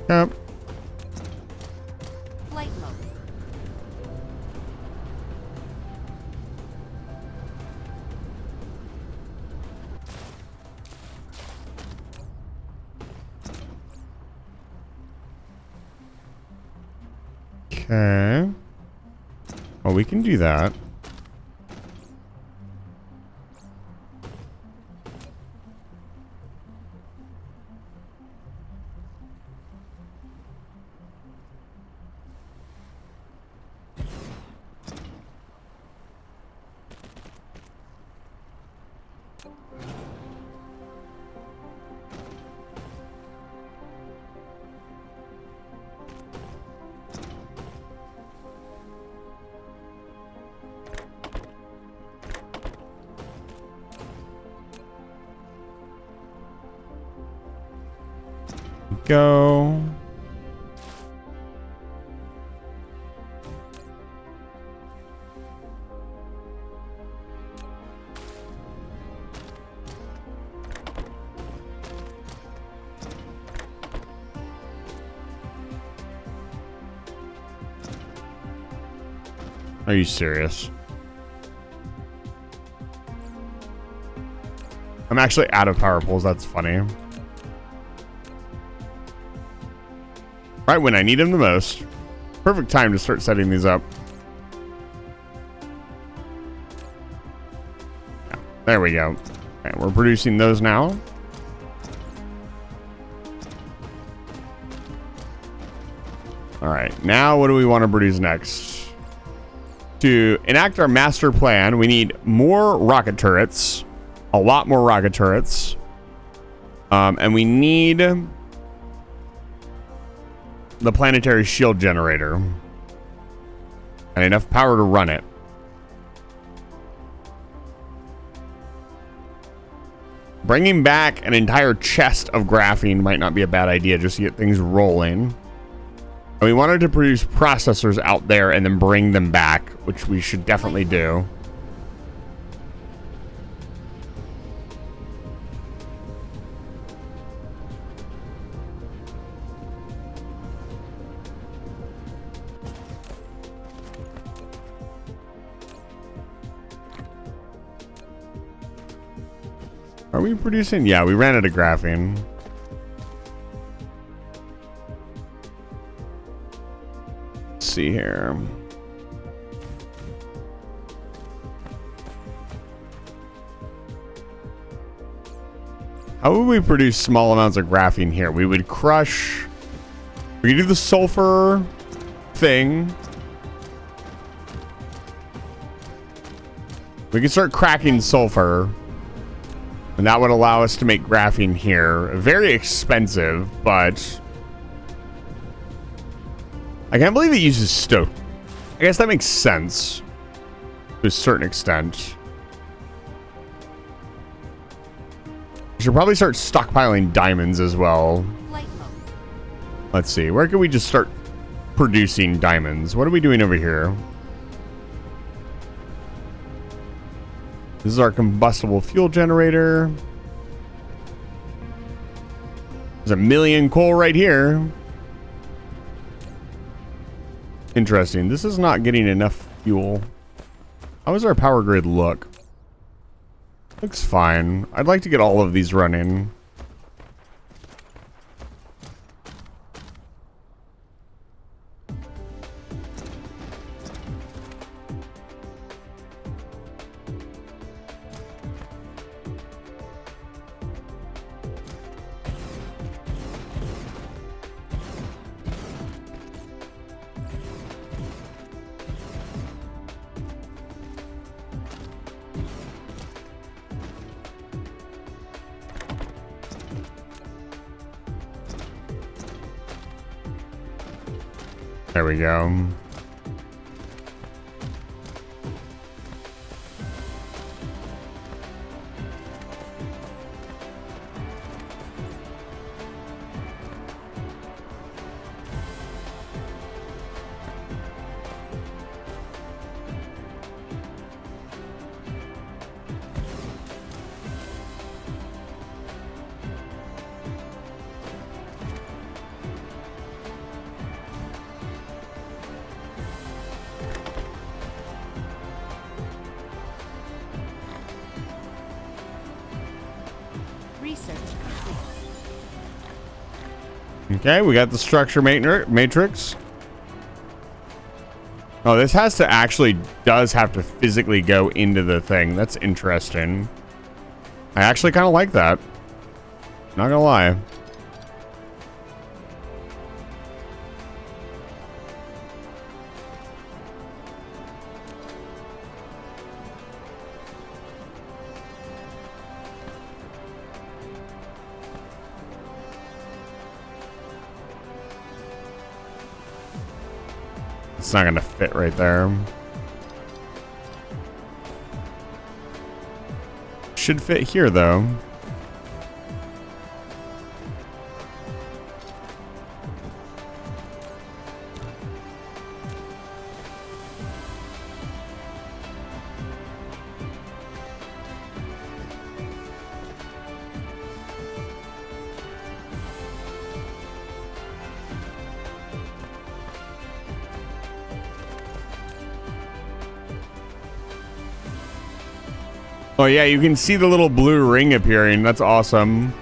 Yep. Flight mode. Okay. Well, we can do that. Go. Are you serious? I'm actually out of power poles. That's funny. Right when I need them the most. Perfect time to start setting these up. Yeah, there we go. Okay, we're producing those now. All right, now what do we want to produce next? To enact our master plan, we need more rocket turrets. A lot more rocket turrets. And we need the planetary shield generator and enough power to run it. Bringing back an entire chest of graphene might not be a bad idea just to get things rolling. And we wanted to produce processors out there and then bring them back, which we should definitely do. Are we producing? Yeah, we ran out of graphene. Let's see here. How would we produce small amounts of graphene here? We would crush. We could do the sulfur thing. We can start cracking sulfur. And that would allow us to make graphene here. Very expensive, but I can't believe it uses stone. I guess that makes sense to a certain extent. We should probably start stockpiling diamonds as well. Flight mode. Let's see. Where can we just start producing diamonds? What are we doing over here? This is our combustible fuel generator. There's a million coal right here. Interesting. This is not getting enough fuel. How does our power grid look? Looks fine. I'd like to get all of these running. There we go. Research complete. Okay, we got the structure matrix. Oh, this has to actually does have to physically go into the thing. That's interesting. I actually kind of like that. Not gonna lie. It's not gonna fit right there. Should fit here though. Oh yeah, you can see the little blue ring appearing. That's awesome.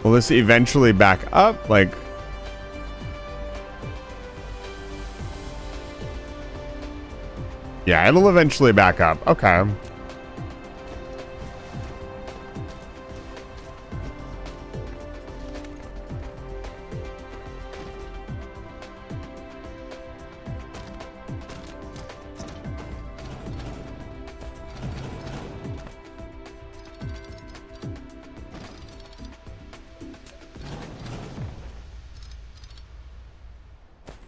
Will this eventually back up? Like... yeah, it'll eventually back up. Okay.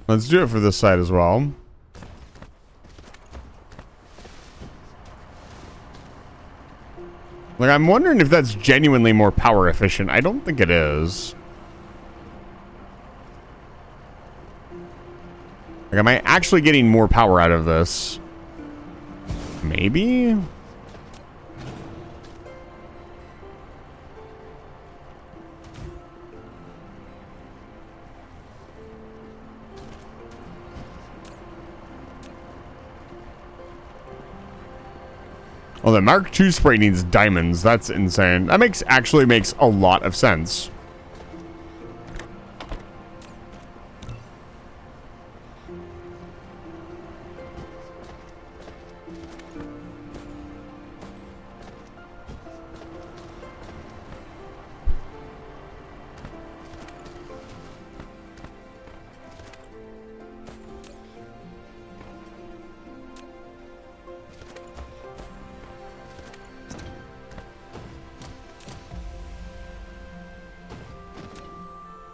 Let's do it for this side as well. Like, I'm wondering if that's genuinely more power efficient. I don't think it is. Like, am I actually getting more power out of this? Maybe? Oh, the Mark II spray needs diamonds. That's insane. That actually makes a lot of sense.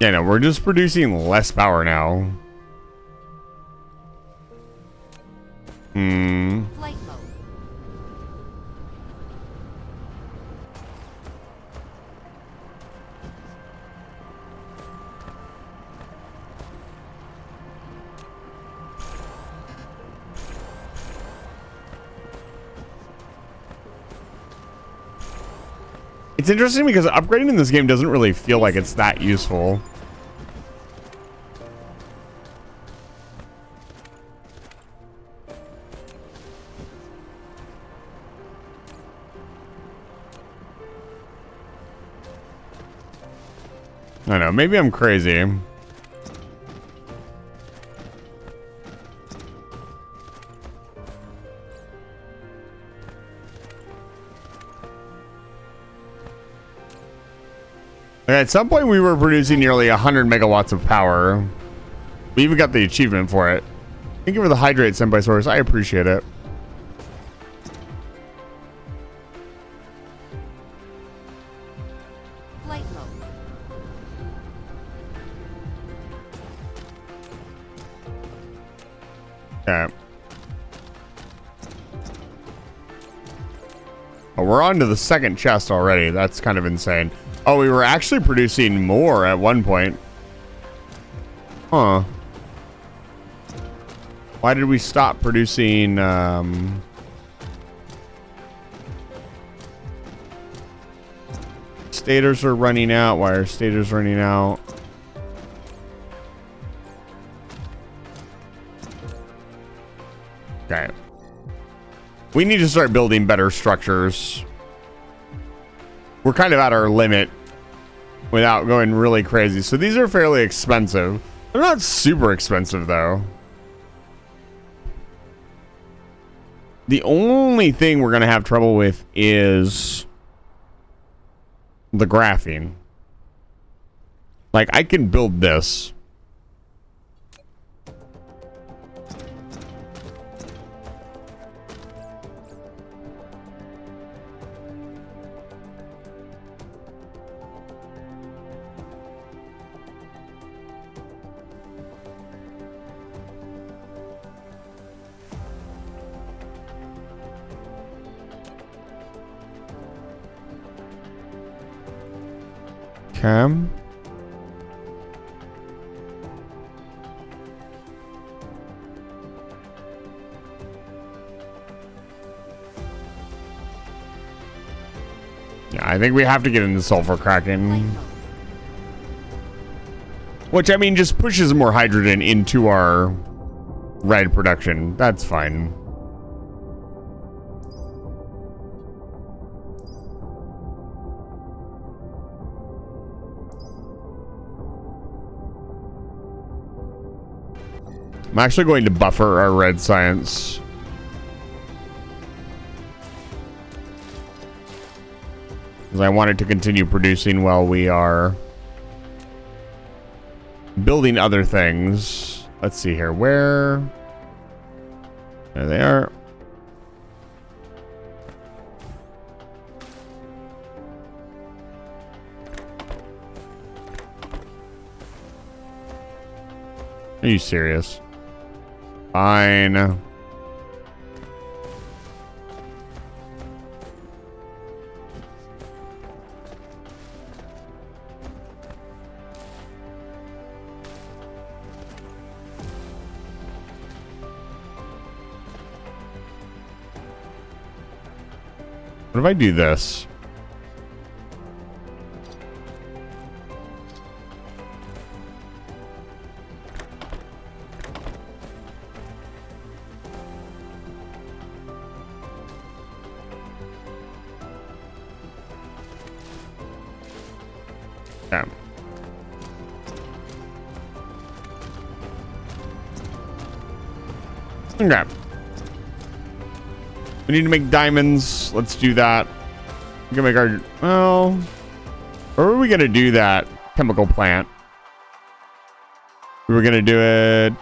Yeah, no, we're just producing less power now. Flight mode. It's interesting because upgrading in this game doesn't really feel like it's that useful. I don't know, maybe I'm crazy. At some point we were producing nearly 100 megawatts of power. We even got the achievement for it. Thank you for the hydrate, Senpai Source. I appreciate it. Flight mode. Okay. Oh, we're on to the second chest already. That's kind of insane. Oh, we were actually producing more at one point. Huh. Why did we stop producing, stators are running out. Why are stators running out? Okay. We need to start building better structures. We're kind of at our limit without going really crazy. So these are fairly expensive. They're not super expensive though. The only thing we're going to have trouble with is the graphing. Like, I can build this. Cam. Yeah, I think we have to get into sulfur cracking. Which, I mean, just pushes more hydrogen into our red production. That's fine. I'm actually going to buffer our red science. Because I want it to continue producing while we are building other things. Let's see here. Where? There they are. Are you serious? Fine. What if I do this? Yeah. Okay. We need to make diamonds. Let's do that. We can make our... Well... Where are we going to do that chemical plant? We were going to do it...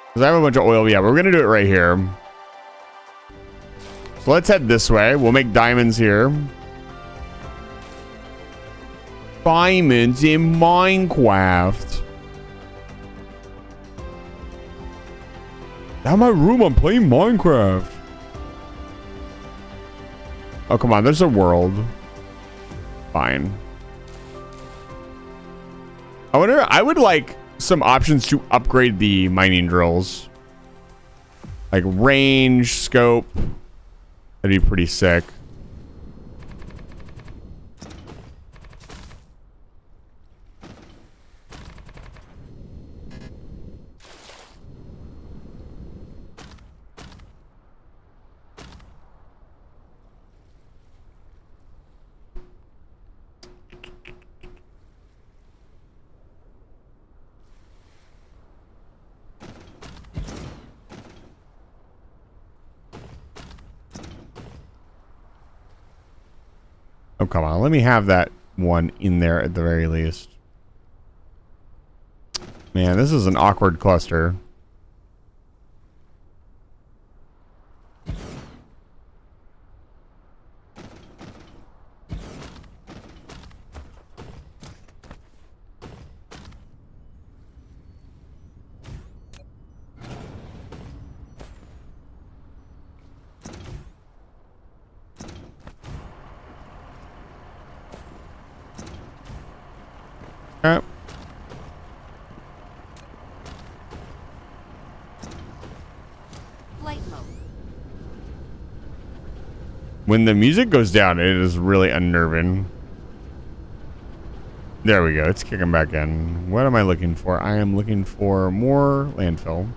Because I have a bunch of oil. Yeah, we're going to do it right here. So let's head this way. We'll make diamonds here. Diamonds in Minecraft. Out of my room, I'm playing Minecraft. Oh, come on, there's a world. Fine. I wonder, I would like some options to upgrade the mining drills. Like range, scope. That'd be pretty sick. Oh, come on. Let me have that one in there at the very least. Man, this is an awkward cluster. Okay. Flight mode. When the music goes down, it is really unnerving. There we go. It's kicking back in. What am I looking for? I am looking for more landfill.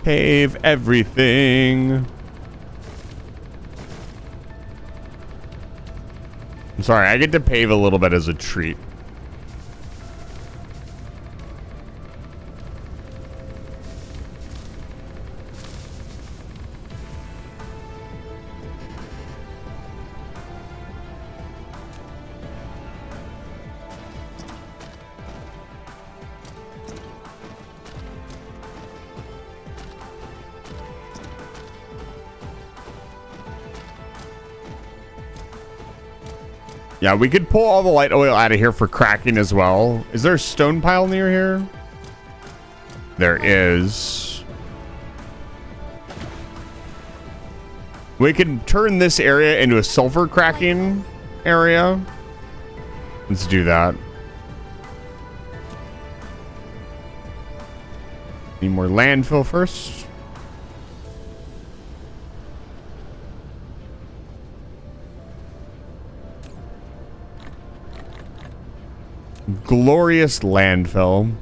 Pave everything. I'm sorry, I get to pave a little bit as a treat. Yeah, we could pull all the light oil out of here for cracking as well. Is there a stone pile near here? There is. We can turn this area into a sulfur cracking area. Let's do that. Need more landfill first. Glorious landfill.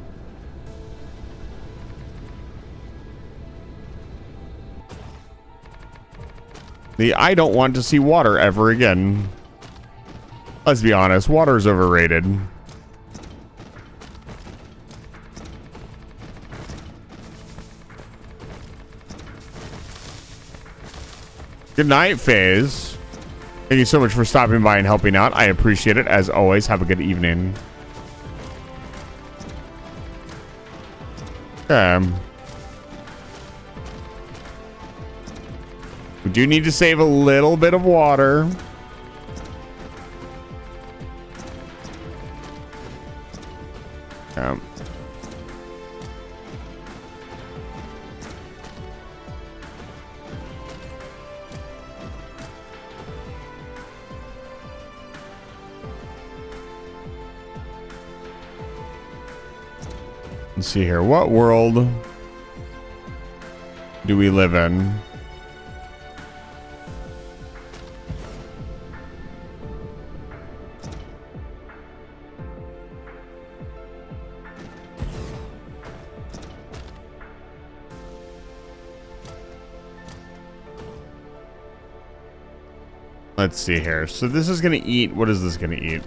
I don't want to see water ever again. Let's be honest, water is overrated. Good night, FaZe. Thank you so much for stopping by and helping out. I appreciate it. As always, have a good evening. We do need to save a little bit of water. Let's see here. What world do we live in? Let's see here. So this is going to eat. What is this going to eat?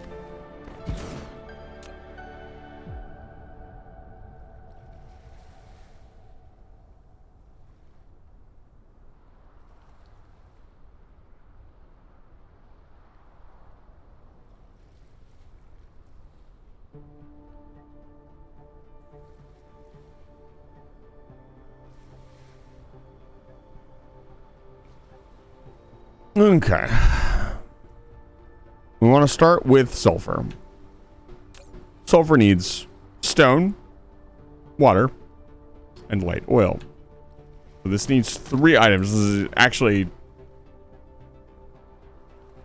Okay. We want to start with sulfur. Sulfur needs stone, water, and light oil. So this needs 3 items. This is actually...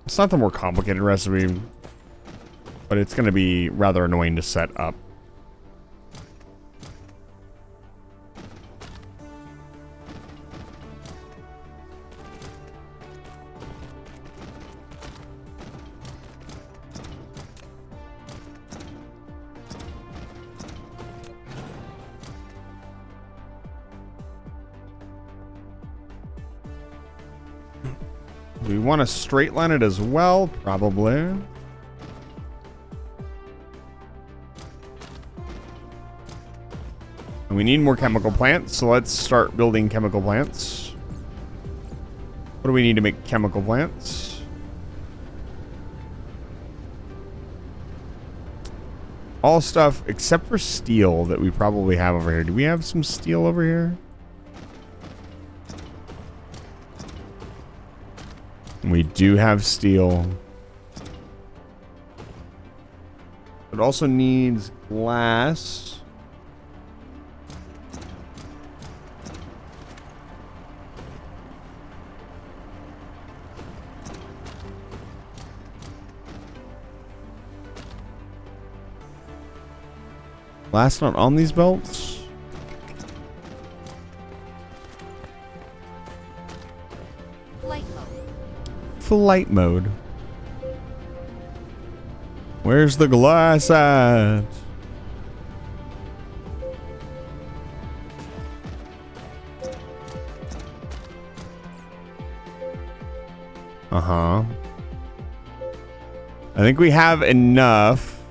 It's not the more complicated recipe, but it's going to be rather annoying to set up. We want to straight line it as well, probably. And we need more chemical plants, so let's start building chemical plants. What do we need to make chemical plants? All stuff except for steel that we probably have over here. Do we have some steel over here? We do have steel. It also needs glass. Glass not on these belts. Flight mode. Where's the glass at? Uh-huh. I think we have enough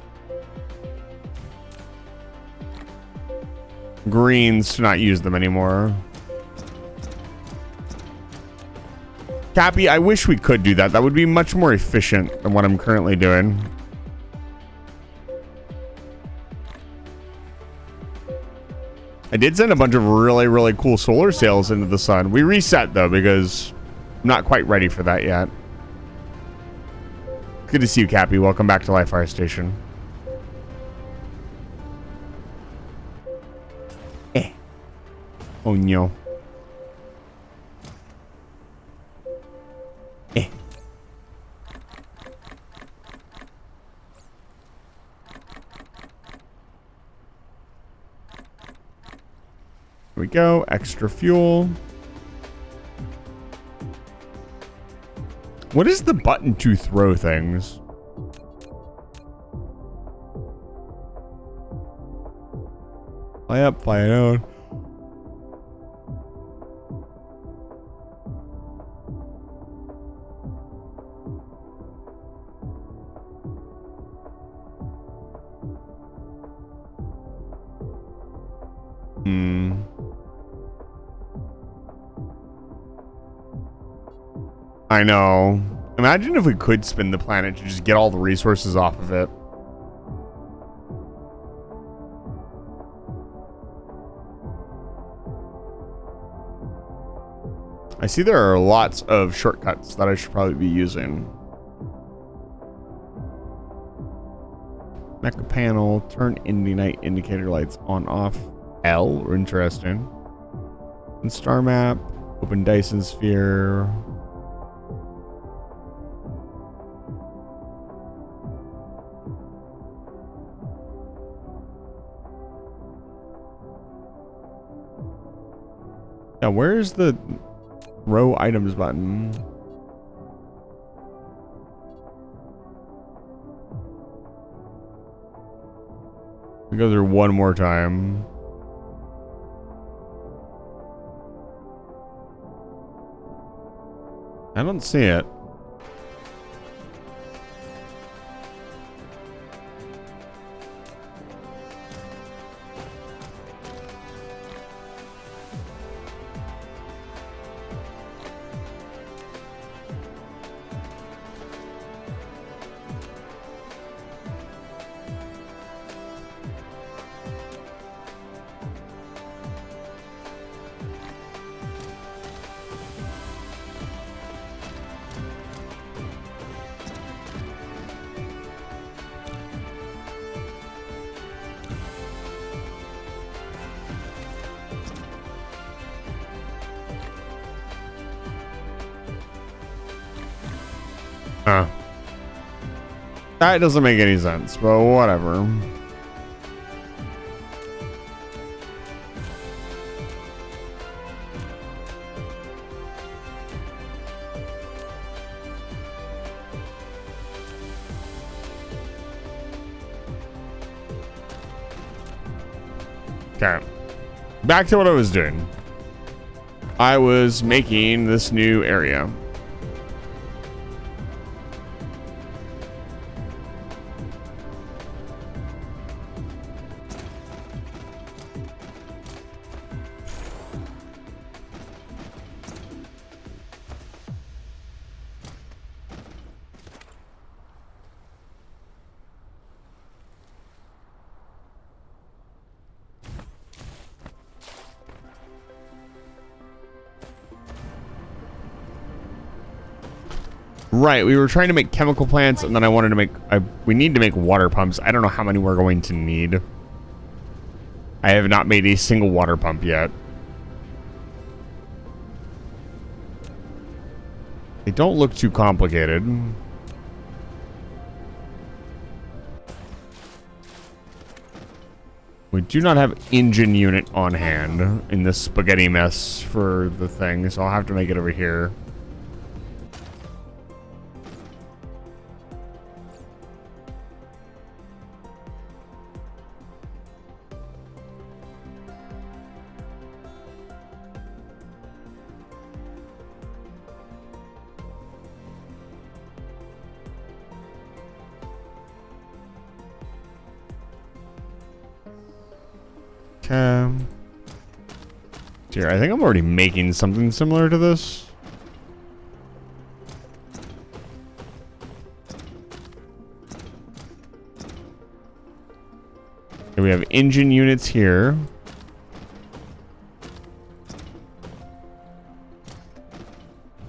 greens to not use them anymore. Cappy, I wish we could do that. That would be much more efficient than what I'm currently doing. I did send a bunch of really, really cool solar sails into the sun. We reset, though, because I'm not quite ready for that yet. Good to see you, Cappy. Welcome back to Live Fire Station. Oh, no. Here we go. Extra fuel. What is the button to throw things? Fly up, fly down. I know. Imagine if we could spin the planet to just get all the resources off of it. I see there are lots of shortcuts that I should probably be using. Mecha panel, turn night indicator lights on off. L, interesting. And star map, open Dyson sphere. Yeah, where's the row items button? We go through one more time. I don't see it. Huh. That doesn't make any sense, but whatever. Okay. Back to what I was doing. I was making this new area. Right, we were trying to make chemical plants, and then I wanted to make... we need to make water pumps. I don't know how many we're going to need. I have not made a single water pump yet. They don't look too complicated. We do not have engine unit on hand in this spaghetti mess for the thing, so I'll have to make it over here. Here, I think I'm already making something similar to this. Okay, we have engine units here.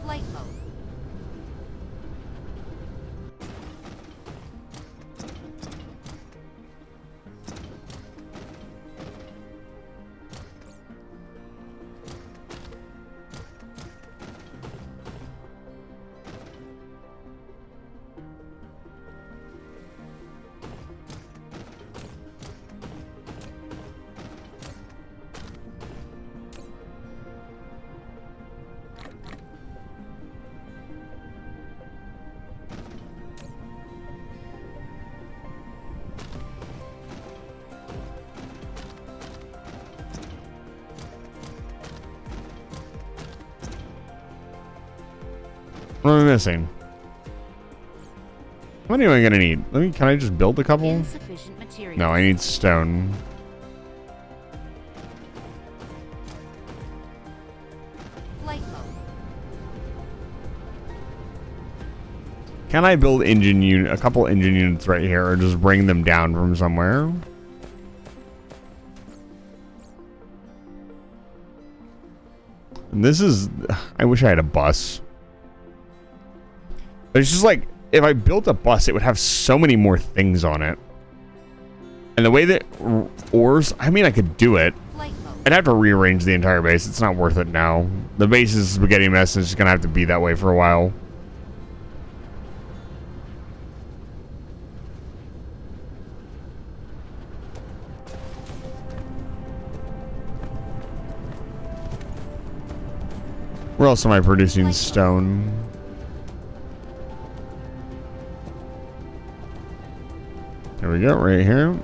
Flight mode. What am I missing? How many am I gonna need? Can I just build a couple? Insufficient materials. No, I need stone. Flight mode. Can I build a couple engine units right here, or just bring them down from somewhere? And this is... I wish I had a bus. But it's just like, if I built a bus, it would have so many more things on it. And the way that ores... I mean, I could do it. Flight mode. I'd have to rearrange the entire base. It's not worth it now. The base is a spaghetti mess, and it's just gonna have to be that way for a while. Where else am I producing stone? There we go, right here.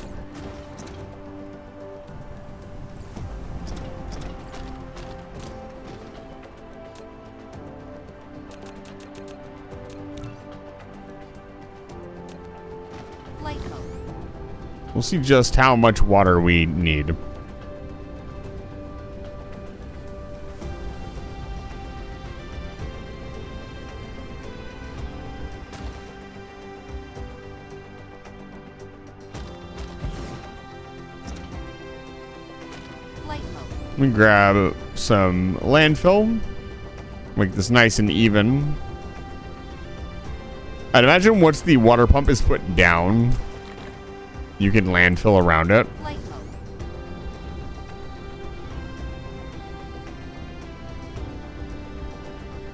Flight mode. We'll see just how much water we need. Let me grab some landfill. Make this nice and even. I'd imagine once the water pump is put down, you can landfill around it. Flight mode.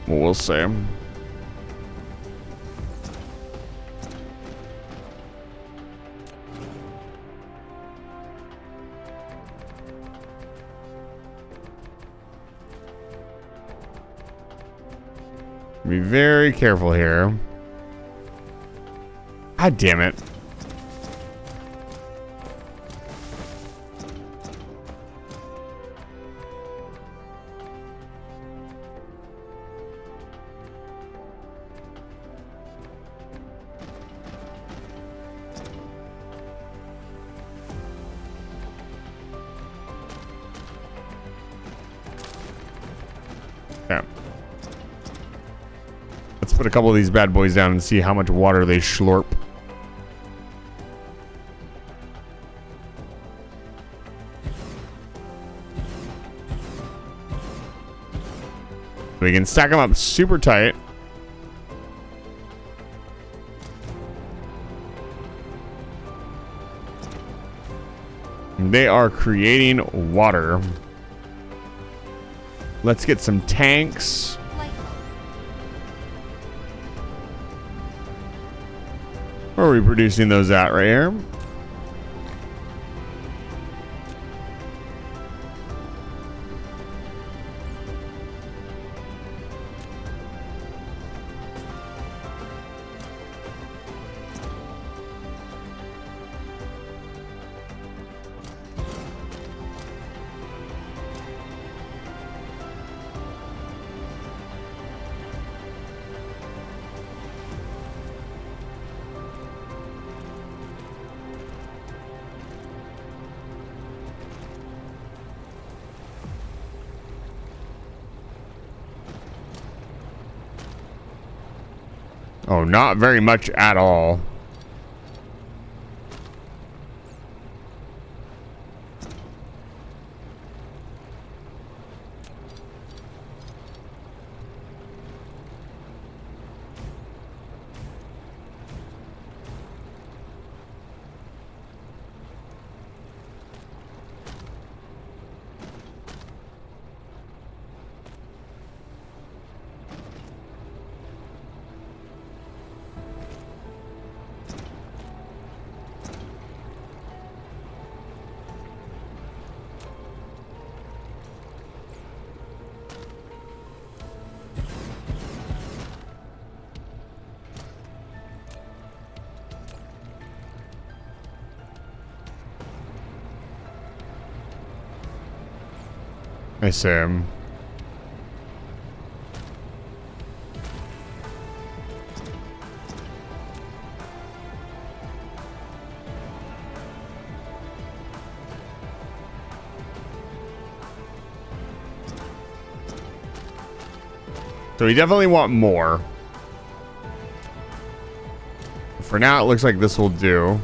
Well, we'll see. Be very careful here. God damn it. Yeah. Let's put a couple of these bad boys down and see how much water they slurp. We can stack them up super tight. They are creating water. Let's get some tanks. Where are we producing those at right here? Oh, not very much at all. I see him. So we definitely want more. For now, it looks like this will do.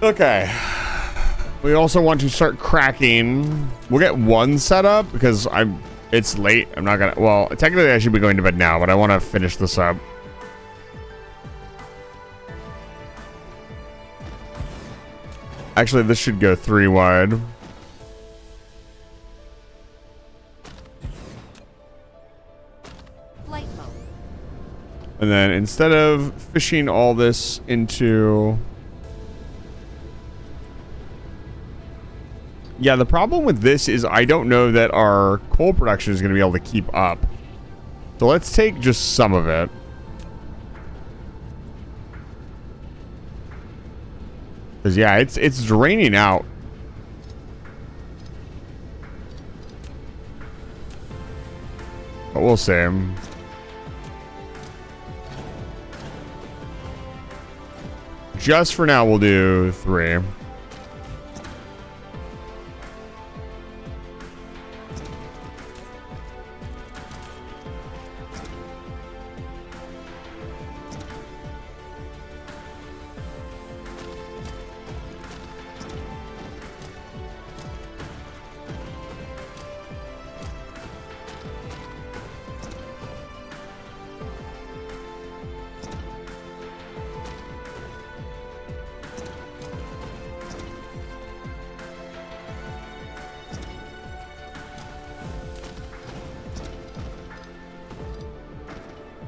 Okay. We also want to start cracking. We'll get one set up because it's late. I'm not gonna, well, technically I should be going to bed now, but I want to finish this up. Actually, this should go 3 wide. And then instead of fishing all this into... Yeah, the problem with this is I don't know that our coal production is going to be able to keep up. So let's take just some of it. Because yeah, it's draining out. But we'll see. Just for now, we'll do 3.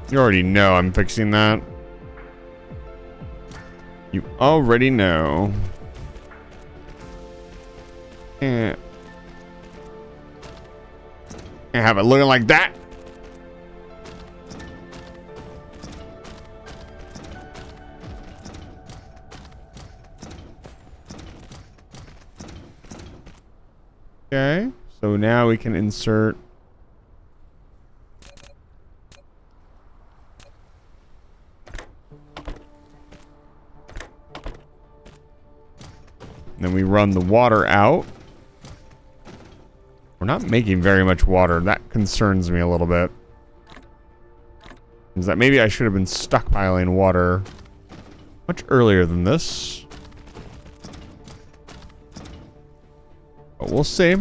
You already know I'm fixing that. You already know. And have it looking like that. Okay, so now we can insert. Then we run the water out. We're not making very much water. That concerns me a little bit. Is that maybe I should have been stockpiling water much earlier than this. But we'll see.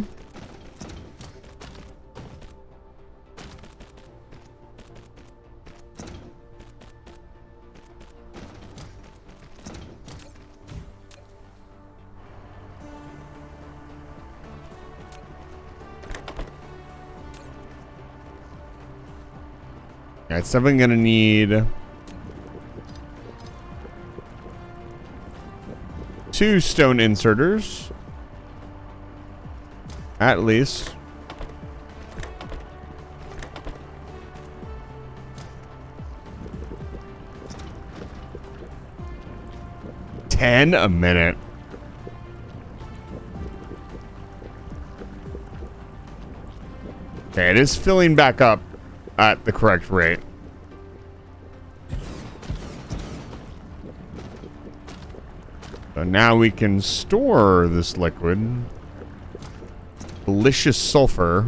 Yeah, it's definitely gonna need 2 stone inserters. At least. $10 a minute. Okay, it is filling back up at the correct rate. So now we can store this liquid. Delicious sulfur.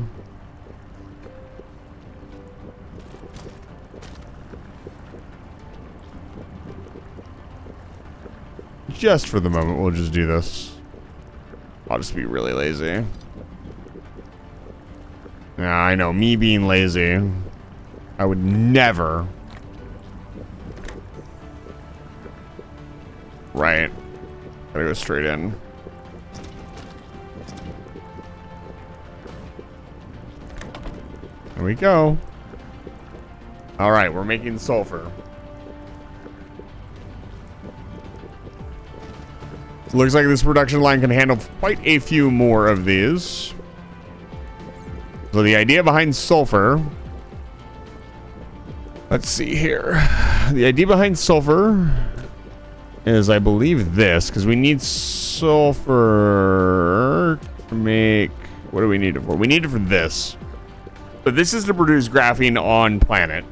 Just for the moment, we'll just do this. I'll just be really lazy. Yeah, I know, me being lazy. I would never. Right. Gotta go straight in. There we go. Alright, we're making sulfur. Looks like this production line can handle quite a few more of these. So the idea behind sulfur... Let's see here. The idea behind sulfur is, I believe, this. Because we need sulfur to make... What do we need it for? We need it for this. But this is to produce graphene on planet.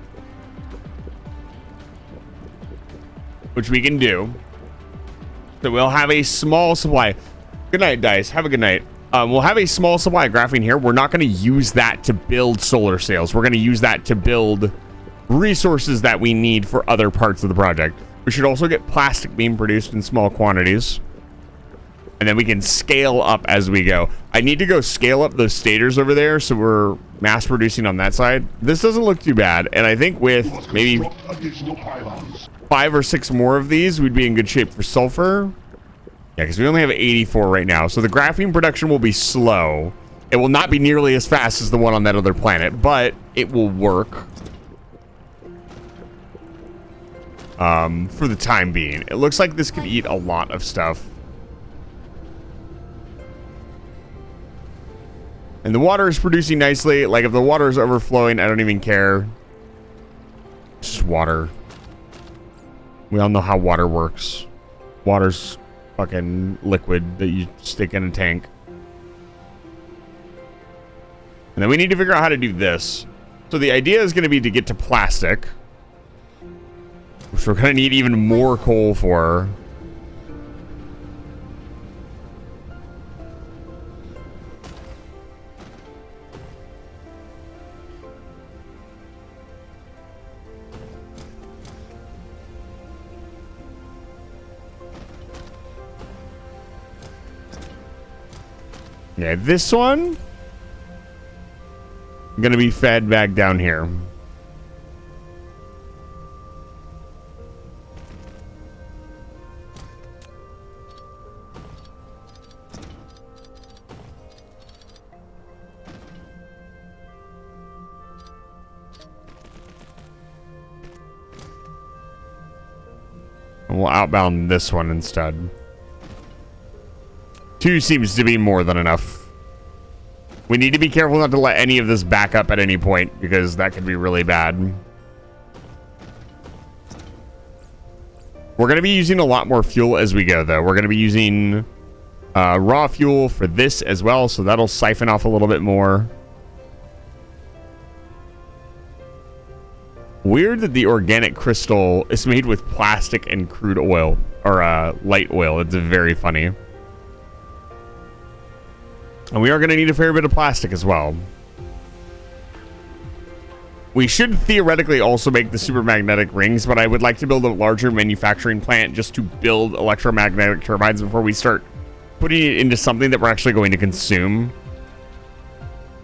Which we can do. So we'll have a small supply. Good night, Dice. Have a good night. We'll have a small supply of graphene here. We're not going to use that to build solar sails. We're going to use that to build resources that we need for other parts of the project. We should also get plastic being produced in small quantities. And then we can scale up as we go. I need to go scale up those stators over there so we're mass producing on that side. This doesn't look too bad. And I think with maybe 5 or 6 more of these, we'd be in good shape for sulfur. Yeah, because we only have 84 right now. So the graphene production will be slow. It will not be nearly as fast as the one on that other planet, but it will work. For the time being. It looks like this could eat a lot of stuff. And the water is producing nicely. Like, if the water is overflowing, I don't even care. It's just water. We all know how water works. Water's fucking liquid that you stick in a tank. And then we need to figure out how to do this. So the idea is going to be to get to plastic. Which we're going to need even more coal for. Yeah, this one gonna be fed back down here. And we'll outbound this one instead. 2 seems to be more than enough. We need to be careful not to let any of this back up at any point, because that could be really bad. We're going to be using a lot more fuel as we go, though. We're going to be using raw fuel for this as well, so that'll siphon off a little bit more. Weird that the organic crystal is made with plastic and crude oil, or light oil. It's very funny. And we are going to need a fair bit of plastic as well. We should theoretically also make the supermagnetic rings, but I would like to build a larger manufacturing plant just to build electromagnetic turbines before we start putting it into something that we're actually going to consume.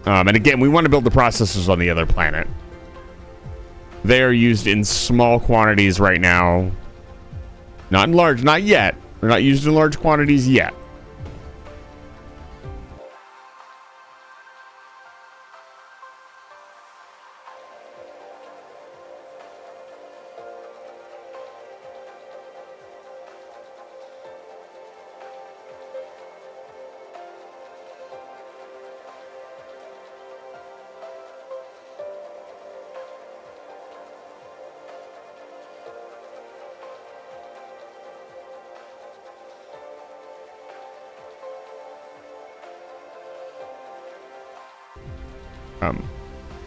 And again, we want to build the processors on the other planet. They are used in small quantities right now. Not in large, not yet. They're not used in large quantities yet.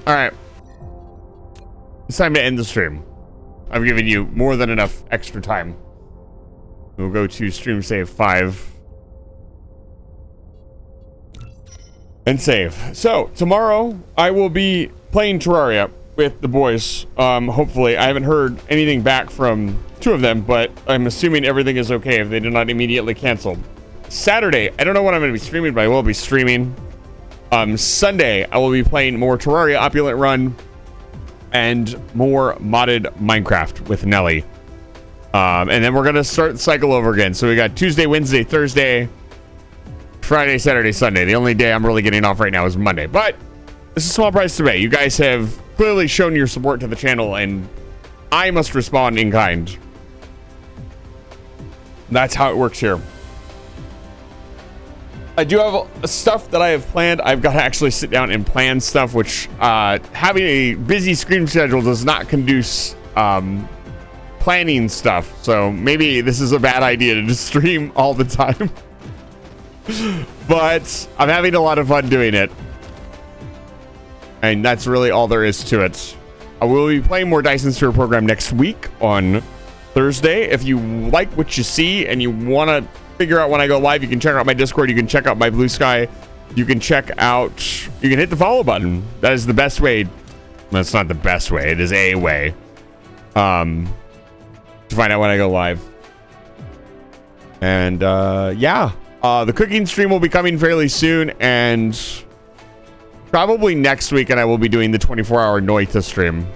All right. It's time to end the stream. I've given you more than enough extra time. We'll go to stream save 5. And save. So, tomorrow, I will be playing Terraria with the boys. Hopefully. I haven't heard anything back from 2 of them, but I'm assuming everything is okay if they did not immediately cancel. Saturday, I don't know what I'm going to be streaming, but I will be streaming. Sunday, I will be playing more Terraria Opulent Run and more modded Minecraft with Nelly. And then we're going to start the cycle over again. So we got Tuesday, Wednesday, Thursday, Friday, Saturday, Sunday. The only day I'm really getting off right now is Monday. But it's a small price to pay. You guys have clearly shown your support to the channel, and I must respond in kind. That's how it works here. I do have stuff that I have planned. I've got to actually sit down and plan stuff, which having a busy stream schedule does not conduce planning stuff. So maybe this is a bad idea to just stream all the time. But I'm having a lot of fun doing it. And that's really all there is to it. I will be playing more Dyson Sphere Program next week on Thursday. If you like what you see and you want to figure out when I go live, you can check out my Discord, you can check out my Blue Sky, you can check out, you can hit the follow button. That is the best way. That's not the best way, it is a way to find out when I go live. And yeah, the cooking stream will be coming fairly soon, and probably next week, and I will be doing the 24-hour Noita stream.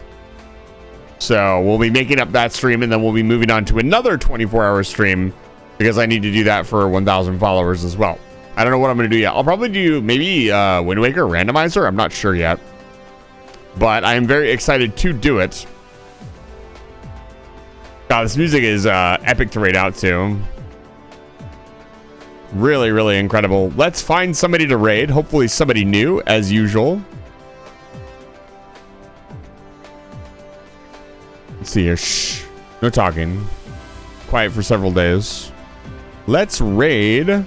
So we'll be making up that stream, and then we'll be moving on to another 24-hour stream, because I need to do that for 1,000 followers as well. I don't know what I'm going to do yet. I'll probably do maybe Wind Waker Randomizer. I'm not sure yet. But I am very excited to do it. God, this music is epic to raid out to. Really, really incredible. Let's find somebody to raid. Hopefully somebody new, as usual. Let's see here. Shh. No talking. Quiet for several days. Let's raid.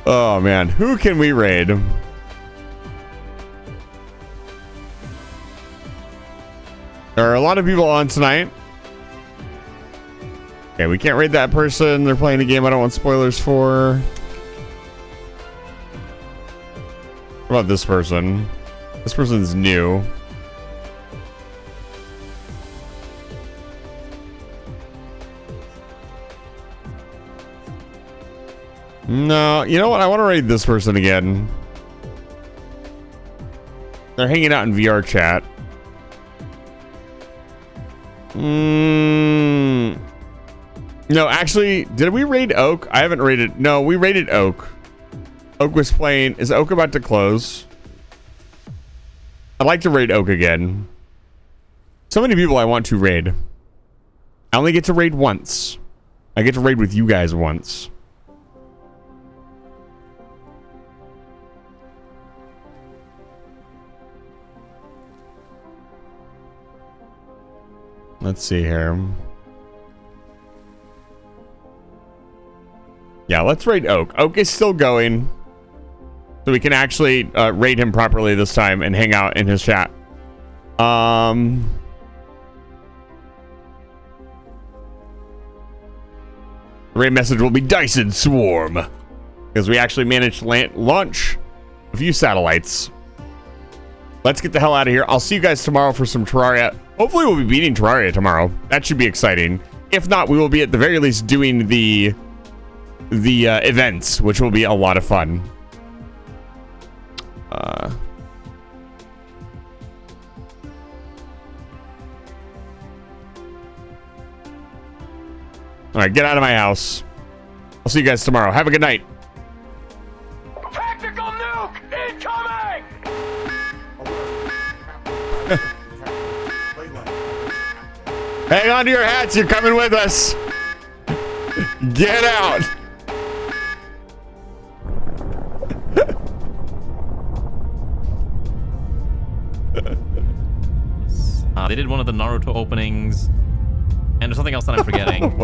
Oh man, who can we raid? There are a lot of people on tonight. Okay, we can't raid that person. They're playing a game I don't want spoilers for. What about this person? This person's new. No, you know what? I want to raid this person again. They're hanging out in VR chat. No, actually, did we raid Oak? I haven't raided. No, we raided Oak. Oak was playing. Is Oak about to close? I'd like to raid Oak again. So many people I want to raid. I only get to raid once. I get to raid with you guys once. Let's see here. Yeah, let's raid Oak. Oak is still going. So we can actually raid him properly this time and hang out in his chat. The raid message will be Dyson Swarm. Because we actually managed to launch a few satellites. Let's get the hell out of here. I'll see you guys tomorrow for some Terraria. Hopefully we'll be beating Terraria tomorrow. That should be exciting. If not, we will be at the very least doing the events, which will be a lot of fun. All right, get out of my house. I'll see you guys tomorrow. Have a good night. Tactical nuke incoming! Hang on to your hats. You're coming with us. Get out. They did one of the Naruto openings, and there's something else that I'm forgetting.